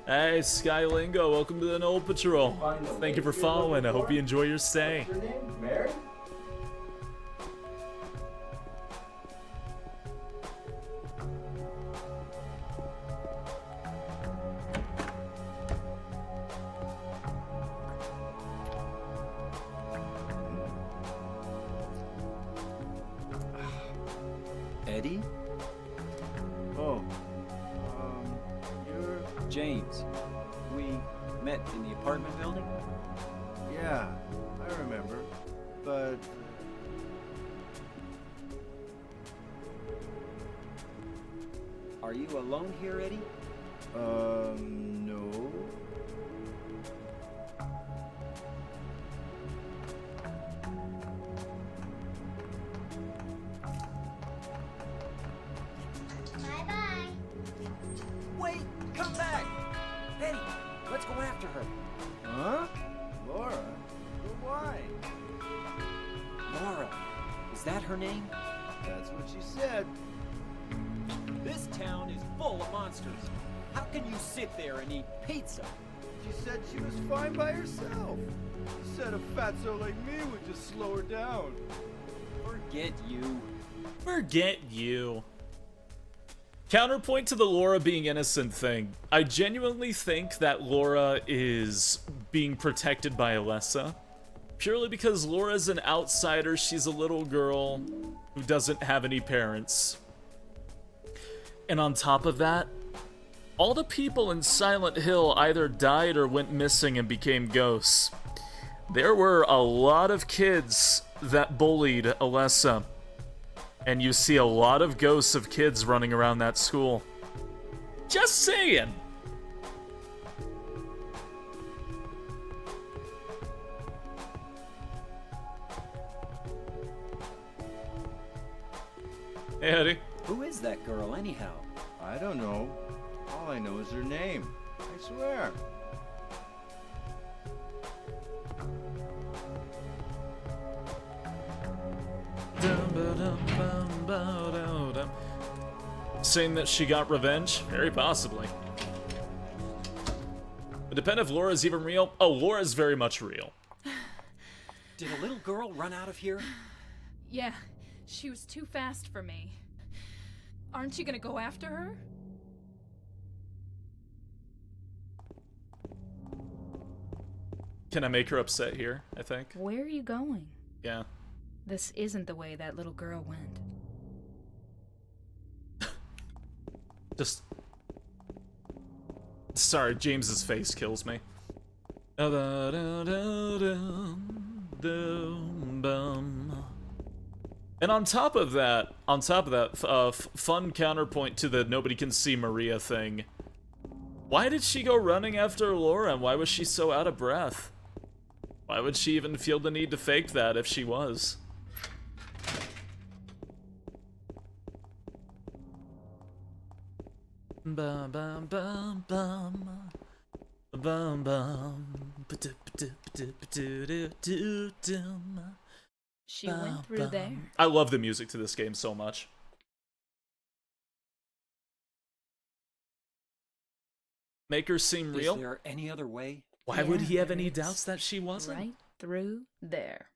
Hey, Skylingo, welcome to the Knoll Patrol. Thank you for following. I hope you enjoy your stay. Your name, Mary? Eddie? Oh, you're... James. We met in the apartment building? Yeah, I remember, but... Are you alone here, Eddie? No. Bye-bye. Wait! Come back! Eddie, let's go after her. Huh? Laura? But why? Laura. Is that her name? That's what she said. This town is full of monsters. How can you sit there and eat pizza? She said she was fine by herself. She said a fatso like me would just slow her down. Forget you. Forget you. Counterpoint to the Laura being innocent thing. I genuinely think that Laura is being protected by Alessa purely because Laura's an outsider. She's a little girl who doesn't have any parents. And on top of that, all the people in Silent Hill either died or went missing and became ghosts. There were a lot of kids that bullied Alessa. And you see a lot of ghosts of kids running around that school. Just saying. Hey, Eddie. Who is that girl, anyhow? I don't know. All I know is her name. I swear. Saying that she got revenge? Very possibly. It depends if Laura's even real. Oh, Laura's very much real. Did a little girl run out of here? Yeah, she was too fast for me. Aren't you gonna go after her? Can I make her upset here, I think? Where are you going? Yeah. This isn't the way that little girl went. Just... Sorry, James's face kills me. And on top of that, fun counterpoint to the nobody can see Maria thing. Why did she go running after Laura, and why was she so out of breath? Why would she even feel the need to fake that if she was? Bum bum bum bum bum bum. She went through there. I love the music to this game so much. Make her seem real? Is there any other way? Why would he have any doubts that she wasn't? Right through there.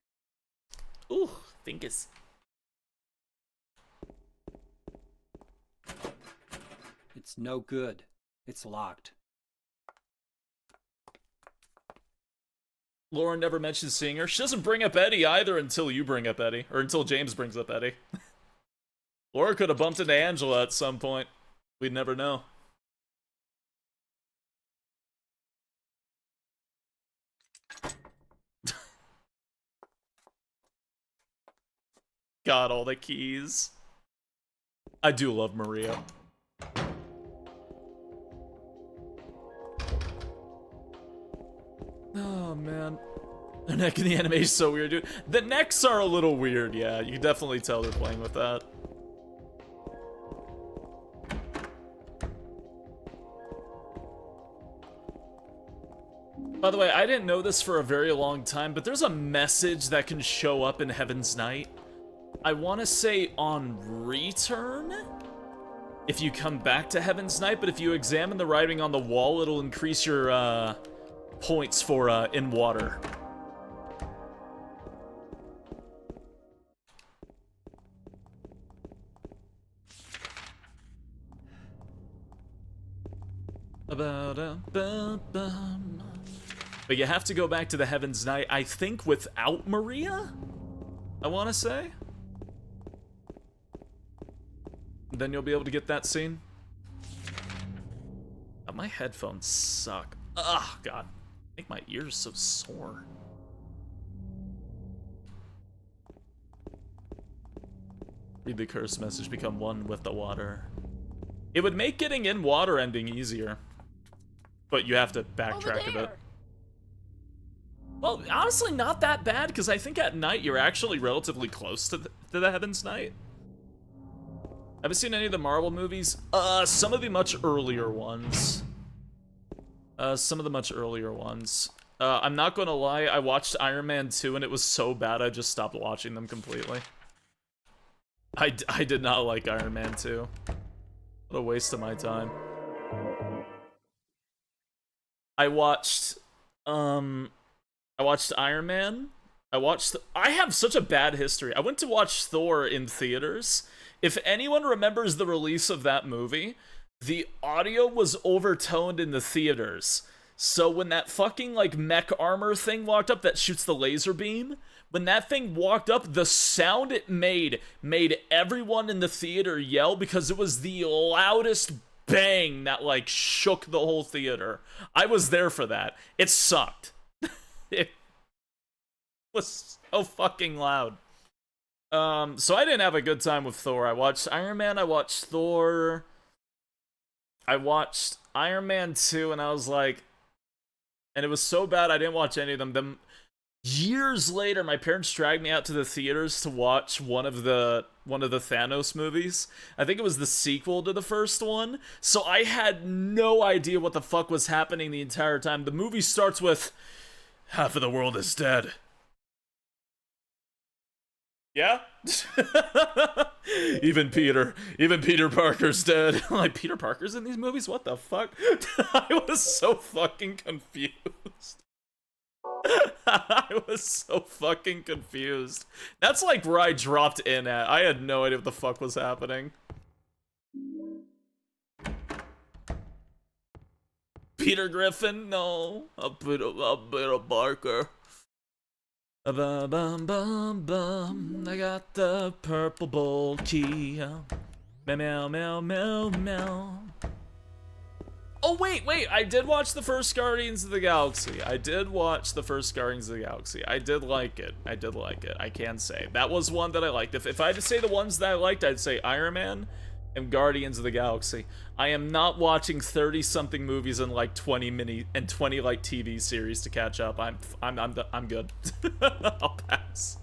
Ooh, fingers. It's no good. It's locked. Laura never mentions seeing her. She doesn't bring up Eddie either until you bring up Eddie. Or until James brings up Eddie. Laura could have bumped into Angela at some point. We'd never know. Got all the keys. I do love Maria. Oh, man. The neck in the anime is so weird, dude. The necks are a little weird, yeah. You can definitely tell they're playing with that. By the way, I didn't know this for a very long time, but there's a message that can show up in Heaven's Night. I want to say on return, if you come back to Heaven's Night, but if you examine the writing on the wall, it'll increase your points for in water. But you have to go back to the Heaven's Night, I think, without Maria? I want to say? Then you'll be able to get that scene. Oh, my headphones suck. Ugh, God. Make my ears so sore. Read the curse message, become one with the water. It would make getting in water ending easier. But you have to backtrack a bit. Well, honestly, not that bad, because I think at night you're actually relatively close to the Heaven's Night. Haven't seen any of the Marvel movies? Some of the much earlier ones. Some of the much earlier ones. I'm not gonna lie, I watched Iron Man 2 and it was so bad I just stopped watching them completely. I did not like Iron Man 2. What a waste of my time. I watched Iron Man. I have such a bad history. I went to watch Thor in theaters. If anyone remembers the release of that movie, the audio was overtoned in the theaters. So when that fucking, like, mech armor thing walked up that shoots the laser beam, when that thing walked up, the sound it made everyone in the theater yell because it was the loudest bang that, like, shook the whole theater. I was there for that. It sucked. It was so fucking loud. So I didn't have a good time with Thor. I watched Iron Man, I watched Thor, I watched Iron Man 2, and I was like, and it was so bad I didn't watch any of them. Then years later, my parents dragged me out to the theaters to watch one of the Thanos movies. I think it was the sequel to the first one. So I had no idea what the fuck was happening the entire time. The movie starts with, half of the world is dead. Yeah? Even Peter Parker's dead. Like, Peter Parker's in these movies? What the fuck? I was so fucking confused. I was so fucking confused. That's like where I dropped in at. I had no idea what the fuck was happening. Peter Griffin? No. A bit of Parker. Bum bum bum bum. I got the purple bolt key. Meow meow meow meow meow. Oh wait, I did watch the first Guardians of the Galaxy. I did like it. I can say that was one that I liked. If I had to say the ones that I liked, I'd say Iron Man and Guardians of the Galaxy. I am not watching 30-something movies and like 20 like TV series to catch up. I'm good. I'll pass.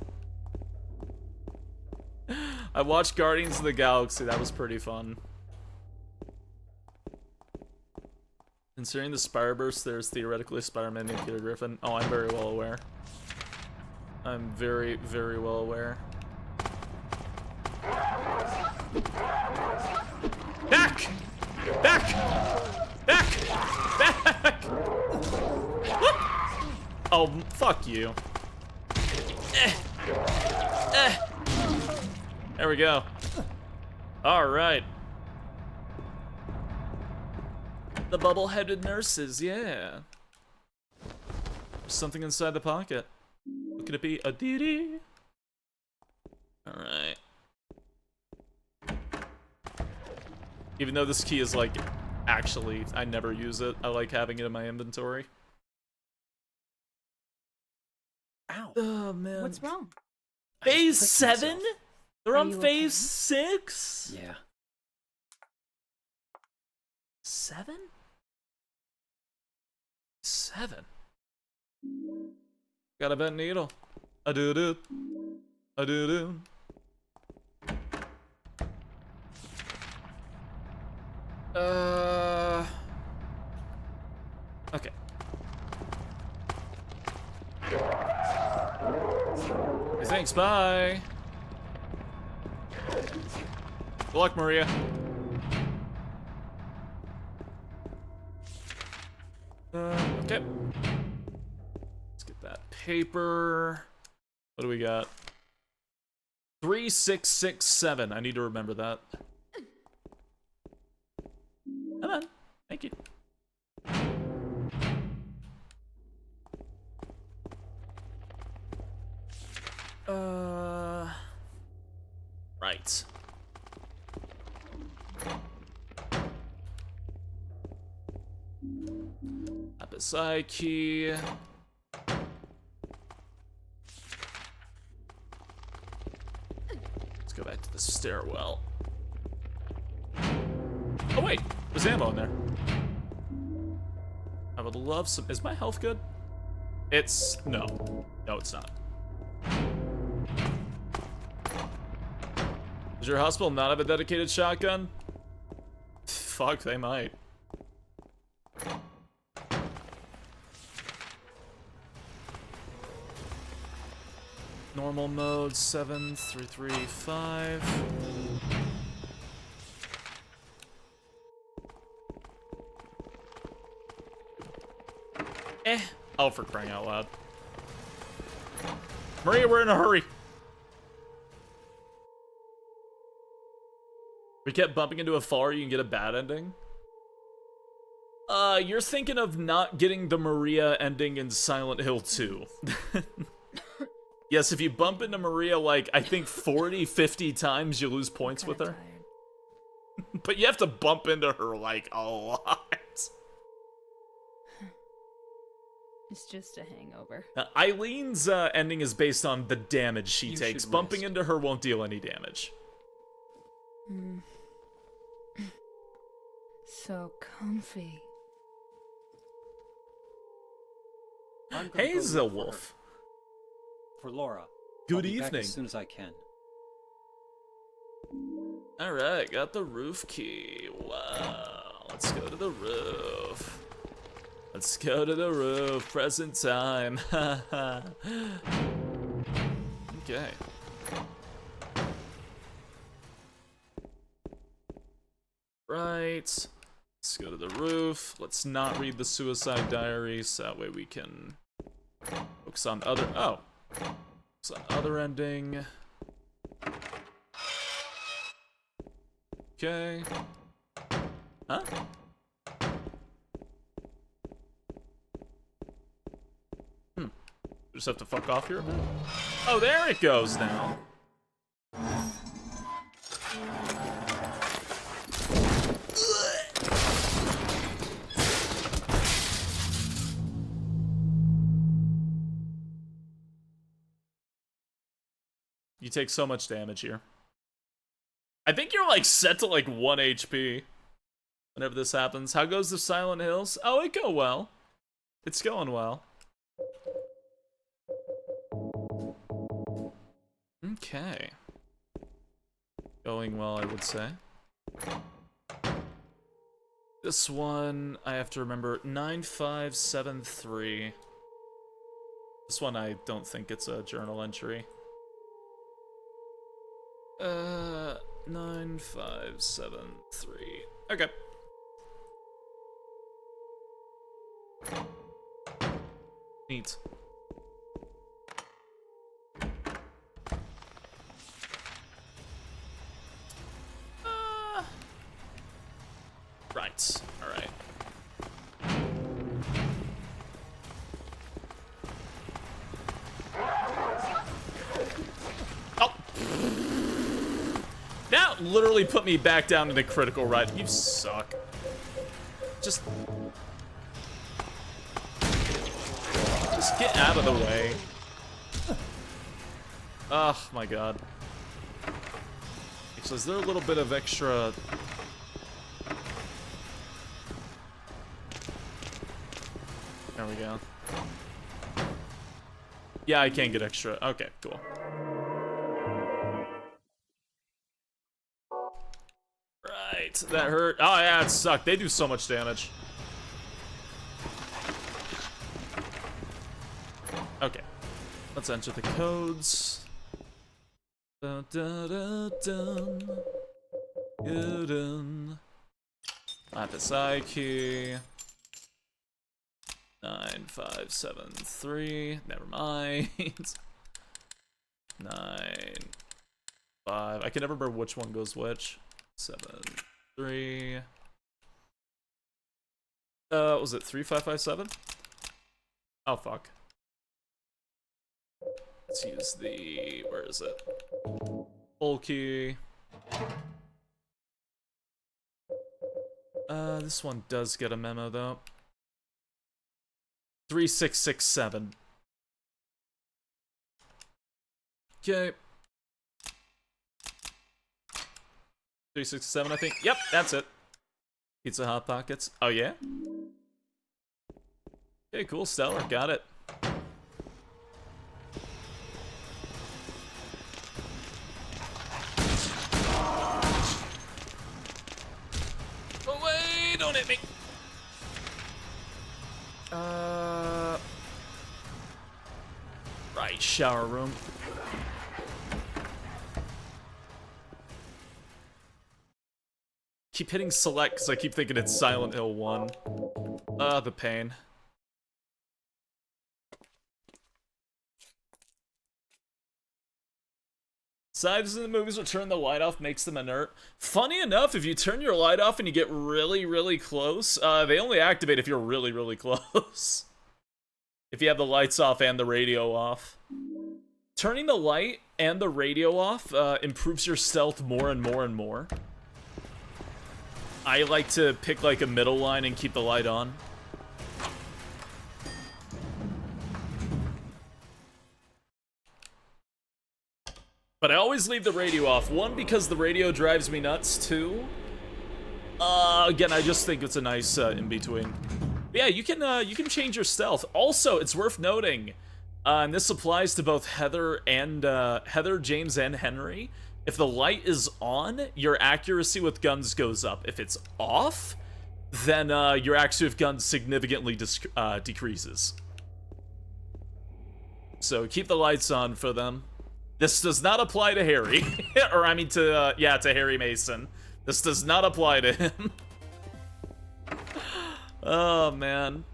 I watched Guardians of the Galaxy. That was pretty fun. Considering the Spider-Verse, there's theoretically Spider-Man named Peter Griffin. Oh, I'm very well aware. I'm very, very well aware. Back! Back! Back! Back! Oh, fuck you. There we go. Alright. The bubble-headed nurses, yeah. There's something inside the pocket. What could it be? A DD? Alright. Even though this key is, like, actually, I never use it. I like having it in my inventory. Ow. Oh, man. What's wrong? Phase 7? They're on phase 6? Yeah. 7? 7. Got a bent needle. I do. Okay. Hey, thanks, bye. Good luck, Maria. Okay. Let's get that paper. What do we got? 3667. I need to remember that. Come on. Thank you. Right. Apposite key. Let's go back to the stairwell. Oh wait, there's ammo in there. I would love some. Is my health good? It's no, it's not. Does your hospital not have a dedicated shotgun? Fuck, they might. Normal mode 7335. Oh, for crying out loud. Maria, we're in a hurry. We kept bumping into a far, you can get a bad ending. You're thinking of not getting the Maria ending in Silent Hill 2. Yes, if you bump into Maria, like, I think 40, 50 times, you lose points with her. But you have to bump into her, like, a lot. It's just a hangover. Eileen's ending is based on the damage she You takes. should Bumping rest. into her won't deal any damage. So comfy. I'm gonna Hey, go look for her. Zilwolf. For Laura. Good I'll be back evening. as soon as I can. Alright, got the roof key. Wow. Let's go to the roof. Let's go to the roof. Present time. Okay. Right. Let's go to the roof. Let's not read the suicide diary, so that way we can focus on other. Oh. Focus on other ending. Okay. Huh? Just have to fuck off here a bit. Oh, there it goes now. You take so much damage here. I think you're like set to like 1 HP whenever this happens. How goes the Silent Hills? Oh, it go well. It's going well. Okay. Going well, I would say. This one, I have to remember, 9573. This one, I don't think it's a journal entry. 9573. Okay. Neat. Right. All right. Oh. That literally put me back down into critical, right? You suck. Just get out of the way. Oh my god. Actually, is there a little bit of extra? There we go. Yeah, I can get extra. Okay, cool. Right, that hurt. Oh yeah, it sucked. They do so much damage. Okay, let's enter the codes. Dun, dun, dun, dun. Dun. At the side key. 9573. Never mind. 9 5. I can never remember which one goes which. 7 3. Was it 3557? Oh fuck. Let's use the. Where is it? Full key. This one does get a memo though. 3667. Okay. 367, I think. Yep, that's it. Pizza Hot Pockets. Oh, yeah? Okay, cool. Stellar. Got it. Away! Don't hit me. Right, shower room. Keep hitting select because I keep thinking it's Silent Hill 1. The pain. Scientists in the movies will turn the light off, makes them inert. Funny enough, if you turn your light off and you get really, really close, they only activate if you're really, really close. If you have the lights off and the radio off. Turning the light and the radio off improves your stealth more and more and more. I like to pick like a middle line and keep the light on. But I always leave the radio off. One, because the radio drives me nuts. Two, again, I just think it's a nice in-between. Yeah, you can change your stealth. Also, it's worth noting, and this applies to both Heather, James, and Henry. If the light is on, your accuracy with guns goes up. If it's off, then your accuracy with guns significantly decreases. So keep the lights on for them. This does not apply to Harry. Or, I mean, to Harry Mason. This does not apply to him. Oh, man.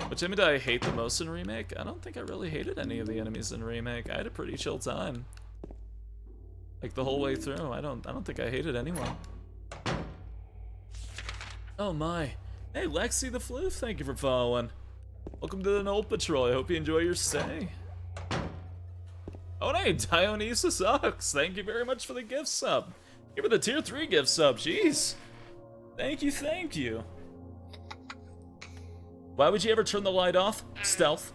Which enemy did I hate the most in Remake? I don't think I really hated any of the enemies in Remake. I had a pretty chill time. Like, the whole way through. I don't think I hated anyone. Oh, my. Hey, Lexi the Floof, thank you for following. Welcome to the Knoll Patrol. I hope you enjoy your stay. Oh, hey, Dionysus Sucks. Thank you very much for the gift sub. Give me the tier 3 gift sub, jeez. Thank you, thank you. Why would you ever turn the light off? Stealth.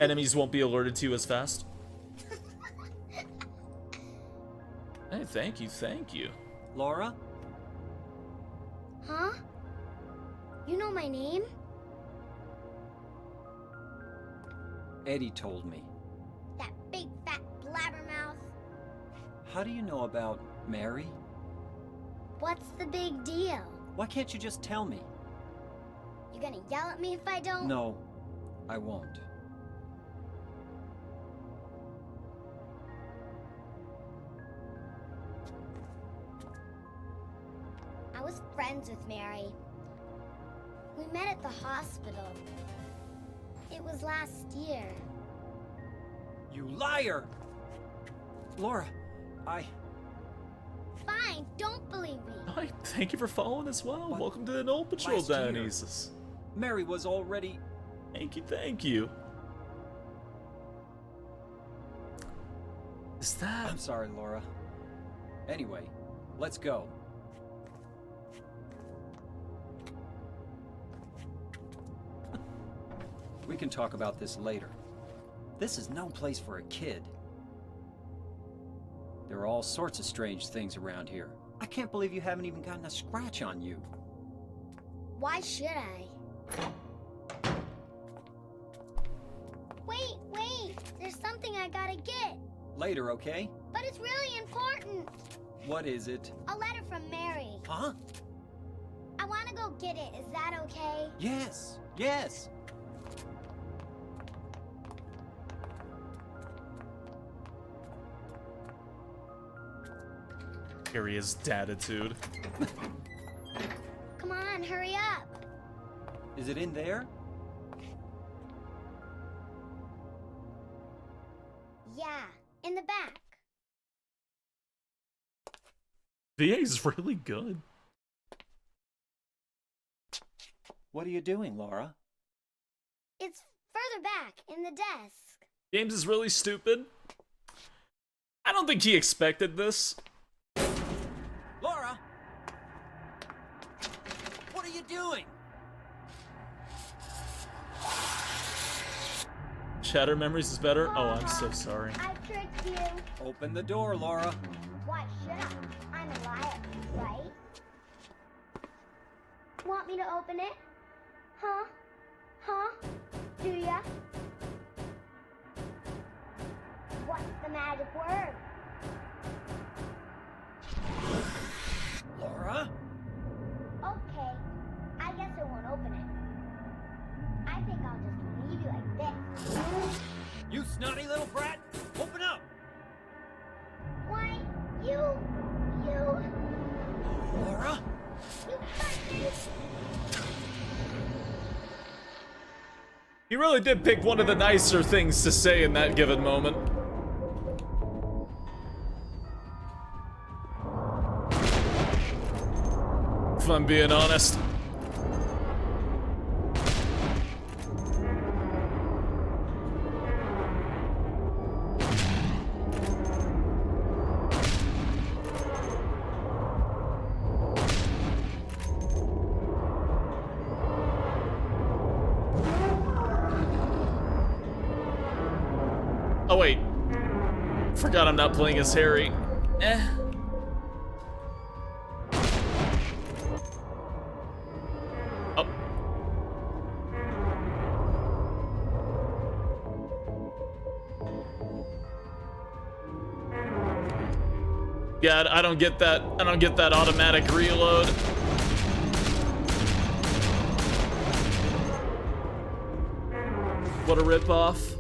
Enemies won't be alerted to you as fast. Hey, thank you, thank you. Laura? Huh? You know my name? Eddie told me. That big fat blabbermouth. How do you know about Mary? What's the big deal? Why can't you just tell me? You gonna yell at me if I don't? No, I won't. I was friends with Mary. We met at the hospital. It was last year. You liar! Laura, Fine, don't believe me. Hi, thank you for following as well. What? Welcome to the Knoll Patrol, Last year. Dionysus. Mary was already... Thank you, thank you. Is that... I'm sorry, Laura. Anyway, let's go. We can talk about this later. This is no place for a kid. There are all sorts of strange things around here. I can't believe you haven't even gotten a scratch on you. Why should I? Wait! There's something I gotta get. Later, okay? But it's really important. What is it? A letter from Mary. Huh? I wanna go get it. Is that okay? Yes, yes. Here he is, datitude. Come on, hurry up. Is it in there? Yeah, in the back. VA's really good. What are you doing, Laura? It's further back, in the desk. James is really stupid. I don't think he expected this. Laura! What are you doing? Shatter Memories is better? Oh, I'm so sorry. I tricked you. Open the door, Laura. Why should I? I'm a liar, right? Want me to open it? Huh? Huh? Do ya? What's the magic word? Laura? Okay, I guess I won't open it. I think I'll just leave you like this. You snotty little brat! Open up! Why, you... Laura? You cut me! He really did pick one of the nicer things to say in that given moment. if I'm being honest. Oh wait, forgot I'm not playing as Harry. Oh. Yeah, I don't get that. I don't get that automatic reload. What a ripoff.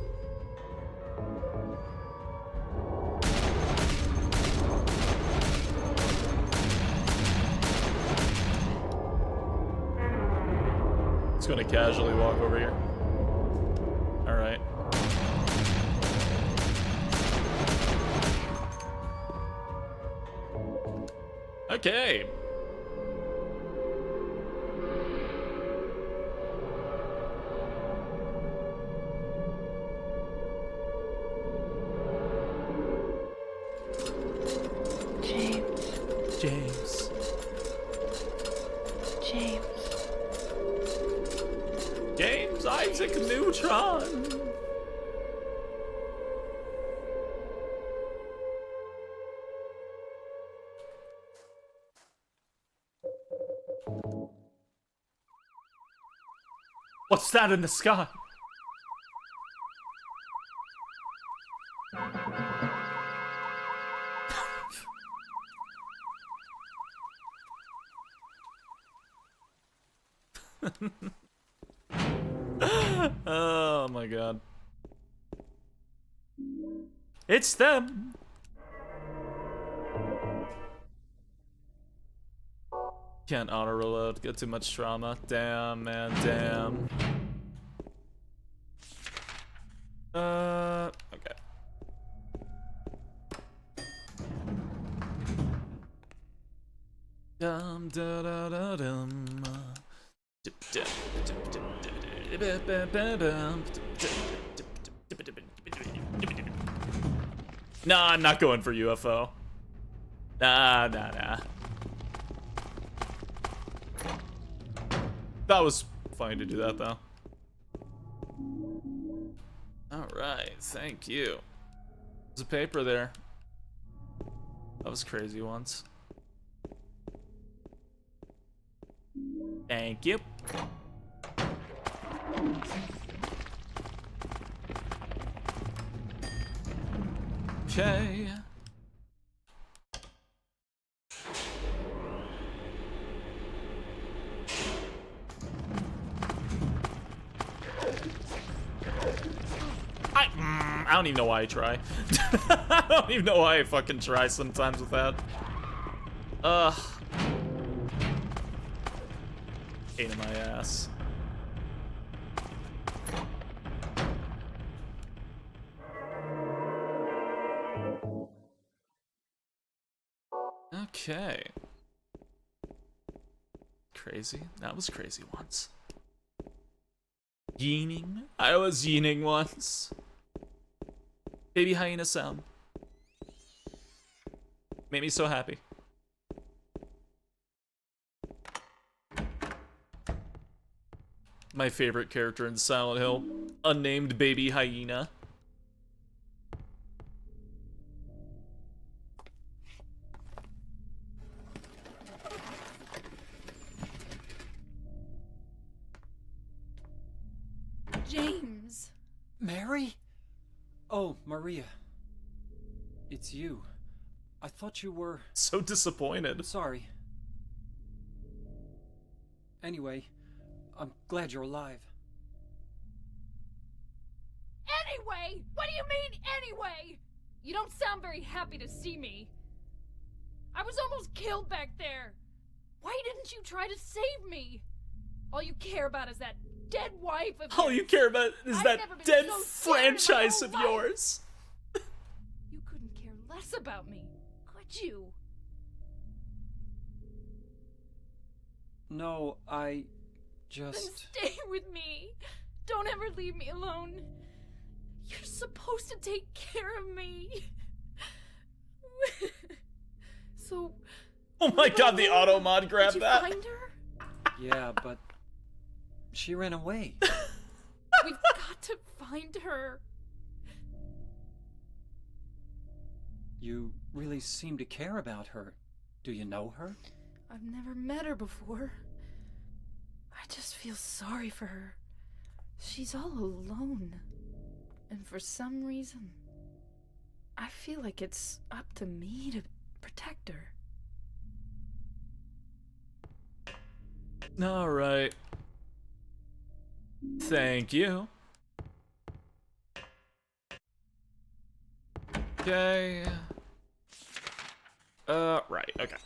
Just gonna casually walk over here. All right. Okay. James. James Isaac Neutron. What's that in the sky? Oh my god. It's them. Can't auto reload, get too much trauma. Damn, man, damn. Okay. Dum da da da dum. Nah, I'm not going for UFO. Nah. That was fine to do that, though. Alright, thank you. There's a paper there. That was crazy once. Thank you. Okay. I don't even know why I try. I don't even know why I fucking try sometimes with that. Pain in my ass. Okay. Crazy. That was crazy once. Yeening? I was yeening once. Baby hyena sound. Made me so happy. My favorite character in Silent Hill. Unnamed baby hyena. James. Mary? Oh, Maria. It's you. I thought you were... So disappointed. Sorry. Anyway, I'm glad you're alive. Anyway? What do you mean, anyway? You don't sound very happy to see me. I was almost killed back there. Why didn't you try to save me? All you care about is that dead wife of All yours. you care about is I've that never been dead so scared in my franchise whole of life. yours. You couldn't care less about me, could you? No, I just... Then stay with me. Don't ever leave me alone. You're supposed to take care of me. So... Oh my god, the auto mod grabbed that. Did you find her? Yeah, but she ran away. We've got to find her. You really seem to care about her. Do you know her? I've never met her before. I just feel sorry for her. She's all alone. And for some reason, I feel like it's up to me to protect her. Alright. Thank you. Okay. Right, okay.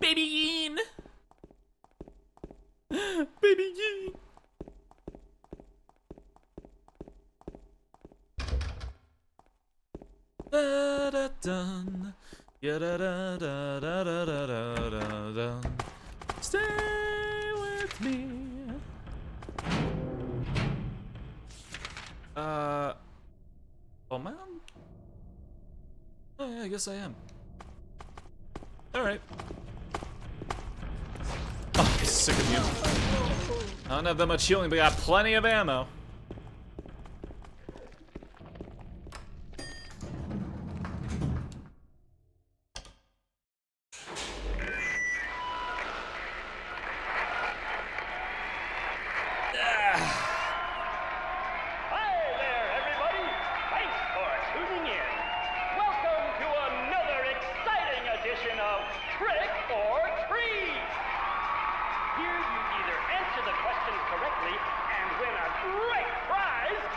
Baby Yeen! Baby Yeen! Da da dun. Ya da da da da da da da da dun. Stay with me. Oh man. Oh yeah, I guess I am. Alright. Oh, I'm sick of you. I don't have that much healing, but I got plenty of ammo.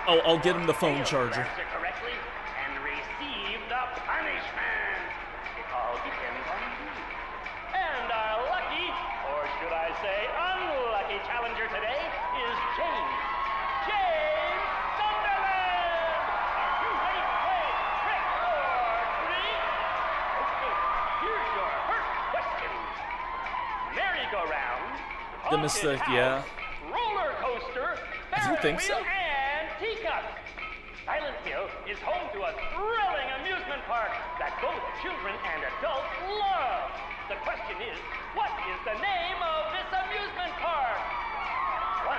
Oh, I'll get him the phone charger. Correctly and receive the punishment. It all depends on you. And our lucky, or should I say unlucky challenger today is James. James Sunderland! Are you ready to play trick or treat? Okay, here's your first question. Merry-go-round, The mistake, yeah. roller coaster, I don't think so. teacup. Silent Hill is home to a thrilling amusement park that both children and adults love. The question is, what is the name of this amusement park? 1.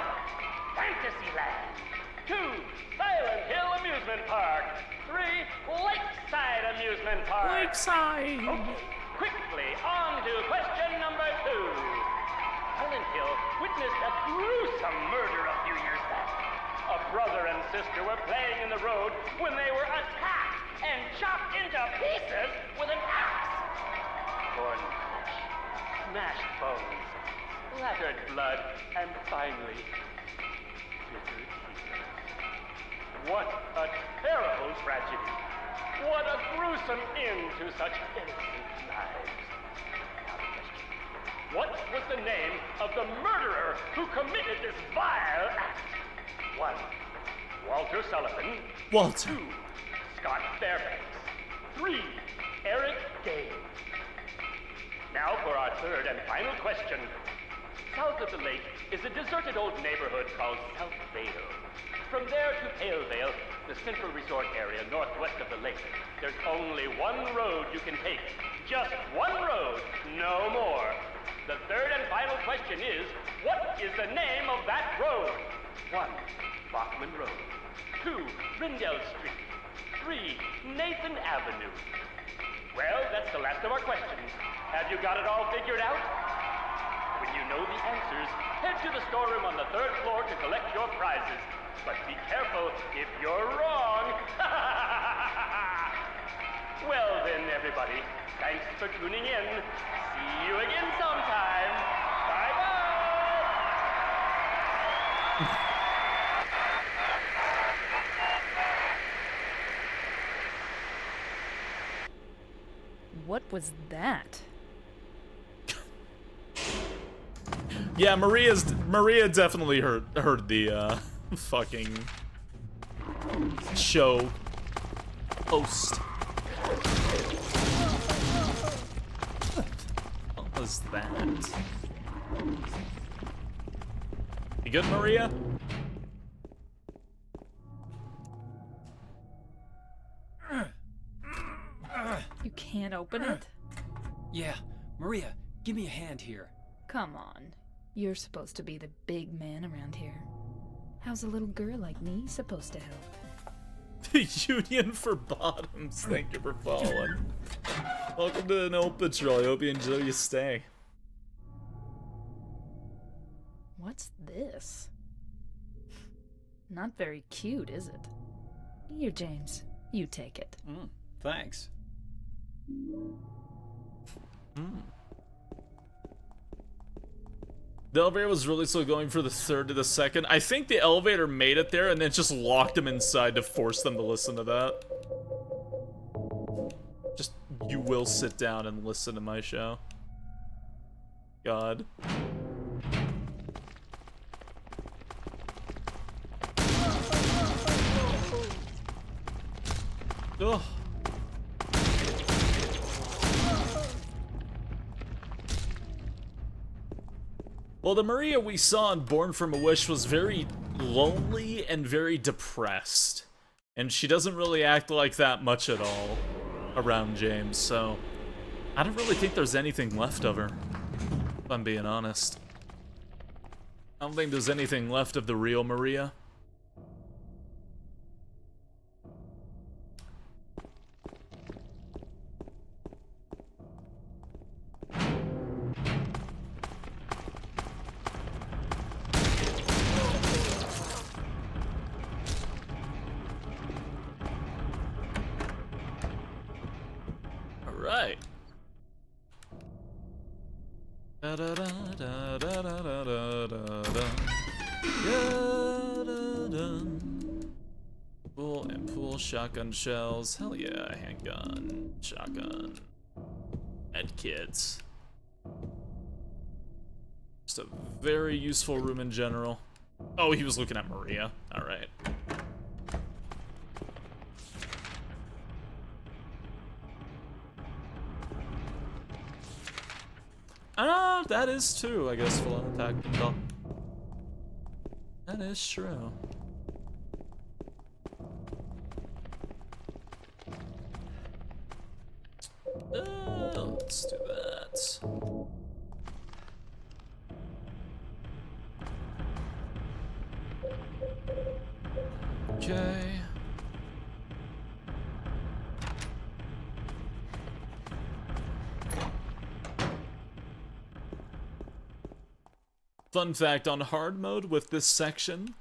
Fantasyland. 2. Silent Hill Amusement Park. 3. Lakeside Amusement Park. Lakeside. Okay, quickly on to question number 2. Silent Hill witnessed a gruesome murder a few years back. A brother and sister were playing in the road when they were attacked and chopped into pieces with an axe. Torn flesh, smashed bones, splattered blood, and finally, bitter tears. What a terrible tragedy. What a gruesome end to such innocent lives. Now the question. What was the name of the murderer who committed this vile act? 1. Walter Sullivan. Walter. 2. Scott Fairbanks. 3. Eric Gaines. Now for our third and final question. South of the lake is a deserted old neighborhood called South Vale. From there to Pale Vale, the central resort area northwest of the lake, there's only one road you can take. Just one road, no more. The third and final question is, what is the name of that road? 1. Bachman Road. 2. Rindell Street. 3. Nathan Avenue. Well, that's the last of our questions. Have you got it all figured out? When you know the answers, head to the storeroom on the 3rd floor to collect your prizes. But be careful if you're wrong. Well then, everybody, thanks for tuning in. See you again sometime. Bye-bye. What was that? Yeah, Maria definitely heard the fucking show host. Oh, is that? You good, Maria? You can't open it? Yeah, Maria, give me a hand here. Come on. You're supposed to be the big man around here. How's a little girl like me supposed to help? Union for Bottoms, thank you for following. Welcome to the No Patrol. I hope you enjoy your stay. What's this? Not very cute, is it? Here, James. You take it. Thanks. The elevator was really slow going for the third to the second. I think the elevator made it there and then just locked them inside to force them to listen to that. Just, you will sit down and listen to my show. God. Ugh. Well, the Maria we saw in Born from a Wish was very lonely and very depressed. And she doesn't really act like that much at all around James, so I don't really think there's anything left of her, if I'm being honest. I don't think there's anything left of the real Maria. Right. Da da da da da da da da da da. Pool and pool shotgun shells. Hell yeah, handgun, shotgun, med kits. Just a very useful room in general. Oh, he was looking at Maria. All right. That is true, I guess, full on attack and all. That is true. Let's do that. Okay. Fun fact, on hard mode with this section,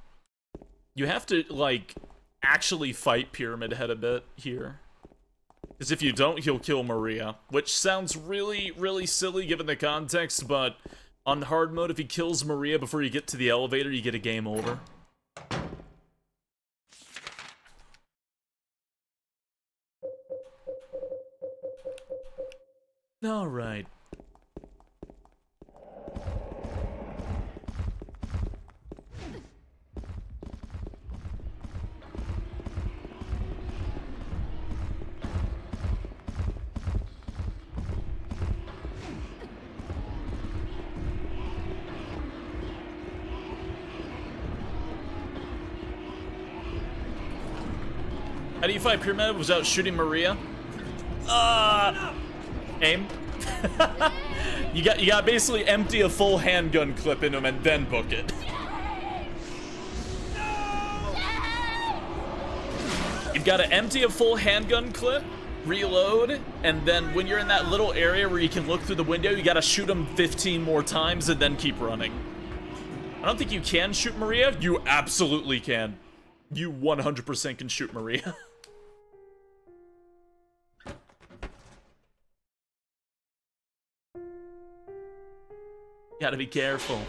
you have to, like, actually fight Pyramid Head a bit here. Because if you don't, he'll kill Maria. Which sounds really, really silly given the context, but on hard mode, if he kills Maria before you get to the elevator, you get a game over. Alright. How do you fight Pyramid without shooting Maria? Aim. you got basically empty a full handgun clip into him and then book it. You've got to empty a full handgun clip, reload, and then when you're in that little area where you can look through the window, you got to shoot him 15 more times and then keep running. I don't think you can shoot Maria. You absolutely can. You 100% can shoot Maria. Gotta be careful.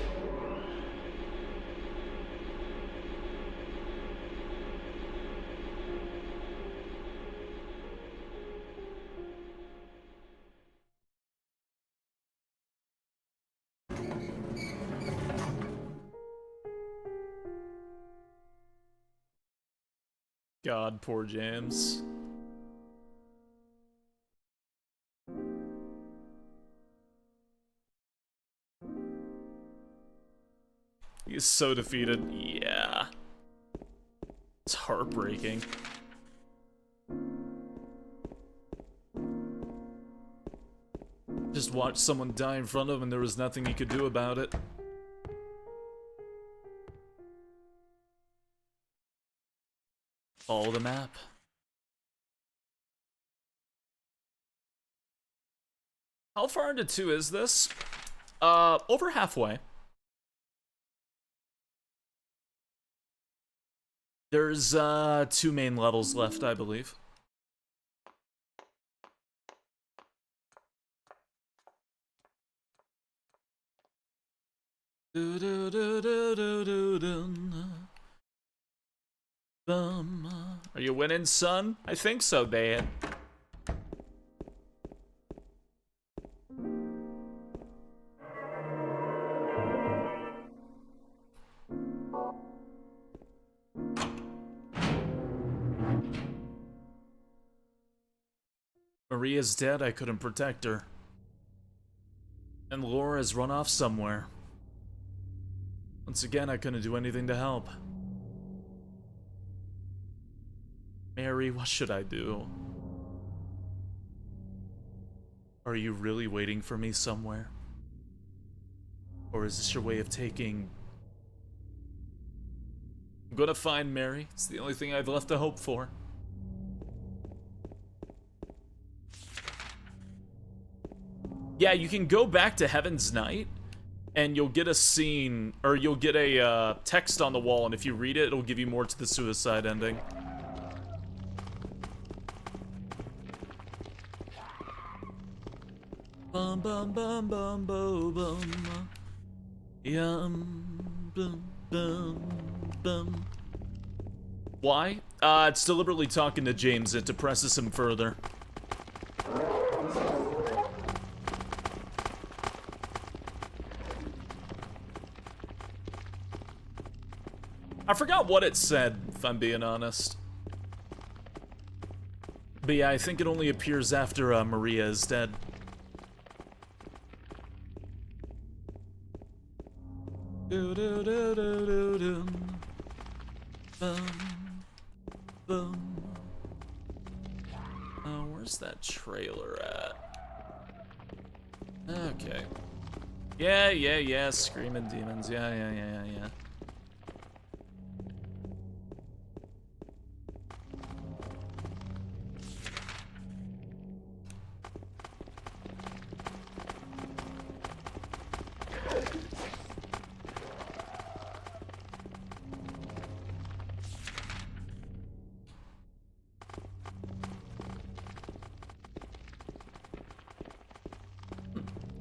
God, poor James. He's so defeated. Yeah. It's heartbreaking. Just watched someone die in front of him and there was nothing he could do about it. Follow the map. How far into 2 is this? Over halfway. There's 2 main levels left, I believe. Are you winning, son? I think so, Dad. Maria's dead, I couldn't protect her. And Laura's run off somewhere. Once again, I couldn't do anything to help. Mary, what should I do? Are you really waiting for me somewhere? Or is this your way of taking... I'm gonna find Mary. It's the only thing I've left to hope for. Yeah, you can go back to Heaven's Night, and you'll get a scene, or you'll get a text on the wall, and if you read it, it'll give you more to the suicide ending. Bum bum bum bum bum bum. Yum bum bum bum. Why? It's deliberately talking to James. It depresses him further. I forgot what it said, if I'm being honest. But yeah, I think it only appears after Maria is dead. Do do do do do do. Boom, boom. Oh, where's that trailer at? Okay. Yeah, screaming demons. Yeah.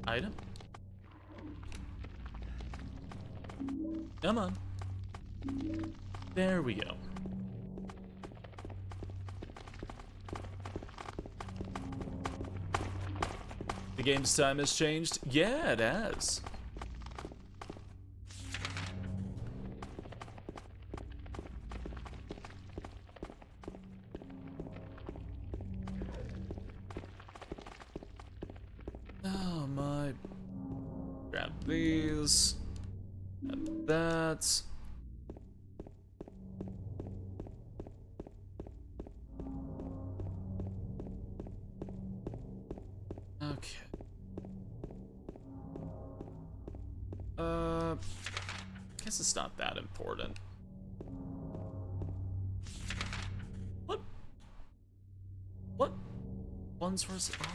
Item? Come on. There we go. The game's time has changed? Yeah, it has. Oh my. Grab these. Grab that. Okay. Guess it's not that important. What? One's versus on?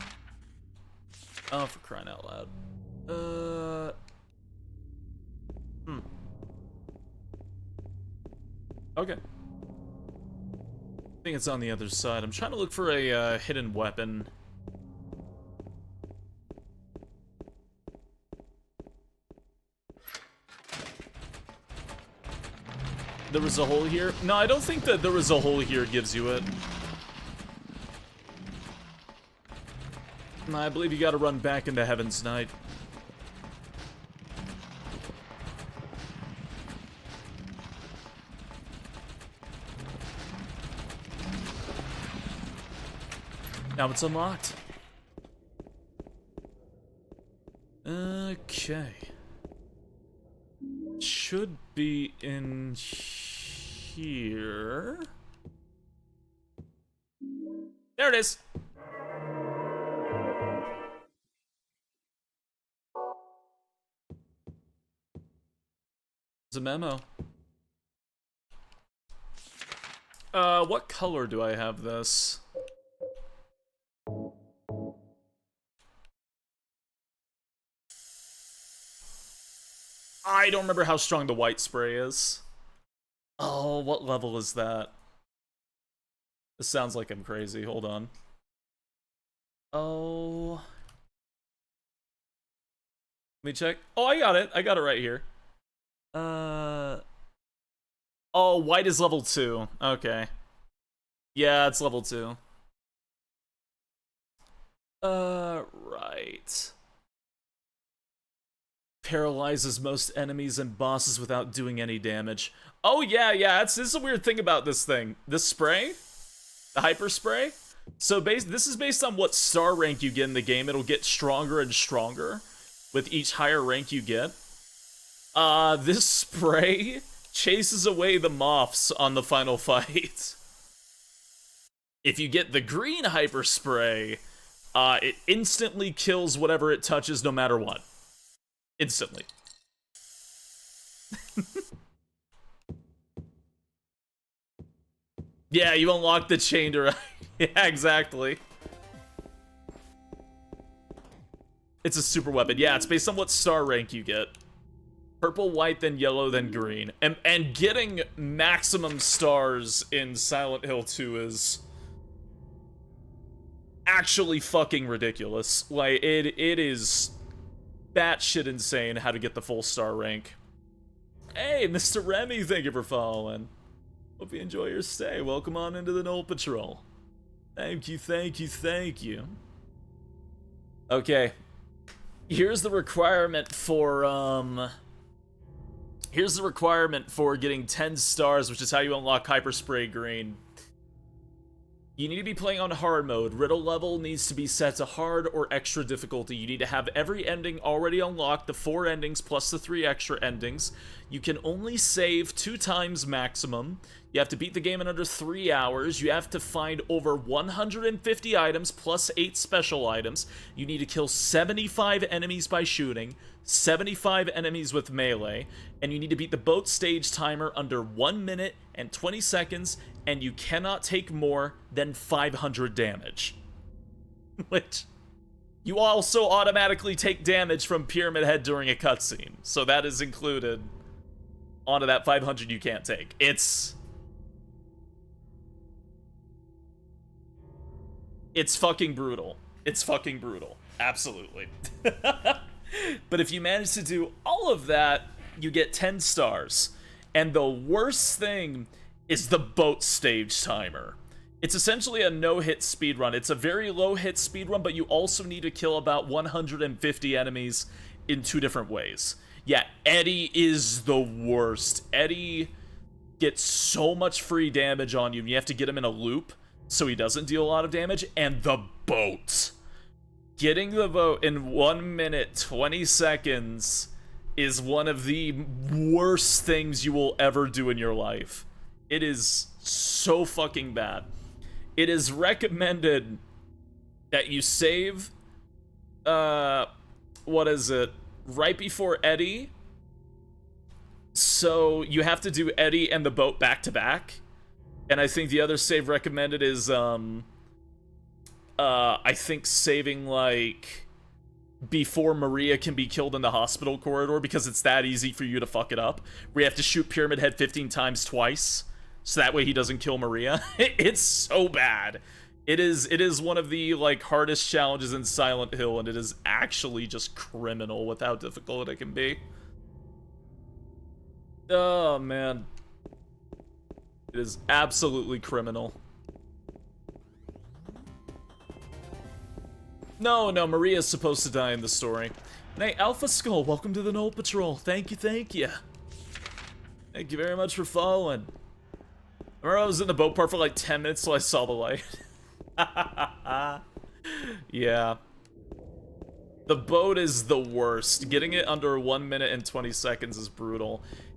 Oh, for crying out loud. Okay. I think it's on the other side. I'm trying to look for a hidden weapon. There was a hole here? No, I don't think that there was a hole here gives you it. No, I believe you gotta run back into Heaven's Night. Now it's unlocked. Okay. should be in here. There it is. It's a memo. What color do I have this? I don't remember how strong the white spray is. Oh, what level is that? This sounds like I'm crazy. Hold on. Oh. Let me check. Oh, I got it. I got it right here. Oh, white is level 2. Okay. Yeah, it's level 2. Right. Paralyzes most enemies and bosses without doing any damage. Oh, yeah. This is a weird thing about this thing. This spray? The hyper spray? So this is based on what star rank you get in the game. It'll get stronger and stronger with each higher rank you get. This spray chases away the moths on the final fight. If you get the green hyper spray, it instantly kills whatever it touches no matter what. Instantly. Yeah, you unlock the chain to... Yeah, exactly. It's a super weapon. Yeah, it's based on what star rank you get. Purple, white, then yellow, then green. And getting maximum stars in Silent Hill 2 is actually fucking ridiculous. Like, it is batshit insane how to get the full star rank. Hey, Mr. Remy, thank you for following. Hope you enjoy your stay. Welcome on into the Knoll Patrol. Thank you, thank you, thank you. Okay. Here's the requirement for, here's the requirement for getting 10 stars, which is how you unlock Hyper Spray Green. You need to be playing on hard mode. Riddle level needs to be set to hard or extra difficulty. You need to have every ending already unlocked, the 4 endings plus the 3 extra endings. You can only save 2 times maximum. You have to beat the game in under 3 hours. You have to find over 150 items plus 8 special items. You need to kill 75 enemies by shooting, 75 enemies with melee, and you need to beat the boat stage timer under 1 minute and 20 seconds, and you cannot take more than 500 damage. Which, you also automatically take damage from Pyramid Head during a cutscene, so that is included onto that 500 you can't take. It's fucking brutal. It's fucking brutal. Absolutely. But if you manage to do all of that, you get 10 stars. And the worst thing is the boat stage timer. It's essentially a no-hit speedrun. It's a very low-hit speedrun, but you also need to kill about 150 enemies in 2 different ways. Yeah, Eddie is the worst. Eddie gets so much free damage on you, and you have to get him in a loop so he doesn't deal a lot of damage. And the boat. Getting the boat in 1 minute, 20 seconds is one of the worst things you will ever do in your life. It is so fucking bad. It is recommended that you save, what is it? Right before Eddie. So you have to do Eddie and the boat back to back. And I think the other save recommended is, I think saving, like, before Maria can be killed in the hospital corridor, because it's that easy for you to fuck it up. Where you have to shoot Pyramid Head 15 times twice, so that way he doesn't kill Maria. It's so bad. It is one of the, like, hardest challenges in Silent Hill, and it is actually just criminal with how difficult it can be. Oh, man. It is absolutely criminal. No, Maria's supposed to die in the story. Hey, Alpha Skull, welcome to the Knoll Patrol. Thank you, thank you. Thank you very much for following. I remember I was in the boat part for like 10 minutes till I saw the light. Yeah. The boat is the worst. Getting it under 1 minute and 20 seconds is brutal.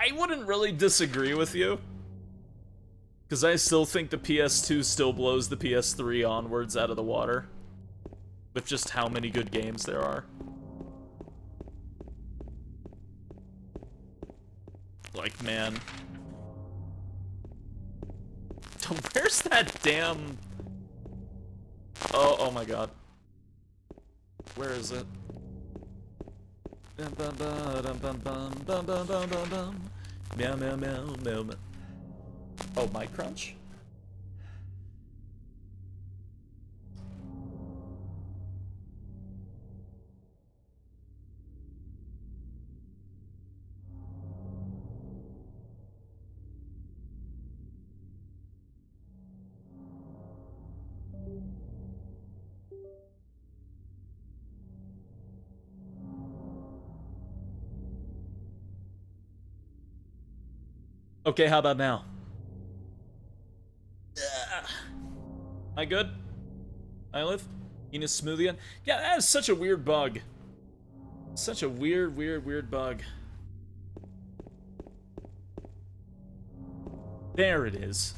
I wouldn't really disagree with you. Because I still think the PS2 still blows the PS3 onwards out of the water. With just how many good games there are. Like, man. Where's that damn... Oh my god. Where is it? Meow, meow, meow, meow, meow. Oh, mic crunch? Okay, how about now? Am I good? I live? Eat a smoothie again? Yeah, that is such a weird bug. Such a weird bug. There it is.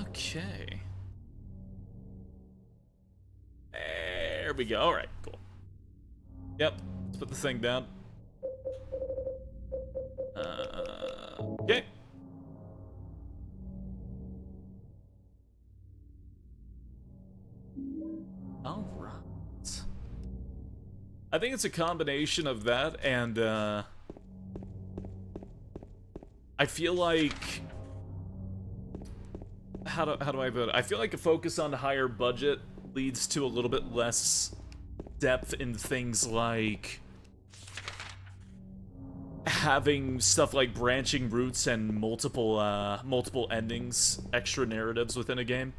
Okay. There we go. Alright, cool. Yep, let's put the thing down. Okay. Alright. I think it's a combination of that and, I feel like... How do I put it? I feel like a focus on higher budget leads to a little bit less depth in things like having stuff like branching routes and multiple endings, extra narratives within a game.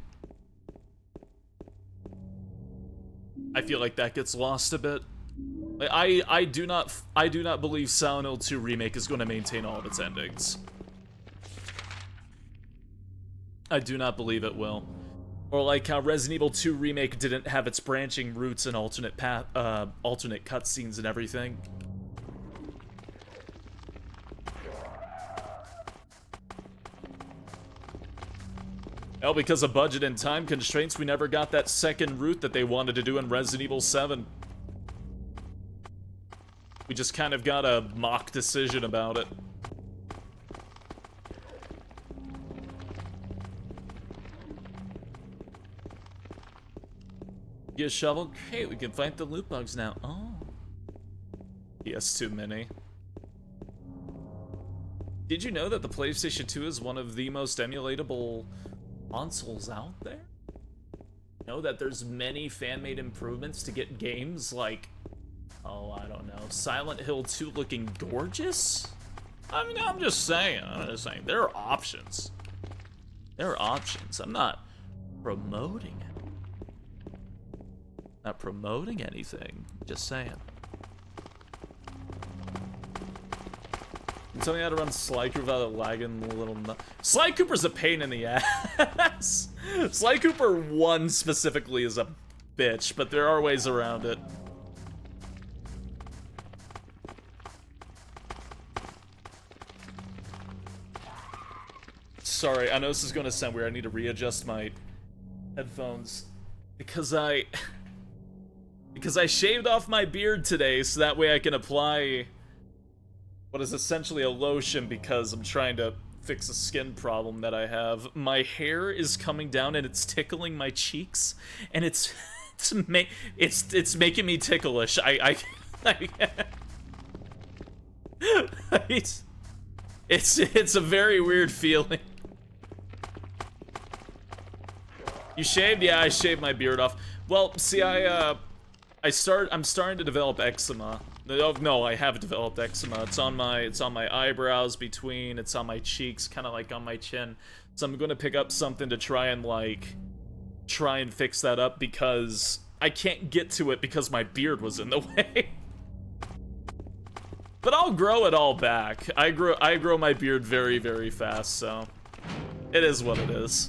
I feel like that gets lost a bit. Like, I do not believe Silent Hill 2 Remake is going to maintain all of its endings. I do not believe it will. Or like how Resident Evil 2 Remake didn't have its branching routes and alternate cutscenes and everything. Well, because of budget and time constraints, we never got that second route that they wanted to do in Resident Evil 7. We just kind of got a mock decision about it. Get a shovel? Great, we can fight the loot bugs now. Oh. PS2 Mini. Did you know that the PlayStation 2 is one of the most emulatable consoles out there? Know that there's many fan-made improvements to get games like, oh, I don't know, Silent Hill 2 looking gorgeous? I mean, I'm just saying, there are options. There are options. I'm not promoting it. Not promoting anything, just saying. Tell me how to run Sly Cooper without lagging a little. Sly Cooper's a pain in the ass. Sly Cooper 1 specifically is a bitch, but there are ways around it. Sorry, I know this is going to sound weird. I need to readjust my headphones because I shaved off my beard today, so that way I can apply what is essentially a lotion because I'm trying to fix a skin problem that I have. My hair is coming down and it's tickling my cheeks, and it's making me ticklish. It's a very weird feeling. You shaved? Yeah, I shaved my beard off. Well, see, I'm starting to develop eczema. No, I have developed eczema. It's on my eyebrows it's on my cheeks, kind of like on my chin. So I'm going to pick up something to try and fix that up because I can't get to it because my beard was in the way. But I'll grow it all back. I grow my beard very, very fast, so it is what it is.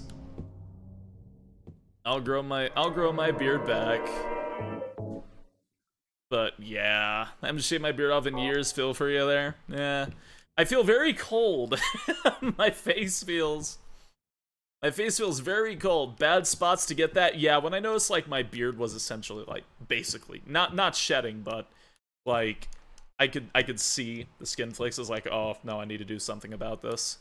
I'll grow my beard back. But yeah, I haven't shaved my beard off in years. Feel for you there. Yeah, I feel very cold. My face feels very cold. Bad spots to get that. Yeah, when I noticed like my beard was essentially like basically not shedding, but like I could see the skin flakes. I was like, oh no, I need to do something about this.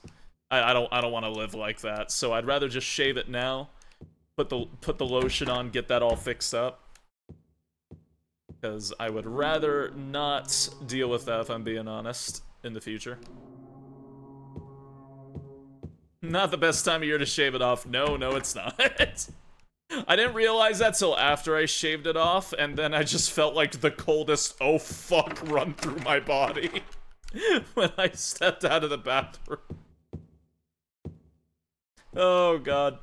I don't want to live like that. So I'd rather just shave it now, put the lotion on, get that all fixed up. Because I would rather not deal with that, if I'm being honest, in the future. Not the best time of year to shave it off. No, it's not. I didn't realize that till after I shaved it off, and then I just felt like the coldest oh fuck run through my body when I stepped out of the bathroom. Oh god.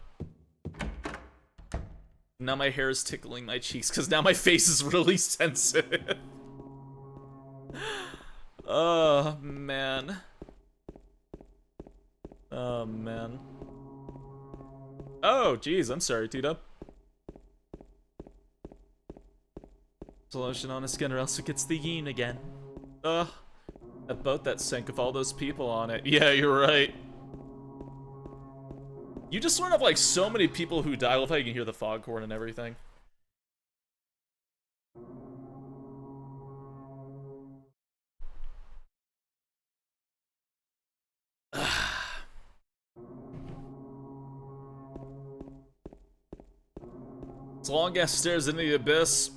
Now my hair is tickling my cheeks because now my face is really sensitive. Oh, man. Oh, man. Oh, geez, I'm sorry, T-Dub. Lotion on his skin or else it gets the yeen again. Ugh. That boat that sank with all those people on it. Yeah, you're right. You just learn of like so many people who die. I love how you can hear the foghorn and everything. As long as stares into the abyss,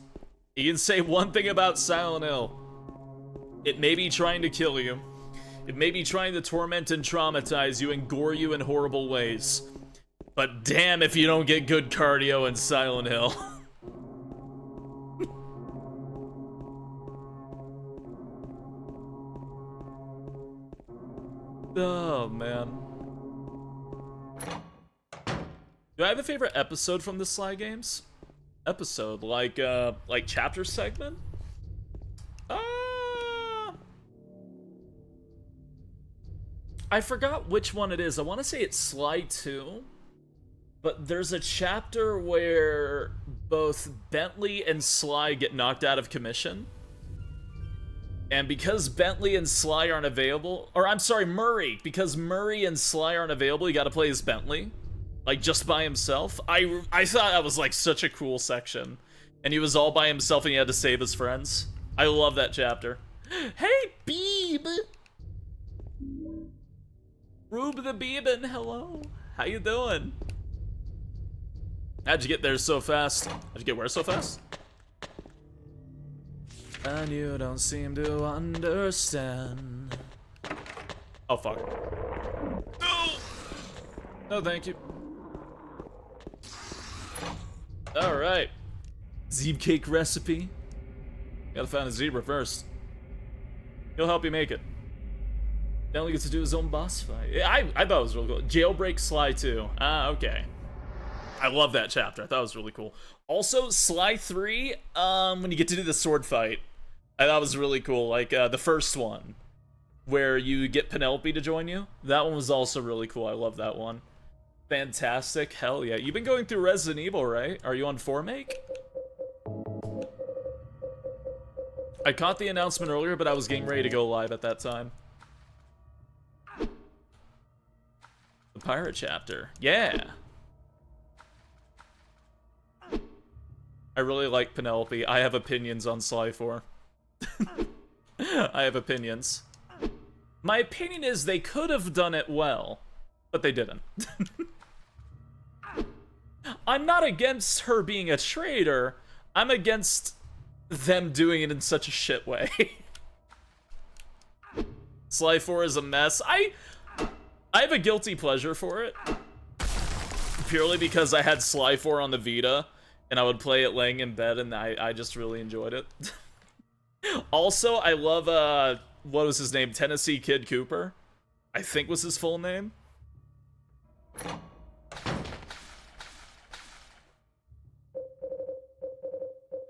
you can say one thing about Silent Hill. It may be trying to kill you. It may be trying to torment and traumatize you and gore you in horrible ways. But damn if you don't get good cardio in Silent Hill. Oh, man. Do I have a favorite episode from the Sly games? Episode, like chapter segment? I forgot which one it is. I want to say it's Sly 2. But there's a chapter where both Bentley and Sly get knocked out of commission. And because Bentley and Sly aren't available, or I'm sorry, Murray. Because Murray and Sly aren't available, you gotta play as Bentley. Like, just by himself. I thought that was, like, such a cool section. And he was all by himself and he had to save his friends. I love that chapter. Hey, Beeb! Rube the Beebin, hello. How you doing? How'd you get there so fast? How'd you get where so fast? And you don't seem to understand. Oh, fuck. No! No, thank you. Alright. Zeb cake recipe. Gotta find a zebra first. He'll help you make it. Then he gets to do his own boss fight. I thought it was really cool. Jailbreak Sly 2. Ah, okay. I love that chapter. I thought it was really cool. Also, Sly 3, when you get to do the sword fight, I thought it was really cool. Like, the first one, where you get Penelope to join you. That one was also really cool. I love that one. Fantastic. Hell yeah. You've been going through Resident Evil, right? Are you on 4-make? I caught the announcement earlier, but I was getting ready to go live at that time. The pirate chapter. Yeah. I really like Penelope. I have opinions on Sly 4. I have opinions. My opinion is they could have done it well, but they didn't. I'm not against her being a traitor. I'm against them doing it in such a shit way. Sly 4 is a mess. I have a guilty pleasure for it. Purely because I had Sly 4 on the Vita, and I would play it laying in bed, and I just really enjoyed it. Also, I love, what was his name? Tennessee Kid Cooper? I think was his full name.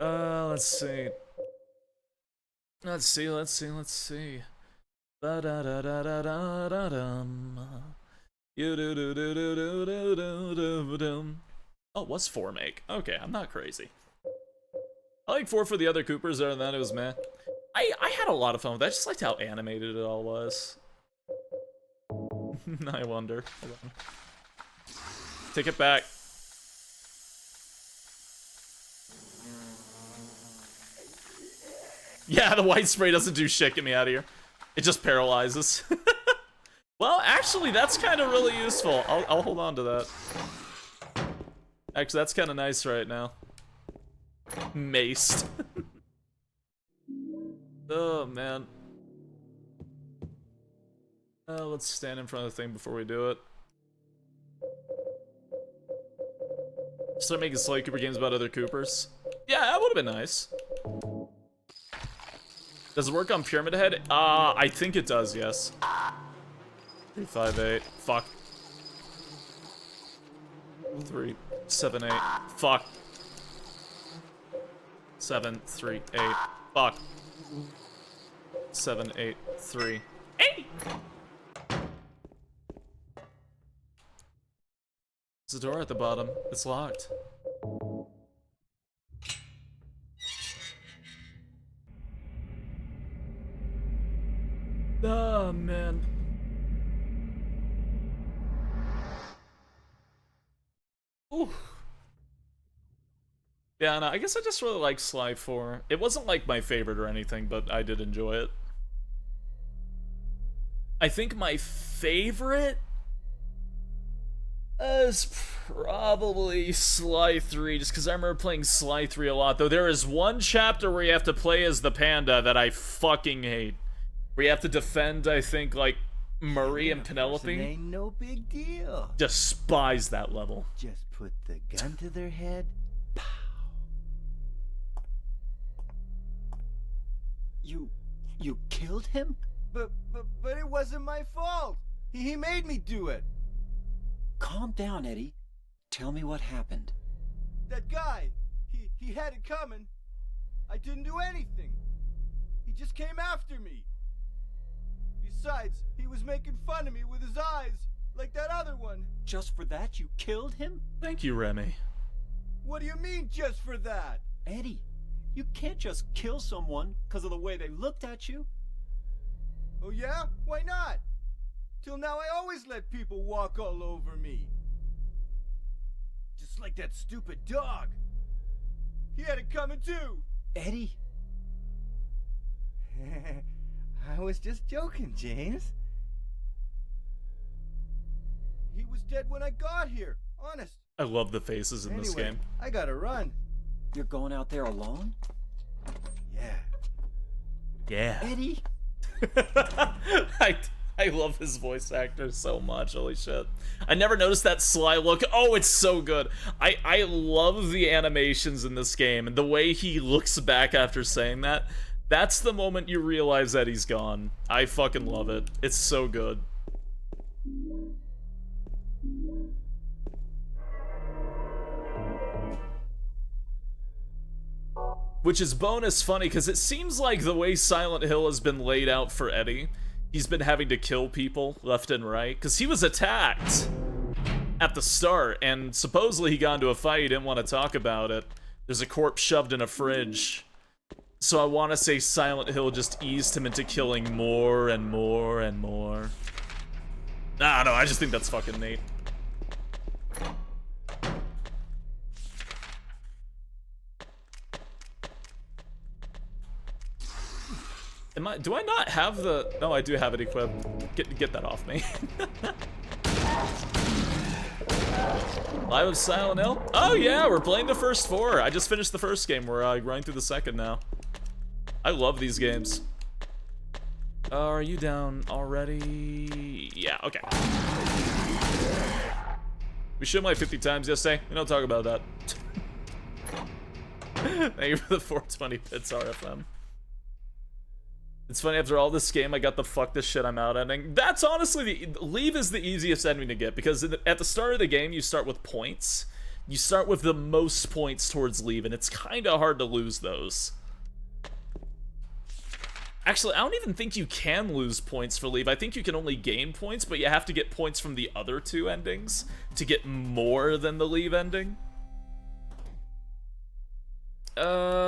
Let's see. Let's see. Ba da da da da da da dum. You do do do do do do do do dum. Oh, it was 4 make. Okay, I'm not crazy. I like 4 for the other Coopers, other than that it was meh. I had a lot of fun with that. I just liked how animated it all was. I wonder. Hold on. Take it back. Yeah, the white spray doesn't do shit. Get me out of here. It just paralyzes. Well, actually, that's kind of really useful. I'll hold on to that. Actually, that's kind of nice right now. Maced. Oh, man. Let's stand in front of the thing before we do it. Start making Sly Cooper games about other Coopers. Yeah, that would have been nice. Does it work on Pyramid Head? I think it does, yes. 358. Fuck. 378. Fuck. 738. Fuck. 783. 8! There's a door at the bottom. It's locked. Oh, man. Ooh. Yeah, no, I guess I just really like Sly 4. It wasn't like my favorite or anything, but I did enjoy it. I think my favorite is probably Sly 3, just because I remember playing Sly 3 a lot. Though there is one chapter where you have to play as the panda that I fucking hate. Where you have to defend, I think, like, Murray and Penelope. Ain't no big deal. Despise that level. Just put the gun to their head. Pow. You killed him? But it wasn't my fault. He made me do it. Calm down, Eddie. Tell me what happened. That guy, he had it coming. I didn't do anything. He just came after me. Besides, he was making fun of me with his eyes, like that other one. Just for that, you killed him? Thank you, Remy. What do you mean, just for that? Eddie, you can't just kill someone because of the way they looked at you. Oh yeah? Why not? Till now I always let people walk all over me. Just like that stupid dog. He had it coming too. Eddie. I was just joking, James. He was dead when I got here, honest. I love the faces in this game. I gotta run. You're going out there alone? Yeah. Yeah. Eddie? I love his voice actor so much, holy shit. I never noticed that sly look. Oh, it's so good. I love the animations in this game, and the way he looks back after saying that. That's the moment you realize that he's gone. I fucking love it. It's so good. Which is bonus funny, because it seems like the way Silent Hill has been laid out for Eddie, he's been having to kill people left and right, because he was attacked at the start, and supposedly he got into a fight, he didn't want to talk about it. There's a corpse shoved in a fridge. So I want to say Silent Hill just eased him into killing more and more and more. Nah, no, I just think that's fucking neat. Do I not have the... No, I do have it equipped. Get that off me. Live of Silent Hill? Oh yeah, we're playing the first 4. I just finished the first game. We're running through the second now. I love these games. Are you down already? Yeah, okay. We showed my 50 times yesterday. We don't talk about that. Thank you for the 420 bits, RFM. It's funny, after all this game, I got the fuck this shit, I'm out ending. That's honestly, leave is the easiest ending to get, because at the start of the game, you start with points. You start with the most points towards leave, and it's kind of hard to lose those. Actually, I don't even think you can lose points for leave. I think you can only gain points, but you have to get points from the other two endings to get more than the leave ending. Okay.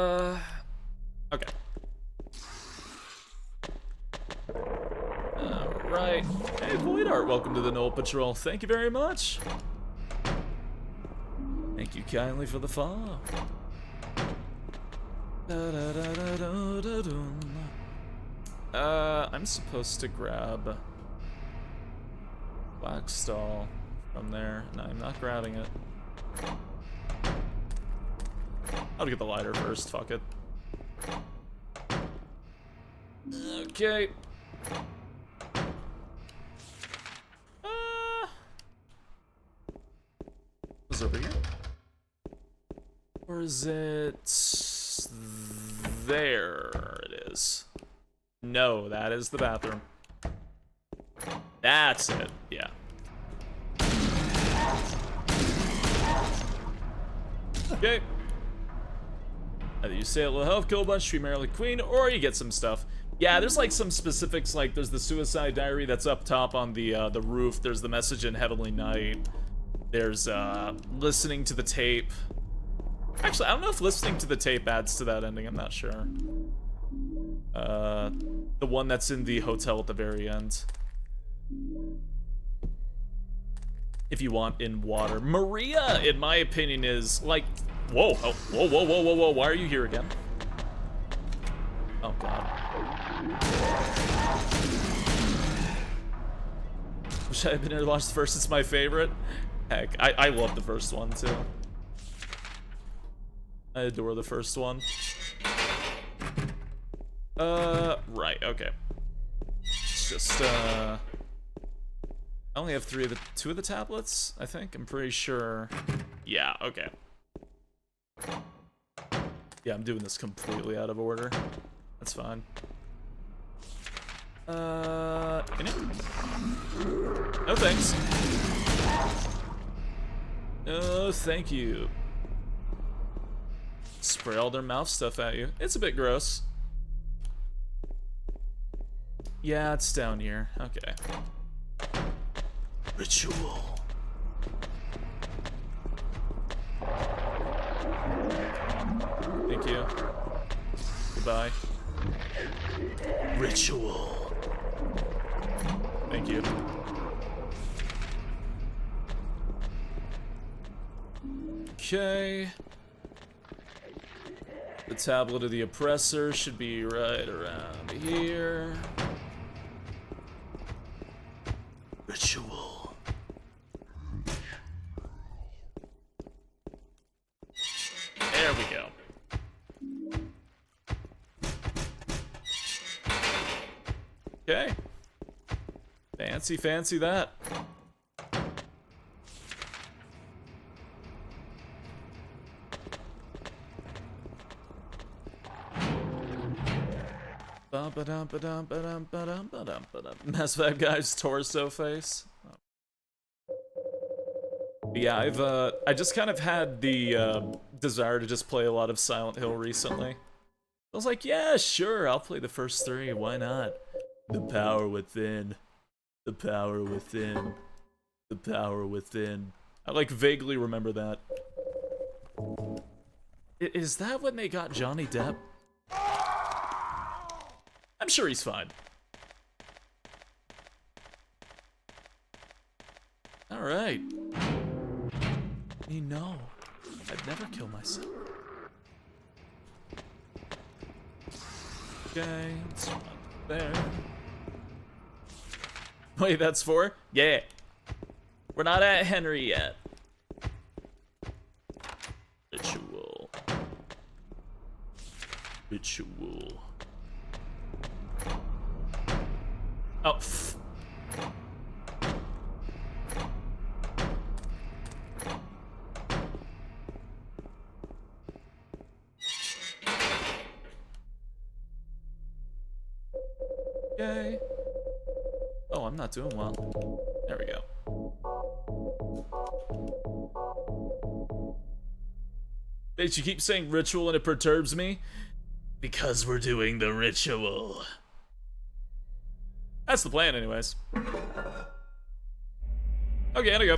Alright. Hey, Void Art, welcome to the Knoll Patrol. Thank you very much. Thank you kindly for the follow. I'm supposed to grab Wax Stall from there. No, I'm not grabbing it. I'll get the lighter first, fuck it. Okay. Is it over here? Or is it... there it is. No, that is the bathroom. That's it, yeah. Okay. Either you stay at low health, kill a bunch, treat Mary like Queen, or you get some stuff. Yeah, there's like some specifics, like there's the suicide diary that's up top on the roof. There's the message in Heavenly Night. There's listening to the tape. Actually, I don't know if listening to the tape adds to that ending. I'm not sure. The one that's in the hotel at the very end. If you want in water. Maria, in my opinion, is like... Whoa, oh, whoa, whoa, whoa, whoa, whoa, why are you here again? Oh, God. Wish I had been here to watch the first, it's my favorite. Heck, I love the first one, too. I adore the first one. Right, okay. It's just, I only have two of the tablets, I think. I'm pretty sure. Yeah, okay. Yeah, I'm doing this completely out of order. That's fine. No thanks. No, thank you. Spray all their mouth stuff at you. It's a bit gross. Yeah, it's down here. Okay. Ritual. Thank you. Goodbye. Ritual. Thank you. Okay. The tablet of the oppressor should be right around here. Ritual. There we go. Okay. Fancy that. Mass Fat Guy's torso face. Yeah, I just kind of had the desire to just play a lot of Silent Hill recently. I was like, yeah, sure, I'll play the first 3, why not? The power within. The power within. The power within. I like vaguely remember that. Is that when they got Johnny Depp? I'm sure he's fine. Alright. No, I'd never kill myself. Okay, let's run there. Wait, that's 4? Yeah. We're not at Henry yet. Ritual. Ritual. Oh, okay. Oh, I'm not doing well. There we go. Did you keep saying ritual and it perturbs me? Because we're doing the ritual. That's the plan, anyways. Okay, and I go.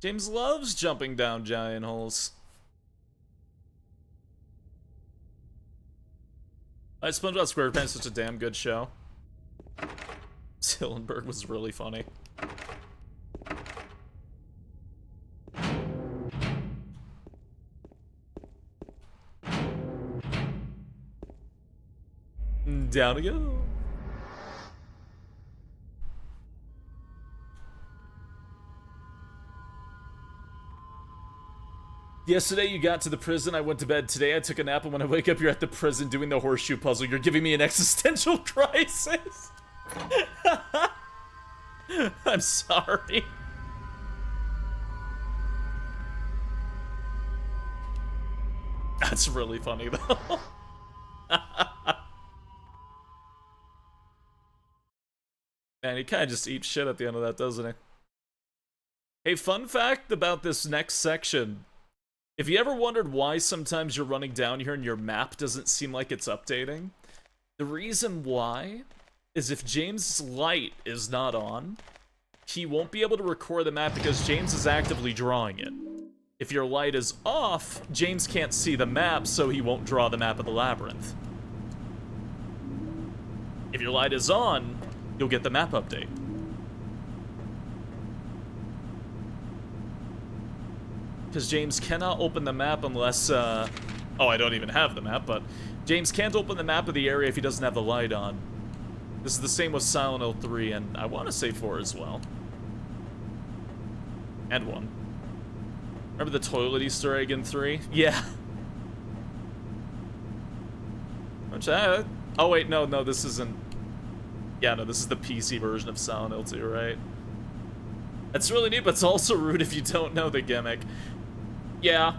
James loves jumping down giant holes. SpongeBob SquarePants is such a damn good show. Hillenberg was really funny. Down we go. Yesterday you got to the prison, I went to bed. Today I took a nap, and when I wake up you're at the prison doing the horseshoe puzzle. You're giving me an existential crisis. I'm sorry. That's really funny though. Man, he kind of just eats shit at the end of that, doesn't he? Hey, fun fact about this next section. If you ever wondered why sometimes you're running down here and your map doesn't seem like it's updating, the reason why is if James' light is not on, he won't be able to record the map because James is actively drawing it. If your light is off, James can't see the map, so he won't draw the map of the labyrinth. If your light is on, you'll get the map update. Because James cannot open the map unless, oh, I don't even have the map, but James can't open the map of the area if he doesn't have the light on. This is the same with Silent Hill 3, and I want to say 4 as well. And 1. Remember the toilet Easter egg in 3? Yeah. Which, oh wait, no, this isn't... Yeah, no, this is the PC version of Silent Hill 2, right? That's really neat, but it's also rude if you don't know the gimmick. Yeah.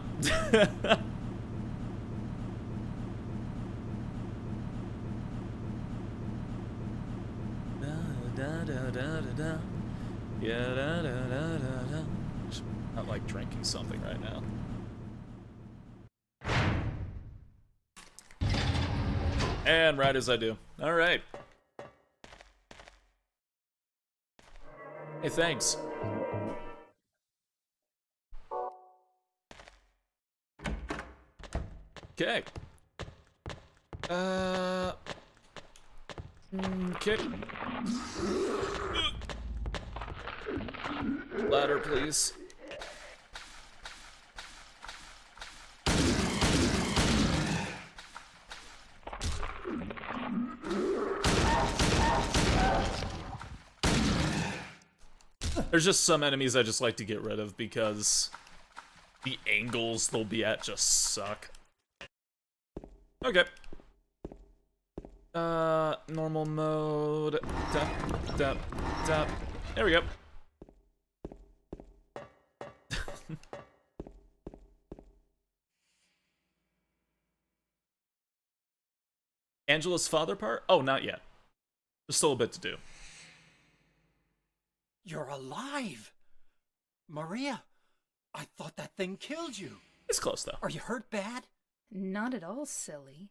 Not like drinking something right now. And right as I do. All right. Hey, thanks. Okay. Okay. Ladder, please. There's just some enemies I just like to get rid of because the angles they'll be at just suck. Okay. Normal mode. Tap, tap, tap. There we go. Angela's father part? Oh, not yet. There's still a bit to do. You're alive! Maria, I thought that thing killed you. It's close, though. Are you hurt bad? Not at all, silly.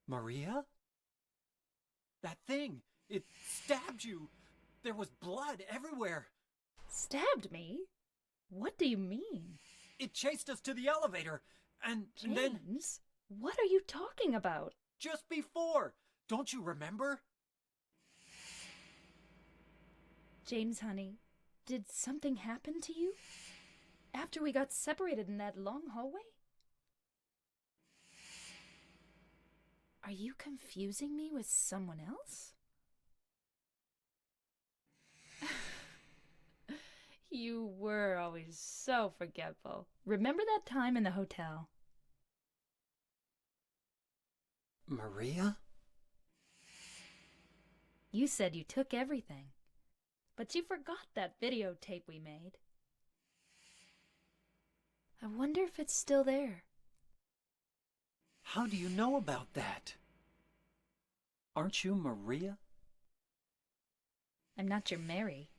Maria? That thing, it stabbed you. There was blood everywhere. Stabbed me? What do you mean? It chased us to the elevator, and then... James, what are you talking about? Just before. Don't you remember? James, honey, did something happen to you? After we got separated in that long hallway? Are you confusing me with someone else? You were always so forgetful. Remember that time in the hotel? Maria? You said you took everything, but you forgot that videotape we made. I wonder if it's still there. How do you know about that? Aren't you Maria? I'm not your Mary.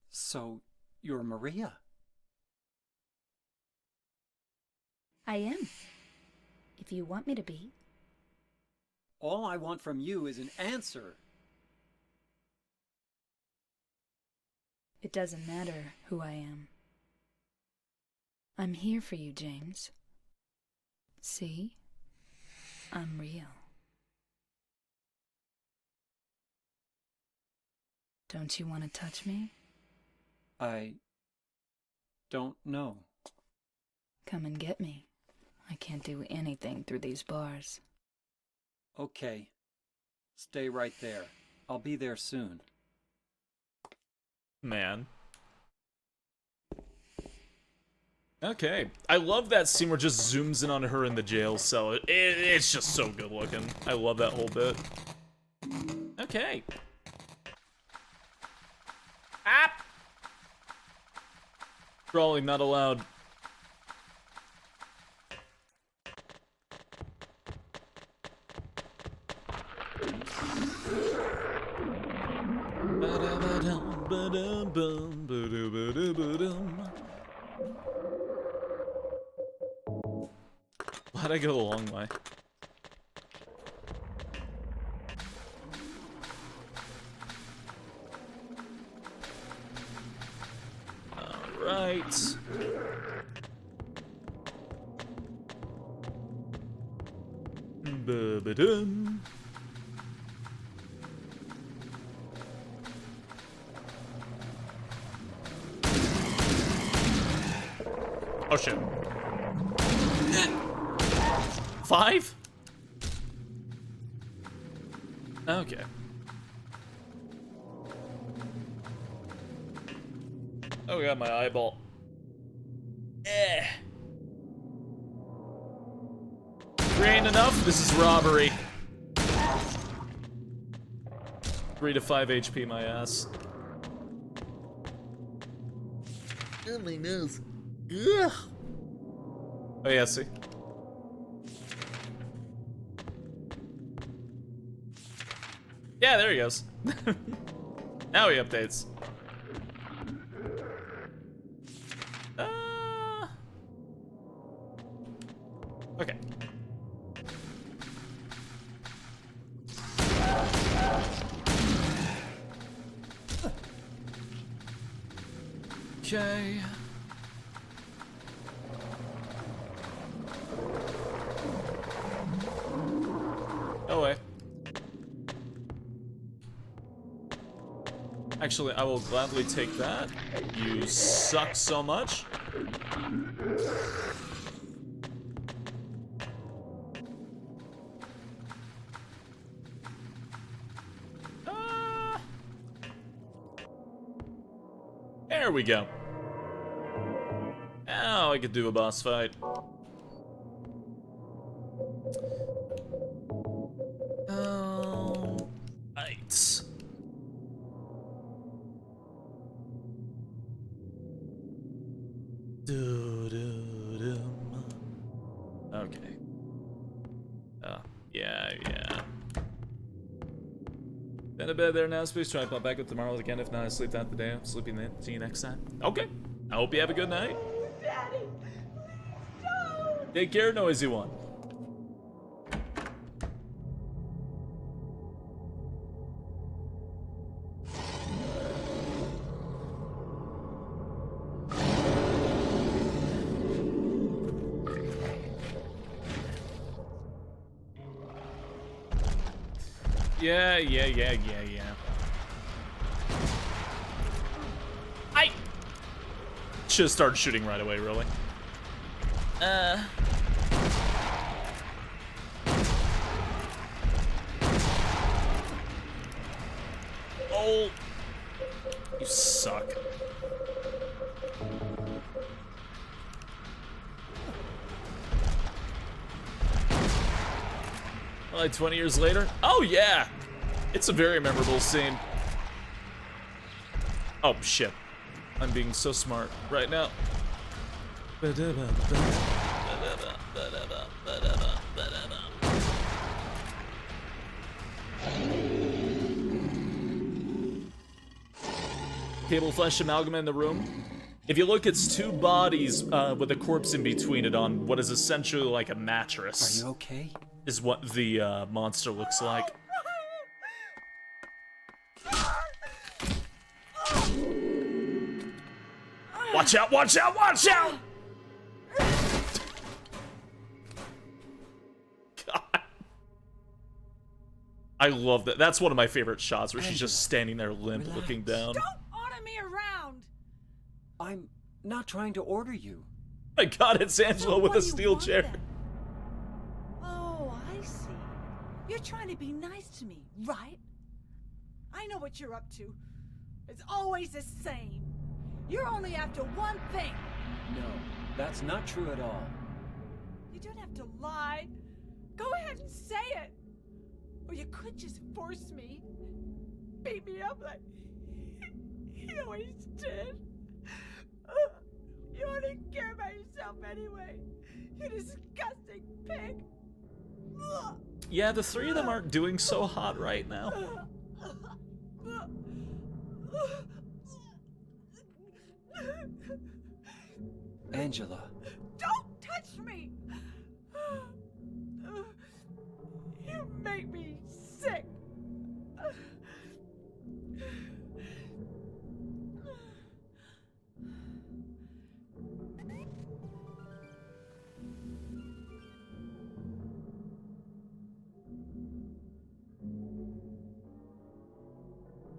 So, you're Maria? I am. If you want me to be. All I want from you is an answer. It doesn't matter who I am. I'm here for you, James. See? I'm real. Don't you want to touch me? I don't know. Come and get me. I can't do anything through these bars. Okay. Stay right there. I'll be there soon. Man. Okay. I love that scene where it just zooms in on her in the jail cell. It's just so good looking. I love that whole bit. Okay. Ah! Crawling not allowed. Why'd I go the long way? Alright. Ba-ba-dum. Oh shit. 5? Okay. Oh god, my eyeball. Eh. 3 ain't enough. This is robbery. 3 to 5 HP, my ass. Oh, my nose. Ugh. Oh yeah, see. Yeah, there he goes. Now he updates. Okay. Okay. Go away. Actually, I will gladly take that. You suck so much. There we go. Now I could do a boss fight. Right. Okay. Yeah. Been to bed there now. Please try to pop back up tomorrow again. If not, I sleep out the day. I'm sleeping then. See you next time. Okay. I hope you have a good night. Daddy, please don't. Take care, noisy one. Yeah. I should have started shooting right away, really. Oh, you suck. Like 20 years later? Oh yeah! It's a very memorable scene. Oh shit. I'm being so smart right now. Cable flash amalgam in the room. If you look, it's two bodies with a corpse in between it on what is essentially like a mattress. Are you okay? Is what the monster looks like. Watch out, watch out, watch out! God. I love that. That's one of my favorite shots where she's just standing there limp, looking down. Don't order me around! I'm not trying to order you. My God, it's Angela with a steel chair. Then? Oh, I see. You're trying to be nice to me, right? I know what you're up to. It's always the same. You're only after one thing. No, that's not true at all. You don't have to lie. Go ahead and say it. Or you could just force me. Beat me up like you always did. You only care about yourself anyway. You disgusting pig. Yeah, the three of them aren't doing so hot right now. Angela. Don't touch me! You make me sick.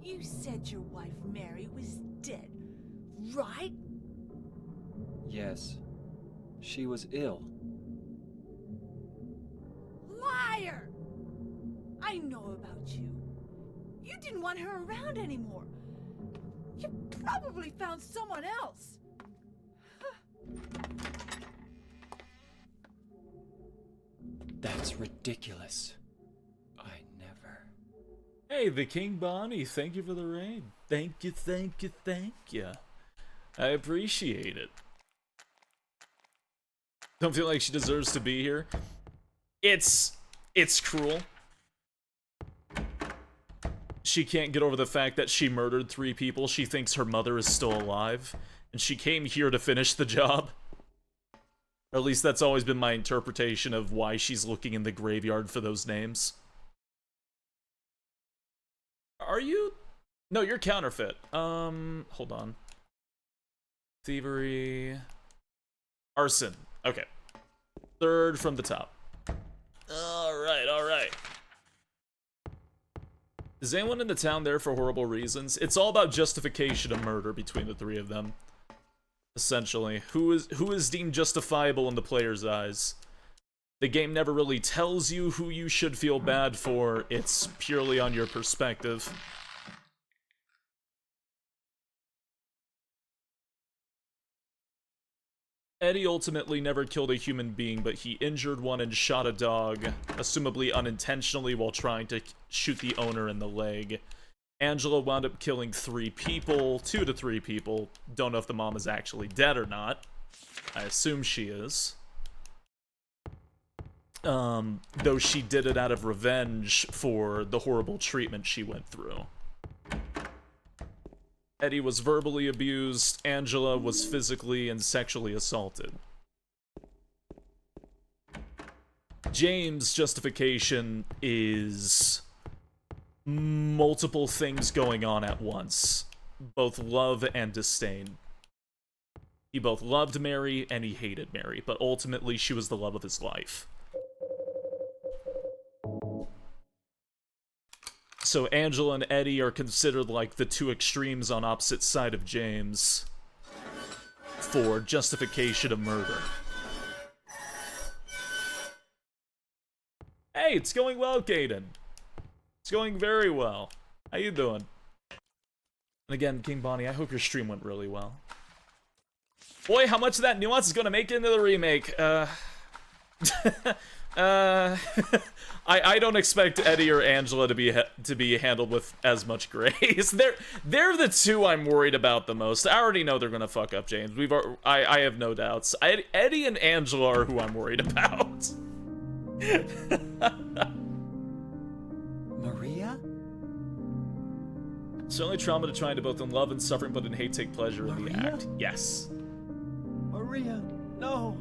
You said your wife Mary was dead, right? Yes. She was ill. Liar! I know about you. You didn't want her around anymore. You probably found someone else. That's ridiculous. I never. Hey, the King Bonnie, thank you for the raid. Thank you, thank you, thank you. I appreciate it. Don't feel like she deserves to be here. It's cruel. She can't get over the fact that she murdered 3 people. She thinks her mother is still alive. And she came here to finish the job. Or at least that's always been my interpretation of why she's looking in the graveyard for those names. Are you? No, you're counterfeit. Hold on. Thievery. Arson. Okay. 3rd from the top. Alright, alright. Is anyone in the town there for horrible reasons? It's all about justification of murder between the 3 of them. Essentially. Who is deemed justifiable in the player's eyes? The game never really tells you who you should feel bad for. It's purely on your perspective. Eddie ultimately never killed a human being, but he injured one and shot a dog, assumably unintentionally while trying to shoot the owner in the leg. Angela wound up killing 3 people, 2 to 3 people. Don't know if the mom is actually dead or not. I assume she is. Though she did it out of revenge for the horrible treatment she went through. Eddie was verbally abused, Angela was physically and sexually assaulted. James' justification is multiple things going on at once, both love and disdain. He both loved Mary and he hated Mary, but ultimately she was the love of his life. So Angela and Eddie are considered like the 2 extremes on opposite side of James for justification of murder. Hey, it's going well, Caden. It's going very well. How you doing? And again, King Bonnie, I hope your stream went really well. Boy, how much of that nuance is going to make it into the remake? I don't expect Eddie or Angela to be handled with as much grace. They're the 2 I'm worried about the most. I already know they're gonna fuck up James. I have no doubts. Eddie and Angela are who I'm worried about. Maria? Certainly trauma to trying to both in love and suffering, but in hate take pleasure in the Maria? act. Yes. Maria, no.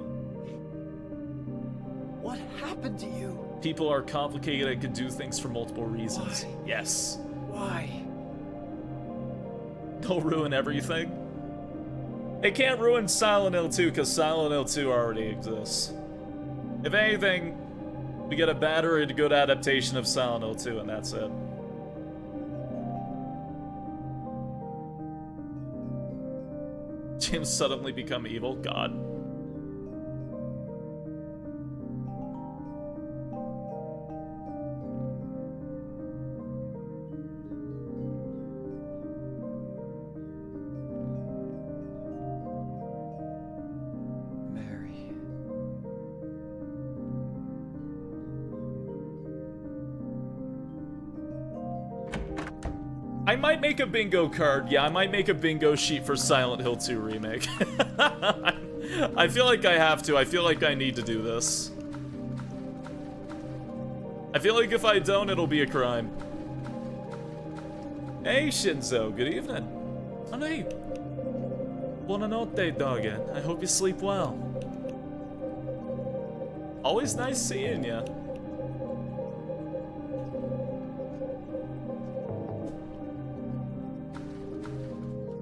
What happened to you? People are complicated and can do things for multiple reasons. Why? Yes. Why? Don't ruin everything. They can't ruin Silent Hill 2 because Silent Hill 2 already exists. If anything, we get a better and good adaptation of Silent Hill 2 and that's it. James suddenly become evil? God. Mary. I might make a bingo card. Yeah, I might make a bingo sheet for Silent Hill 2 Remake. I feel like I have to. I feel like I need to do this. I feel like if I don't, it'll be a crime. Hey, Shinzo. Good evening. Oh, hey. Buonanotte, doggy. I hope you sleep well. Always nice seeing ya.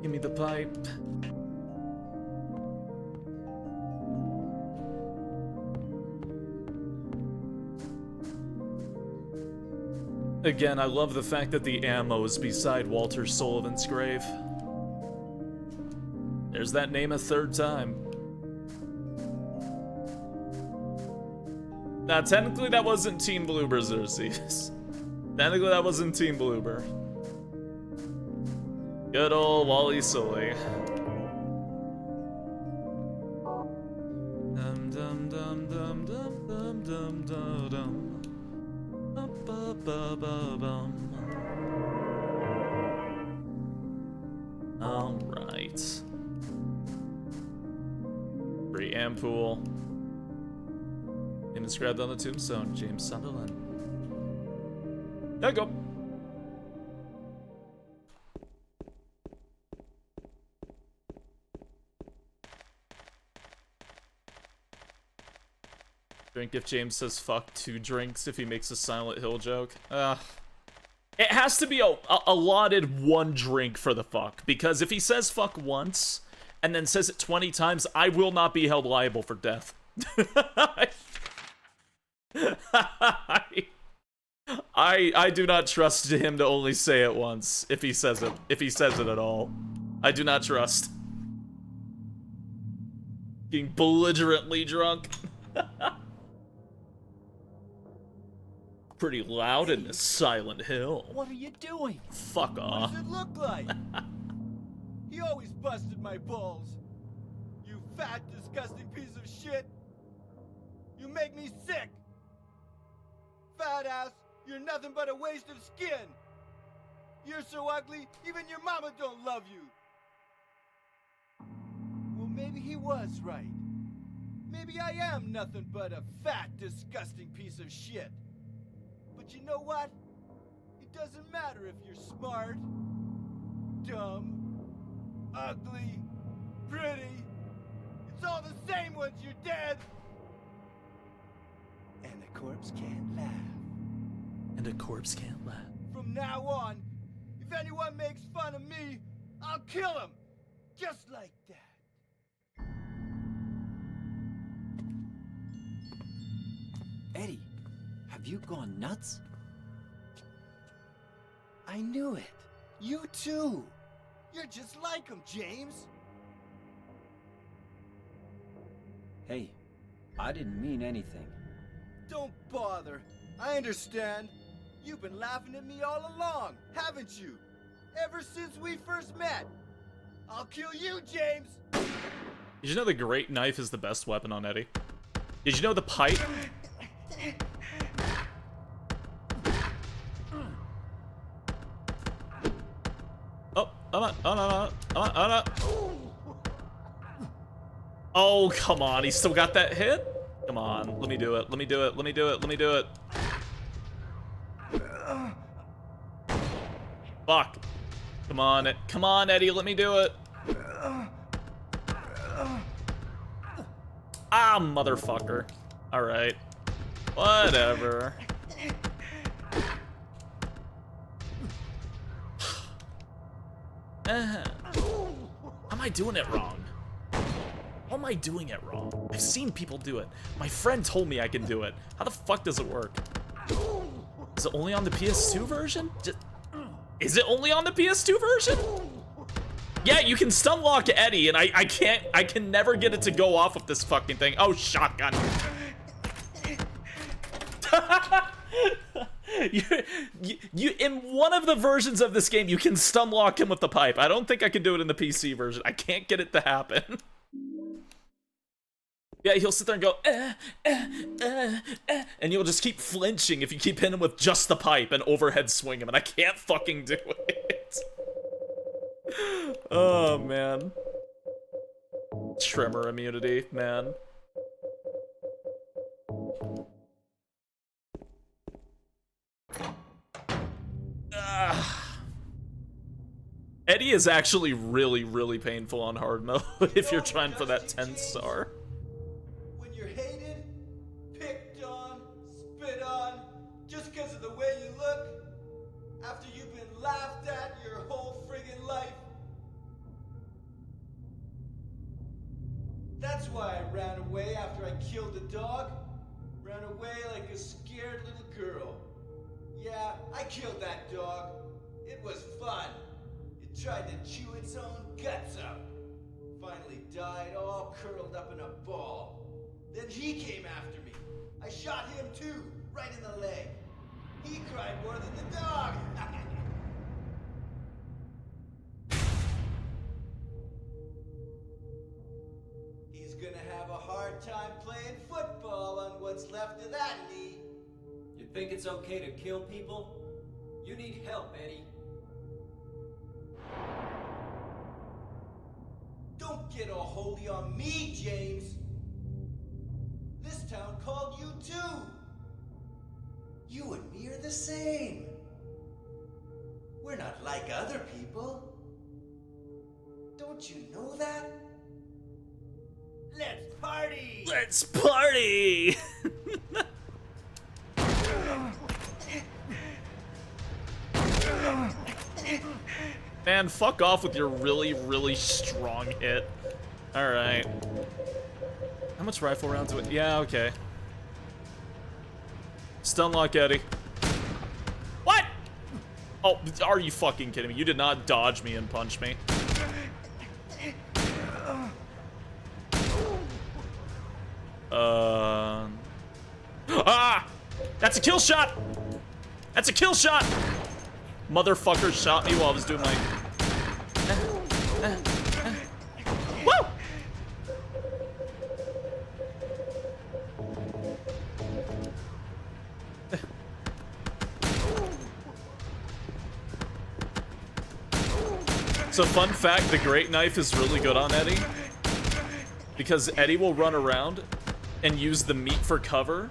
Give me the pipe. Again, I love the fact that the ammo is beside Walter Sullivan's grave. There's that name a third time. Now, technically that wasn't Team Bloober, Xerxes. Technically that wasn't Team Bloober. Good old Wally Sully. Dum dum dum dum dum dum dum dum dum. Ba ba ba bum. All right. Free Ampool. Name inscribed on the tombstone, James Sunderland. There you go. Drink if James says fuck 2 drinks if he makes a Silent Hill joke. It has to be allotted 1 drink for the fuck, because if he says fuck once and then says it 20 times, I will not be held liable for death. I do not trust him to only say it once if he says it at all. I do not trust. Getting belligerently drunk. Pretty loud in this Silent Hill. What are you doing? Fuck off. What does it look like? He always busted my balls. You fat, disgusting piece of shit. You make me sick. Fat ass, you're nothing but a waste of skin. You're so ugly, even your mama don't love you. Well, maybe he was right. Maybe I am nothing but a fat, disgusting piece of shit. But you know what? It doesn't matter if you're smart, dumb, ugly, pretty. It's all the same once you're dead. And a corpse can't laugh. And a corpse can't laugh. From now on, if anyone makes fun of me, I'll kill him. Just like that. Eddie, have you gone nuts? I knew it. You too. You're just like him, James. Hey, I didn't mean anything. Don't bother. I understand. You've been laughing at me all along, haven't you? Ever since we first met. I'll kill you, James. Did you know the great knife is the best weapon on Eddie? Did you know the pipe? Oh, I'm on. Oh, no. I'm on. Oh, come on. He still got that hit? Come on. Let me do it. Let me do it. Let me do it. Let me do it. Fuck. Come on, Eddie, let me do it. Ah, motherfucker. Alright. Whatever. How am I doing it wrong? How am I doing it wrong? I've seen people do it. My friend told me I can do it. How the fuck does it work? Is it only on the PS2 version? Is it only on the PS2 version? Yeah, you can stun lock Eddie, and I can never get it to go off with this fucking thing. Oh, shotgun. you in one of the versions of this game, you can stun lock him with the pipe. I don't think I can do it in the PC version. I can't get it to happen. Yeah, he'll sit there and go, and you'll just keep flinching if you keep hitting him with just the pipe and overhead swing him, and I can't fucking do it. Oh, man. Tremor immunity, man. Eddie is actually really, really painful on hard mode if you're trying for that 10-star. When you're hated, picked on, spit on, just because of the way you look, after you've been laughed at your whole friggin' life. That's why I ran away after I killed the dog. Ran away like a scared little girl. Yeah, I killed that dog. It was fun. It tried to chew its own guts out. Finally died all curled up in a ball. Then he came after me. I shot him too, right in the leg. He cried more than the dog. He's gonna have a hard time playing football on what's left of that knee. You think it's okay to kill people? You need help, Eddie. Don't get all holy on me, James. This town called you too. You and me are the same. We're not like other people. Don't you know that? Let's party! Let's party! Man, fuck off with your really, really strong hit. Alright. How much rifle rounds do it? Yeah, okay. Stun lock Eddie. What? Oh, are you fucking kidding me? You did not dodge me and punch me. Ah! That's a kill shot! That's a kill shot! Motherfucker shot me while I was doing my... Woo! So fun fact, the great knife is really good on Eddie. Because Eddie will run around and use the meat for cover,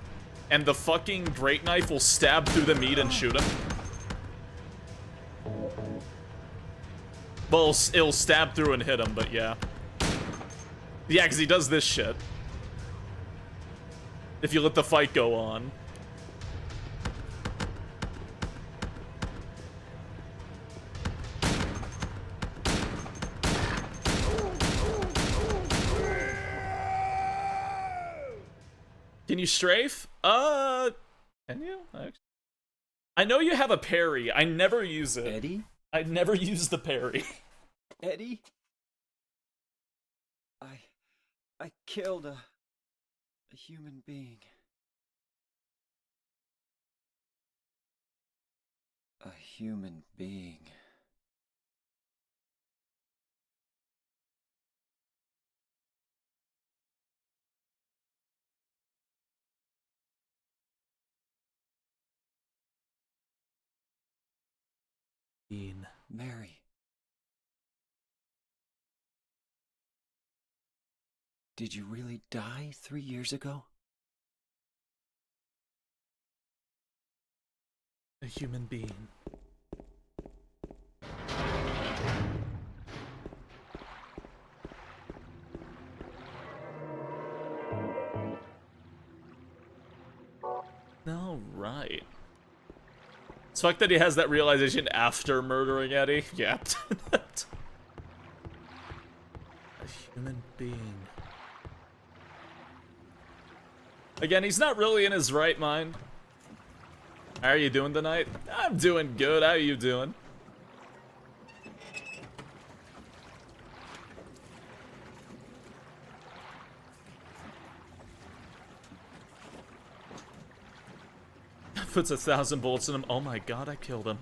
and the fucking great knife will stab through the meat and shoot him. Well, it'll stab through and hit him, but yeah. Yeah, because he does this shit. If you let the fight go on. Can you strafe? Can you? I know you have a parry. I never use it. Eddie? I never use the parry. Eddie? I killed a human being. A human being. Mary. Did you really die 3 years ago? A human being. Right. It's fucked that he has that realization after murdering Eddie. Yep. A human being. Again, he's not really in his right mind. How are you doing tonight? I'm doing good. How are you doing? Puts 1,000 bullets in him. Oh my god, I killed him.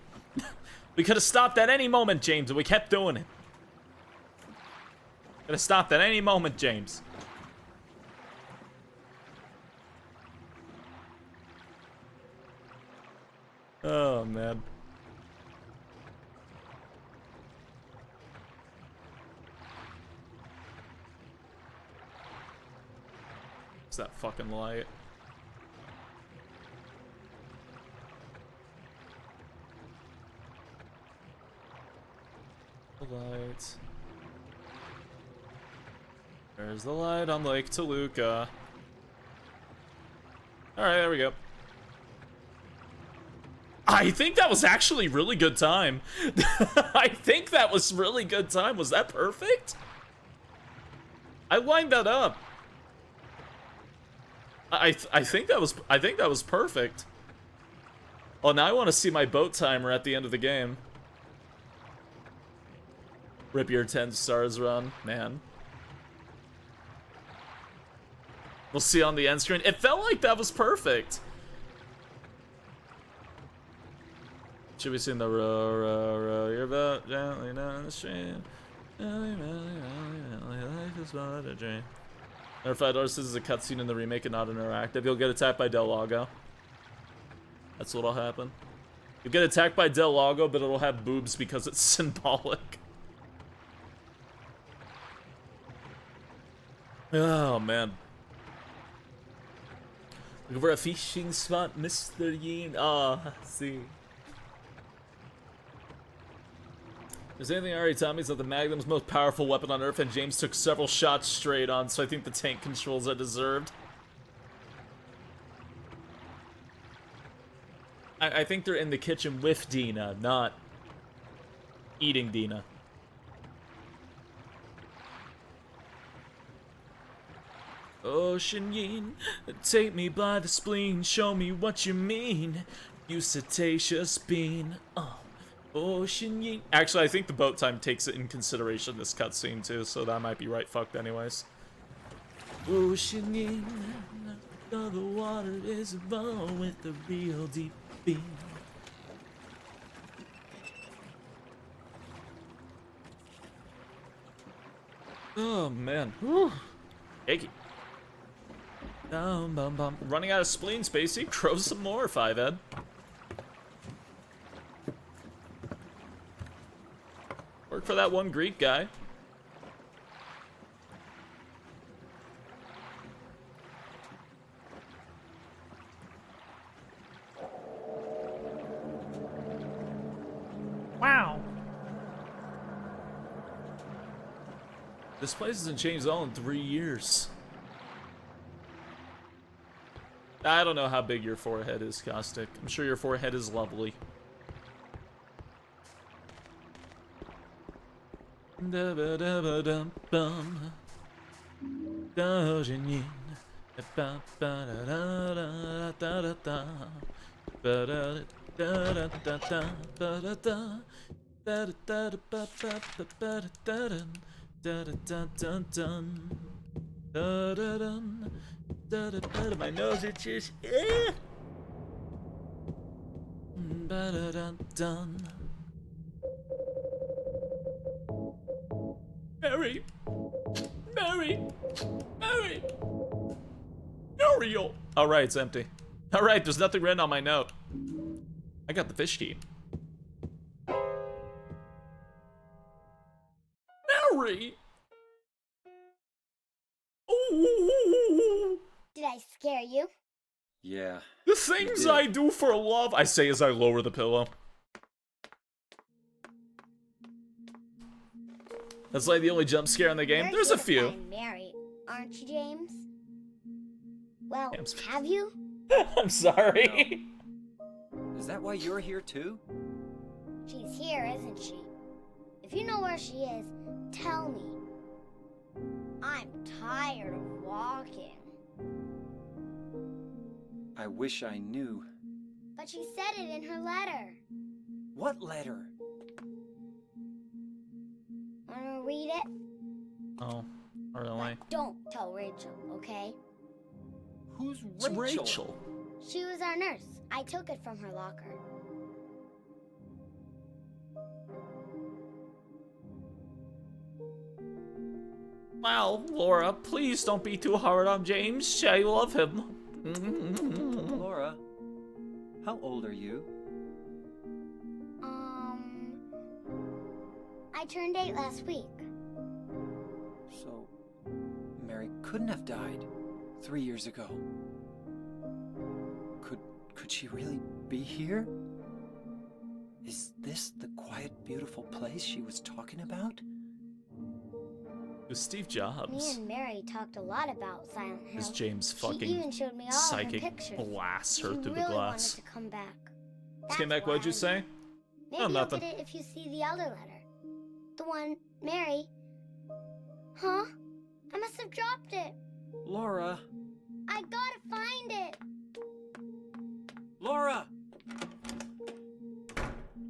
We could have stopped at any moment, James, and we kept doing it. Could have stopped at any moment, James. Oh, man. It's that fucking light. The light. There's the light on Lake Toluca. Alright, there we go. I think that was actually really good time. I think that was really good time. Was that perfect? I lined that up. I think that was perfect. Oh, now I want to see my boat timer at the end of the game. Rip your 10 stars run, man. We'll see on the end screen. It felt like that was perfect. Should we sing the row, row, row your boat gently down the stream? Life is but a dream. Notified Artist is a cutscene in the remake and not interactive. You'll get attacked by Del Lago. That's what'll happen. You'll get attacked by Del Lago, but it'll have boobs because it's symbolic. Oh, man. Looking for a fishing spot, Mr. Yeen. Ah, see. There's anything I already told me is that the Magnum's most powerful weapon on Earth, and James took several shots straight on, so I think the tank controls are deserved. I think they're in the kitchen with Dina, not eating Dina. Ocean Yeen, take me by the spleen, show me what you mean, you cetaceous bean. Ocean Yeen. Actually, I think the boat time takes it in consideration, this cutscene too, so that might be right fucked anyways. Ocean Yeen, though the water is above with the real deep beam. Oh man, whew. Achy. Running out of spleen, Spacey. Crow some more, 5Ed. Work for that one Greek guy. Wow. This place hasn't changed all in 3 years. I don't know how big your forehead is, Caustic. I'm sure your forehead is lovely. My nose itches. Mary! Mary! Mary! Muriel! Alright, it's empty. Alright, there's nothing written on my note. I got the fish key. Mary! Ooh. Did I scare you? Yeah. The things I do for love, I say as I lower the pillow. That's like the only jump scare in the game. There's a few. You're married, aren't you, James? Well, have you? I'm sorry. Is that why you're here too? She's here, isn't she? If you know where she is, tell me. I'm tired of walking. I wish I knew. But she said it in her letter. What letter? Wanna read it? Oh, really? But don't tell Rachel, okay? Who's It's Rachel. She was our nurse. I took it from her locker. Wow, Laura, please don't be too hard on James. I love him. Laura, how old are you? I turned 8 last week. So, Mary couldn't have died 3 years ago. Could she really be here? Is this the quiet, beautiful place she was talking about? It was Steve Me Jobs. and Mary talked a lot about Silent Hill. As James She even fucking showed me all psychic her pictures. blasts her She through really the glass. wanted to come back. Came back, what'd you say? Maybe Oh, you'll nothing. get it if you see the other letter. The one Mary. Huh? I must have dropped it. Laura! I gotta find it. Laura!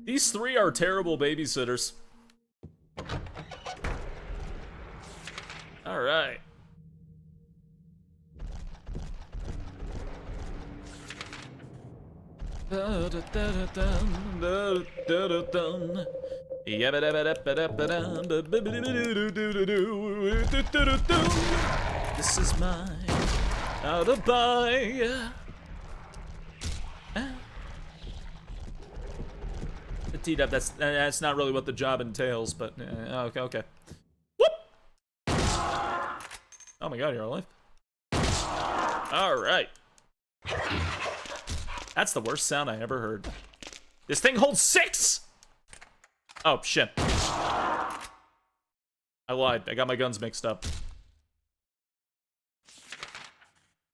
These three are terrible babysitters. All right. This is my alibi. T-Dub, that's not really what the job entails, but okay. Whoop! Oh my god, you're alive. Alright. That's the worst sound I ever heard. This thing holds 6! Oh, shit. I lied. I got my guns mixed up.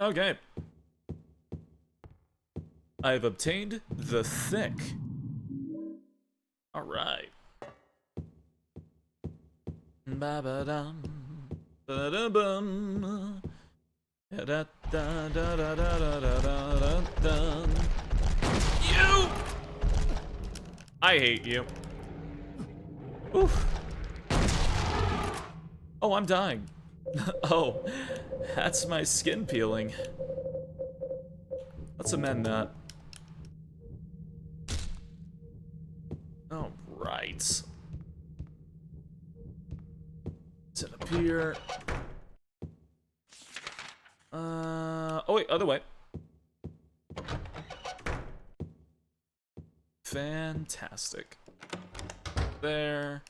Okay. I've obtained the thick. Alright. Ba-ba-dum. Ba-da-bum. Da-da-da-da-da-da-da-da-da. You! I hate you. Oof. Oh, I'm dying. Oh, that's my skin peeling. Let's amend that. All right. Set up here. Oh wait, other way. Fantastic. There.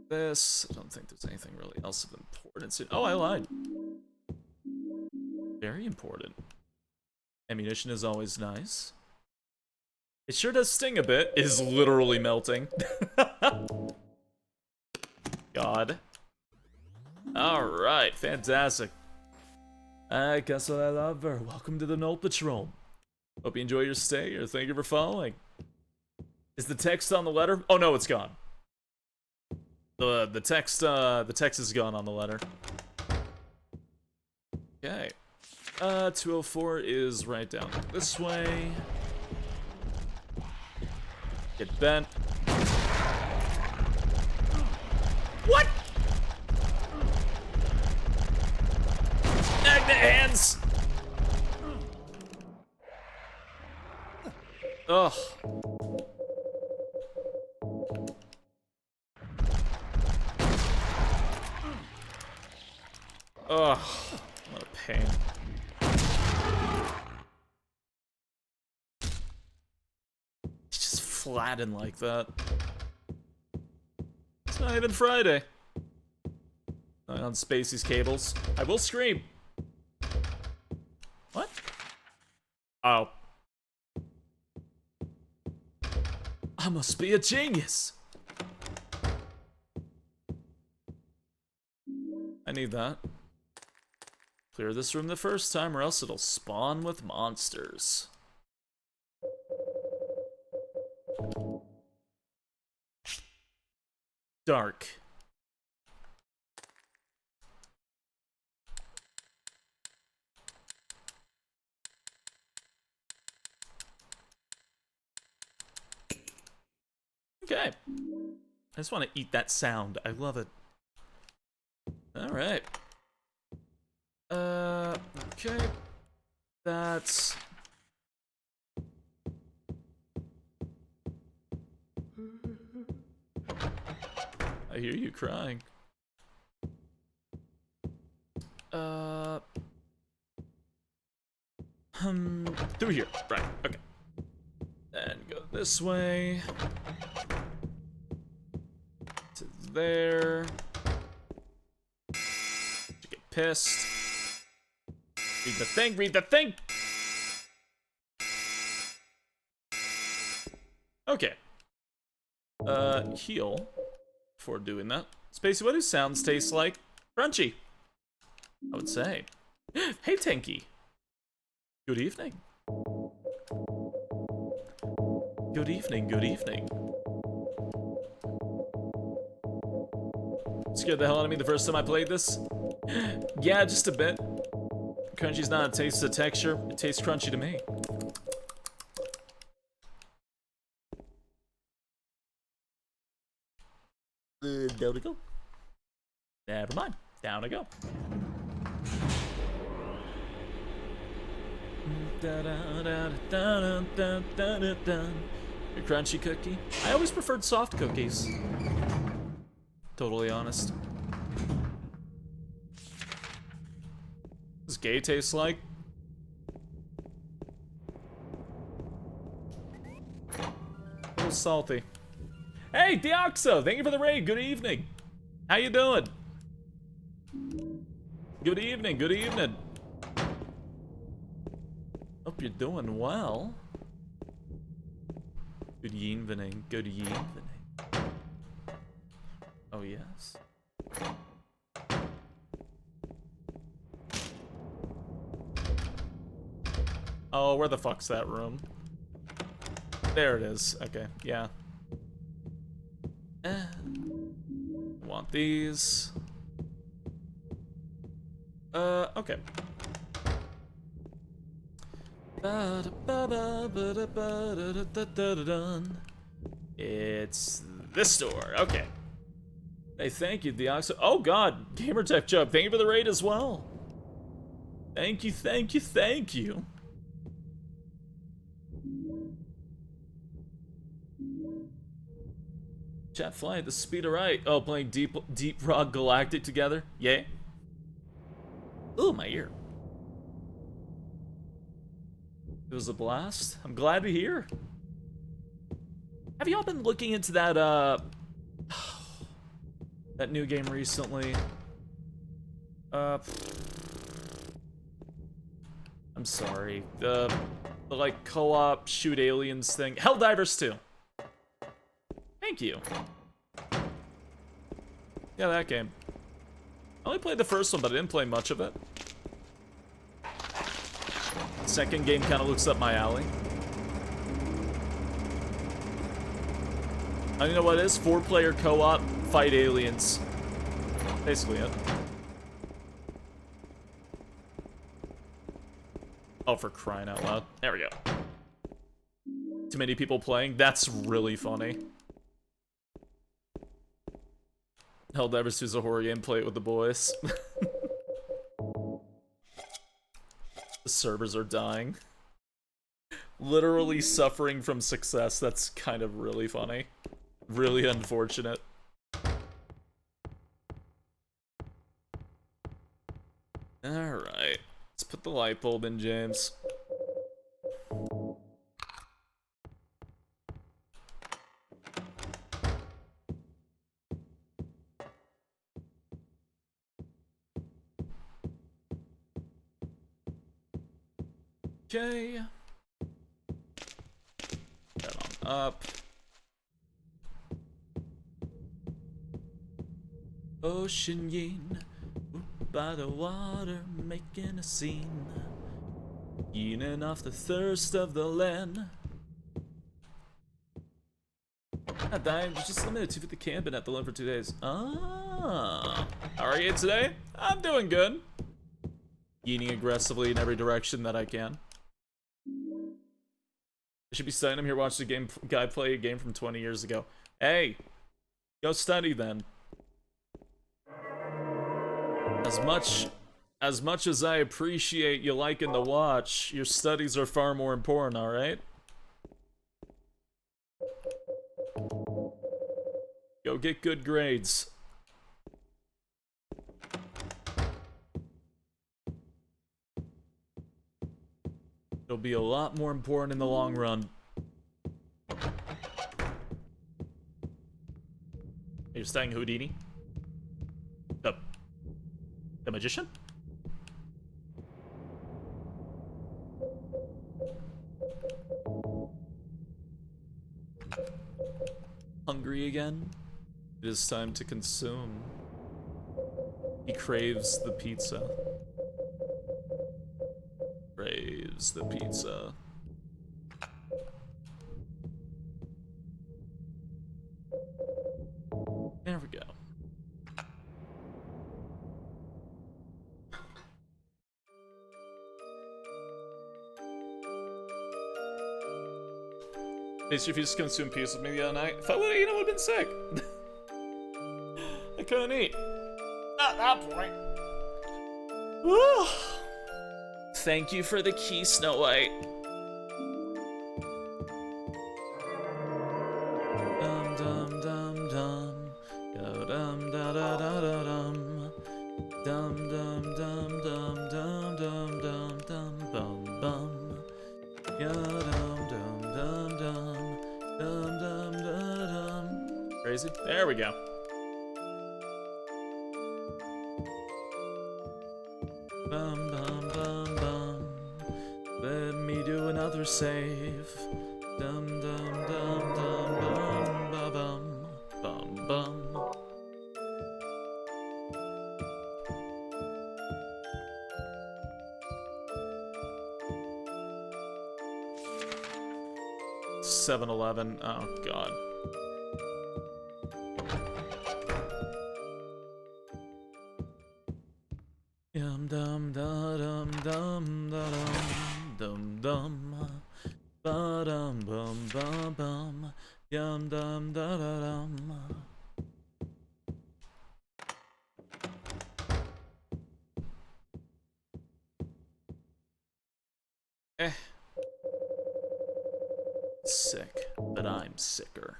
This. I don't think there's anything really else of importance. Oh, I lied. Very important. Ammunition is always nice. It sure does sting a bit. It is literally melting. God. Alright, fantastic. I guess what I love her. Welcome to the Null Patrol. Hope you enjoy your stay, or thank you for following. Is the text on the letter? Oh no, it's gone. The text is gone on the letter. Okay. 204 is right down this way. Get bent. What? Magnet hands! Ugh. Ugh. What a pain. It's just flattened like that. It's not even Friday. On Spacey's cables. I will scream. What? Oh. I must be a genius. I need that. Clear this room the first time or else it'll spawn with monsters. Dark. Okay. I just want to eat that sound. I love it. Alright. Okay. That's... I hear you crying. Through here. Right, okay. And go this way. To there. You get pissed. Read the thing, read the thing! Okay. Heal. Before doing that. Spacey, what do sounds taste like? Crunchy. I would say. Hey, Tanky. Good evening. Good evening, good evening. Scared the hell out of me the first time I played this? Yeah, just a bit. Crunchy's not a taste, it's a texture. It tastes crunchy to me. Down to go. Never mind. Down to go. Your crunchy cookie? I always preferred soft cookies. Totally honest. What does gay taste like? A little salty. Hey, Deoxo! Thank you for the raid. Good evening. How you doing? Good evening. Good evening. Hope you're doing well. Good evening. Good evening. Oh, yes. Oh, where the fuck's that room? There it is. Okay, yeah. Want these. Okay. It's this door. Okay. Hey, thank you, Deoxo. Oh god, Gamertech Chug, thank you for the raid as well. Thank you, thank you, thank you. Chat fly at the speed of right. Oh, playing Deep Rock Galactic together? Yay. Ooh, my ear. It was a blast. I'm glad to hear. Have y'all been looking into that, that new game recently? I'm sorry. The like, co-op shoot aliens thing. Helldivers 2. Thank you. Yeah, that game. I only played the first one, but I didn't play much of it. The second game kind of looks up my alley. You know what it is? 4-player co-op, fight aliens. Basically it. Oh, for crying out loud. There we go. Too many people playing? That's really funny. Helldivers 2 is a horror game, play it with the boys. The servers are dying. Literally suffering from success. That's kind of really funny. Really unfortunate. Alright. Let's put the light bulb in, James. Okay. That on up. SpaceYeen, by the water, making a scene, eating off the thirst of the land. Not dying, just limited to the cabin at the live for 2 days. Ah. How are you today? I'm doing good. Eating aggressively in every direction that I can. I should be studying. I'm here watching a guy play a game from 20 years ago. Hey, go study then. As much as I appreciate you liking the watch, your studies are far more important, alright? Go get good grades. It'll be a lot more important in the long run. You're studying Houdini? The magician? Hungry again? It is time to consume. He craves the pizza. Craves the pizza. There we go. If you just consume pizza with me the other night, if I would've eaten, I would've been sick. I couldn't eat. At that point. Woo. Thank you for the key, Snow White. Dum dum dum dum. Yo dum da da da da dum. Dum dum dum dum dum dum dum dum bum bum. Yo dum dum dum dum dum dum da dum. Crazy. There we go. Bum bum bum bum. Let me do another save. Dum dum dum dum bum ba bum bum bum. $7-Eleven. Oh god. Yum dum da dum dum da dum dum dum ba dum bum ba bum yum dum da da dum. Sick, but I'm sicker.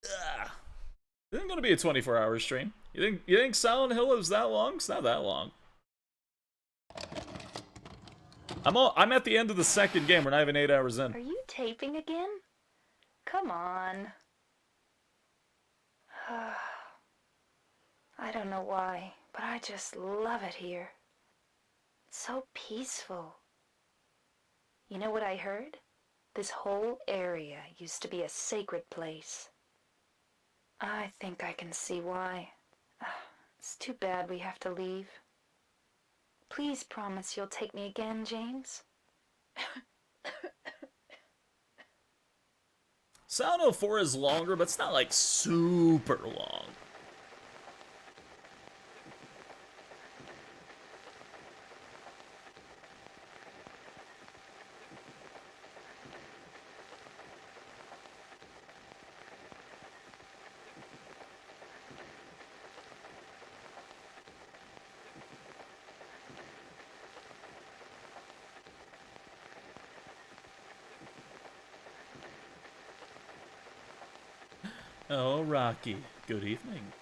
Ugh. This isn't gonna be a 24-hour stream. You think Silent Hill is that long? It's not that long. I'm at the end of the second game. We're not even 8 hours in. Are you taping again? Come on. I don't know why, but I just love it here. It's so peaceful. You know what I heard? This whole area used to be a sacred place. I think I can see why. It's too bad we have to leave. Please promise you'll take me again, James. Silent Hill 4 is longer, but it's not like super long. Oh, Rocky. Good evening.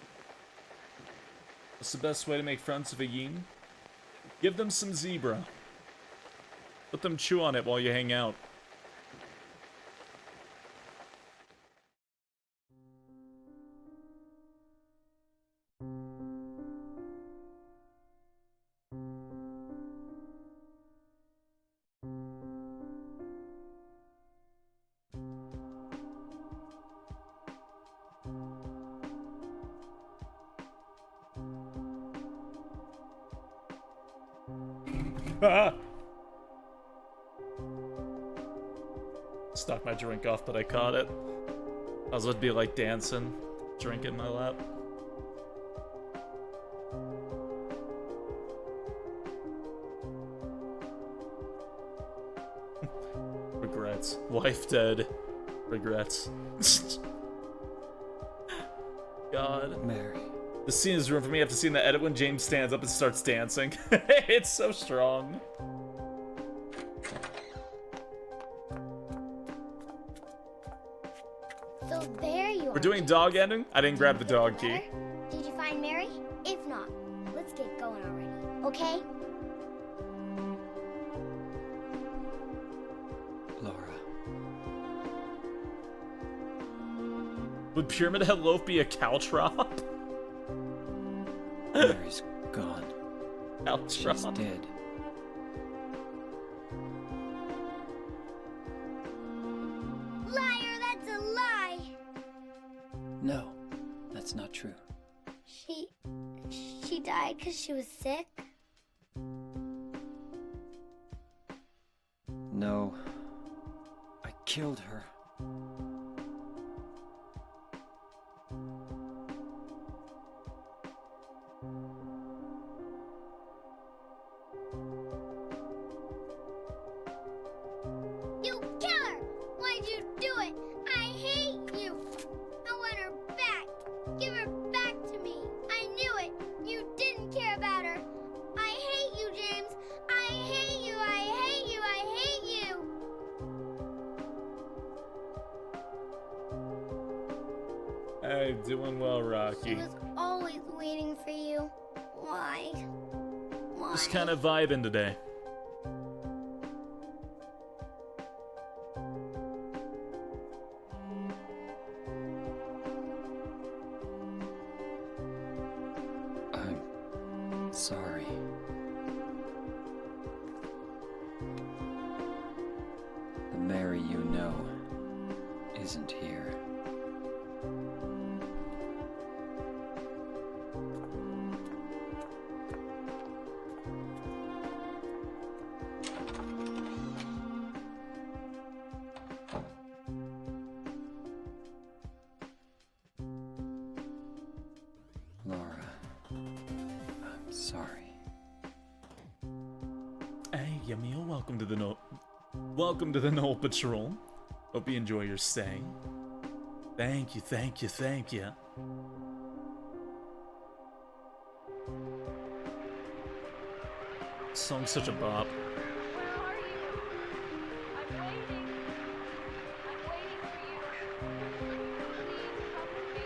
What's the best way to make friends with a Yeen? Give them some zebra. Let them chew on it while you hang out. Stuck my drink off, but I caught it. I was about to be like dancing, drink in my lap. Regrets. Wife dead. Regrets. God. Mary. The scene is ruined for me. I have to see in the edit when James stands up and starts dancing. It's so strong. So there you are. We're doing dog ending? I didn't grab the dog key. Did you find Mary? If not, let's get going already, okay? Laura. Would Pyramid Head Loaf be a caltrop? Mary's gone. Caltrop. She's dead. Liar, that's a lie! No, that's not true. She died because she was sick? No, I killed her. You killer! Why'd you do it? I hate you! I want her back! Give her back to me! I knew it! You didn't care about her! I hate you, James! I hate you! I hate you! I hate you! Hey, doing well, She Rocky. was always waiting for you. Why? Why? Just kind of vibing today. I'm sorry. The Mary you know isn't here. Laura, I'm sorry. Hey, Yamil, welcome to the Knoll Patrol. Hope you enjoy your stay. Thank you, thank you, thank you. Song's such a bop. Where are you? I'm waiting. I'm waiting for you. Please come with me.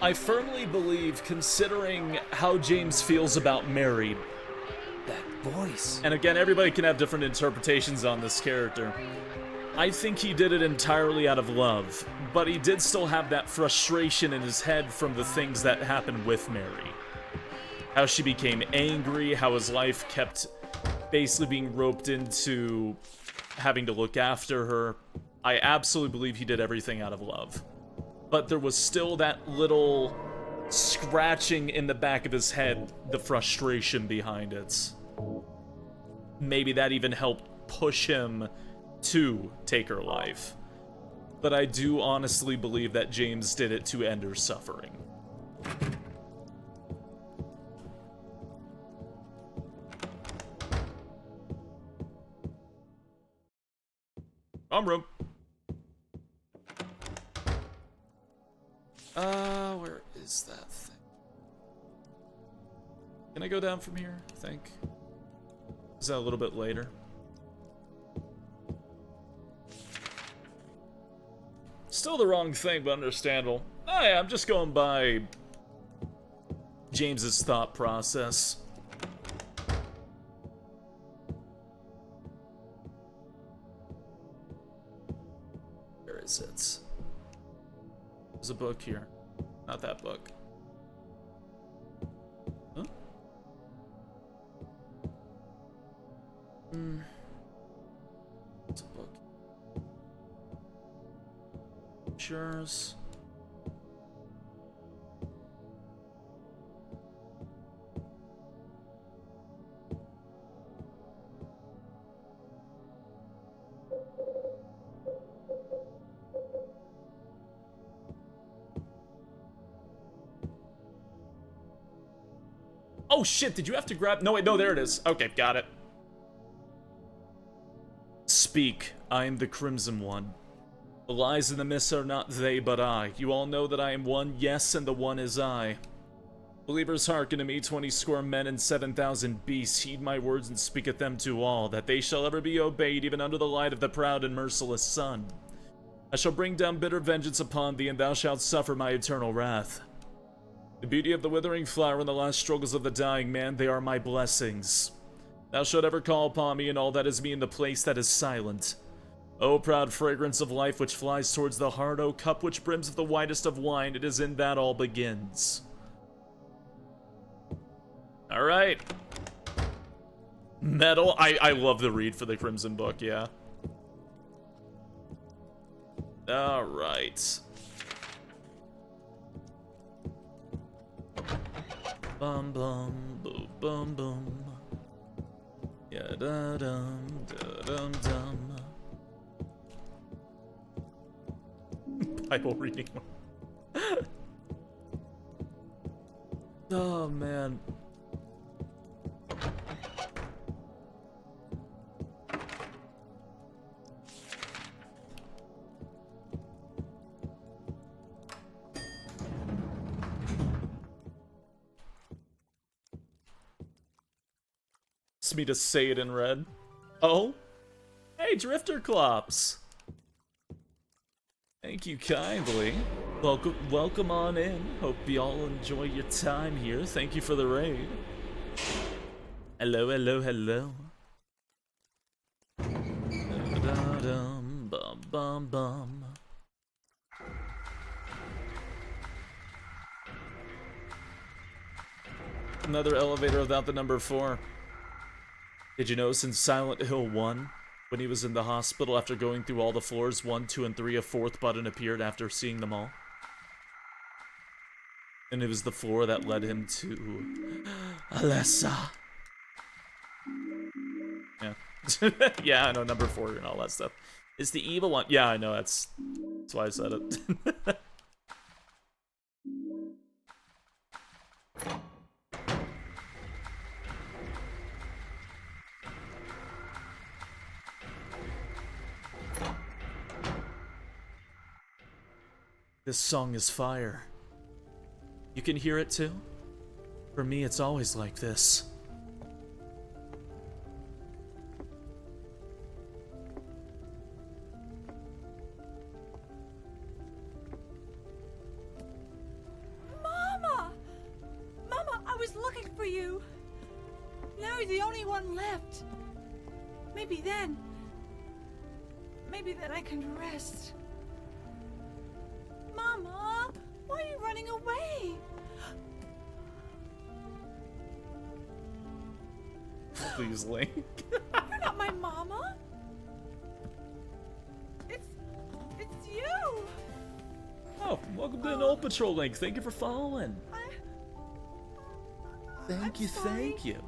I firmly believe, considering how James feels about Mary, That voice. and again, everybody can have different interpretations on this character, I think he did it entirely out of love, but he did still have that frustration in his head from the things that happened with Mary. How she became angry, how his life kept basically being roped into having to look after her. I absolutely believe he did everything out of love. But there was still that little scratching in the back of his head, the frustration behind it. Maybe that even helped push him to take her life. But I do honestly believe that James did it to end her suffering. Room. Where is that thing? Can I go down from here, I think? Is that a little bit later? Still the wrong thing, but understandable. Oh yeah, I'm just going by James's thought process. Where is it? There's a book here. Not that book. Huh? It's a book. Pictures. Oh shit, did you have to grab? No, wait, no, there it is. Okay, got it. Speak, I am the Crimson One. The lies and the myths are not they, but I. You all know that I am one, yes, and the one is I. Believers hearken to me, 20 score men and 7,000 beasts. Heed my words and speaketh them to all, that they shall ever be obeyed, even under the light of the proud and merciless sun. I shall bring down bitter vengeance upon thee, and thou shalt suffer my eternal wrath. The beauty of the withering flower and the last struggles of the dying man, they are my blessings. Thou shalt ever call upon me, and all that is me in the place that is silent. O proud fragrance of life which flies towards the heart, O cup which brims of the whitest of wine, it is in that all begins. Alright. Metal. I love the read for the Crimson Book, yeah. Alright. Bum bum boom bum bum. Yeah da dum da dum dum. Bible reading. Oh man. It's me to say it in red. Oh? Hey, Drifter Clops! Thank you kindly. Welcome on in. Hope y'all enjoy your time here. Thank you for the raid. Hello, hello, hello. Da-dum, bum, bum, bum. Another elevator without the number 4. Did you know since Silent Hill 1, when he was in the hospital after going through all the floors 1, 2, and 3, a 4th button appeared after seeing them all? And it was the floor that led him to Alessa. Yeah. Yeah, I know, number 4 and all that stuff. It's the evil one. Yeah, I know, that's why I said it. This song is fire. You can hear it too? For me, it's always like this. Mama! Mama, I was looking for you. Now you're the only one left. Maybe then I can rest. Mama, why are you running away? Please, Link. You're not my mama. It's you. Oh, welcome to an old patrol, Link. Thank you for following. Thank you, thank you.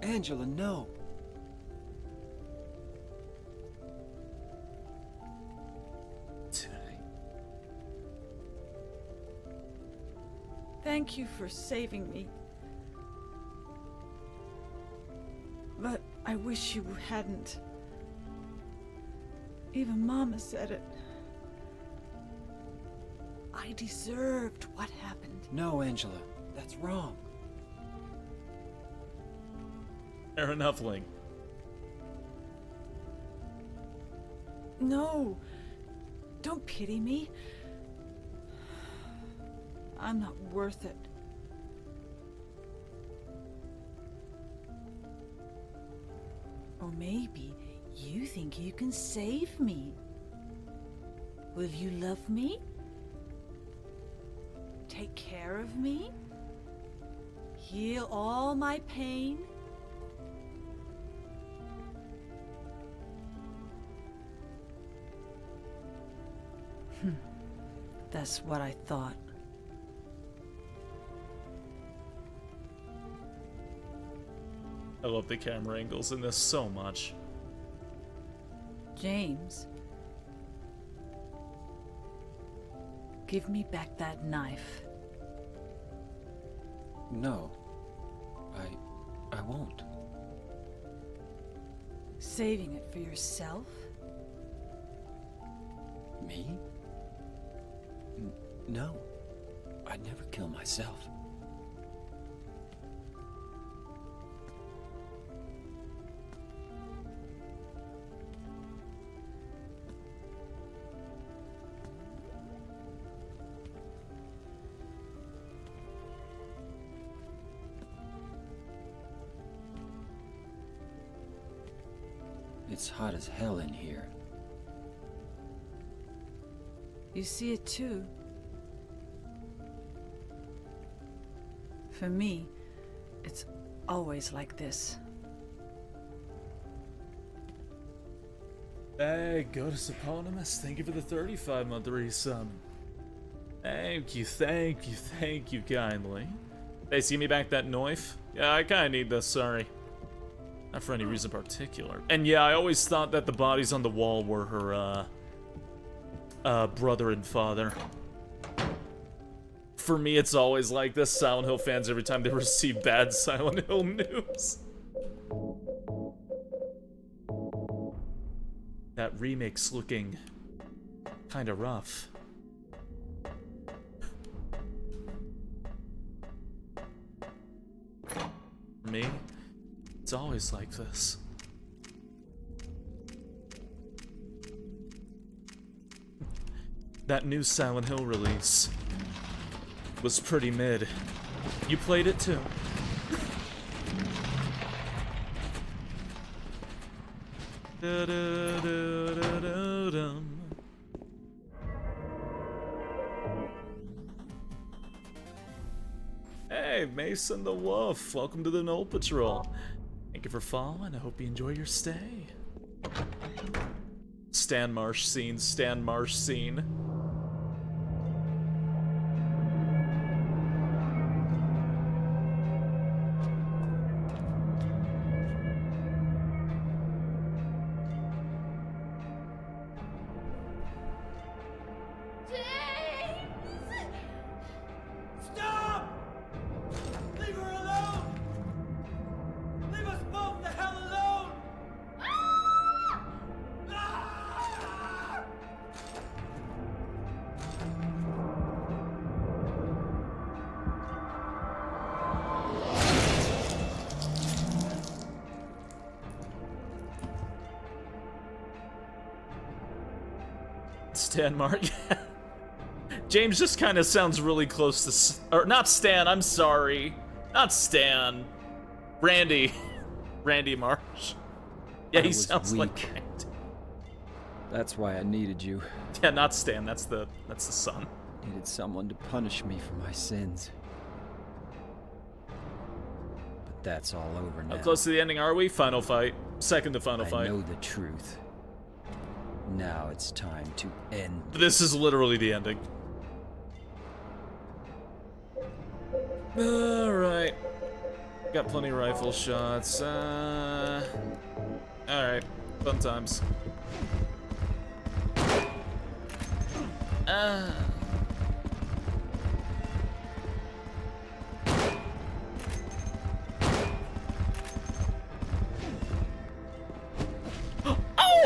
Angela, no. Thank you for saving me. But I wish you hadn't. Even Mama said it. I deserved what happened. No, Angela, that's wrong. Fair enough, Link. No, don't pity me. I'm not worth it. Or maybe you think you can save me. Will you love me? Take care of me? Heal all my pain? That's what I thought. I love the camera angles in this so much. James, give me back that knife. No. I I won't. Saving it for yourself? Me? No. I'd never kill myself. It's hot as hell in here. You see it too. For me, it's always like this. Hey, Goddess Eponymous, thank you for the 35-month resub. Thank you kindly. Hey, see me back that knife? Yeah, I kinda need this, sorry. Not for any reason particular. And yeah, I always thought that the bodies on the wall were her, brother and father. For me, it's always like this. Silent Hill fans, every time they receive bad Silent Hill news. That remake's looking kinda rough. For me, it's always like this. That new Silent Hill release was pretty mid. You played it too. Hey, Mason the Wolf, welcome to the Knoll Patrol. Thank you for following. I hope you enjoy your stay. Stan Marsh scene, Stan Marsh scene. Stop! Leave her alone! Leave us both the hell alone! Stan Mark. James just kind of sounds really close to, or not Stan, I'm sorry. Not Stan. Randy. Randy Marsh. Yeah, he sounds like Randy. That's why I needed you. Yeah, not Stan, that's the son. Needed someone to punish me for my sins. But that's all over now. How close to the ending are we? Final fight. Second to final fight. I know the truth. Now it's time to end. This is literally the ending. Alright. Got plenty of rifle shots. Alright. Fun times.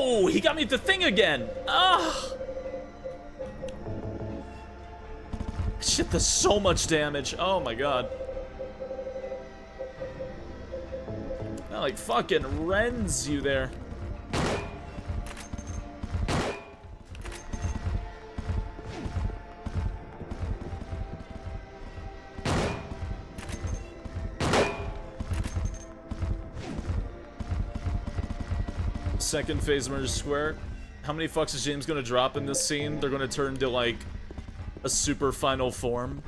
Oh, he got me at the thing again. Ah. Shit, does so much damage. Oh my god. That like fucking rends you there. Second phase merge square. How many fucks is James gonna drop in this scene? They're gonna turn to like a super final form.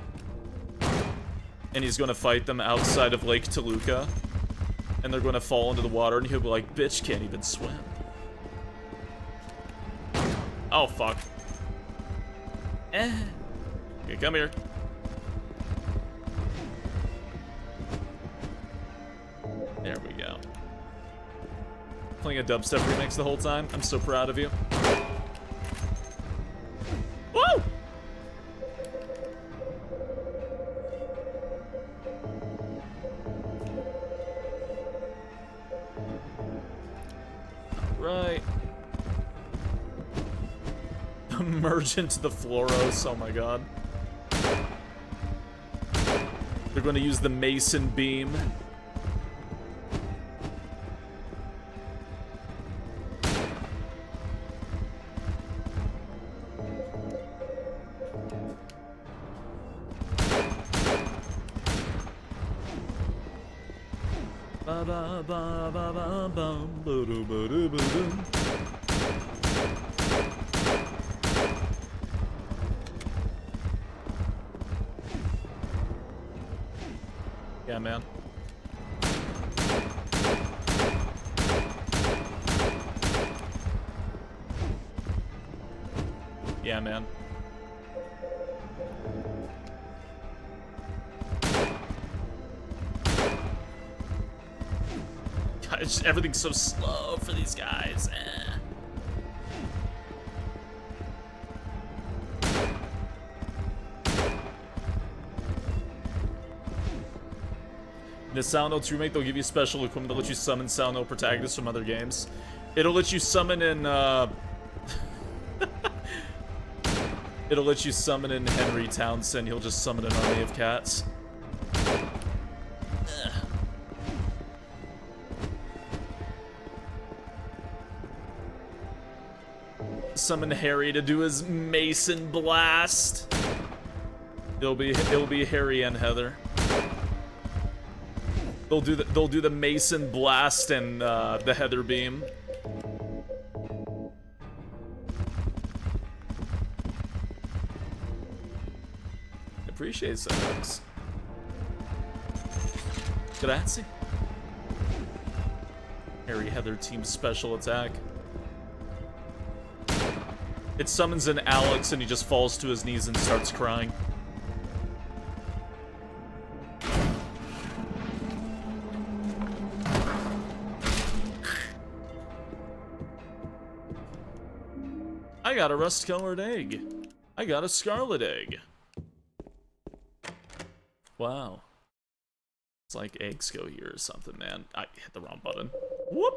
And he's gonna fight them outside of Lake Toluca. And they're gonna fall into the water and he'll be like, bitch can't even swim. Oh fuck. Okay, come here. There we go. Playing a dubstep remix the whole time. I'm so proud of you. Woo! Merge into the Floros, oh my god. They're going to use the Mason beam. Ba ba ba ba ba bum ba do ba do ba dum. Yeah, man. Yeah, man. God, it's just, everything's so slow for these guys. In the Sound Notes remake, they'll give you special equipment to let you summon Sound Note protagonists from other games. It'll let you summon in, It'll let you summon in Henry Townsend. He'll just summon an army of cats. Summon Harry to do his Mason blast. It'll be Harry and Heather. They'll do the Mason blast and the Heather beam. Appreciate that. Grazie. Harry Heather team special attack. It summons in Alex and he just falls to his knees and starts crying. I got a rust-colored egg. I got a scarlet egg. Wow. It's like eggs go here or something, man. I hit the wrong button. Whoop!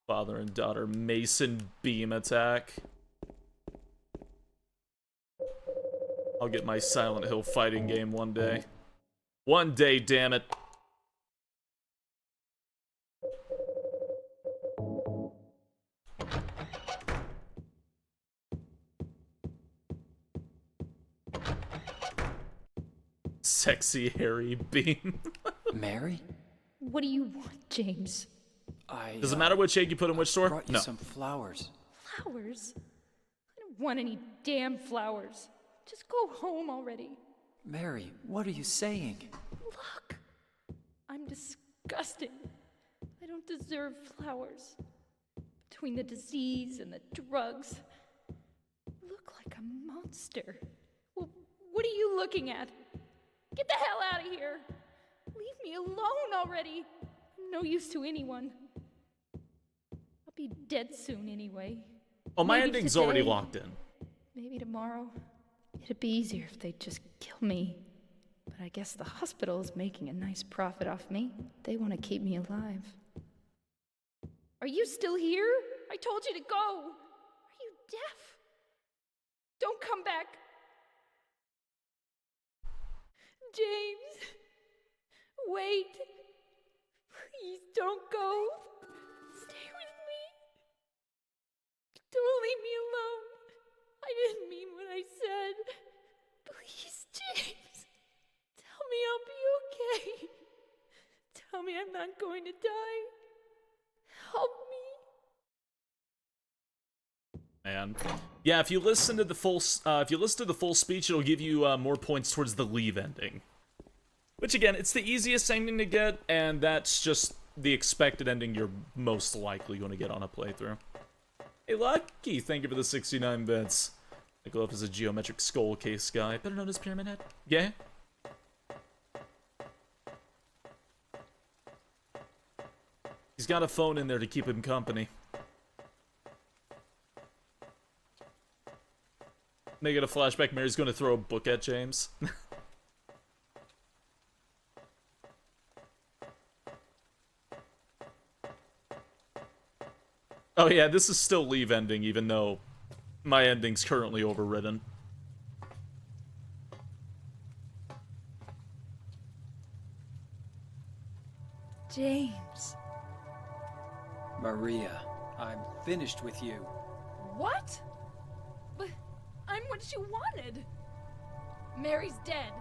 Father and daughter Mason beam attack. I'll get my Silent Hill fighting game one day. One day, damn it. Sexy hairy beam. Mary? What do you want, James? Does it matter which egg you put in which store? Brought you No. some flowers. Flowers? I don't want any damn flowers. Just go home already. Mary, what are you saying? Look, I'm disgusting. I don't deserve flowers. Between the disease and the drugs, I look like a monster. Well, what are you looking at? Get the hell out of here! Leave me alone already! I'm no use to anyone. I'll be dead soon anyway. Oh, my Maybe ending's today, already locked in. Maybe tomorrow. It'd be easier if they'd just kill me. But I guess the hospital is making a nice profit off me. They want to keep me alive. Are you still here? I told you to go! Are you deaf? Don't come back! James! Wait! Please don't go! Stay with me! Don't leave me alone! I didn't mean what I said! Please, James! Tell me I'll be okay! Tell me I'm not going to die! Help me! Man. Yeah, if you listen to the full speech, it'll give you more points towards the leave ending. Which again, it's the easiest ending to get, and that's just the expected ending you're most likely going to get on a playthrough. Hey, Lucky, thank you for the 69 bits. Nikolov is a geometric skull case guy, better known as Pyramid Head. Yeah? He's got a phone in there to keep him company. Make it a flashback, Mary's gonna throw a book at James. Oh yeah, this is still Leave ending, even though my ending's currently overridden. James. Maria, I'm finished with you. What? But I'm what you wanted. Mary's dead.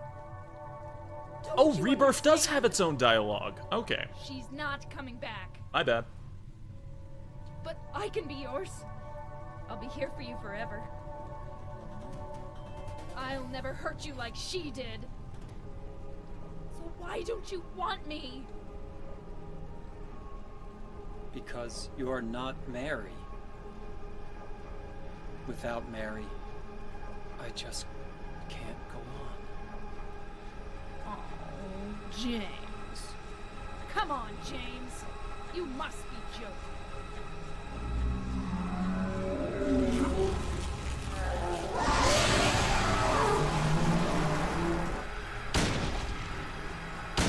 Oh, Rebirth does have its own dialogue. Okay. She's not coming back. My bad. But I can be yours. I'll be here for you forever. I'll never hurt you like she did. So why don't you want me? Because you're not Mary. Without Mary, I just can't go on. Oh, James. Come on, James. You must be joking.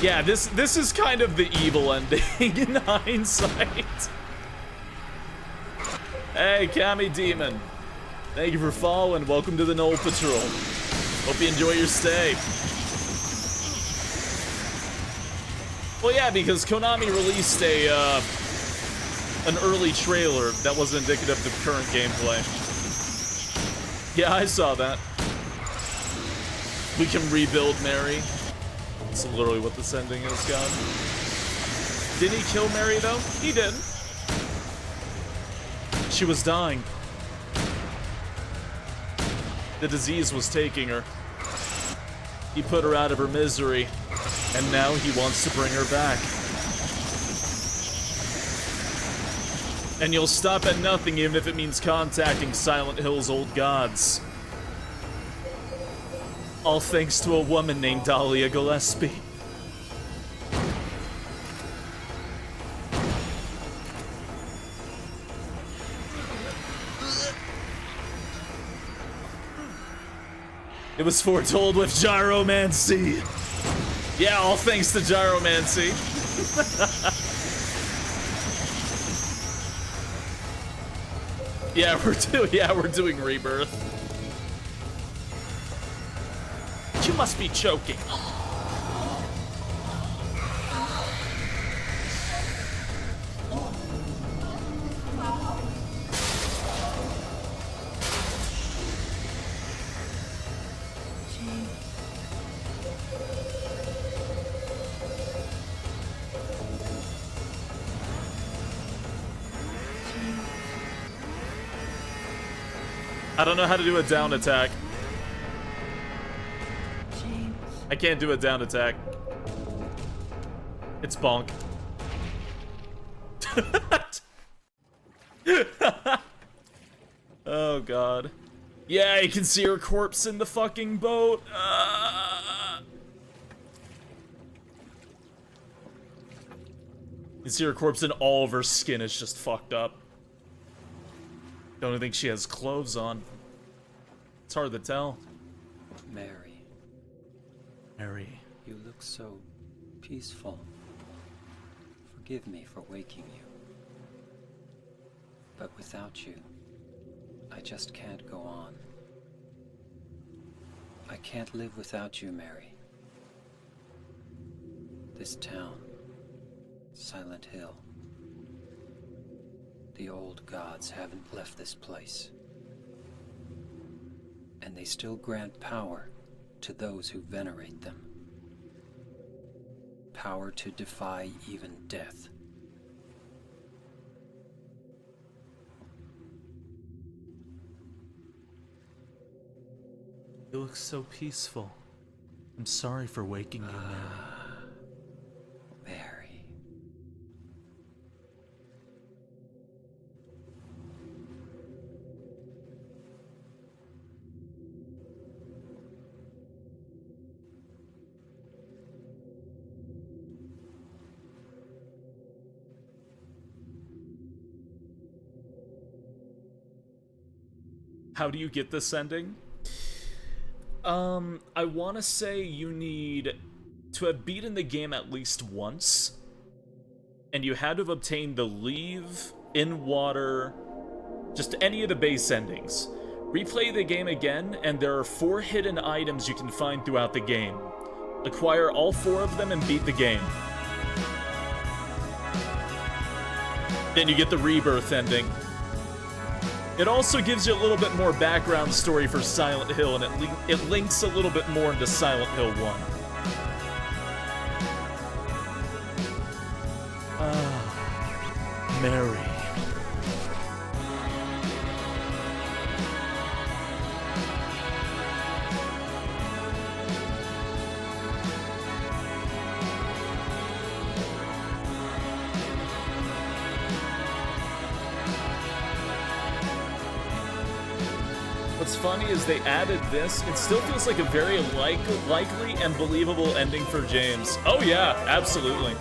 Yeah, this is kind of the evil ending in hindsight. Hey, Kami Demon. Thank you for following. Welcome to the Knoll Patrol. Hope you enjoy your stay. Well, yeah, because Konami released an early trailer that wasn't indicative of the current gameplay. Yeah, I saw that. We can rebuild Mary. That's literally what this ending is, God. Didn't he kill Mary, though? He did. She was dying. The disease was taking her. He put her out of her misery, and now he wants to bring her back. And you'll stop at nothing even if it means contacting Silent Hill's old gods. All thanks to a woman named Dahlia Gillespie. It was foretold with gyromancy. Yeah, all thanks to gyromancy. we're doing Rebirth. You must be choking. I don't know how to do a down attack. I can't do a down attack. It's bonk. Oh god. Yeah, you can see her corpse in the fucking boat. You can see her corpse and all of her skin is just fucked up. Don't think she has clothes on. It's hard to tell. Mary. Mary. You look so peaceful. Forgive me for waking you. But without you, I just can't go on. I can't live without you, Mary. This town, Silent Hill. The old gods haven't left this place. And they still grant power to those who venerate them. Power to defy even death. You look so peaceful. I'm sorry for waking you, Mary. Mary. How do you get this ending? I want to say you need to have beaten the game at least once, and you had to have obtained the leave In Water, just any of the base endings. Replay the game again, and there are 4 hidden items you can find throughout the game. Acquire all 4 of them and beat the game. Then you get the Rebirth ending. It also gives you a little bit more background story for Silent Hill, and it links a little bit more into Silent Hill 1. Mary. What's funny is they added this. It still feels like a very likely and believable ending for James. Oh yeah, absolutely.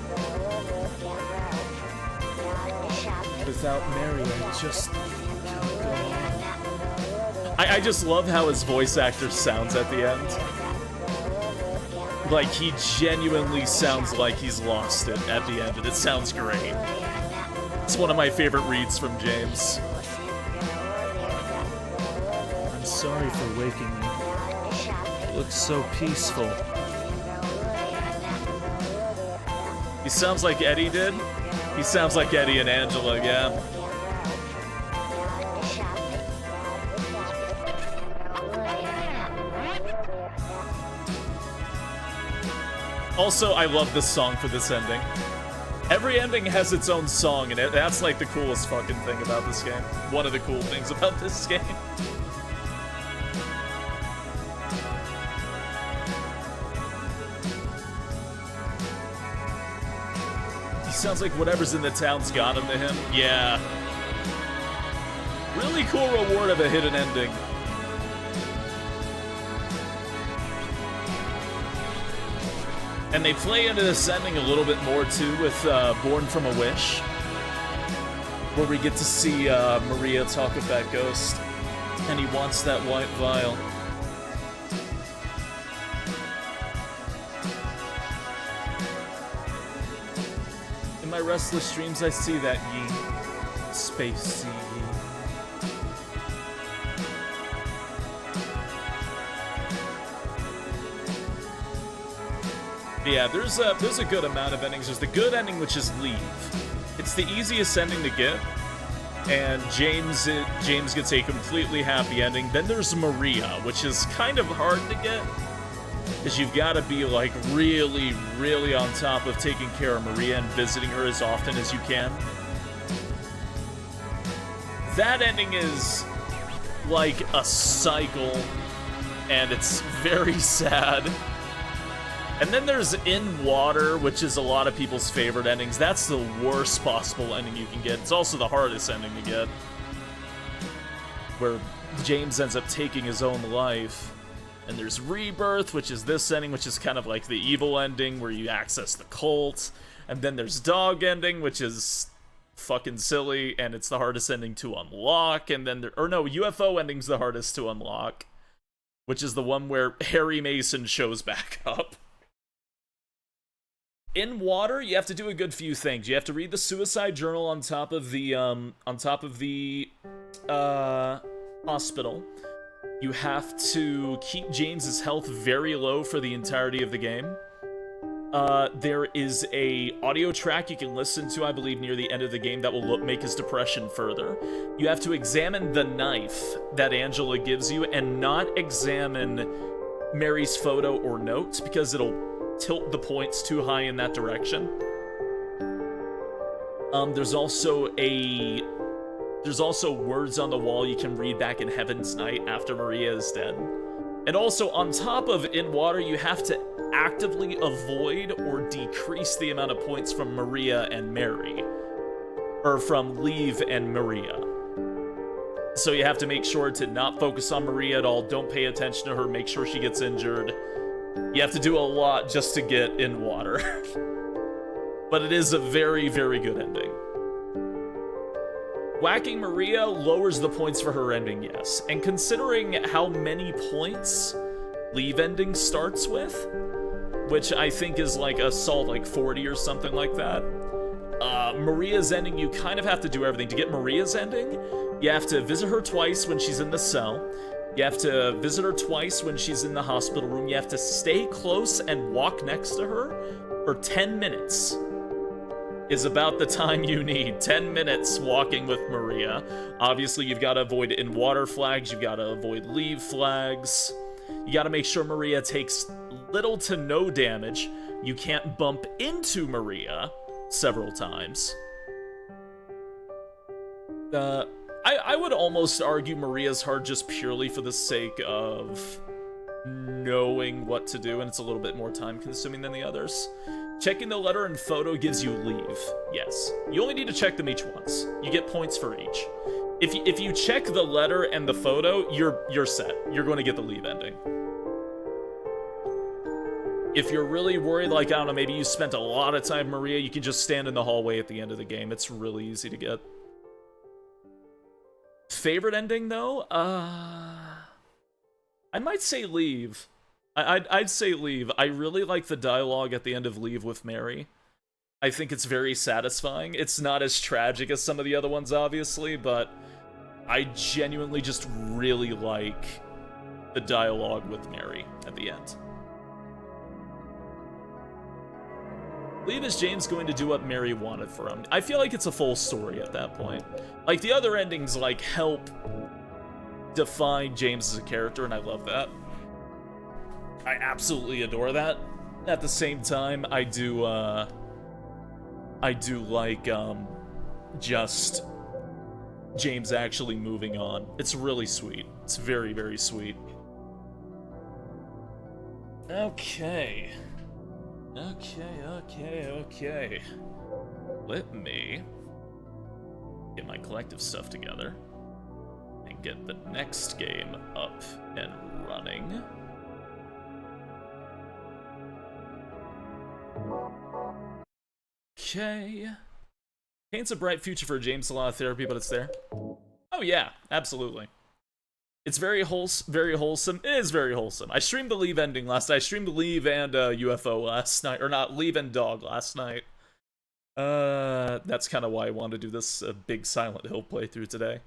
Without Mary, I just can't go on. I just love how his voice actor sounds at the end. Like, he genuinely sounds like he's lost it at the end, and it sounds great. It's one of my favorite reads from James. I'm sorry for waking you. It looks so peaceful. He sounds like Eddie did. He sounds like Eddie and Angela, yeah. Also, I love this song for this ending. Every ending has its own song, and that's like the coolest fucking thing about this game. One of the cool things about this game. Sounds like whatever's in the town's got him to him. Yeah. Really cool reward of a hidden ending. And they play into this ending a little bit more too with Born from a Wish, where we get to see Maria talk with that ghost, and he wants that white vial. In my restless dreams, I see that Yeen, SpaceYeen. Yeah, there's a good amount of endings. There's the good ending, which is Leave. It's the easiest ending to get, and James gets a completely happy ending. Then there's Maria, which is kind of hard to get, because you've got to be like really, really on top of taking care of Maria and visiting her as often as you can. That ending is like a cycle, and it's very sad. And then there's In Water, which is a lot of people's favorite endings. That's the worst possible ending you can get. It's also the hardest ending to get, where James ends up taking his own life. And there's Rebirth, which is this ending, which is kind of like the evil ending, where you access the cult. And then there's Dog ending, which is fucking silly, and it's the hardest ending to unlock. And then UFO ending's the hardest to unlock, which is the one where Harry Mason shows back up. In Water, you have to do a good few things. You have to read the suicide journal on top of the hospital. You have to keep James's health very low for the entirety of the game. There is a audio track you can listen to, I believe, near the end of the game that will make his depression further. You have to examine the knife that Angela gives you and not examine Mary's photo or notes, because it'll tilt the points too high in that direction. There's also words on the wall you can read back in Heaven's Night after Maria is dead. And also, on top of In Water, you have to actively avoid or decrease the amount of points from Maria and Mary. Or from Leave and Maria. So you have to make sure to not focus on Maria at all, don't pay attention to her, make sure she gets injured. You have to do a lot just to get In Water. But it is a very, very good ending. Whacking Maria lowers the points for her ending, yes. And considering how many points Leave ending starts with, which I think is like a solid like 40 or something like that, Maria's ending, you kind of have to do everything. To get Maria's ending, you have to visit her twice when she's in the cell. You have to visit her twice when she's in the hospital room. You have to stay close and walk next to her for 10 minutes. Is about the time you need. 10 minutes walking with Maria. Obviously, you've got to avoid in-water flags. You've got to avoid leave flags. You got to make sure Maria takes little to no damage. You can't bump into Maria several times. I would almost argue Maria's hard just purely for the sake of knowing what to do, and it's a little bit more time-consuming than the others. Checking the letter and photo gives you leave. Yes. You only need to check them each once. You get points for each. If you check the letter and the photo, you're set. You're going to get the leave ending. If you're really worried, like, I don't know, maybe you spent a lot of time, Maria, you can just stand in the hallway at the end of the game. It's really easy to get. Favorite ending, though? I might say leave. I'd say leave. I really like the dialogue at the end of Leave with Mary. I think it's very satisfying. It's not as tragic as some of the other ones, obviously, but I genuinely just really like the dialogue with Mary at the end. Leave is James going to do what Mary wanted for him. I feel like it's a full story at that point. Like, the other endings, like, help define James as a character, and I love that. I absolutely adore that. At the same time, I do like, just James actually moving on. It's really sweet. It's very, very sweet. Okay. Okay. Let me get my collective stuff together and get the next game up and running. Okay. Paints a bright future for James. A lot of therapy, but it's there. Oh yeah, absolutely. It's very wholesome. It is very wholesome. I streamed the Leave ending last night. I streamed Leave and UFO last night. Or not, Leave and Dog last night. That's kind of why I wanted to do this big Silent Hill playthrough today.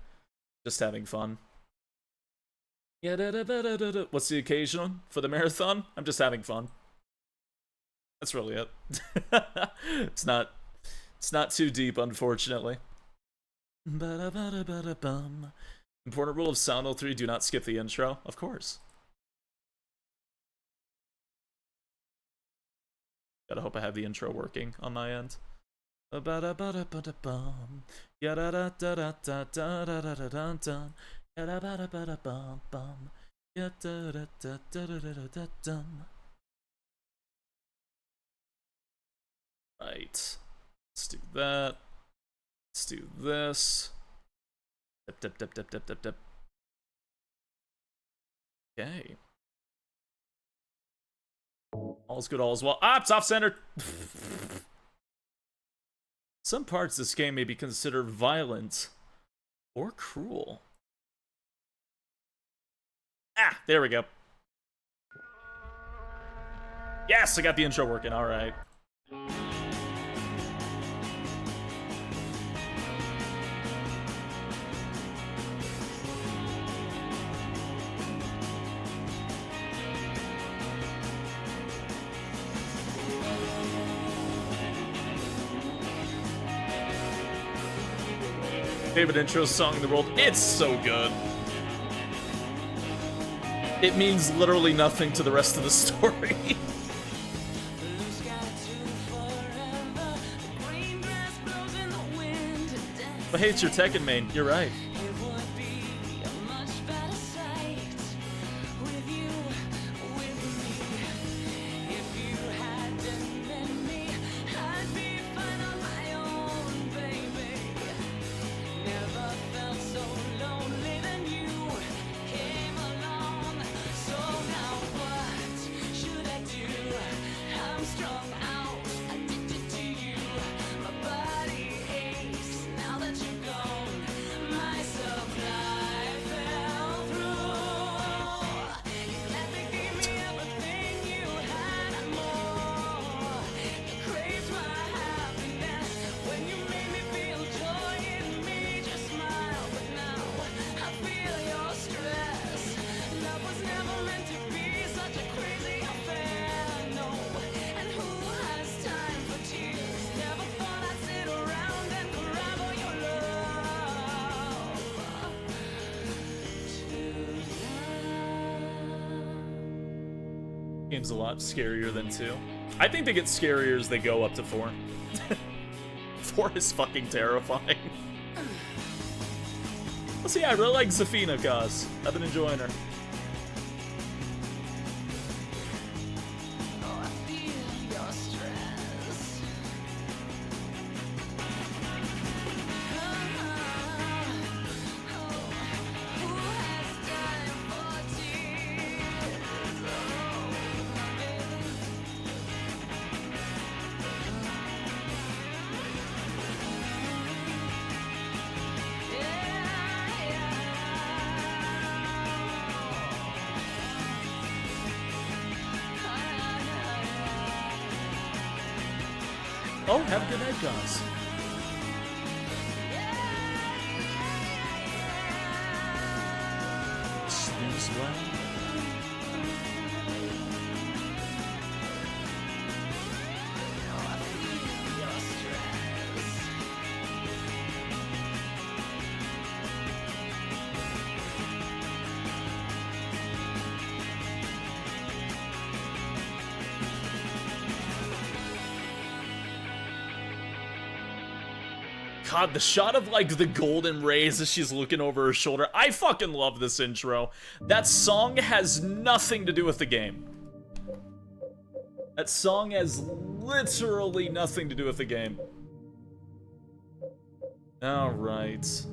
Just having fun. What's the occasion for the marathon? I'm just having fun. That's really it. It's not too deep, unfortunately. Important rule of Silent Hill 3, do not skip the intro. Of course. Gotta hope I have the intro working on my end. Right. Let's do that. Let's do this. Dip. Okay. All's good, all's well. Ah, it's off-centered! Some parts of this game may be considered violent or cruel. Ah, there we go. Yes, I got the intro working, alright. Favorite intro song in the world. It's so good. It means literally nothing to the rest of the story. But hey, it's your Tekken main. You're right. My Game's a lot scarier than 2. I think they get scarier as they go up to 4. 4 is fucking terrifying. Well, see, I really like Zafina, cuz. I've been enjoying her. Oh, have a good night, guys. Snooze well. God, the shot of, like, the golden rays as she's looking over her shoulder. I fucking love this intro. That song has nothing to do with the game. That song has literally nothing to do with the game. Alright.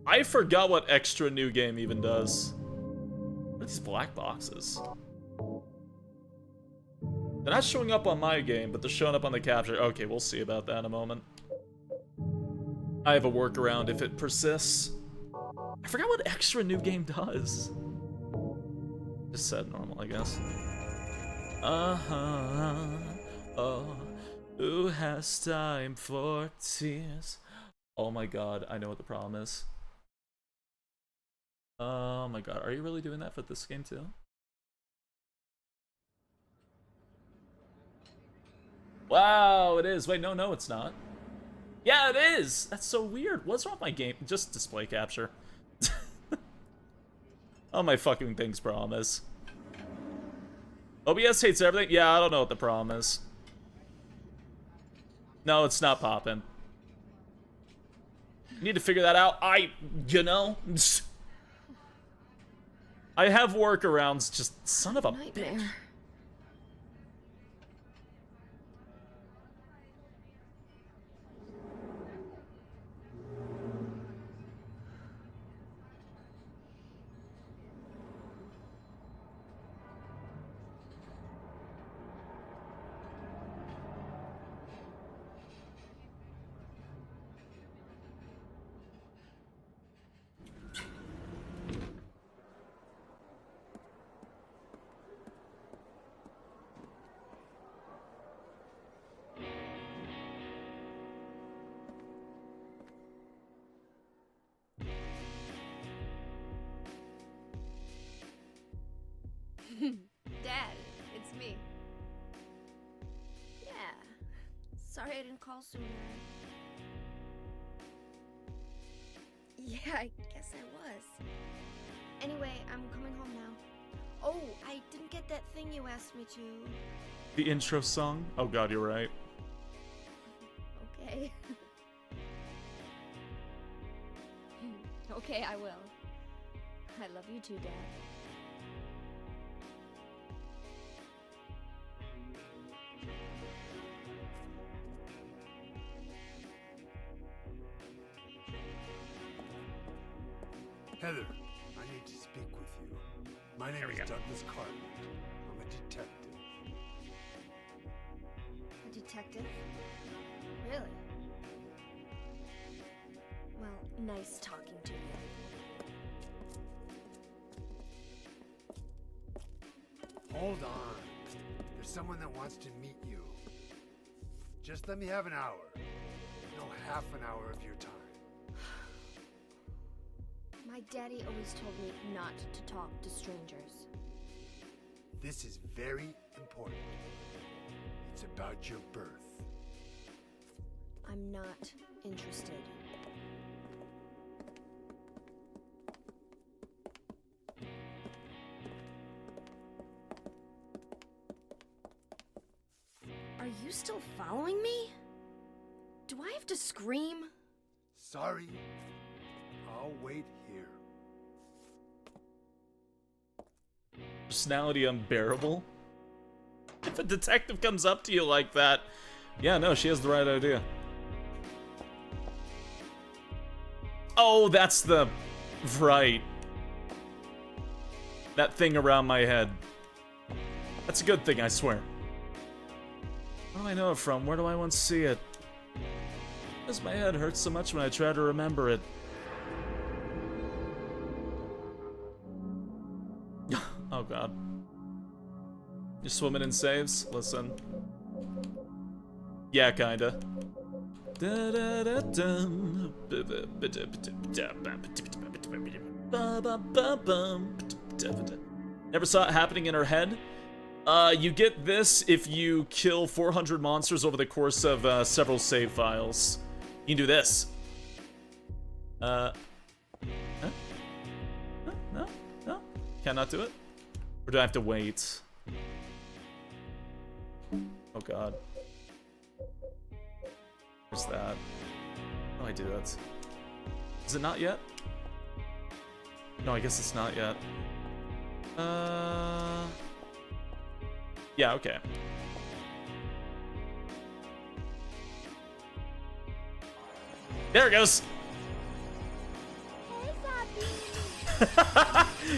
I forgot what extra new game even does. What are these black boxes? They're not showing up on my game, but they're showing up on the capture. Okay, we'll see about that in a moment. I have a workaround if it persists. I forgot what extra new game does. Just set normal, I guess. Oh, who has time for tears? Oh my god, I know what the problem is. Oh my god, are you really doing that for this game too? Wow, it is. Wait, no, it's not. Yeah, it is! That's so weird. What's wrong with my game? Just display capture. Oh, my fucking thing's problem is. OBS hates everything? Yeah, I don't know what the problem is. No, it's not popping. Need to figure that out. You know? I have workarounds, just son of a bitch. Dad, it's me. Yeah. Sorry I didn't call sooner. Yeah, I guess I was. Anyway, I'm coming home now. Oh, I didn't get that thing you asked me to. The intro song? Oh god, you're right. Okay. Okay, I will. I love you too, Dad. Heather, I need to speak with you. My name is Douglas Carter. I'm a detective. A detective? Really? Well, nice talking to you. Hold on. There's someone that wants to meet you. Just let me have an hour. No, half an hour of your time. My daddy always told me not to talk to strangers. This is very important. It's about your birth. I'm not interested. you still following me? Do I have to scream? Sorry. I'll wait here. Personality unbearable? If a detective comes up to you like that, yeah, no, she has the right idea. Oh, that's the... right. That thing around my head. That's a good thing, I swear. Where do I know it from? Where do I want to see it? Because my head hurts so much when I try to remember it. Oh god. You're swimming in saves? Listen. Yeah, kinda. Never saw it happening in her head. You get this if you kill 400 monsters over the course of several save files. You can do this. Huh? No? No? Cannot do it? Or do I have to wait? Oh god. Where's that? How do I do it? Is it not yet? No, I guess it's not yet. Yeah, okay. There it goes!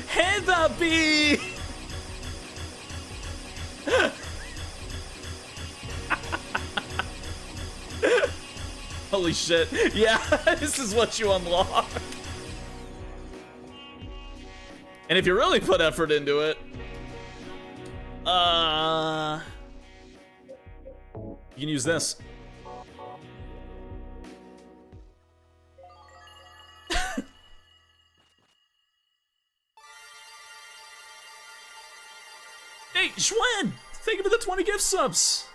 Hey, Bobby! Holy shit. Yeah, this is what you unlock. And if you really put effort into it, you can use this. Hey, Schwen! Thank you for the 20 gift subs!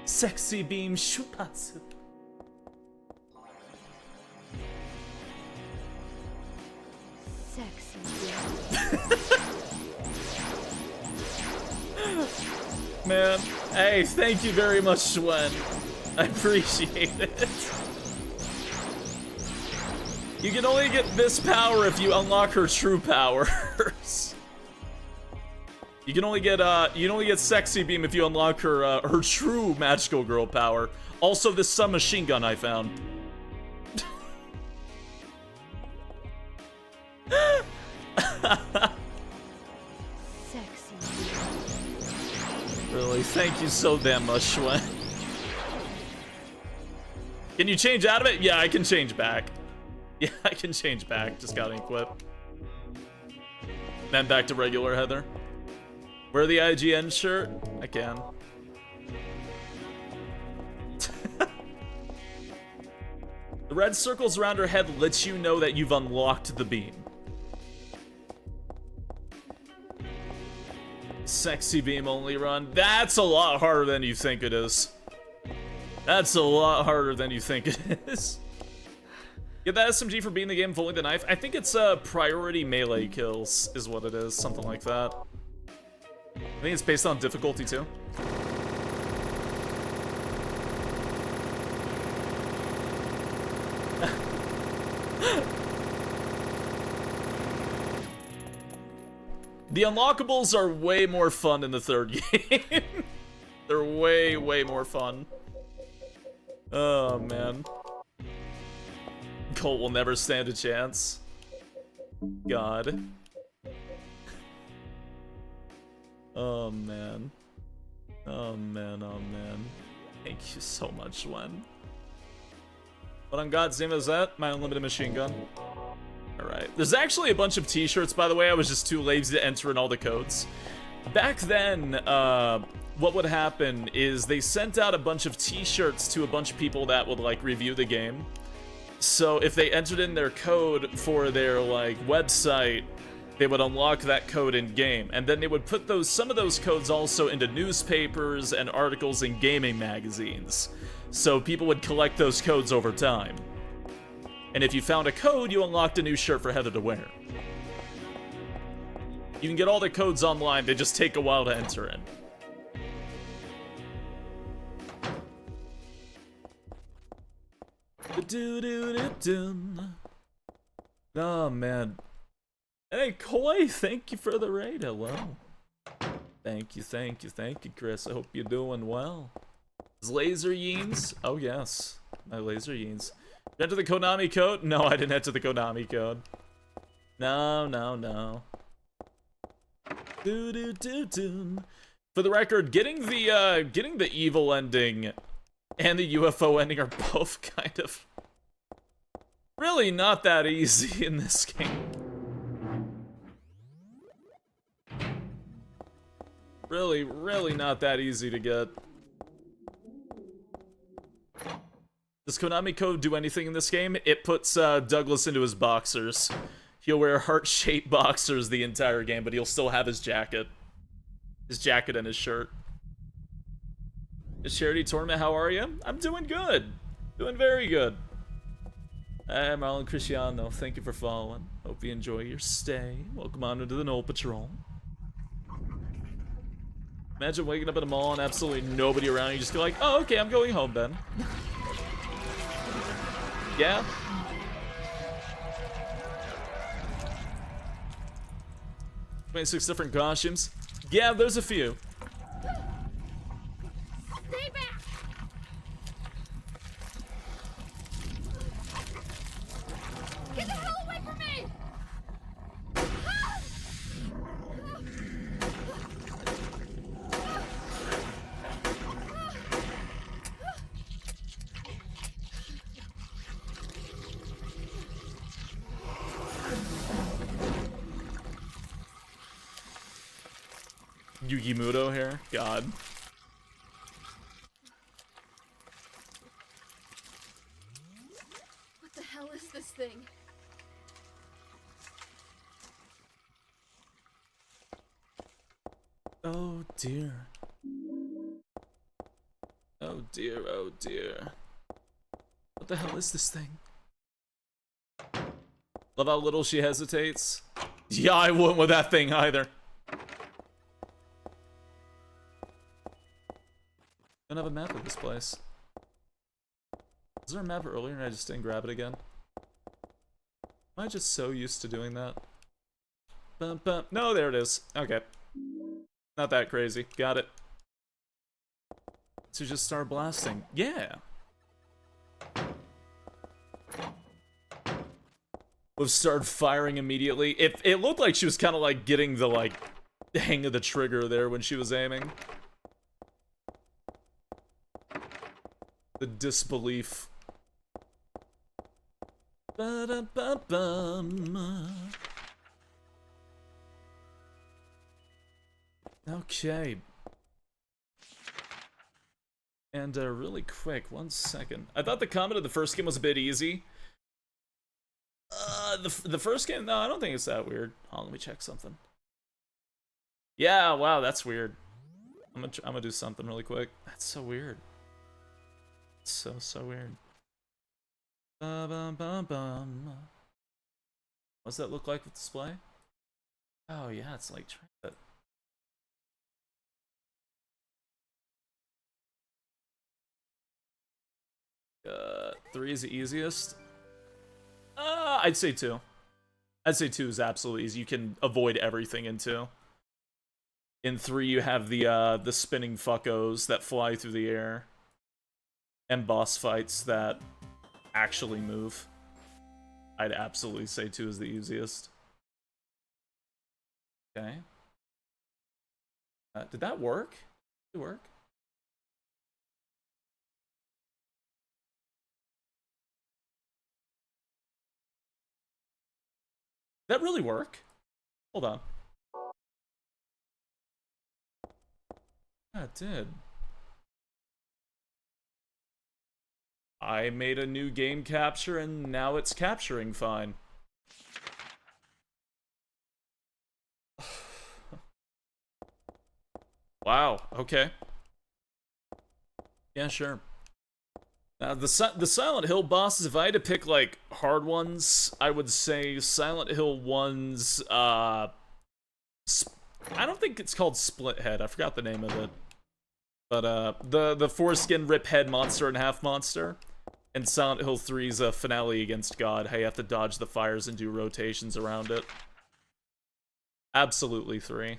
Sexy beam shupatsu. Sexy. Man, hey, thank you very much, Schwen. I appreciate it. You can only get this power if you unlock her true powers. You can only get Sexy Beam if you unlock her her true magical girl power. Also, this submachine gun I found. Sexy. Really, thank you so damn much, Schwen. Can you change out of it? Yeah, I can change back. Yeah, I can change back. Just gotta equip. Then back to regular Heather. Wear the IGN shirt? I can. The red circles around her head lets you know that you've unlocked the beam. Sexy beam only run. That's a lot harder than you think it is. That's a lot harder than you think it is. Get that SMG for beating the game with only the knife. I think it's priority melee kills is what it is. Something like that. I think it's based on difficulty too. The unlockables are way more fun in the third game. They're way, way more fun. Oh, man. Colt will never stand a chance. God. Oh, man. Oh, man, oh, man. Thank you so much, Wen. What on God's name is that? My unlimited machine gun. Alright. There's actually a bunch of t-shirts, by the way. I was just too lazy to enter in all the codes. Back then, what would happen is they sent out a bunch of t-shirts to a bunch of people that would, like, review the game. So if they entered in their code for their, like, website, they would unlock that code in game, and then they would put some of those codes also into newspapers and articles in gaming magazines. So people would collect those codes over time. And if you found a code, you unlocked a new shirt for Heather to wear. You can get all the codes online, they just take a while to enter in. Oh man. Hey Koi, thank you for the raid. Hello. Thank you, Chris. I hope you're doing well. Is Laser Yeens? Oh yes, my Laser Yeens. Did you enter the Konami code? No, I didn't enter the Konami code. No. For the record, getting the evil ending and the UFO ending are both kind of really not that easy in this game. Really not that easy to get. Does Konami Code do anything in this game? It puts Douglas into his boxers. He'll wear heart-shaped boxers the entire game, but he'll still have his jacket. His jacket and his shirt. Charity Tournament, how are you? I'm doing good. Doing very good. Hey, Marlon Cristiano, thank you for following. Hope you enjoy your stay. Welcome on into the Knoll Patrol. Imagine waking up at a mall and absolutely nobody around you. Just go like, oh, okay, I'm going home then. Yeah? 26 different costumes. Yeah, there's a few. Stay back! Get the hell away from me! Yugimuto here? God. What the hell is this thing? Oh dear. Oh dear, oh dear. What the hell is this thing? Love how little she hesitates. Yeah, I wouldn't with that thing either. Don't have a map of this place. Was there a map earlier and I just didn't grab it again? Am I just so used to doing that? Bum, bum. No, there it is. Okay. Not that crazy. Got it. To just start blasting. Yeah. We've started firing immediately. It looked like she was kind of like getting the hang of the trigger there when she was aiming. The disbelief. Ba-da-ba-bum. Okay. And really quick, 1 second. I thought the combat of the first game was a bit easy. The first game? No, I don't think it's that weird. Hold on, let me check something. Yeah, wow, that's weird. I'm gonna do something really quick. That's so weird. So weird. Ba-bum-bum-bum. What's that look like with display? Oh yeah, it's like try that. 3 is the easiest. I'd say 2. I'd say 2 is absolutely easy. You can avoid everything in 2. In 3, you have the spinning fuckos that fly through the air. And boss fights that actually move. I'd absolutely say 2 is the easiest. Okay. Did that work? Did it work? Did that really work? Hold on. Yeah, it did. I made a new game capture and now it's capturing fine. Wow, okay. Yeah, sure. Now, the Silent Hill bosses, if I had to pick, like, hard ones, I would say Silent Hill 1's, I don't think it's called Split Head. I forgot the name of it. But, the foreskin rip head monster and half monster. And Silent Hill 3's finale against God. How you have to dodge the fires and do rotations around it. Absolutely 3.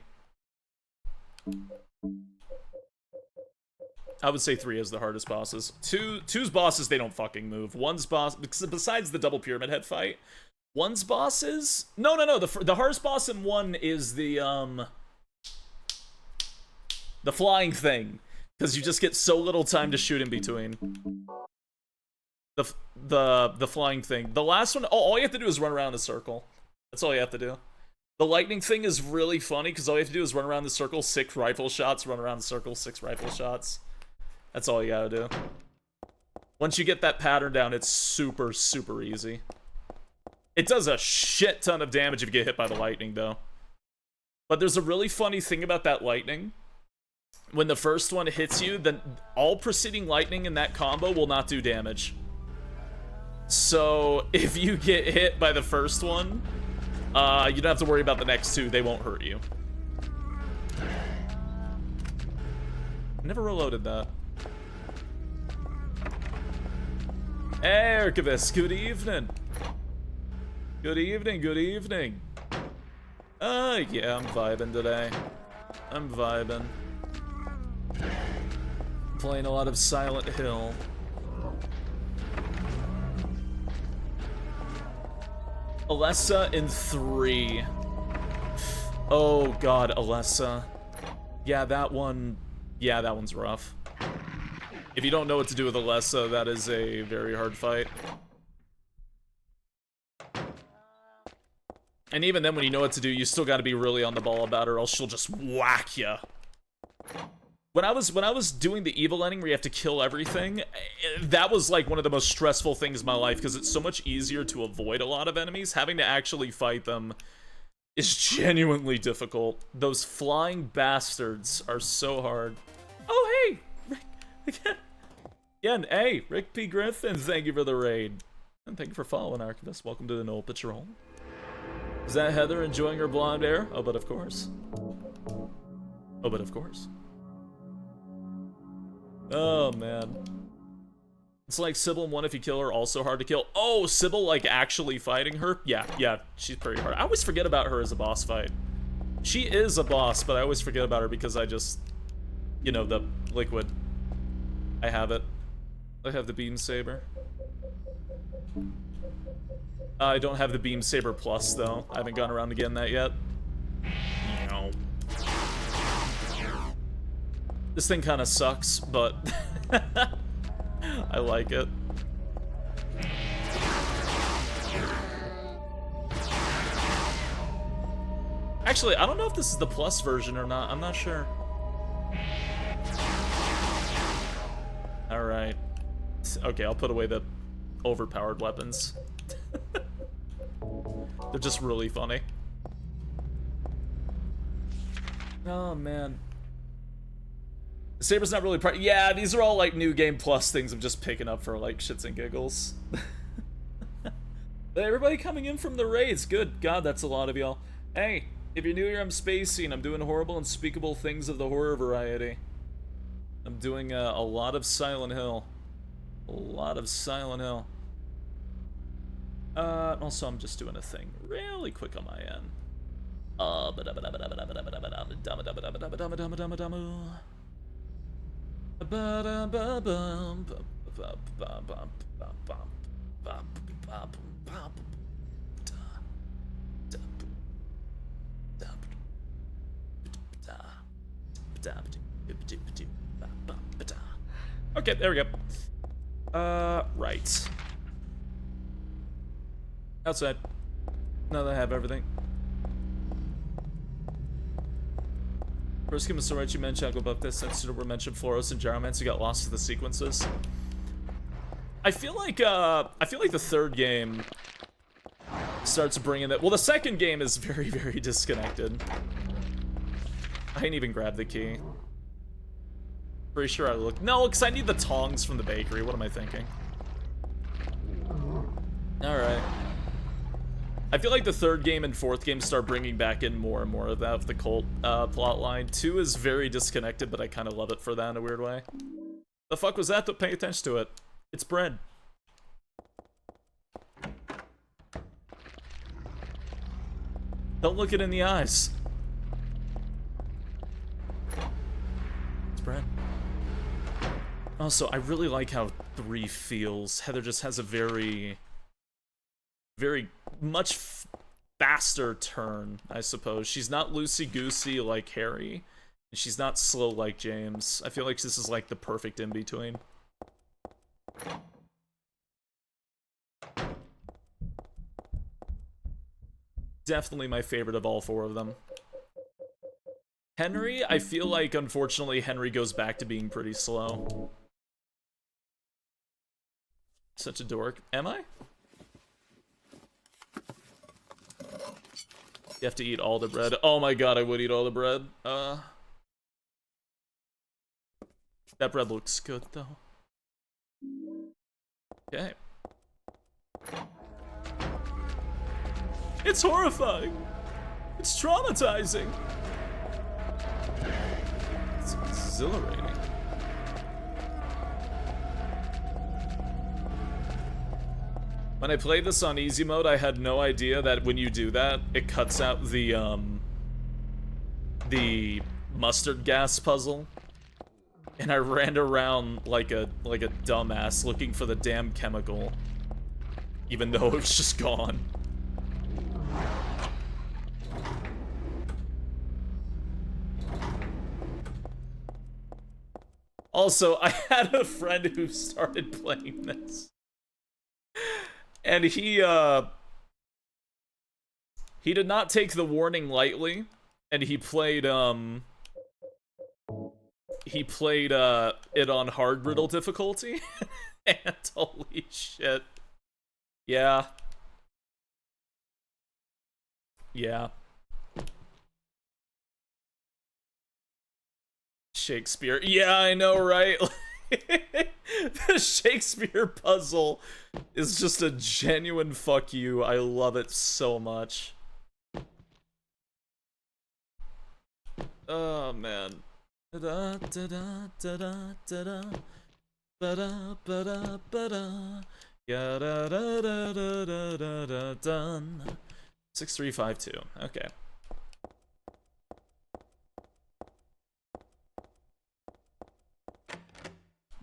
I would say 3 is the hardest bosses. 2's bosses, they don't fucking move. 1's boss, besides the double pyramid head fight, 1's bosses... No. The hardest boss in 1 is the flying thing. Because you just get so little time to shoot in between. The flying thing. The last one, all you have to do is run around in a circle. That's all you have to do. The lightning thing is really funny, because all you have to do is run around the circle, 6 rifle shots, run around the circle, 6 rifle shots. That's all you gotta do. Once you get that pattern down, it's super, super easy. It does a shit ton of damage if you get hit by the lightning, though. But there's a really funny thing about that lightning. When the first one hits you, then all preceding lightning in that combo will not do damage. So, if you get hit by the first one, you don't have to worry about the next 2. They won't hurt you. Never reloaded that. Hey, Archivist, good evening. Good evening, good evening. Yeah, I'm vibing today. I'm vibing. Playing a lot of Silent Hill. Alessa in 3. Oh god, Alessa. Yeah, that one... Yeah, that one's rough. If you don't know what to do with Alessa, that is a very hard fight. And even then, when you know what to do, you still gotta be really on the ball about her, or else she'll just whack ya. When I was doing the evil ending where you have to kill everything, that was like one of the most stressful things in my life, because it's so much easier to avoid a lot of enemies. Having to actually fight them is genuinely difficult. Those flying bastards are so hard. Oh, hey! Rick, again, hey, Rick P. Griffin, thank you for the raid. And thank you for following, Archivist. Welcome to the Knoll Patrol. Is that Heather enjoying her blonde hair? Oh, but of course. Oh, but of course. Oh, man. It's like Sybil in 1, if you kill her, also hard to kill. Oh, Sybil, like, actually fighting her? Yeah, she's pretty hard. I always forget about her as a boss fight. She is a boss, but I always forget about her because I just... You know, the liquid. I have it. I have the beam saber. I don't have the beam saber plus, though. I haven't gone around to getting that yet. No. This thing kind of sucks, but I like it. Actually, I don't know if this is the plus version or not. I'm not sure. Alright. Okay, I'll put away the overpowered weapons. They're just really funny. Oh, man. The saber's not really part. Yeah, these are all like new game plus things I'm just picking up for like shits and giggles. Everybody coming in from the raids. Good God, that's a lot of y'all. Hey, if you're new here, I'm SpaceYeen. I'm doing horrible, unspeakable things of the horror variety. I'm doing a lot of Silent Hill. A lot of Silent Hill. Also, I'm just doing a thing really quick on my end. Okay, there we go. Right. Outside. Now that I have everything. First game of Sorachi mentioned Chaco Buff this since were mentioned Floros and Gyromancer got lost to the sequences. I feel like the third game starts bringing that. Well, the second game is very, very disconnected. I didn't even grab the key. Pretty sure I look. No, because I need the tongs from the bakery. What am I thinking? Alright. I feel like the third game and fourth game start bringing back in more and more of that of the cult plot line. 2 is very disconnected, but I kind of love it for that in a weird way. The fuck was that? Don't pay attention to it. It's bread. Don't look it in the eyes. It's bread. Also, I really like how 3 feels. Heather just has a very much faster turn, I suppose. She's not loosey-goosey like Harry, and she's not slow like James. I feel like this is like the perfect in-between. Definitely my favorite of all 4 of them. Henry, I feel like, unfortunately, Henry goes back to being pretty slow. Such a dork. Am I? You have to eat all the bread. Oh my god, I would eat all the bread. That bread looks good, though. Okay. It's horrifying. It's traumatizing. It's exhilarating. When I played this on easy mode, I had no idea that when you do that, it cuts out the mustard gas puzzle. And I ran around like a dumbass looking for the damn chemical. Even though it was just gone. Also, I had a friend who started playing this. And he did not take the warning lightly, and he played it on hard riddle difficulty. And holy shit. Yeah. Yeah. Shakespeare. Yeah, I know, right? The Shakespeare puzzle is just a genuine fuck you. I love it so much. Oh, man. Da da da da da da da ba da ba da ba da ya da da da da da da da done. 6352. Okay.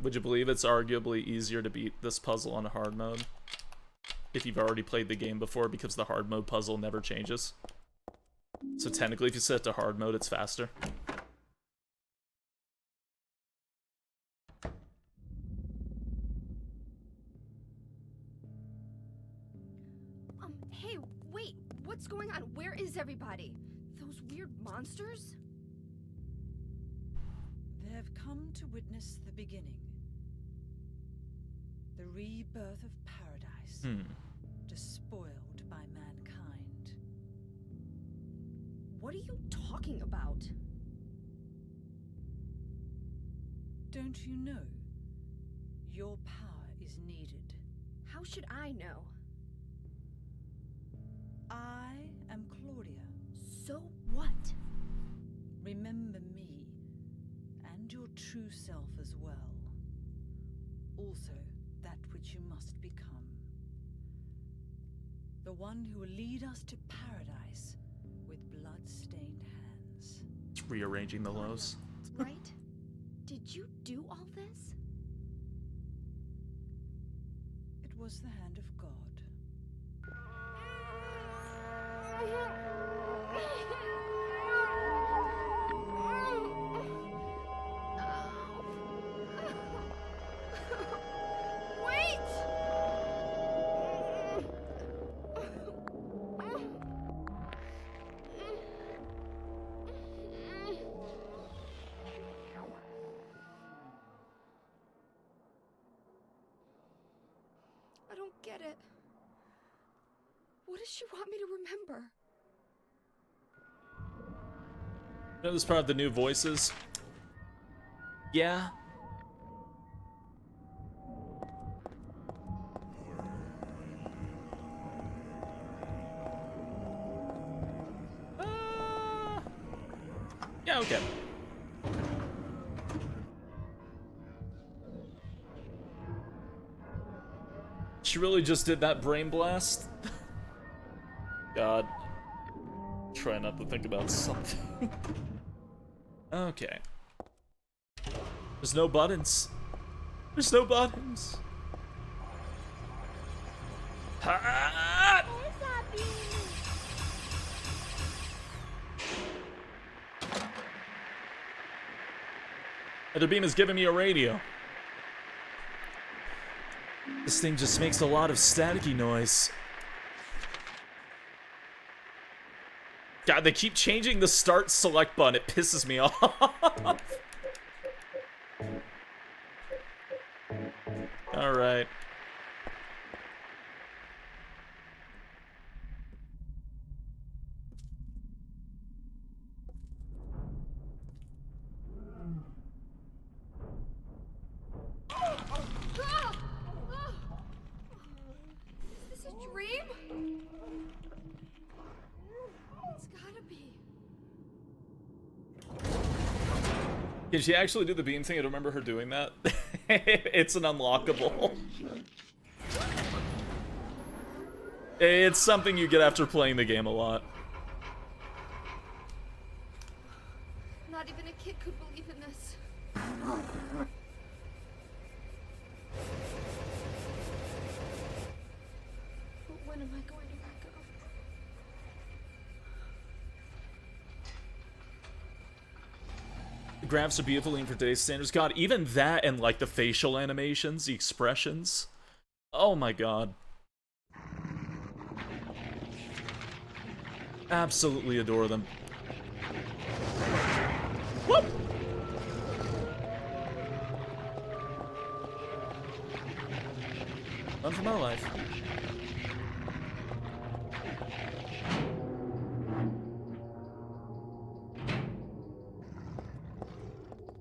Would you believe it's arguably easier to beat this puzzle on hard mode if you've already played the game before, because the hard mode puzzle never changes. So technically, if you set it to hard mode, it's faster. Hey, wait, what's going on? Where is everybody? Those weird monsters? They have come to witness the beginning. The rebirth of paradise. Despoiled by mankind. What are you talking about? Don't you know? Your power is needed. How should I know? I am Claudia. So what? Remember me, and your true self as well. Also, that which you must become. The one who will lead us to paradise with blood-stained hands. It's rearranging the lows. Right? Did you do all this? It was the hand of God. I don't get it. What does she want me to remember? You know this part of the new voices? Yeah, Yeah, okay. She really just did that brain blast? God. Try not to think about something. Okay. There's no buttons. There's no buttons. Ha! The beam is giving me a radio. This thing just makes a lot of staticky noise. God, they keep changing the start select button. It pisses me off. All right. Is this a dream? It's gotta be. Can she actually do the beam thing? I don't remember her doing that. It's an unlockable. It's something you get after playing the game a lot. Not even a kid could believe in this. But when am I going to wake up? The graphs are beautiful even for today's standards. God, even that and like the facial animations, the expressions. Oh my god. Absolutely adore them. Whoop! Run for my life.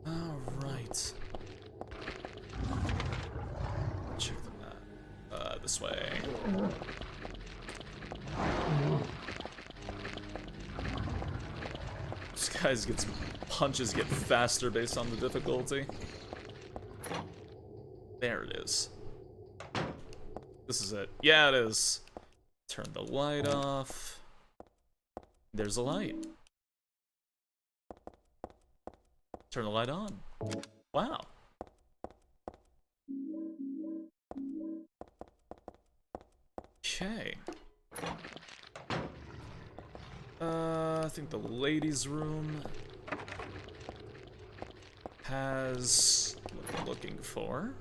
Alright. Check the map. This way. This guy's punches get faster based on the difficulty. There it is. This is it. Yeah, it is. Turn the light off. There's a light. Turn the light on. Wow. Okay. I think the ladies' room has what I'm looking for.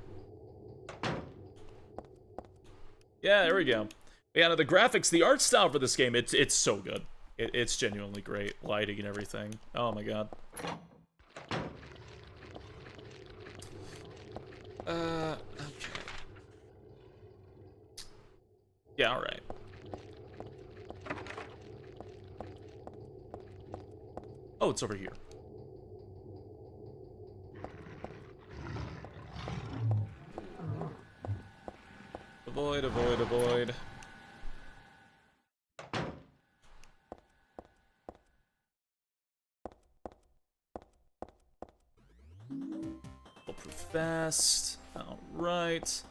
Yeah, there we go. Yeah, no, the graphics, the art style for this game, it's so good. It's genuinely great. Lighting and everything. Oh my god. Okay. Yeah, alright. Oh, it's over here. Avoid, avoid, avoid. Bulletproof vest. Alright.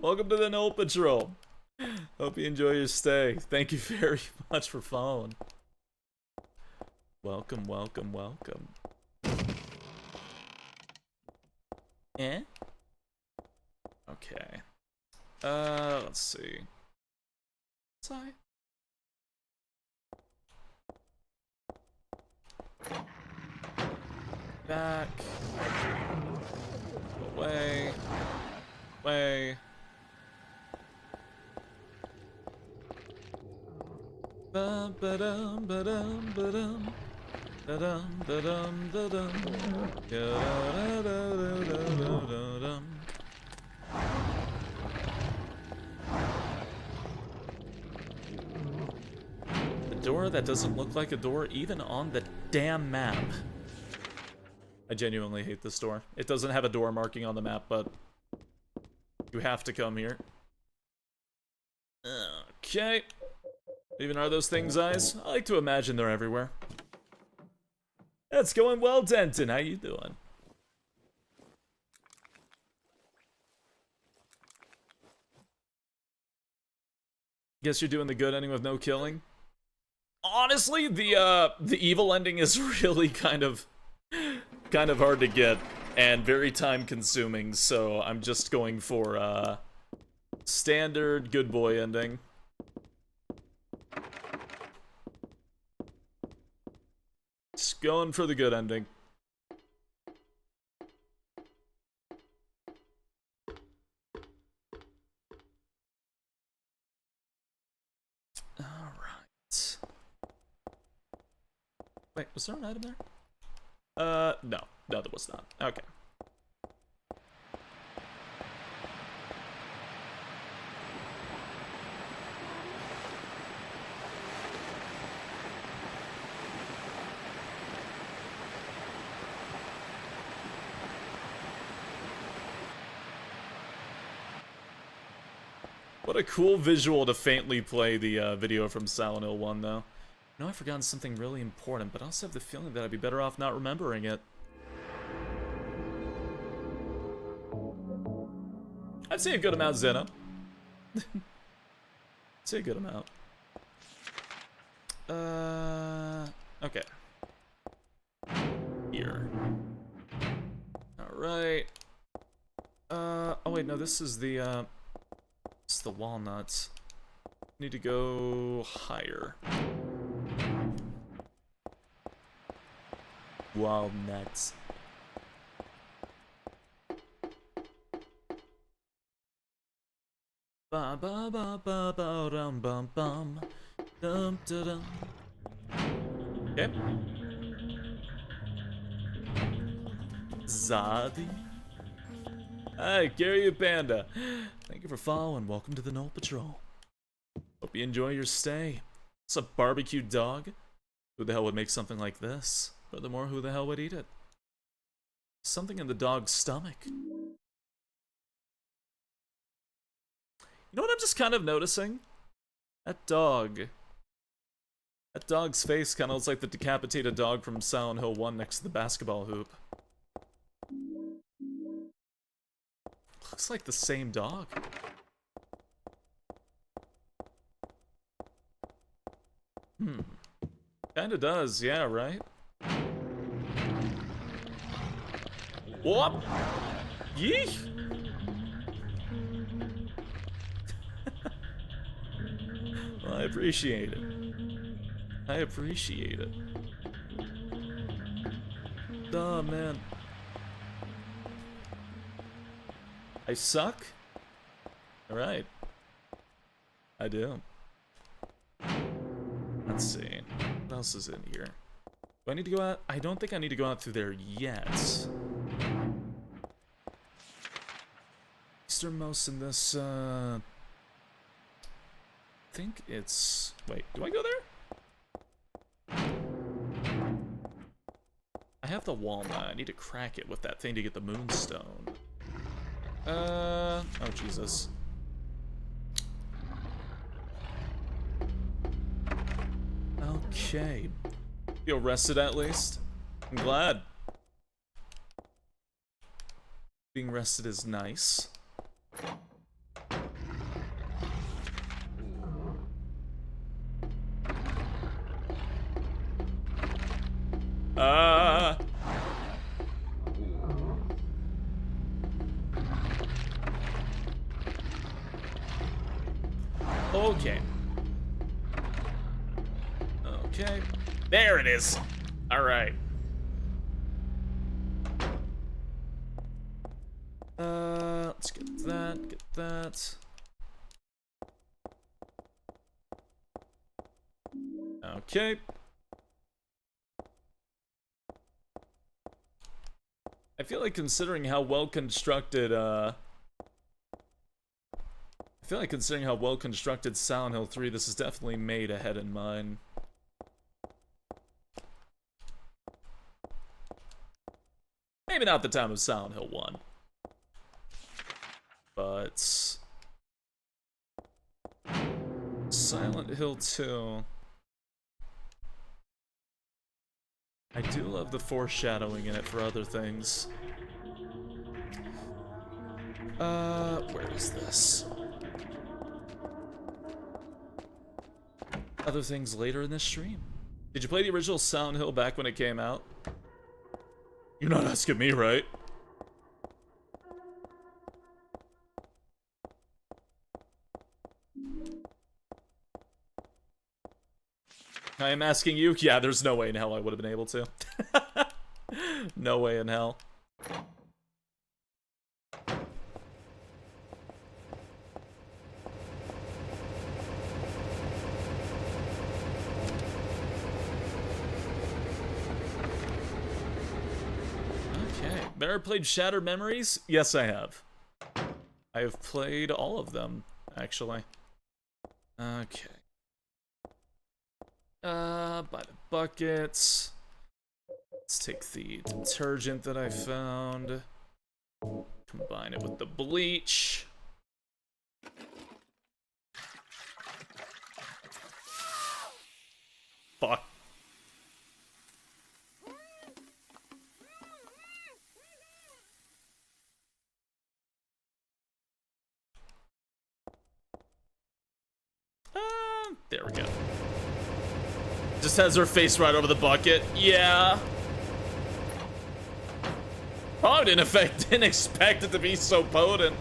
Welcome to the Null Patrol. Hope you enjoy your stay. Thank you very much for following. Welcome, welcome, welcome. Eh? Okay. Let's see. Sorry. Back. Away. Way. Ba ba dum ba dum ba dum. Da dum da dum da dum. Da da da da da dum. A door that doesn't look like a door even on the damn map. I genuinely hate this door. It doesn't have a door marking on the map, but you have to come here. Okay. Even are those things eyes? I like to imagine they're everywhere. it's going well, Denton. How you doing? Guess you're doing the good ending with no killing. Honestly, the evil ending is really kind of hard to get and very time consuming, so I'm just going for standard good boy ending. Just going for the good ending. Alright. Wait, was there an item there? No. No, there was not. Okay. What a cool visual to faintly play the video from Silent Hill 1, though. I know I've forgotten something really important, but I also have the feeling that I'd be better off not remembering it. I'd say a good amount, Zeno. I'd say a good amount. Okay. Here. Alright. Oh wait, no, this is the, it's the walnuts. Need to go higher. Walnuts. Ba ba ba ba ba dum bum bum dum da dum. Okay. Zadi. Hi, Gary Panda. Thank you for following. Welcome to the Knoll Patrol. Hope you enjoy your stay. It's a barbecued dog. Who the hell would make something like this? Furthermore, who the hell would eat it? Something in the dog's stomach. You know what I'm just kind of noticing? That dog. That dog's face kind of looks like the decapitated dog from Silent Hill 1 next to the basketball hoop. Looks like the same dog. Kinda does, yeah, right? Whoop! Yeesh! Well, I appreciate it. I appreciate it. Oh, man. I suck? Alright. I do. Let's see. What else is in here? Do I need to go out? I don't think I need to go out through there yet. Easternmost in this, I think it's... Wait, do I go there? I have the walnut. I need to crack it with that thing to get the moonstone. Oh, Jesus. Okay. Feel rested at least? I'm glad. Being rested is nice. Okay. Okay. There it is. All right. Let's get that, get that. Okay. I feel like considering how well constructed, Silent Hill 3, this is definitely made ahead in mind. Maybe not the time of Silent Hill 1. But... Silent Hill 2... I do love the foreshadowing in it for other things. Where is this? Other things later in this stream. Did you play the original Silent Hill back when it came out? You're not asking me, right? I am asking you? Yeah, there's no way in hell I would have been able to. No way in hell. Okay. Better played Shattered Memories? Yes, I have. I have played all of them, actually. Okay. By the buckets. Let's take the detergent that I found. Combine it with the bleach. Fuck. There we go. Just has her face right over the bucket. Yeah. Probably didn't expect it to be so potent.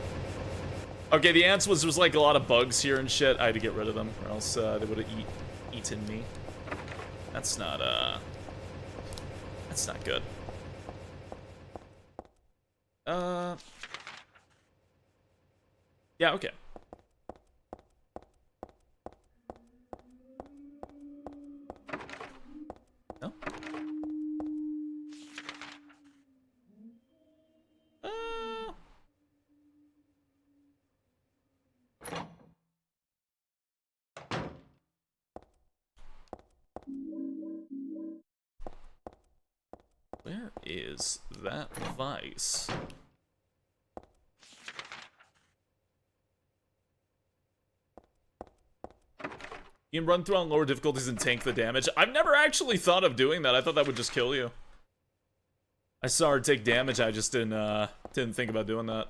Okay, the ants was like a lot of bugs here and shit. I had to get rid of them, or else they would have eaten me. That's not good. Yeah, okay. No? Where is that vice? You can run through on lower difficulties and tank the damage. I've never actually thought of doing that. I thought that would just kill you. I saw her take damage. I just didn't think about doing that.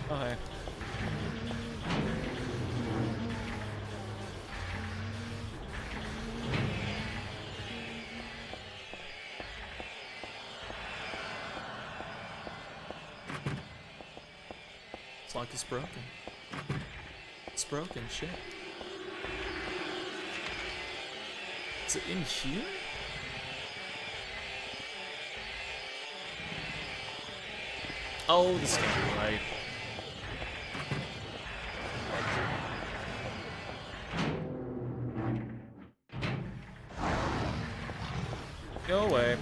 Oh, hey. This lock is broken. It's broken, shit. Is it in here? Oh, this can't be right. Go away.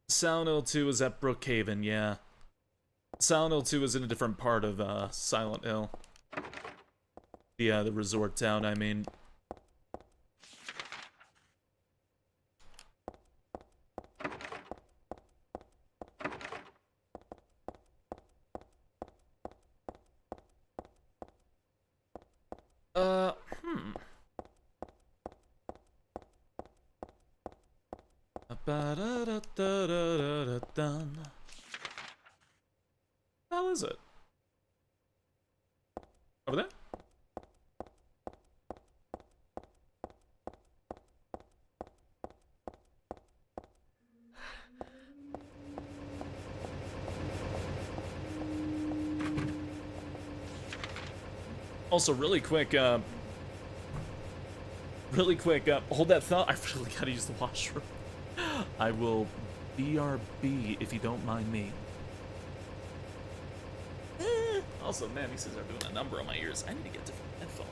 Silent Hill 2 is at Brookhaven, yeah. Silent Hill 2 is in a different part of Silent Hill. The resort town, I mean. How is it? Over there? Also, really quick, hold that thought. I really gotta use the washroom. I will BRB if you don't mind me. Also, man, these things are doing a number on my ears. I need to get different headphones.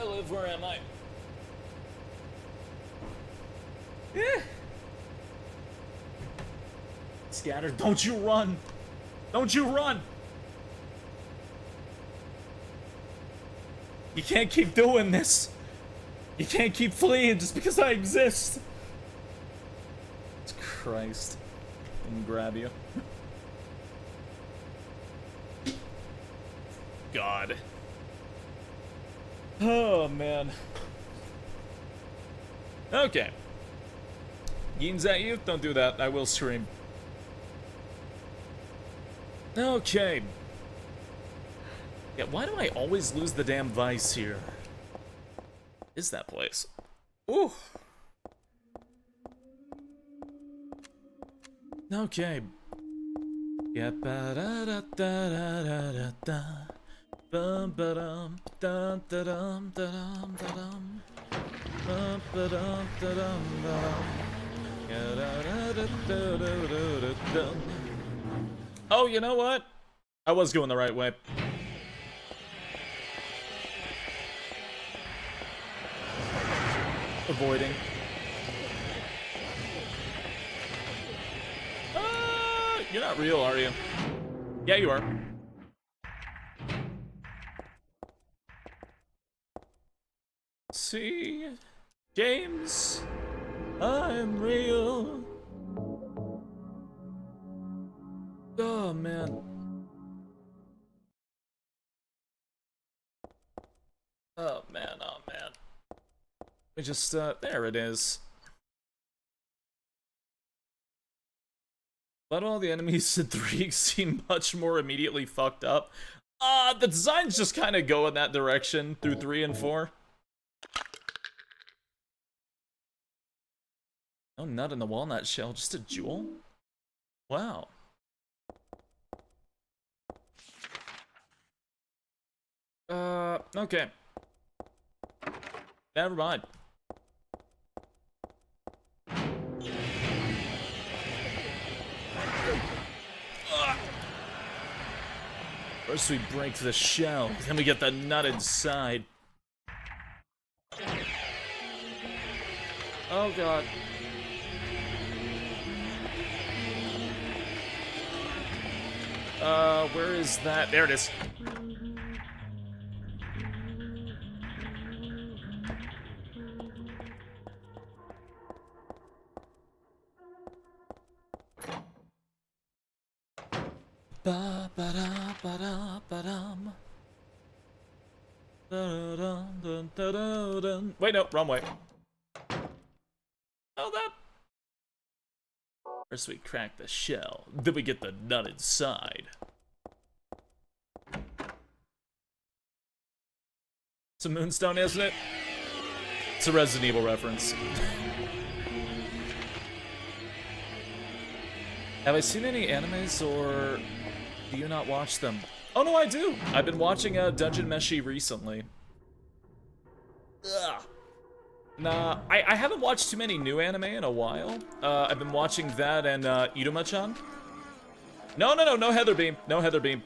live? Where am I? Yeah. Scatter, don't you run! Don't you run! You can't keep doing this. You can't keep fleeing just because I exist. Christ. And grab you. God. Oh, man. Okay. Yeen's at you? Don't do that. I will scream. Okay. Yeah, why do I always lose the damn vice here? Is that place? Ooh. Okay. Yeah, ba da da da da da da da. Bum ba dum dum da dum da dum da dum. Bum ba dum da dum da dum. Yeah, da da da da da da da dum. Oh, you know what? I was going the right way. Avoiding. You're not real, are you? Yeah, you are. See? James, I'm real. Oh, man. Oh, man, oh, man. We just, there it is. But all the enemies in 3 seem much more immediately fucked up. The designs just kind of go in that direction through 3 and 4. Oh, nut in the walnut shell, just a jewel? Wow. Okay. Never mind. First we break the shell, then we get the nut inside. Oh god. Where is that? There it is. Ba ba da ba da ba dum. Da dum dun da da dun. Wait, no, wrong way. Oh, that. First we crack the shell, then we get the nut inside. It's a moonstone, isn't it? It's a Resident Evil reference. Have I seen any animes, or do you not watch them? Oh no, I do! I've been watching Dungeon Meshi recently. Ugh. Nah, I haven't watched too many new anime in a while. I've been watching that and Iruma-chan. No Heather Beam. No Heather Beam.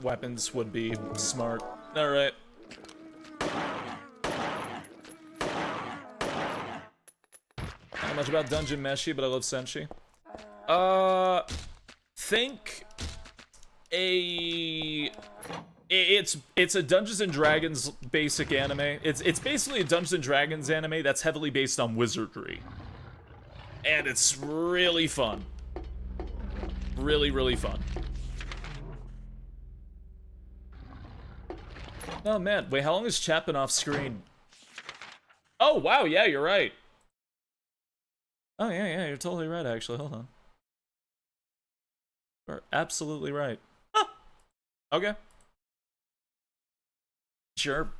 Weapons would be smart. Alright. Not much about Dungeon Meshi, but I love Senshi. Think it's a Dungeons and Dragons basic anime. It's basically a Dungeons and Dragons anime that's heavily based on wizardry. And it's really fun. Really, really fun. Oh man, wait, how long has chat been off screen? Oh wow, yeah, you're right. Oh yeah, you're totally right actually, hold on. You're absolutely right. Huh. Okay. Sure.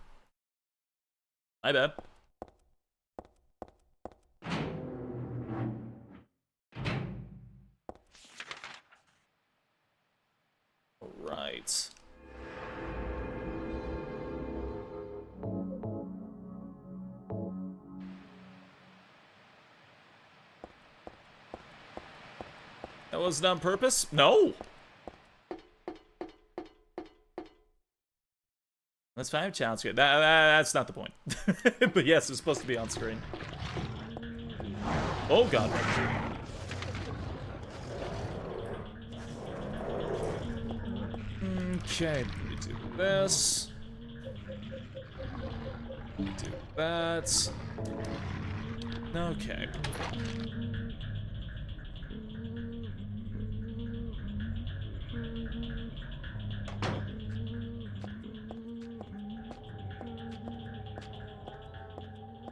My bad. Right. That wasn't on purpose? No! That's 5 child screen. That's not the point. But yes, it's supposed to be on screen. Oh god. Okay, we do this. We do that. Okay.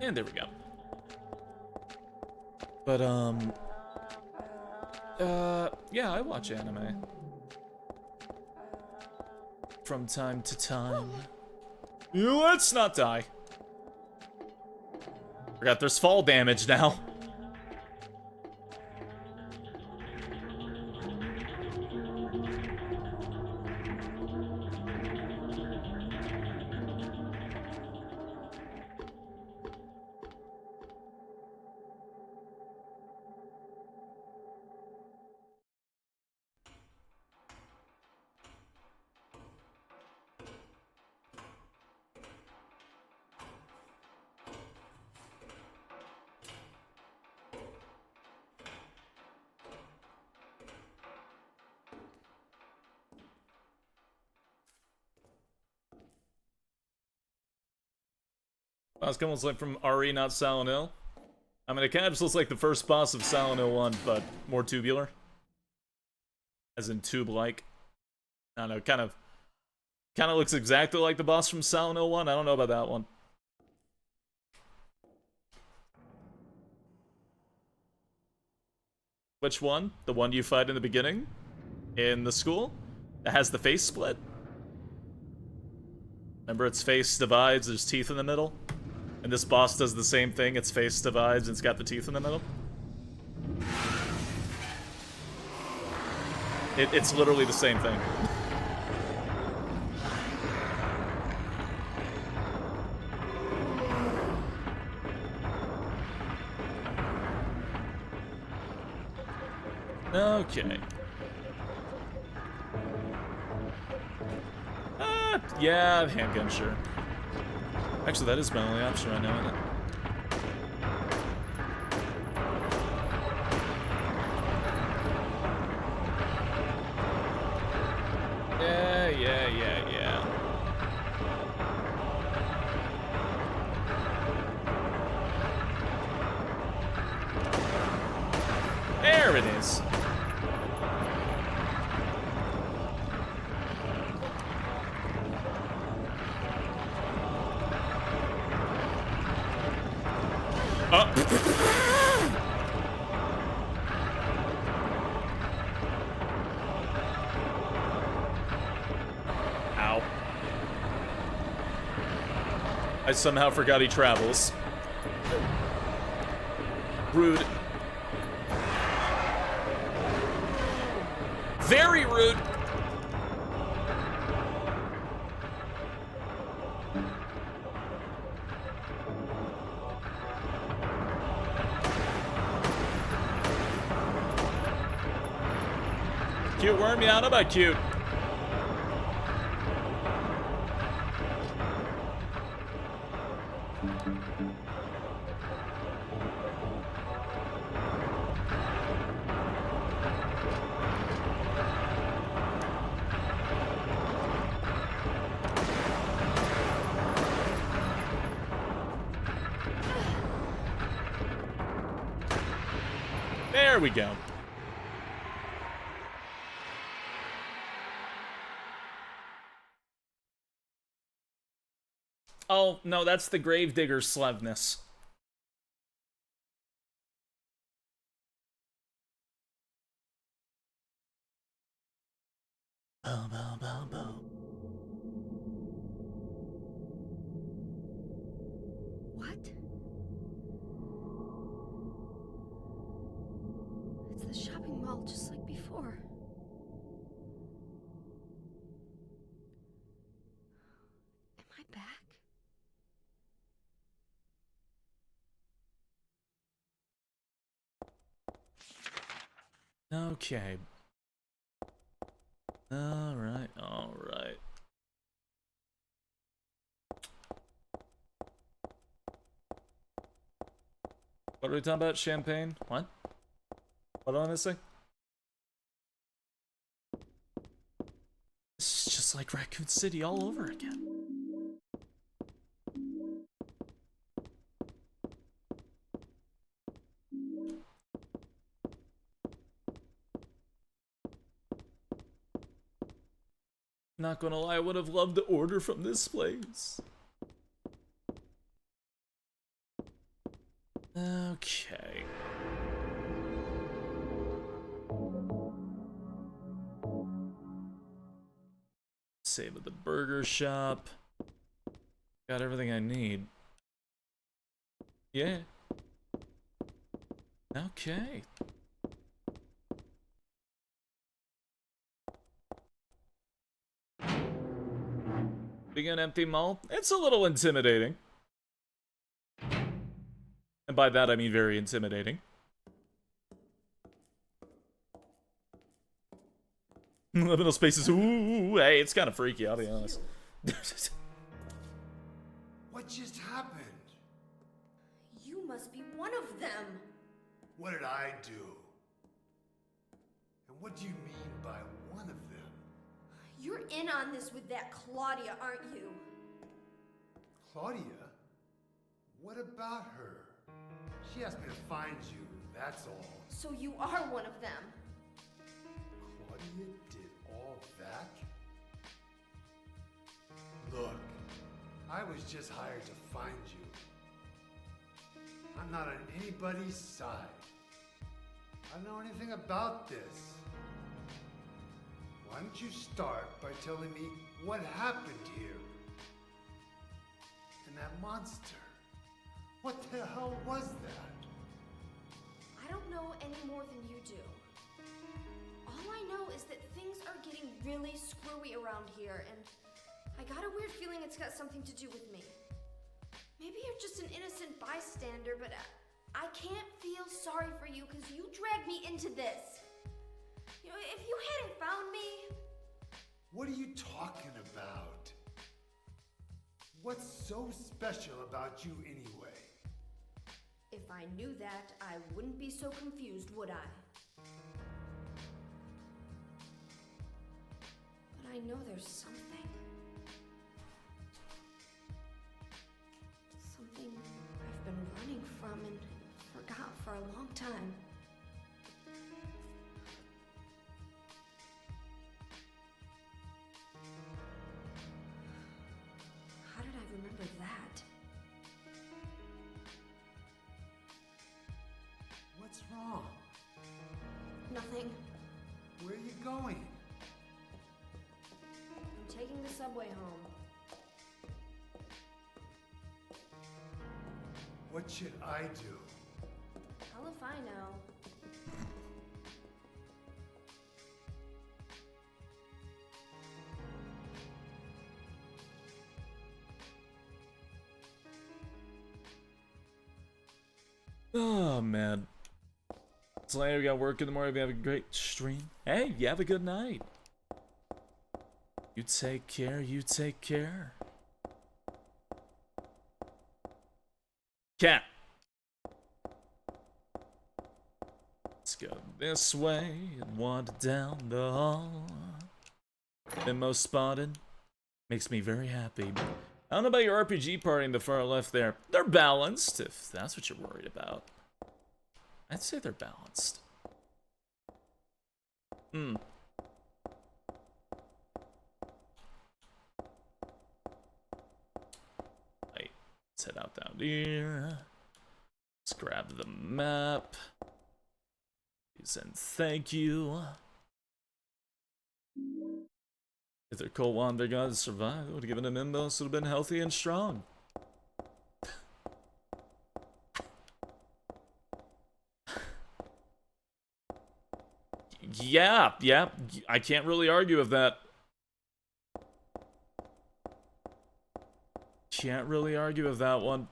And there we go. But, yeah, I watch anime. From time to time. Let's not die. Forgot there's fall damage now. Boss almost like from RE, not Silent Hill. I mean, it kind of just looks like the first boss of Silent Hill 1, but more tubular. As in tube-like. I don't know, kind of looks exactly like the boss from Silent Hill 1. I don't know about that one. Which one? The one you fight in the beginning? In the school? That has the face split? Remember, its face divides, there's teeth in the middle? And this boss does the same thing, its face divides, and it's got the teeth in the middle? It's literally the same thing. Okay. Yeah, handgun, sure. Actually, that is my only option right now, isn't it? Yeah. There it is. Ow. I somehow forgot he travels. Rude. Very rude. Cute worm? Yeah, I don't know about cute. There we go. Oh, no, that's the Gravedigger's Slevness. Bow, bow, bow, bow. What? It's the shopping mall just like before. Am I back? Okay. Alright. What are we talking about? Champagne? What? What am I missing? This is just like Raccoon City all over again. Not gonna lie, I would have loved to order from this place. Okay. Save at the burger shop. Got everything I need. Yeah. Okay. Being an empty mall, it's a little intimidating. And by that I mean very intimidating. Liminal spaces, ooh, hey, it's kind of freaky, I'll be honest. What just happened? You must be one of them. What did I do? And what do you mean by one of them? You're in on this with that Claudia, aren't you? Claudia? What about her? She asked me to find you, that's all. So you are one of them. Claudia did all that? Look, I was just hired to find you. I'm not on anybody's side. I don't know anything about this. Why don't you start by telling me what happened here? And that monster. What the hell was that? I don't know any more than you do. All I know is that things are getting really screwy around here, and I got a weird feeling it's got something to do with me. Maybe you're just an innocent bystander, but I can't feel sorry for you because you dragged me into this. You know, if you hadn't found me... What are you talking about? What's so special about you anyway? If I knew that, I wouldn't be so confused, would I? But I know there's something. Something I've been running from and forgot for a long time. How did I remember that? What's wrong? Nothing. Where are you going? I'm taking the subway home. What should I do? Hell if I know. Oh, man. So later, we got work in the morning. We have a great stream. Hey, you have a good night. You take care. You take care. Cat. Let's go this way and wander down the hall. Limo spotted. Makes me very happy. I don't know about your RPG party in the far left there. They're balanced, if that's what you're worried about. I'd say they're balanced. Hmm. Right. Let's head out down here. Let's grab the map. Please and thank you. If their cold wander gods survived, they would have given them imbos, so would have been healthy and strong. Yeah, I can't really argue with that. Can't really argue with that one.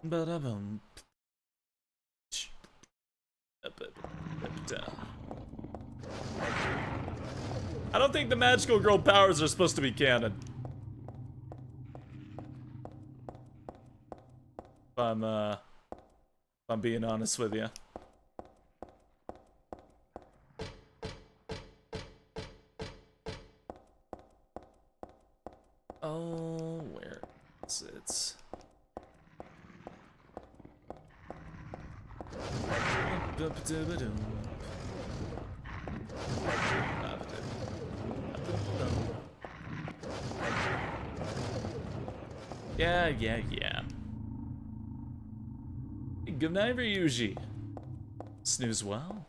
Ba-da-bum. I don't think the magical girl powers are supposed to be canon. I'm being honest with you. Oh, where is it? Yeah. Good night, Ryuji. Snooze well.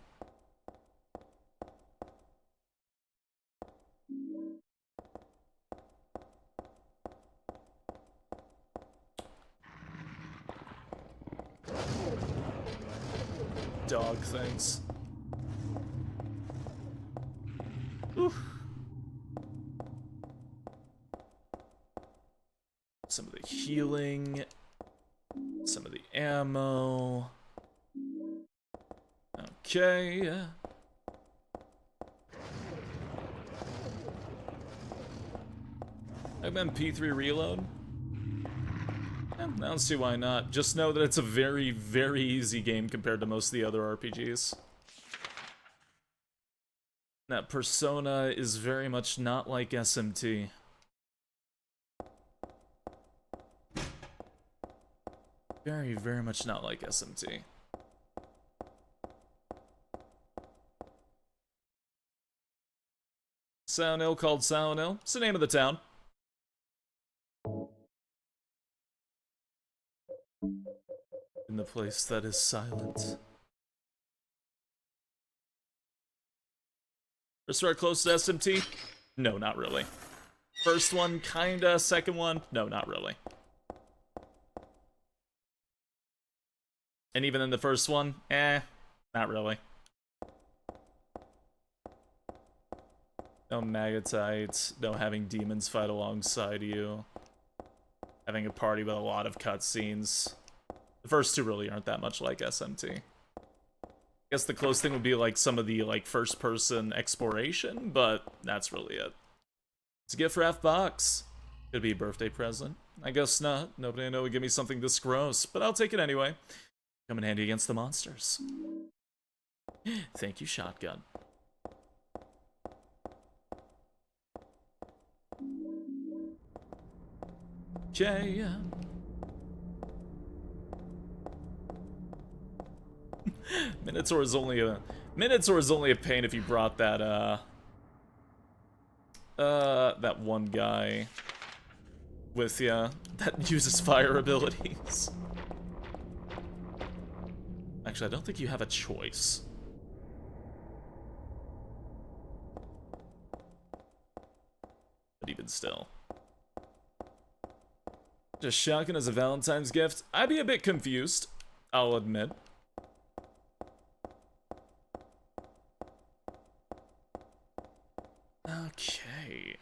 Dog things. Oof. Some of the healing. Some of the ammo. Okay. MP3 reload? I don't see why not. Just know that it's a very, very easy game compared to most of the other RPGs. That Persona is very much not like SMT. Very, very much not like SMT. Sound Hill called Sound Hill. It's the name of the town. In the place that is silent. First one close to SMT? No, not really. First one, kinda. Second one? No, not really. And even in the first one? Not really. No Magatites, no having demons fight alongside you. Having a party with a lot of cutscenes. The first two really aren't that much like SMT. I guess the close thing would be like some of the like first-person exploration, but that's really it. It's a gift for F-Box. Could be a birthday present. I guess not. Nobody I know would give me something this gross, but I'll take it anyway. Come in handy against the monsters. Thank you, Shotgun. Okay. Minotaur is only a pain if you brought that that one guy with ya that uses fire abilities. Actually, I don't think you have a choice. But even still. Just shotgun as a Valentine's gift? I'd be a bit confused, I'll admit. Okay.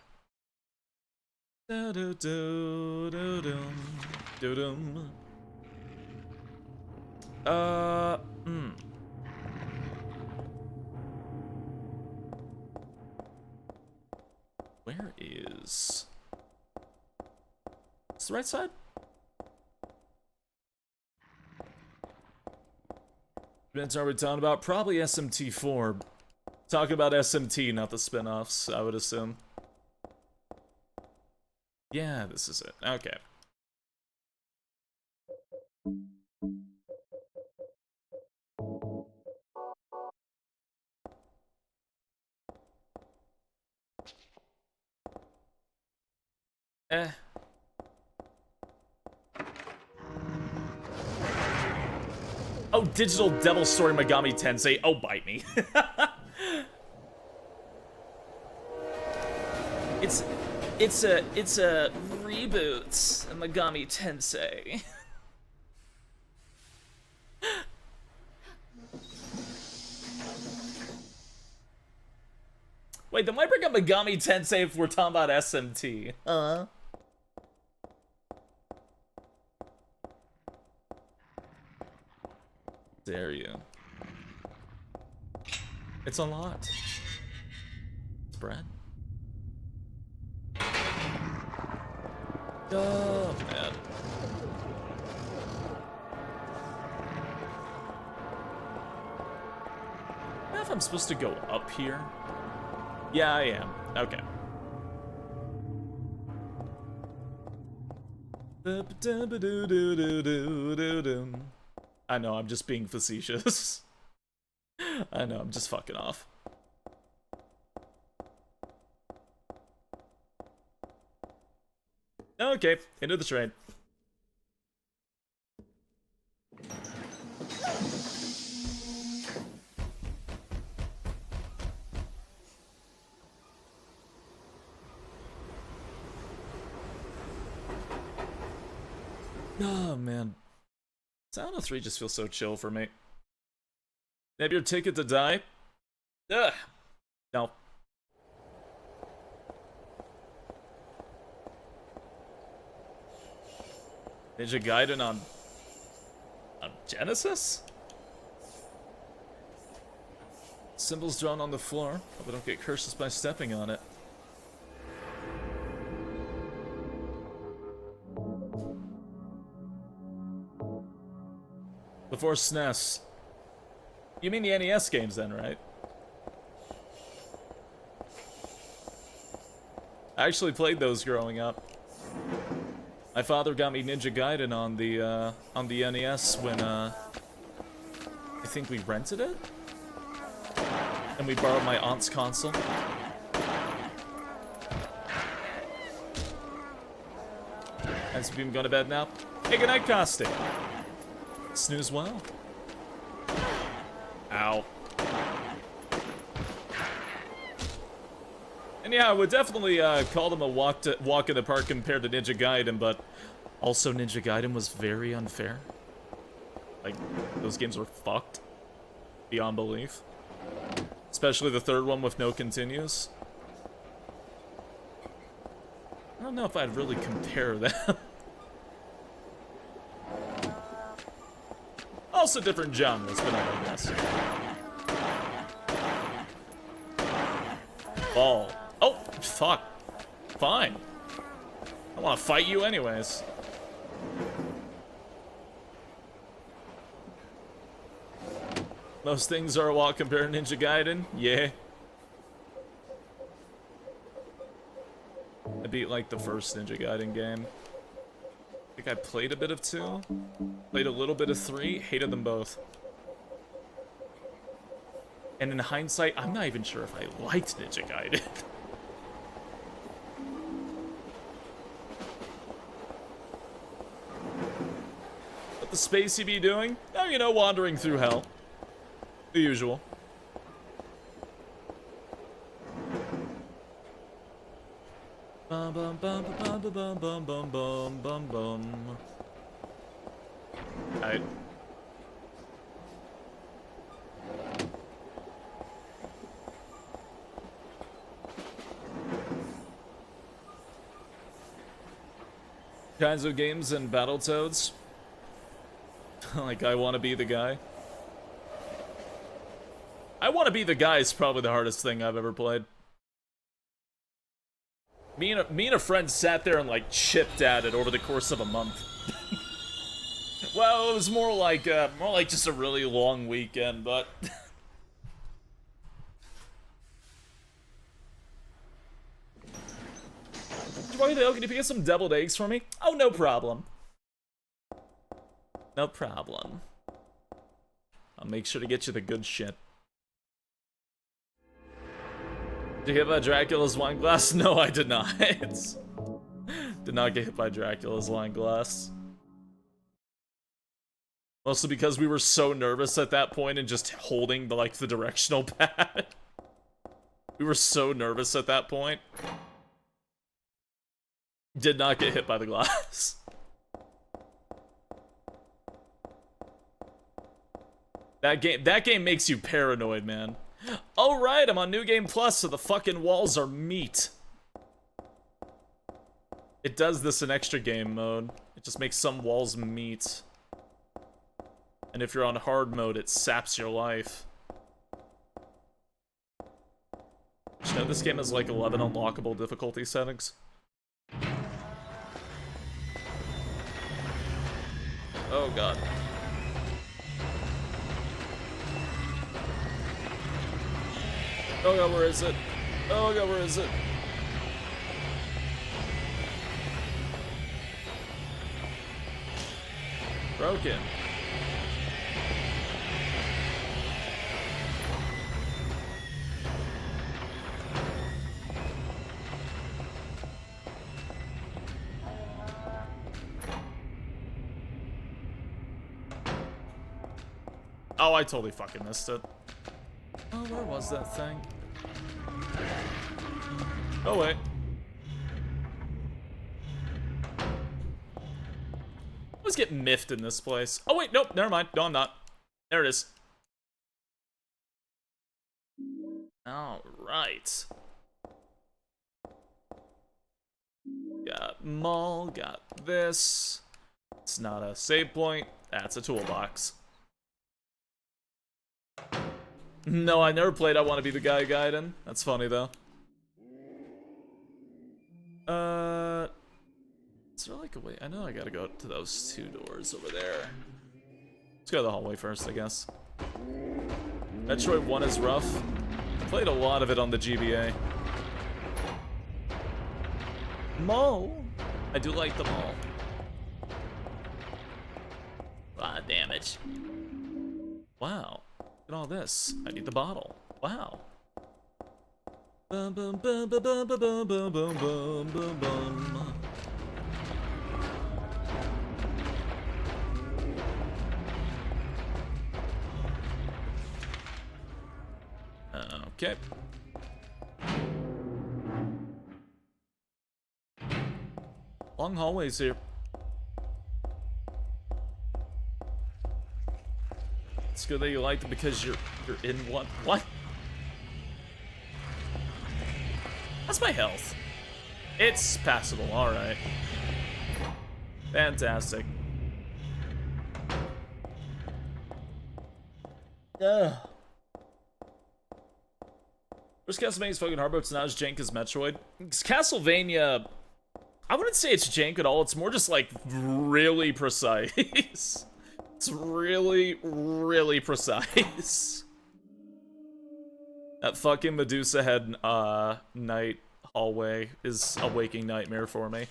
Where is... It's the right side? What are we talking about? Probably SMT4. Talking about SMT, not the spin-offs, I would assume. Yeah, this is it. Okay. Oh, Digital Devil Story Megami Tensei. Oh, bite me. It's a reboot of Megami Tensei. Wait, then why bring up Megami Tensei if we're talking about SMT? Dare you? It's unlocked. Spread. Oh, man. if I'm supposed to go up here. Yeah, I am. Okay. I know, I'm just being facetious. I know, I'm just fucking off. Okay, into the train. Oh, man. Sound 3 just feels so chill for me. Maybe your ticket to die? Ugh. No. Ninja Gaiden on Genesis? Symbols drawn on the floor. Hope I don't get curses by stepping on it. Before SNES. You mean the NES games then, right? I actually played those growing up. My father got me Ninja Gaiden on the NES when I think we rented it? And we borrowed my aunt's console. Has been going to bed now? Hey, good night, Caustic. Snooze well. Ow. And yeah, I would definitely call them a walk in the park compared to Ninja Gaiden, but also Ninja Gaiden was very unfair. Like, those games were fucked beyond belief. Especially the third one with no continues. I don't know if I'd really compare them. Also different genres, but I guess. Ball. Oh, fuck. Fine. I want to fight you anyways. Most things are a walk compared to Ninja Gaiden. Yeah. I beat like the first Ninja Gaiden game. I think I played a bit of 2. Played a little bit of 3. Hated them both. And in hindsight, I'm not even sure if I liked Ninja Gaiden. What the SpaceYeen be doing? Oh, you know, wandering through hell. The usual. Bum bum bum bum bum bum bum bum bum bum bum. Alright. Kinds of games and Battletoads. Like, I want to be the guy. I want to be the guy is probably the hardest thing I've ever played. Me and a friend sat there and like chipped at it over the course of a month. Well, it was more like just a really long weekend, but. Can you pick up some deviled eggs for me? Oh, no problem. No problem. I'll make sure to get you the good shit. Did you get hit by Dracula's wine glass? No, I did not. Did not get hit by Dracula's wine glass. Mostly because we were so nervous at that point and just holding the directional pad. We were so nervous at that point. Did not get hit by the glass. That game makes you paranoid, man. Oh right, I'm on New Game Plus, so the fucking walls are meat. It does this in extra game mode. It just makes some walls meat. And if you're on hard mode, it saps your life. You know, this game has like 11 unlockable difficulty settings. Oh god. Oh god, where is it? Oh god, where is it? Broken. Oh, I totally fucking missed it. Oh, where was that thing? Oh, wait. I always get miffed in this place. Oh, wait, nope, never mind. No, I'm not. There it is. Alright. Got mall, got this. It's not a save point. That's a toolbox. No, I never played I Want to Be the Guy Gaiden. That's funny, though. Is there like a way? I know I gotta go to those two doors over there. Let's go to the hallway first, I guess. Metroid 1 is rough. Played a lot of it on the GBA. Mall. I do like the mall. Ah, damn it. Wow. Look at all this. I need the bottle. Wow. Bum bum bum bum bum bum bum bum bum bum bum. Okay. Long hallways here. It's good that you liked it because you're in one. What? That's my health. It's passable. All right. Fantastic. Ugh. Where's Castlevania's fucking hard, but it's not as jank as Metroid? Because Castlevania, I wouldn't say it's jank at all. It's more just like really precise. It's really, really precise. That fucking Medusa head night hallway is a waking nightmare for me.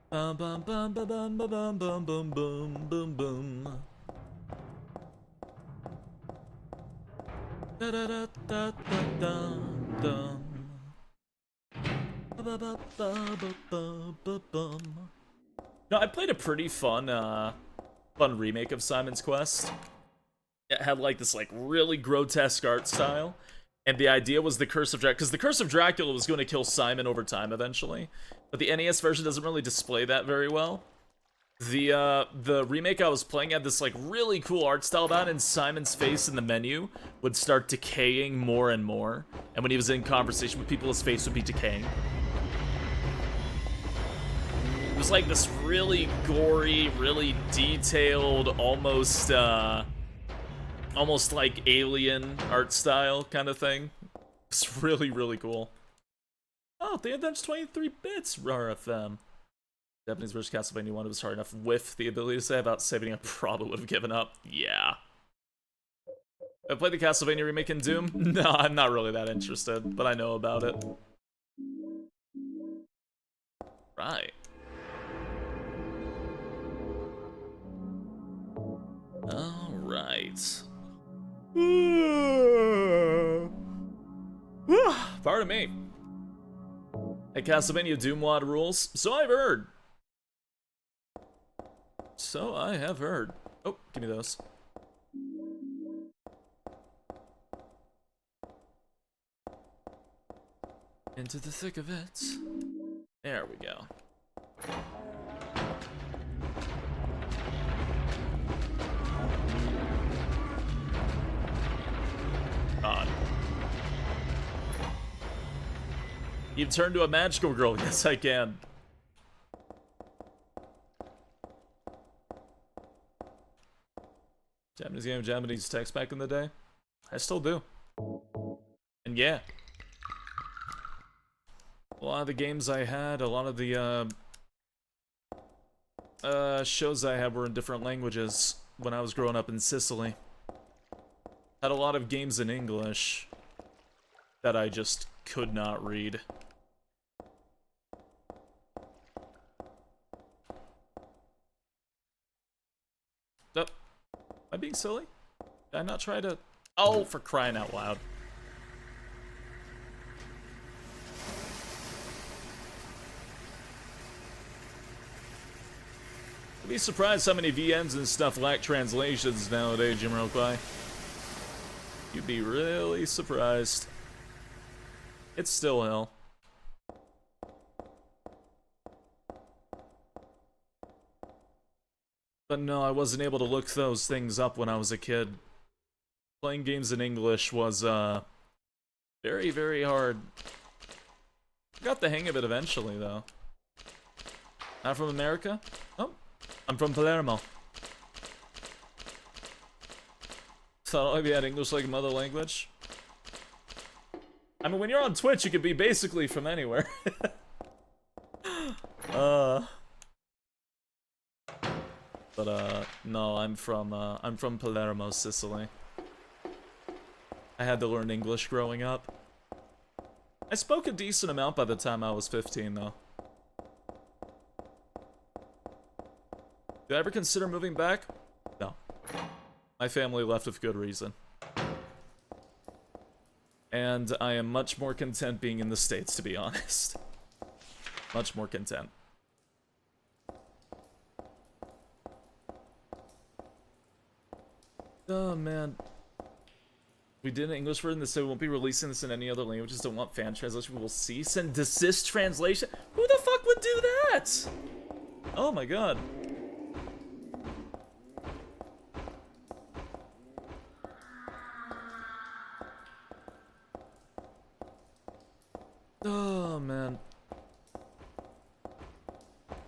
Bum bum bum bum bum bum bum bum bum bum bum. Da da da da da da. Ba ba ba ba ba ba bum. No, I played a pretty fun remake of Simon's Quest. It had like this like really grotesque art style, and the idea was the Curse of Dracula, because the Curse of Dracula was going to kill Simon over time eventually, but the NES version doesn't really display that very well. The remake I was playing had this like really cool art style about it, and Simon's face in the menu would start decaying more and more, and when he was in conversation with people, his face would be decaying. It was like this really gory, really detailed, almost like alien art style kind of thing. It's really, really cool. Oh, they had that 23 bits, RFM. Japanese version Castlevania 1 was hard enough with the ability to say about saving. I probably would have given up. Yeah. I played the Castlevania remake in Doom? No, I'm not really that interested, but I know about it. Right. Alright. Pardon me. Hey, Castlevania Doom WOD rules? So I've heard. So I have heard. Oh, give me those. Into the thick of it. There we go. God. You've turned to a magical girl. Yes, I can. Japanese game, Japanese text back in the day? I still do. And yeah. A lot of the games I had, a lot of the shows I had were in different languages when I was growing up in Sicily. Had a lot of games in English that I just could not read. Oh, am I being silly? Did I not try to... Oh, for crying out loud. I'd be surprised how many VNs and stuff lack translations nowadays, Jamiroquai. You'd be really surprised. It's still hell. But no, I wasn't able to look those things up when I was a kid. Playing games in English was, very, very hard. Got the hang of it eventually, though. Not from America? Oh, I'm from Palermo. Thought I had English like a mother language. I mean, when you're on Twitch, you could be basically from anywhere. No, I'm from Palermo, Sicily. I had to learn English growing up. I spoke a decent amount by the time I was 15, though. Did I ever consider moving back? No. My family left with good reason. And I am much more content being in the States, to be honest. Much more content. Oh, man. We did an English version that said we won't be releasing this in any other languages. Don't want fan translation. We will cease and desist translation. Who the fuck would do that? Oh my god. Oh man.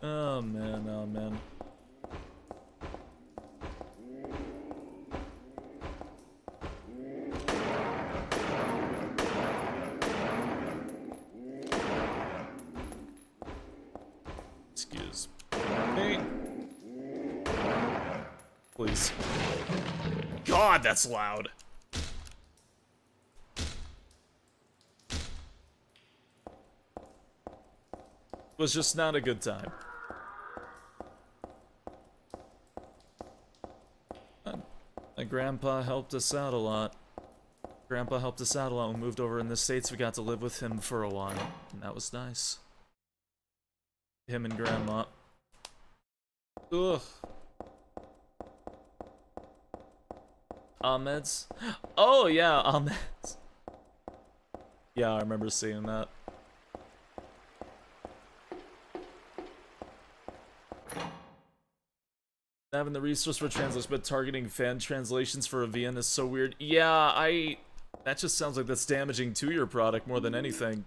Oh man, oh man. Excuse me. Please. God, that's loud. Was just not a good time. My grandpa helped us out a lot. Grandpa helped us out a lot when we moved over in the States. We got to live with him for a while, and that was nice. Him and Grandma. Ugh. Ahmed's? Oh yeah, Ahmed's. Yeah, I remember seeing that. Having the resource for translation, but targeting fan translations for a VN is so weird. Yeah, that just sounds like that's damaging to your product more than anything.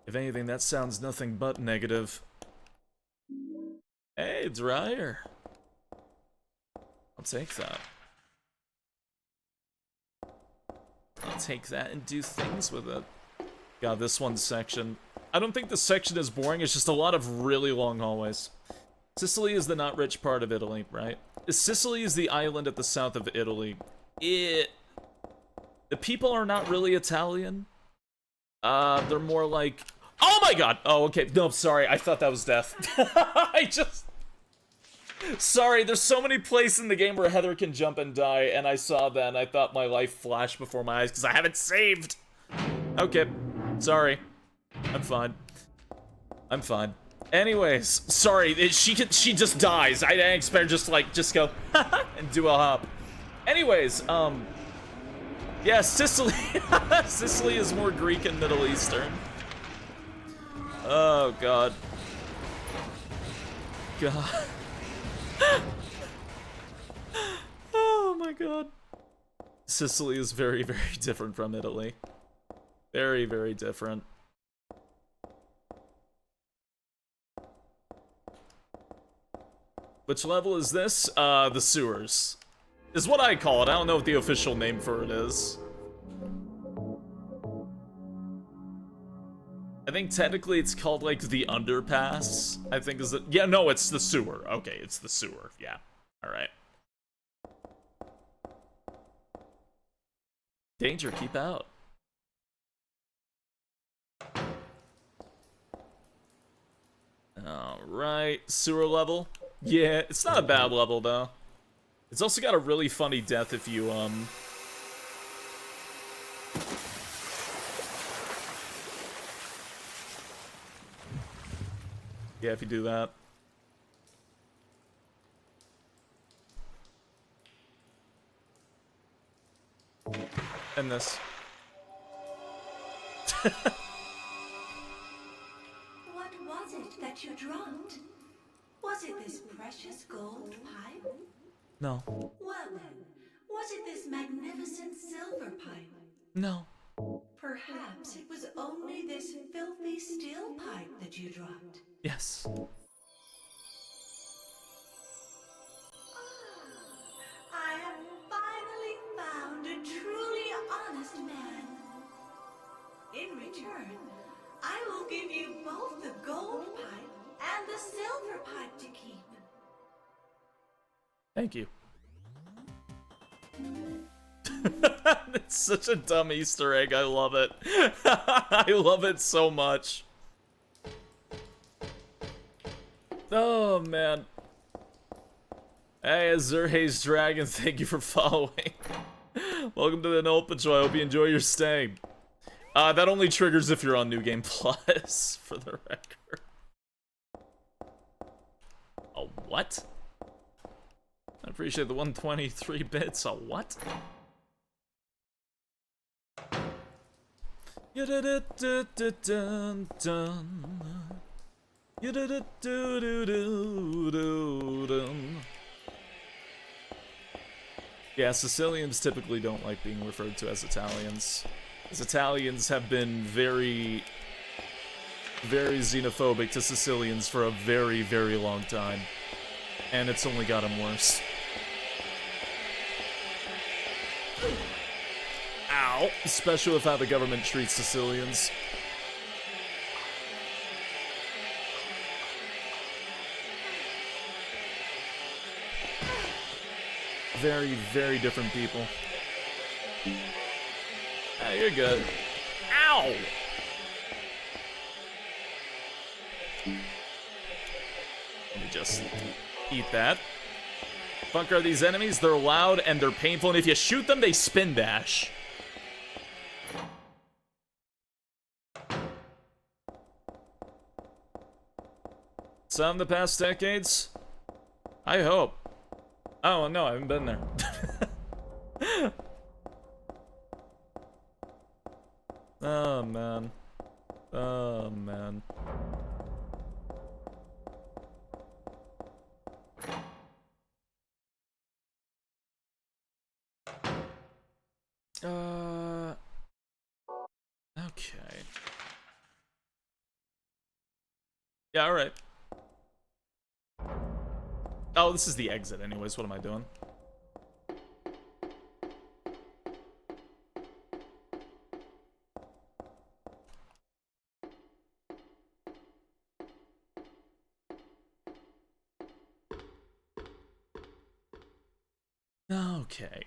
If anything, that sounds nothing but negative. Hey, dryer. I'll take that. I'll take that and do things with it. God, this one section. I don't think this section is boring, it's just a lot of really long hallways. Sicily is the not rich part of Italy, right? Sicily is the island at the south of Italy. The people are not really Italian. They're more like... Oh my god! Oh, okay. No, sorry. I thought that was death. Sorry, there's so many places in the game where Heather can jump and die, and I saw that, and I thought my life flashed before my eyes, because I haven't saved! Okay. Sorry. I'm fine. I'm fine. Anyways, sorry, she just dies. I expect her just go, and do a hop. Anyways, yeah, Sicily, Sicily is more Greek and Middle Eastern. Oh, God. God. Oh, my God. Sicily is very, very different from Italy. Very, very different. Which level is this? The sewers. Is what I call it. I don't know what the official name for it is. I think technically it's called, like, the underpass. I think is it? Yeah, no, it's the sewer. Okay, it's the sewer. Yeah. Alright. Danger, keep out. Alright, sewer level. Yeah, it's not a bad level, though. It's also got a really funny death if you, yeah, if you do that. And this. What was it that you dropped? Was it this precious gold pipe? No. Well then, was it this magnificent silver pipe? No. Perhaps it was only this filthy steel pipe that you dropped. Yes. I have finally found a truly honest man. In return, I will give you both the gold pipe and the silver pipe to keep. Thank you. It's such a dumb Easter egg. I love it. I love it so much. Oh, man. Hey, Azurhaze Dragon, thank you for following. Welcome to the Null Patrol. I hope you enjoy your stay. That only triggers if you're on New Game Plus, for the record. A what? I appreciate the 123 bits. A what? Yeah, Sicilians typically don't like being referred to as Italians. As Italians have been very, very xenophobic to Sicilians for a very, very long time. And it's only gotten worse. Ow! Especially with how the government treats Sicilians. Very, very different people. Ah, you're good. Ow! Let me just eat that. Fuck are these enemies? They're loud and they're painful, and if you shoot them, they spin dash. Some the past decades? I hope. Oh, no, I haven't been there. Oh, man. Oh, man. Okay. Yeah, alright. Oh, this is the exit anyways. What am I doing? Okay.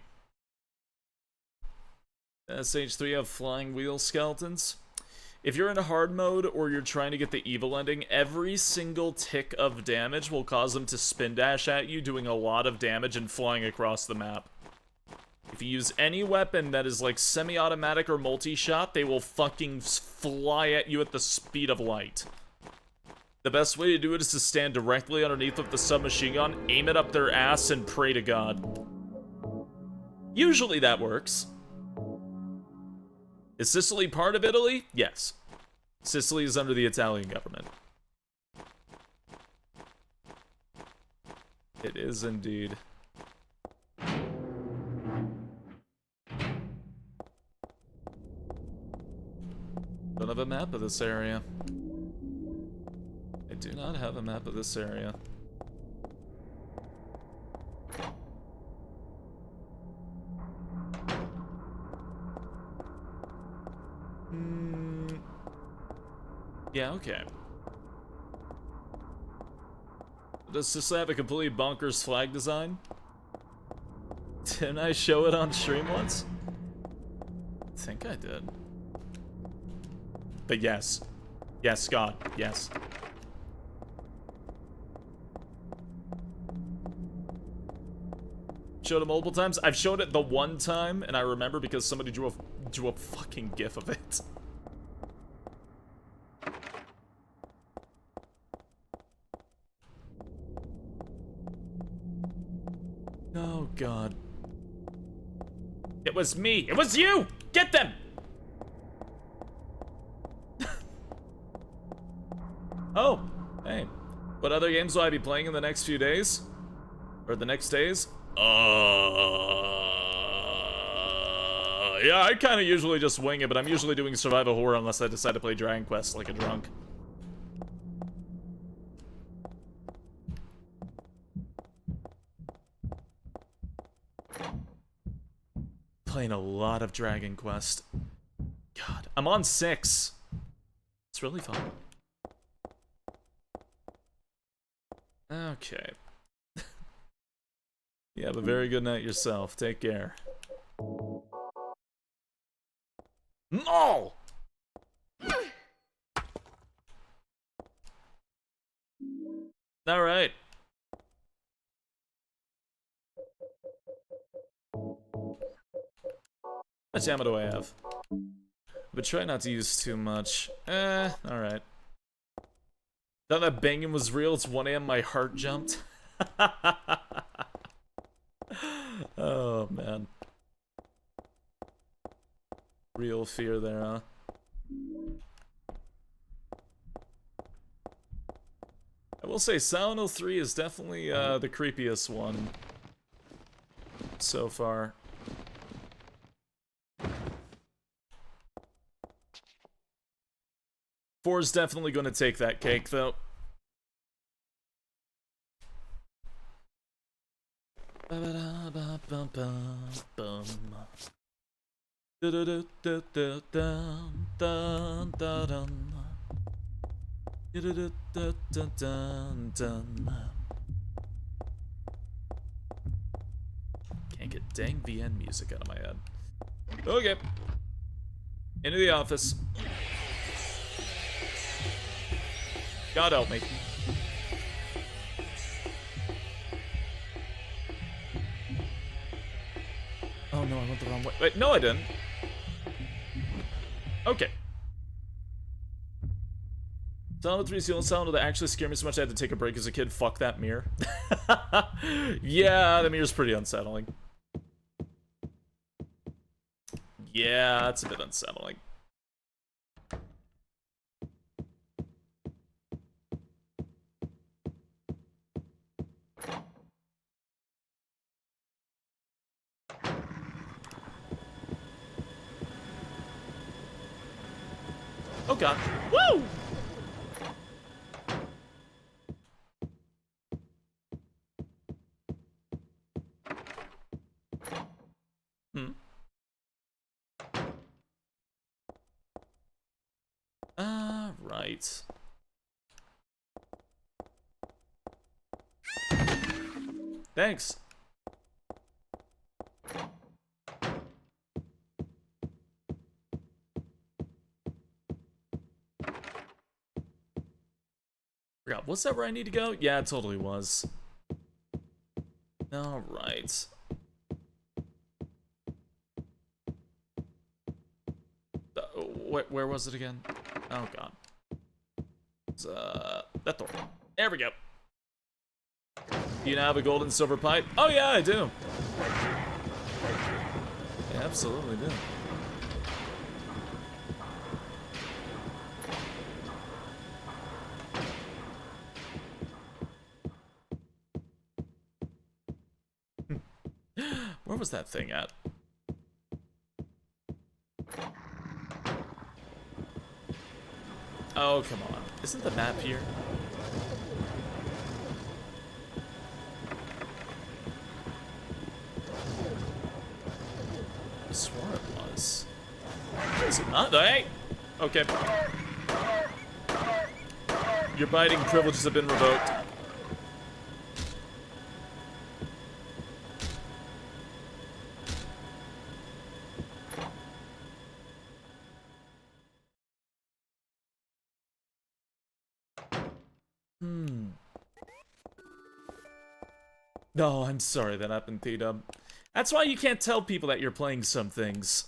SH3 have flying wheel skeletons. If you're in hard mode or you're trying to get the evil ending, every single tick of damage will cause them to spin dash at you, doing a lot of damage and flying across the map. If you use any weapon that is like semi-automatic or multi-shot, they will fucking fly at you at the speed of light. The best way to do it is to stand directly underneath with the submachine gun, aim it up their ass, and pray to God. Usually that works. Is Sicily part of Italy? Yes. Sicily is under the Italian government. It is indeed. Don't have a map of this area. I do not have a map of this area. Yeah, okay. Does Sicily have a completely bonkers flag design? Didn't I show it on stream once? think I did. But yes. Yes, Scott. Yes. Showed it multiple times. I've showed it the one time, and I remember because somebody drew a fucking gif of it. Oh god. It was me. It was you. Get them. Oh, hey. What other games will I be playing in the next few days? Or the next days? Yeah, I kind of usually just wing it, but I'm usually doing survival horror unless I decide to play Dragon Quest like a drunk. Playing a lot of Dragon Quest. God, I'm on 6. It's really fun. Okay. You have a very good night yourself. Take care. Maul! Alright. How much ammo do I have? But try not to use too much. Alright. Thought that banging was real. It's 1 AM, my heart jumped. Oh, man. Real fear there, huh? I will say Silent Hill 3 is definitely the creepiest one so far. 4 is definitely going to take that cake, though. Can't get dang VN music out of my head. Okay. Into the office. God help me. Oh no, I went the wrong way. Wait, no I didn't. Okay. Silent 3 is the only Silent Hill that actually scared me so much I had to take a break as a kid. Fuck that mirror. Yeah, the mirror's pretty unsettling. Yeah, it's a bit unsettling. Oh god. Woo! Right. Thanks. Forgot. Was that where I need to go? Yeah, it totally was. All right. Where was it again? Oh god. It's, that door. There we go. Do you now have a gold and silver pipe? Oh yeah, I do. I absolutely do. Where was that thing at? Oh, come on. Isn't the map here? I swore it was. Is it not? Hey! Okay. Your biting privileges have been revoked. No, I'm sorry that happened, T-Dub. That's why you can't tell people that you're playing some things.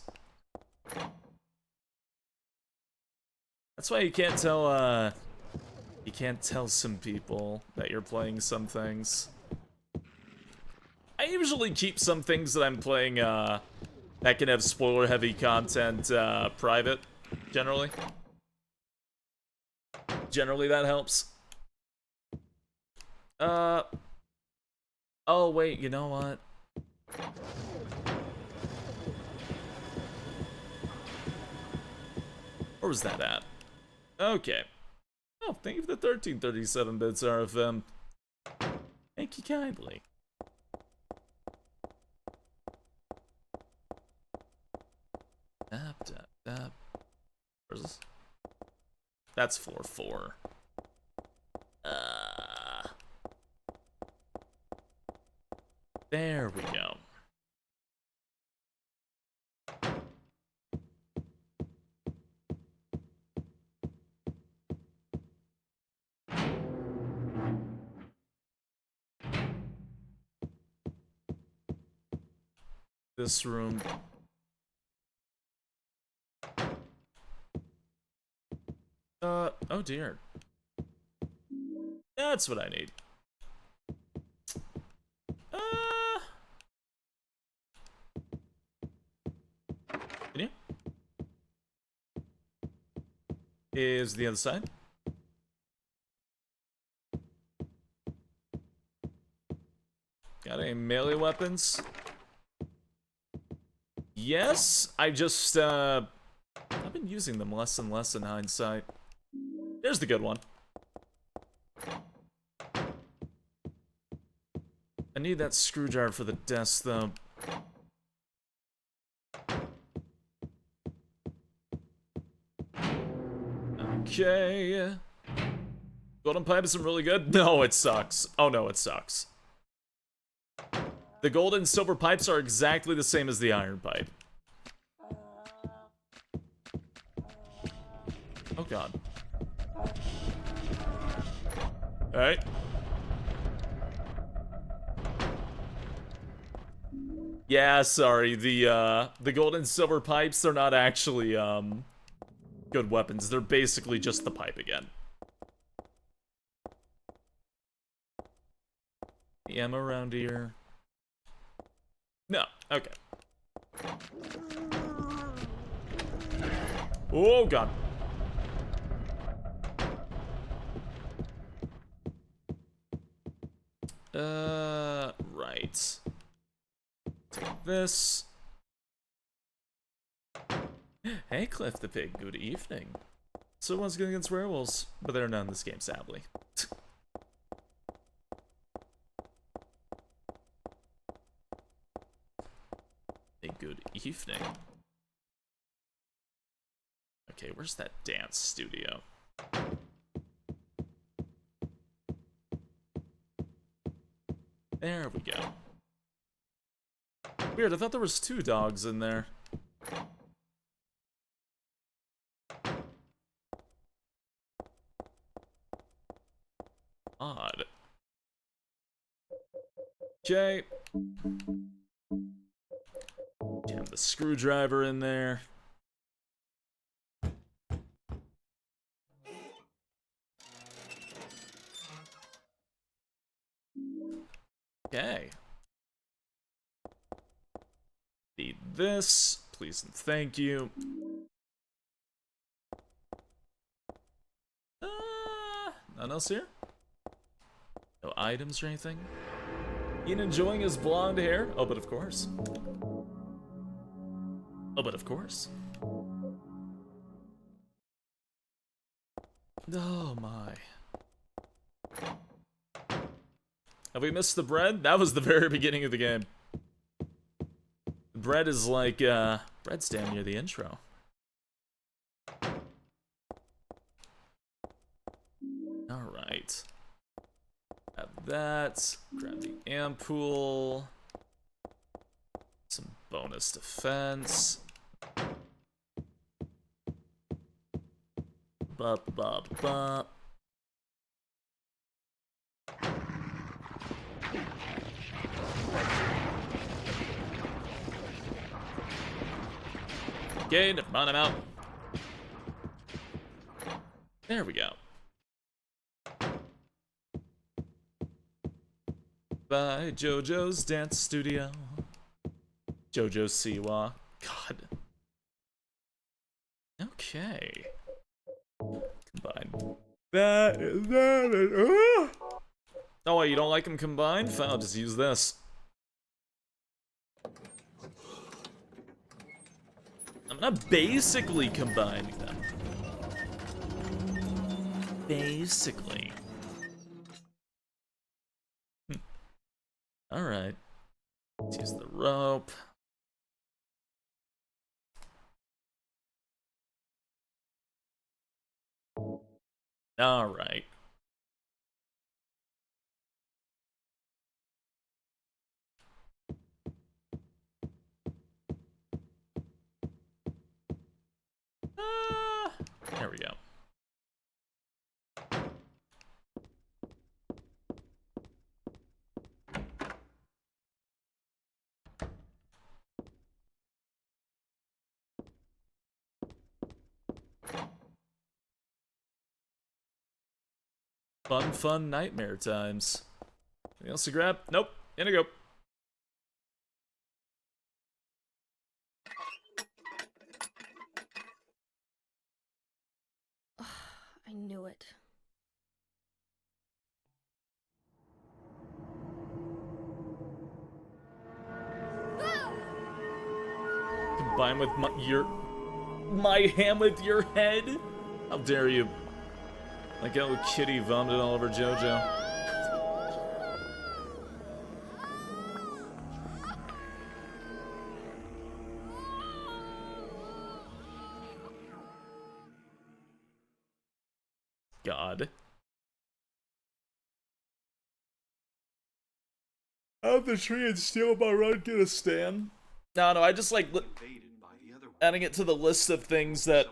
That's why you can't tell, you can't tell some people that you're playing some things. I usually keep some things that I'm playing, that can have spoiler-heavy content, private, generally. Generally, that helps. Oh, wait, you know what? Where was that at? Okay. Oh, thank you for the 1337 bits, RFM. Thank you kindly. Tap, tap, tap. Where's this? That's 4-4. There we go. This room. Oh dear. That's what I need. Can you? Is the other side? Got any melee weapons? Yes, I just, I've been using them less and less in hindsight. There's the good one. I need that screwdriver for the desk, though. Okay. Golden pipe isn't really good? No, it sucks. Oh no, it sucks. The gold and silver pipes are exactly the same as the iron pipe. Oh god. Alright. Yeah, sorry, the gold and silver pipes are not actually, good weapons. They're basically just the pipe again. The ammo around here. No, okay. Oh god. Right. Take this. Hey, Cliff the Pig, good evening. So one's going against werewolves, but they're not in this game, sadly. Hey, good evening. Okay, where's that dance studio? There we go. Weird, I thought there was 2 dogs in there. Odd. Okay. Jam the screwdriver in there. Okay. Need this, please and thank you. Nothing else here? No items or anything? Ian enjoying his blonde hair? Oh, but of course. Oh, but of course. Oh my. Have we missed the bread? That was the very beginning of the game. The bread is like, bread's down near the intro. Alright. Have that. Grab the ampoule. Some bonus defense. Bup, bup, bup. Okay, never mind, I'm out. There we go. By JoJo's Dance Studio. JoJo Siwa. God. Okay. Combine. Oh, wait, you don't like them combined? Fine, I'll just use this. I'm not basically combining them. Basically. Alright. Let's use the rope. Alright. There we go. Fun nightmare times. Anything else to grab? Nope. In I go. I knew it. Combine with my hand with your head? How dare you? Like how Kitty vomited all over JoJo. God. Out the tree and steal my run, get a stand. No, I just like adding it to the list of things that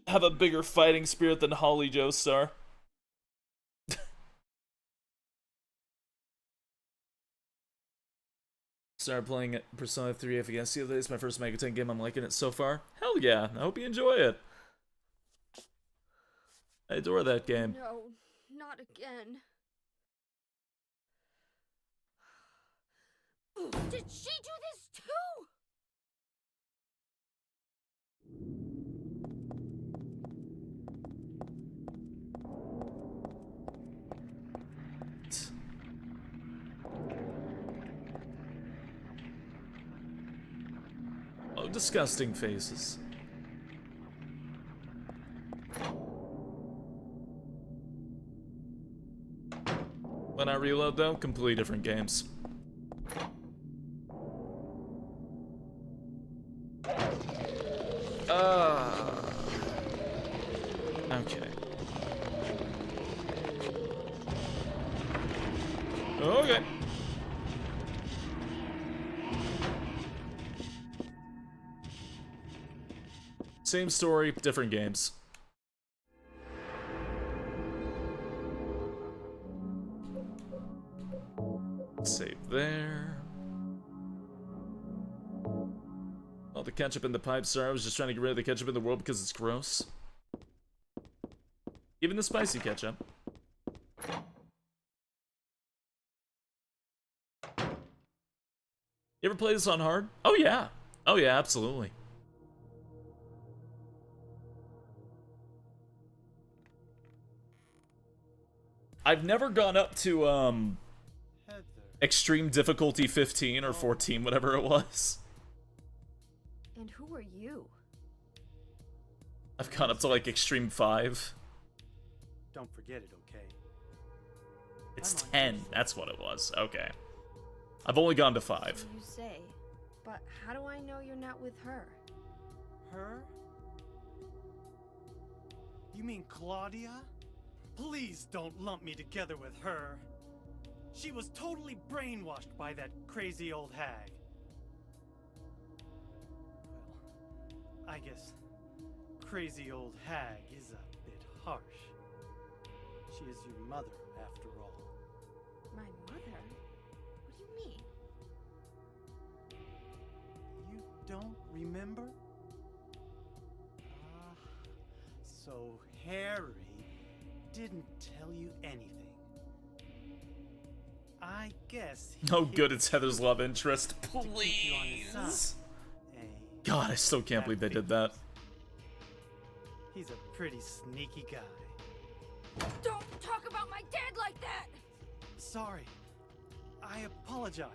have a bigger fighting spirit than Holly Joestar. Started playing Persona 3 FPS the other day. It's my first Megaten game. I'm liking it so far. Hell yeah. I hope you enjoy it. I adore that game. No, not again. Did she do this too? Oh, disgusting faces. When I reload though, completely different games. Okay. Okay. Same story, different games. Save there. Oh, the ketchup in the pipe. Sorry, I was just trying to get rid of the ketchup in the world because it's gross. Even the spicy ketchup. You ever play this on hard? Oh yeah. Oh yeah, absolutely. I've never gone up to extreme difficulty 15 or 14, whatever it was. And who are you? I've gone up to like extreme 5. Don't forget it, okay? It's 10. That's what it was. Okay. I've only gone to 5. So you say, but how do I know you're not with her? Her? You mean Claudia? Please don't lump me together with her. She was totally brainwashed by that crazy old hag. Well, I guess crazy old hag is a bit harsh. She is your mother, after all. My mother? What do you mean? You don't remember? So Harry didn't tell you anything. I guess he Oh, good, it's Heather's love interest. to keep you on his side. Please. God, I still can't believe they did that. He's a pretty sneaky guy. Don't talk about my dad like that! Sorry. I apologize.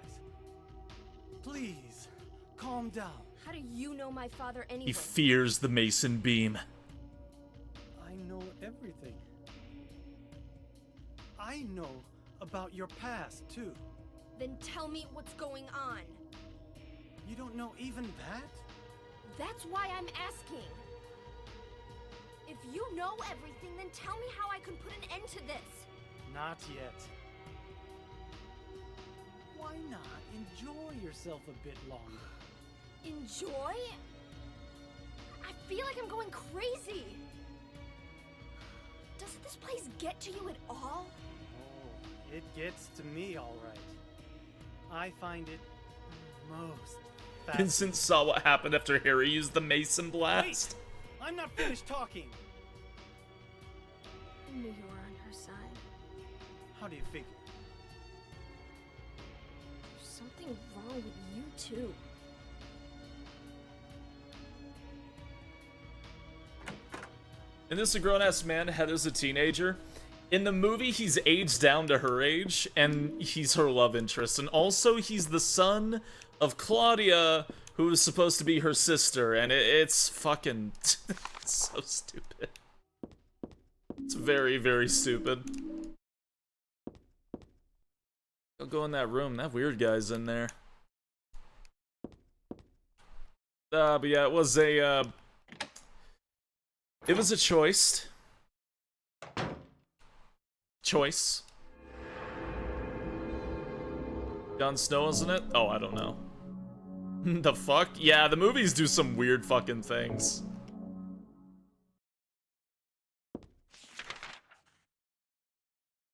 Please, calm down. How do you know my father anyway? He fears the Mason beam. I know everything. I know about your past, too. Then tell me what's going on. You don't know even that? That's why I'm asking. If you know everything, then tell me how I can put an end to this. Not yet. Why not enjoy yourself a bit longer? Enjoy? I feel like I'm going crazy. Doesn't this place get to you at all? Oh, it gets to me all right. I find it most fascinating. Vincent saw what happened after Harry used the Mason blast. Wait! I'm not finished talking. I knew you were on her side. How do you figure? There's something wrong with you too. And this is a grown-ass man, Heather's a teenager. In the movie, he's aged down to her age, and he's her love interest. And also, he's the son of Claudia, who is supposed to be her sister, and it's fucking... it's so stupid. It's very, very stupid. Don't go in that room, that weird guy's in there. But yeah, it was a, it was a choice. Jon Snow, isn't it? Oh, I don't know. The fuck? Yeah, the movies do some weird fucking things.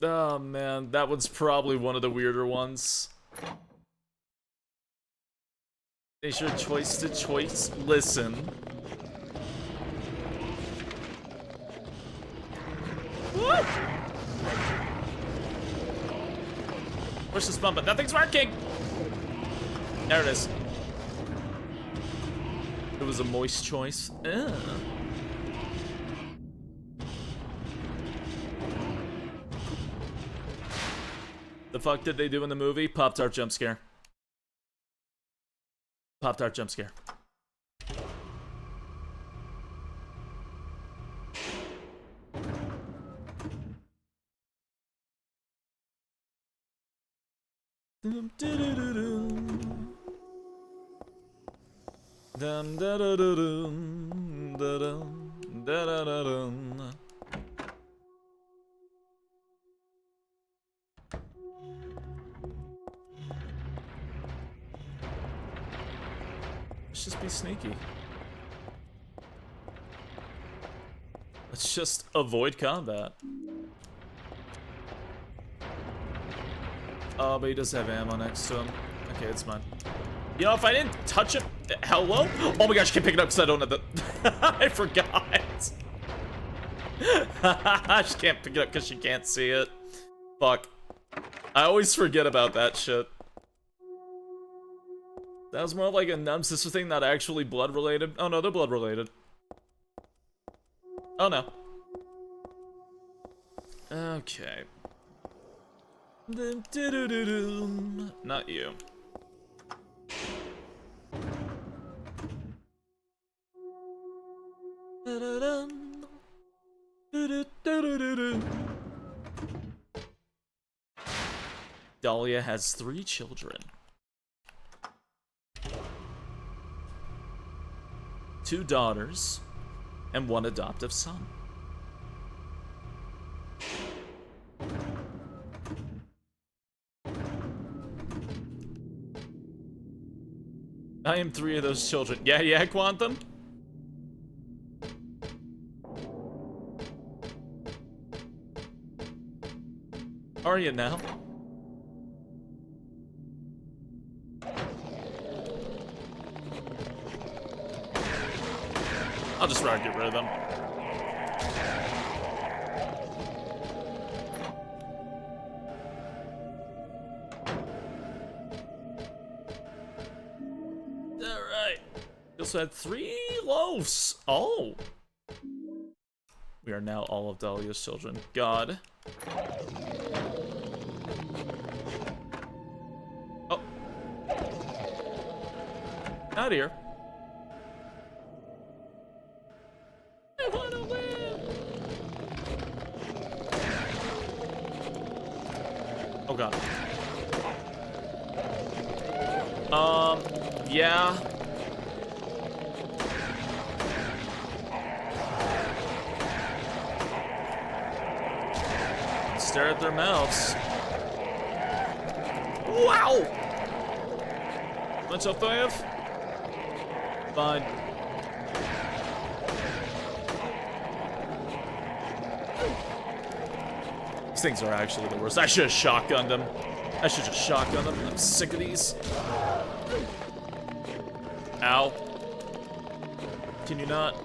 Oh man, that one's probably one of the weirder ones. Is your choice to choice? Listen. Woo! Push this button, but nothing's working! There it is. It was a moist choice. Ugh. The fuck did they do in the movie? Pop-Tart jump scare. Pop-Tart jump scare. Dum da da da dum. Dum da da da dum. Da dum da da da dum. Let's just be sneaky. Let's just avoid combat. Oh, but he does have ammo next to him. Okay, it's fine. You know, if I didn't touch him... Hello? Oh my gosh, I can't pick it up because I don't have the... I forgot. She can't pick it up because she can't see it. Fuck. I always forget about that shit. That was more like a numb sister thing, not actually blood related. Oh no, they're blood related. Oh no. Okay. Not you. Dahlia has 3 children. 2 daughters and 1 adoptive son. I am 3 of those children. Yeah, Quantum? Are you now? I'll just rather get rid of them. also had 3 loaves. Oh. We are now all of Dahlia's children. God. Oh. Out here. I wanna live. Oh god. Yeah. Stare at their mouths. Wow! Much health do I have? Fine. These things are actually the worst. I should have shotgunned them. I should just shotgun them. I'm sick of these. Ow. Can you not?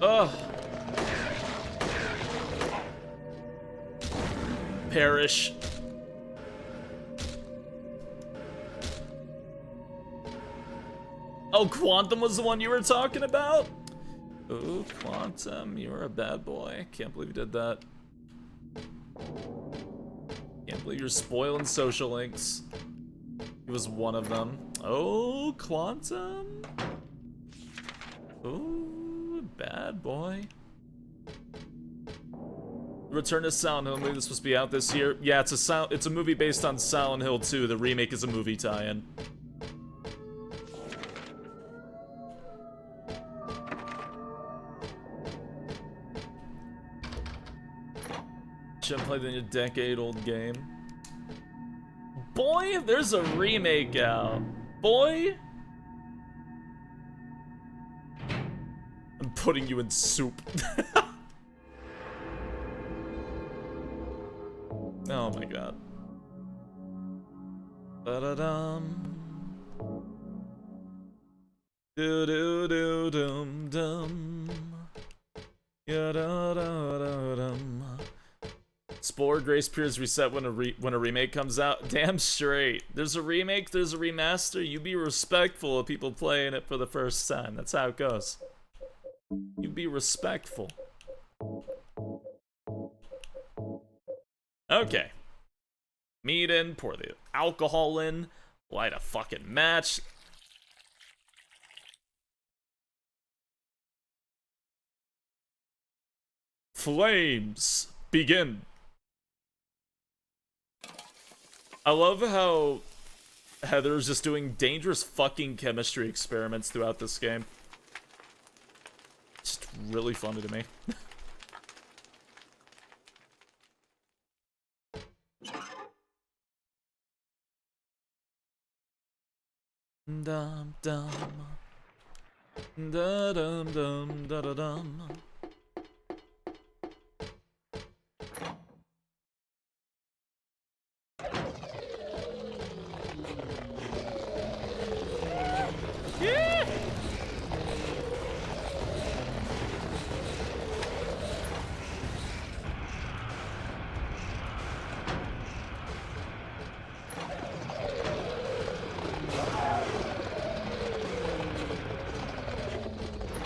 Ugh. Perish. Oh, Quantum was the one you were talking about? Oh, Quantum, you're a bad boy. Can't believe you did that. Can't believe you're spoiling social links. He was one of them. Oh, Quantum. Oh, bad boy. Return to Silent Hill movie that's supposed to be out this year. Yeah, it's a movie based on Silent Hill 2. The remake is a movie tie-in. Shouldn't play in a decade-old game. Boy, there's a remake out. Boy. I'm putting you in soup. Oh my god. Da-da-dum. Do-do-do-dum-dum. Ya-da-da-da-dum. Spore Grace Period's reset when a remake comes out. Damn straight. There's a remake, there's a remaster. You be respectful of people playing it for the first time. That's how it goes. You be respectful. Okay. Meat in, pour the alcohol in, light a fucking match. Flames begin. I love how Heather's just doing dangerous fucking chemistry experiments throughout this game. It's just really funny to me. Dum dum. Da dum dum da da dum. Yeah.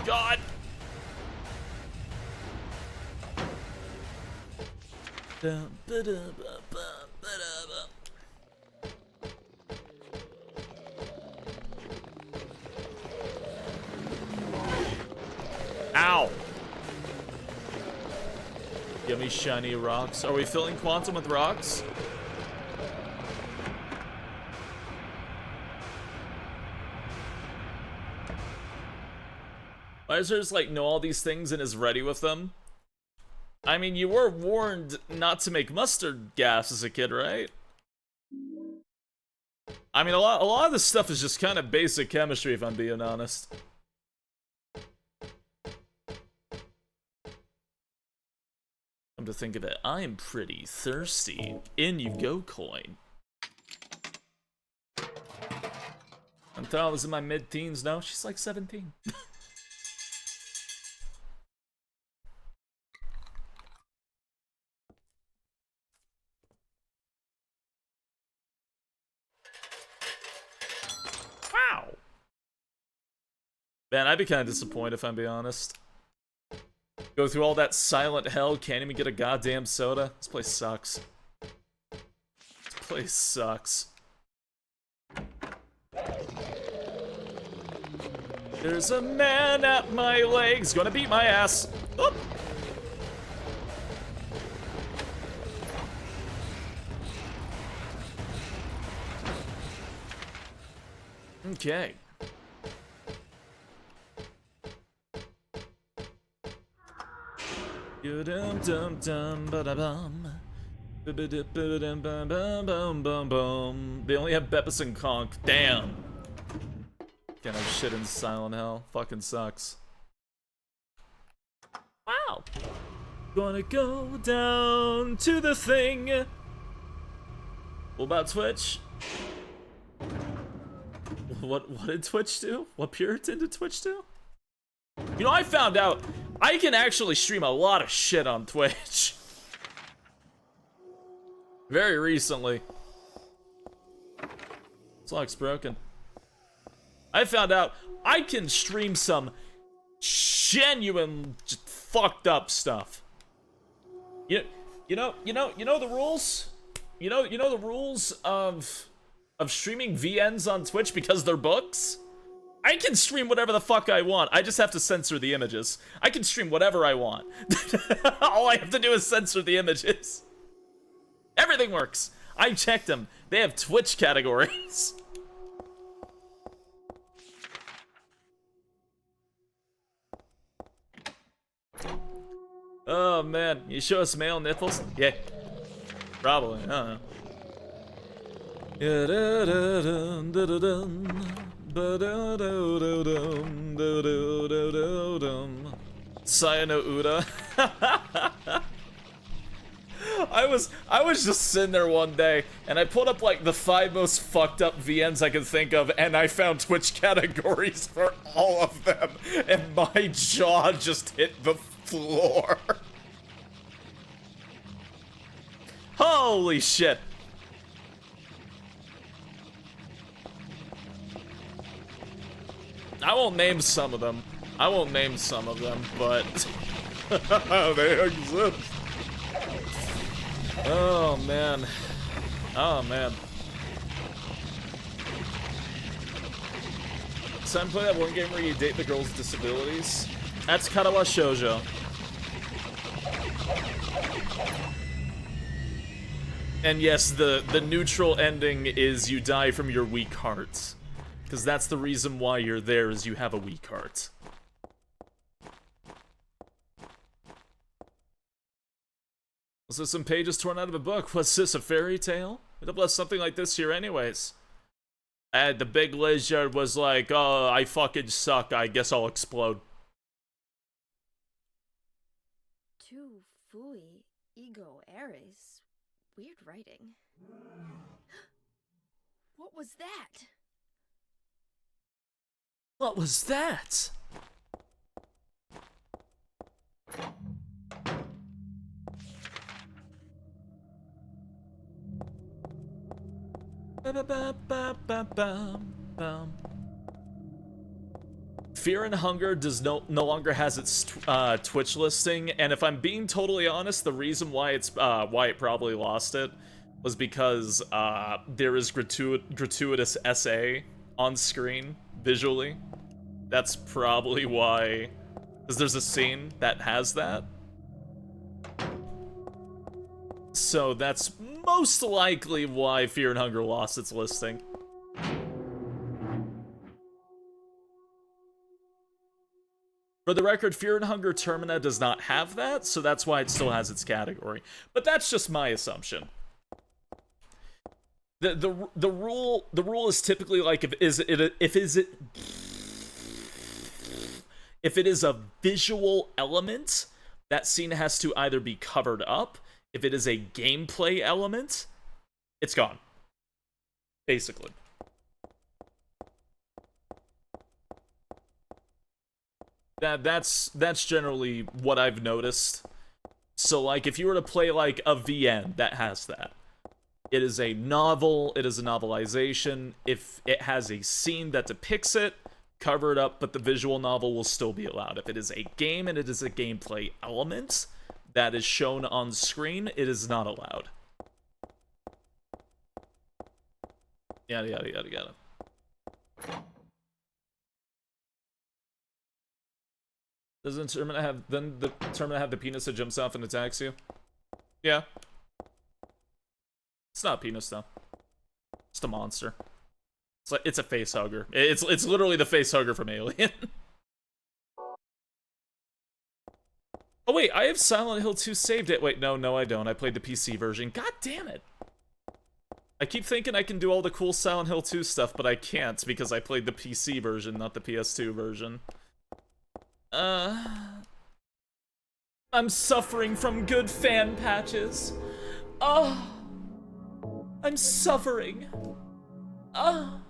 God. Dum, ba-da, ba-ba, ba-da, ba. Ow! Yummy shiny rocks. Are we filling Quantum with rocks? Why does just like know all these things and is ready with them? I mean, you were warned not to make mustard gas as a kid, right? I mean, a lot of this stuff is just kind of basic chemistry, if I'm being honest. Come to think of it, I'm pretty thirsty. In you go, coin. I thought I was in my mid-teens. No, she's like 17. Man, I'd be kind of disappointed if I'm being honest. Go through all that silent hell, can't even get a goddamn soda. This place sucks. This place sucks. There's a man at my legs, gonna beat my ass. Oop. Okay. Dum dum dum ba da bum. They only have Beppis and Conk. Damn. Can't have shit in Silent Hell. Fucking sucks. Wow. Gonna go down to the thing. What about Twitch? What did Twitch do? What Puritan did Twitch do? You know, I found out I can actually stream a lot of shit on Twitch. Very recently. This log's broken. I found out I can stream some genuine just fucked up stuff. You know the rules? You know the rules of streaming VNs on Twitch because they're books? I can stream whatever the fuck I want. I just have to censor the images. I can stream whatever I want. All I have to do is censor the images. Everything works. I checked them. They have Twitch categories. Oh man, you show us male nipples? Yeah. Probably, I don't know. Sayano Uda. I was just sitting there one day and I pulled up like the 5 most fucked up VNs I could think of and I found Twitch categories for all of them and my jaw just hit the floor. Holy shit. I won't name some of them. But they exist. Oh man. Oh man. Time to play that one game where you date the girls with disabilities. That's Karawa Shoujo. And yes, the neutral ending is you die from your weak heart. Because that's the reason why you're there, is you have a weak heart. Was this some pages torn out of a book? Was this a fairy tale? We'd have left something like this here anyways. And the big lizard was like, oh, I fucking suck, I guess I'll explode. Tu fui ego eres. Weird writing. What was that? What was that? Fear and Hunger does no longer has its Twitch listing, and if I'm being totally honest, the reason why it probably lost it was because there is gratuitous SA on screen visually. That's probably why, because there's a scene that has that. So that's most likely why Fear and Hunger lost its listing. For the record, Fear and Hunger Termina does not have that, so that's why it still has its category. But that's just my assumption. The rule is typically like if it is a visual element, that scene has to either be covered up. If it is a gameplay element, it's gone. Basically. That's generally what I've noticed. So like if you were to play like a VN that has that, it is a novel, it is a novelization. If it has a scene that depicts it, cover it up, but the visual novel will still be allowed. If it is a game and it is a gameplay element that is shown on screen, it is not allowed. Yada, yada, yada, yada. Does the tournament have, then the tournament have the penis that jumps off and attacks you? Yeah. It's not a penis, though. It's a monster. It's like, it's a face hugger. It's literally the face hugger from Alien. Oh wait, I have Silent Hill 2 saved it. Wait, no I don't. I played the PC version. God damn it. I keep thinking I can do all the cool Silent Hill 2 stuff, but I can't because I played the PC version, not the PS2 version. I'm suffering from good fan patches. Oh, I'm suffering. Oh.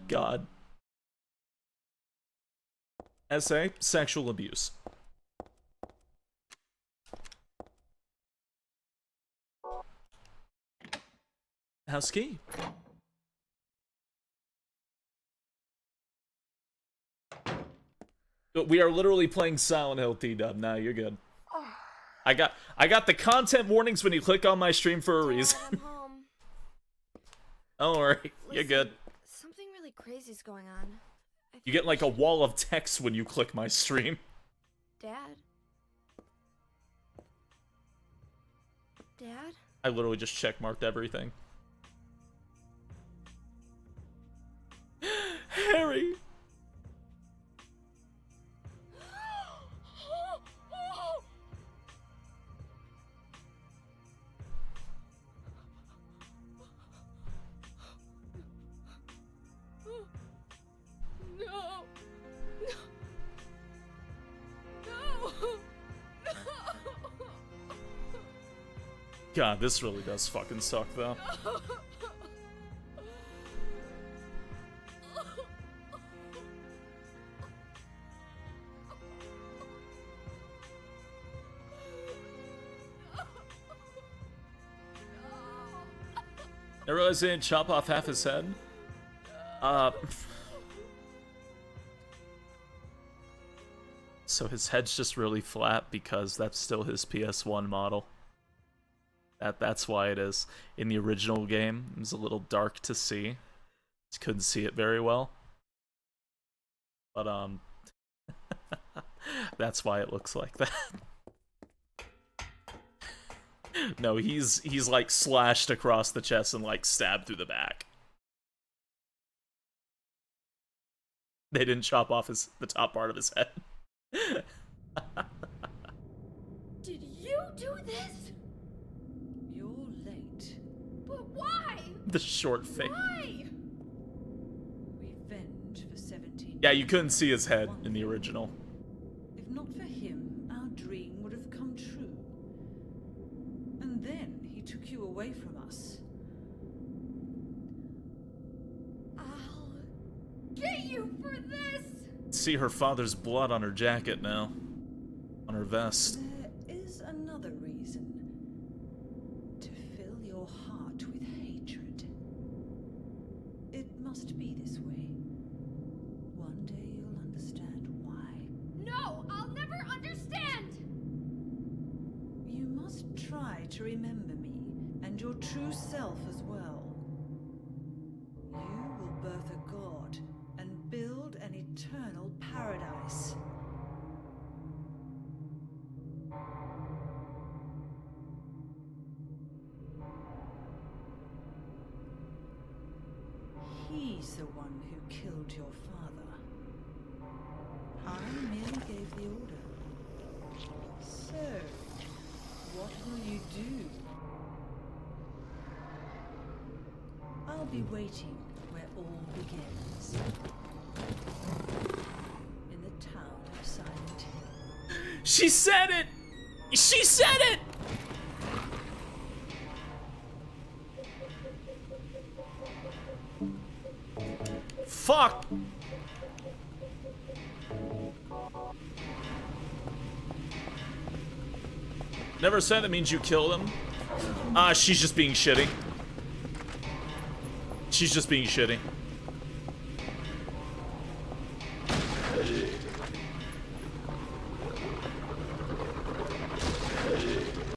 God. Essay, sexual abuse. How's ski? We are literally playing Silent Hill T-Dub. Nah, you're good. I got the content warnings when you click on my stream for a reason. Don't worry, you're good. Something really crazy's going on. You get like a wall of text when you click my stream. Dad? Dad? I literally just checkmarked everything. Harry! God, this really does fucking suck, though. I realized they didn't chop off half his head. So his head's just really flat because that's still his PS1 model. That's why it is. In the original game, it was a little dark to see. Just couldn't see it very well. But, that's why it looks like that. No, he's like slashed across the chest and like stabbed through the back. They didn't chop off the top part of his head. Did you do this? You're late. But why? The short fade. Why? Revenge for 17. Yeah, you couldn't see his head in the original. If not for him, our dream would have come true. And then he took you away from us. I'll get you for this! See her father's blood on her jacket now. On her vest. There is another reason. To fill your heart with hatred. It must be this way. One day you'll understand why. No, I'll never understand! You must try to remember me, and your true self as well. You will birth a god, and build an eternal paradise. He's the one who killed your father. I merely gave the order. So, what will you do? I'll be waiting where all begins. In the town of Silent Hill. She said it! She said it! Fuck! Never said it means you killed him. She's just being shitty. She's just being shitty.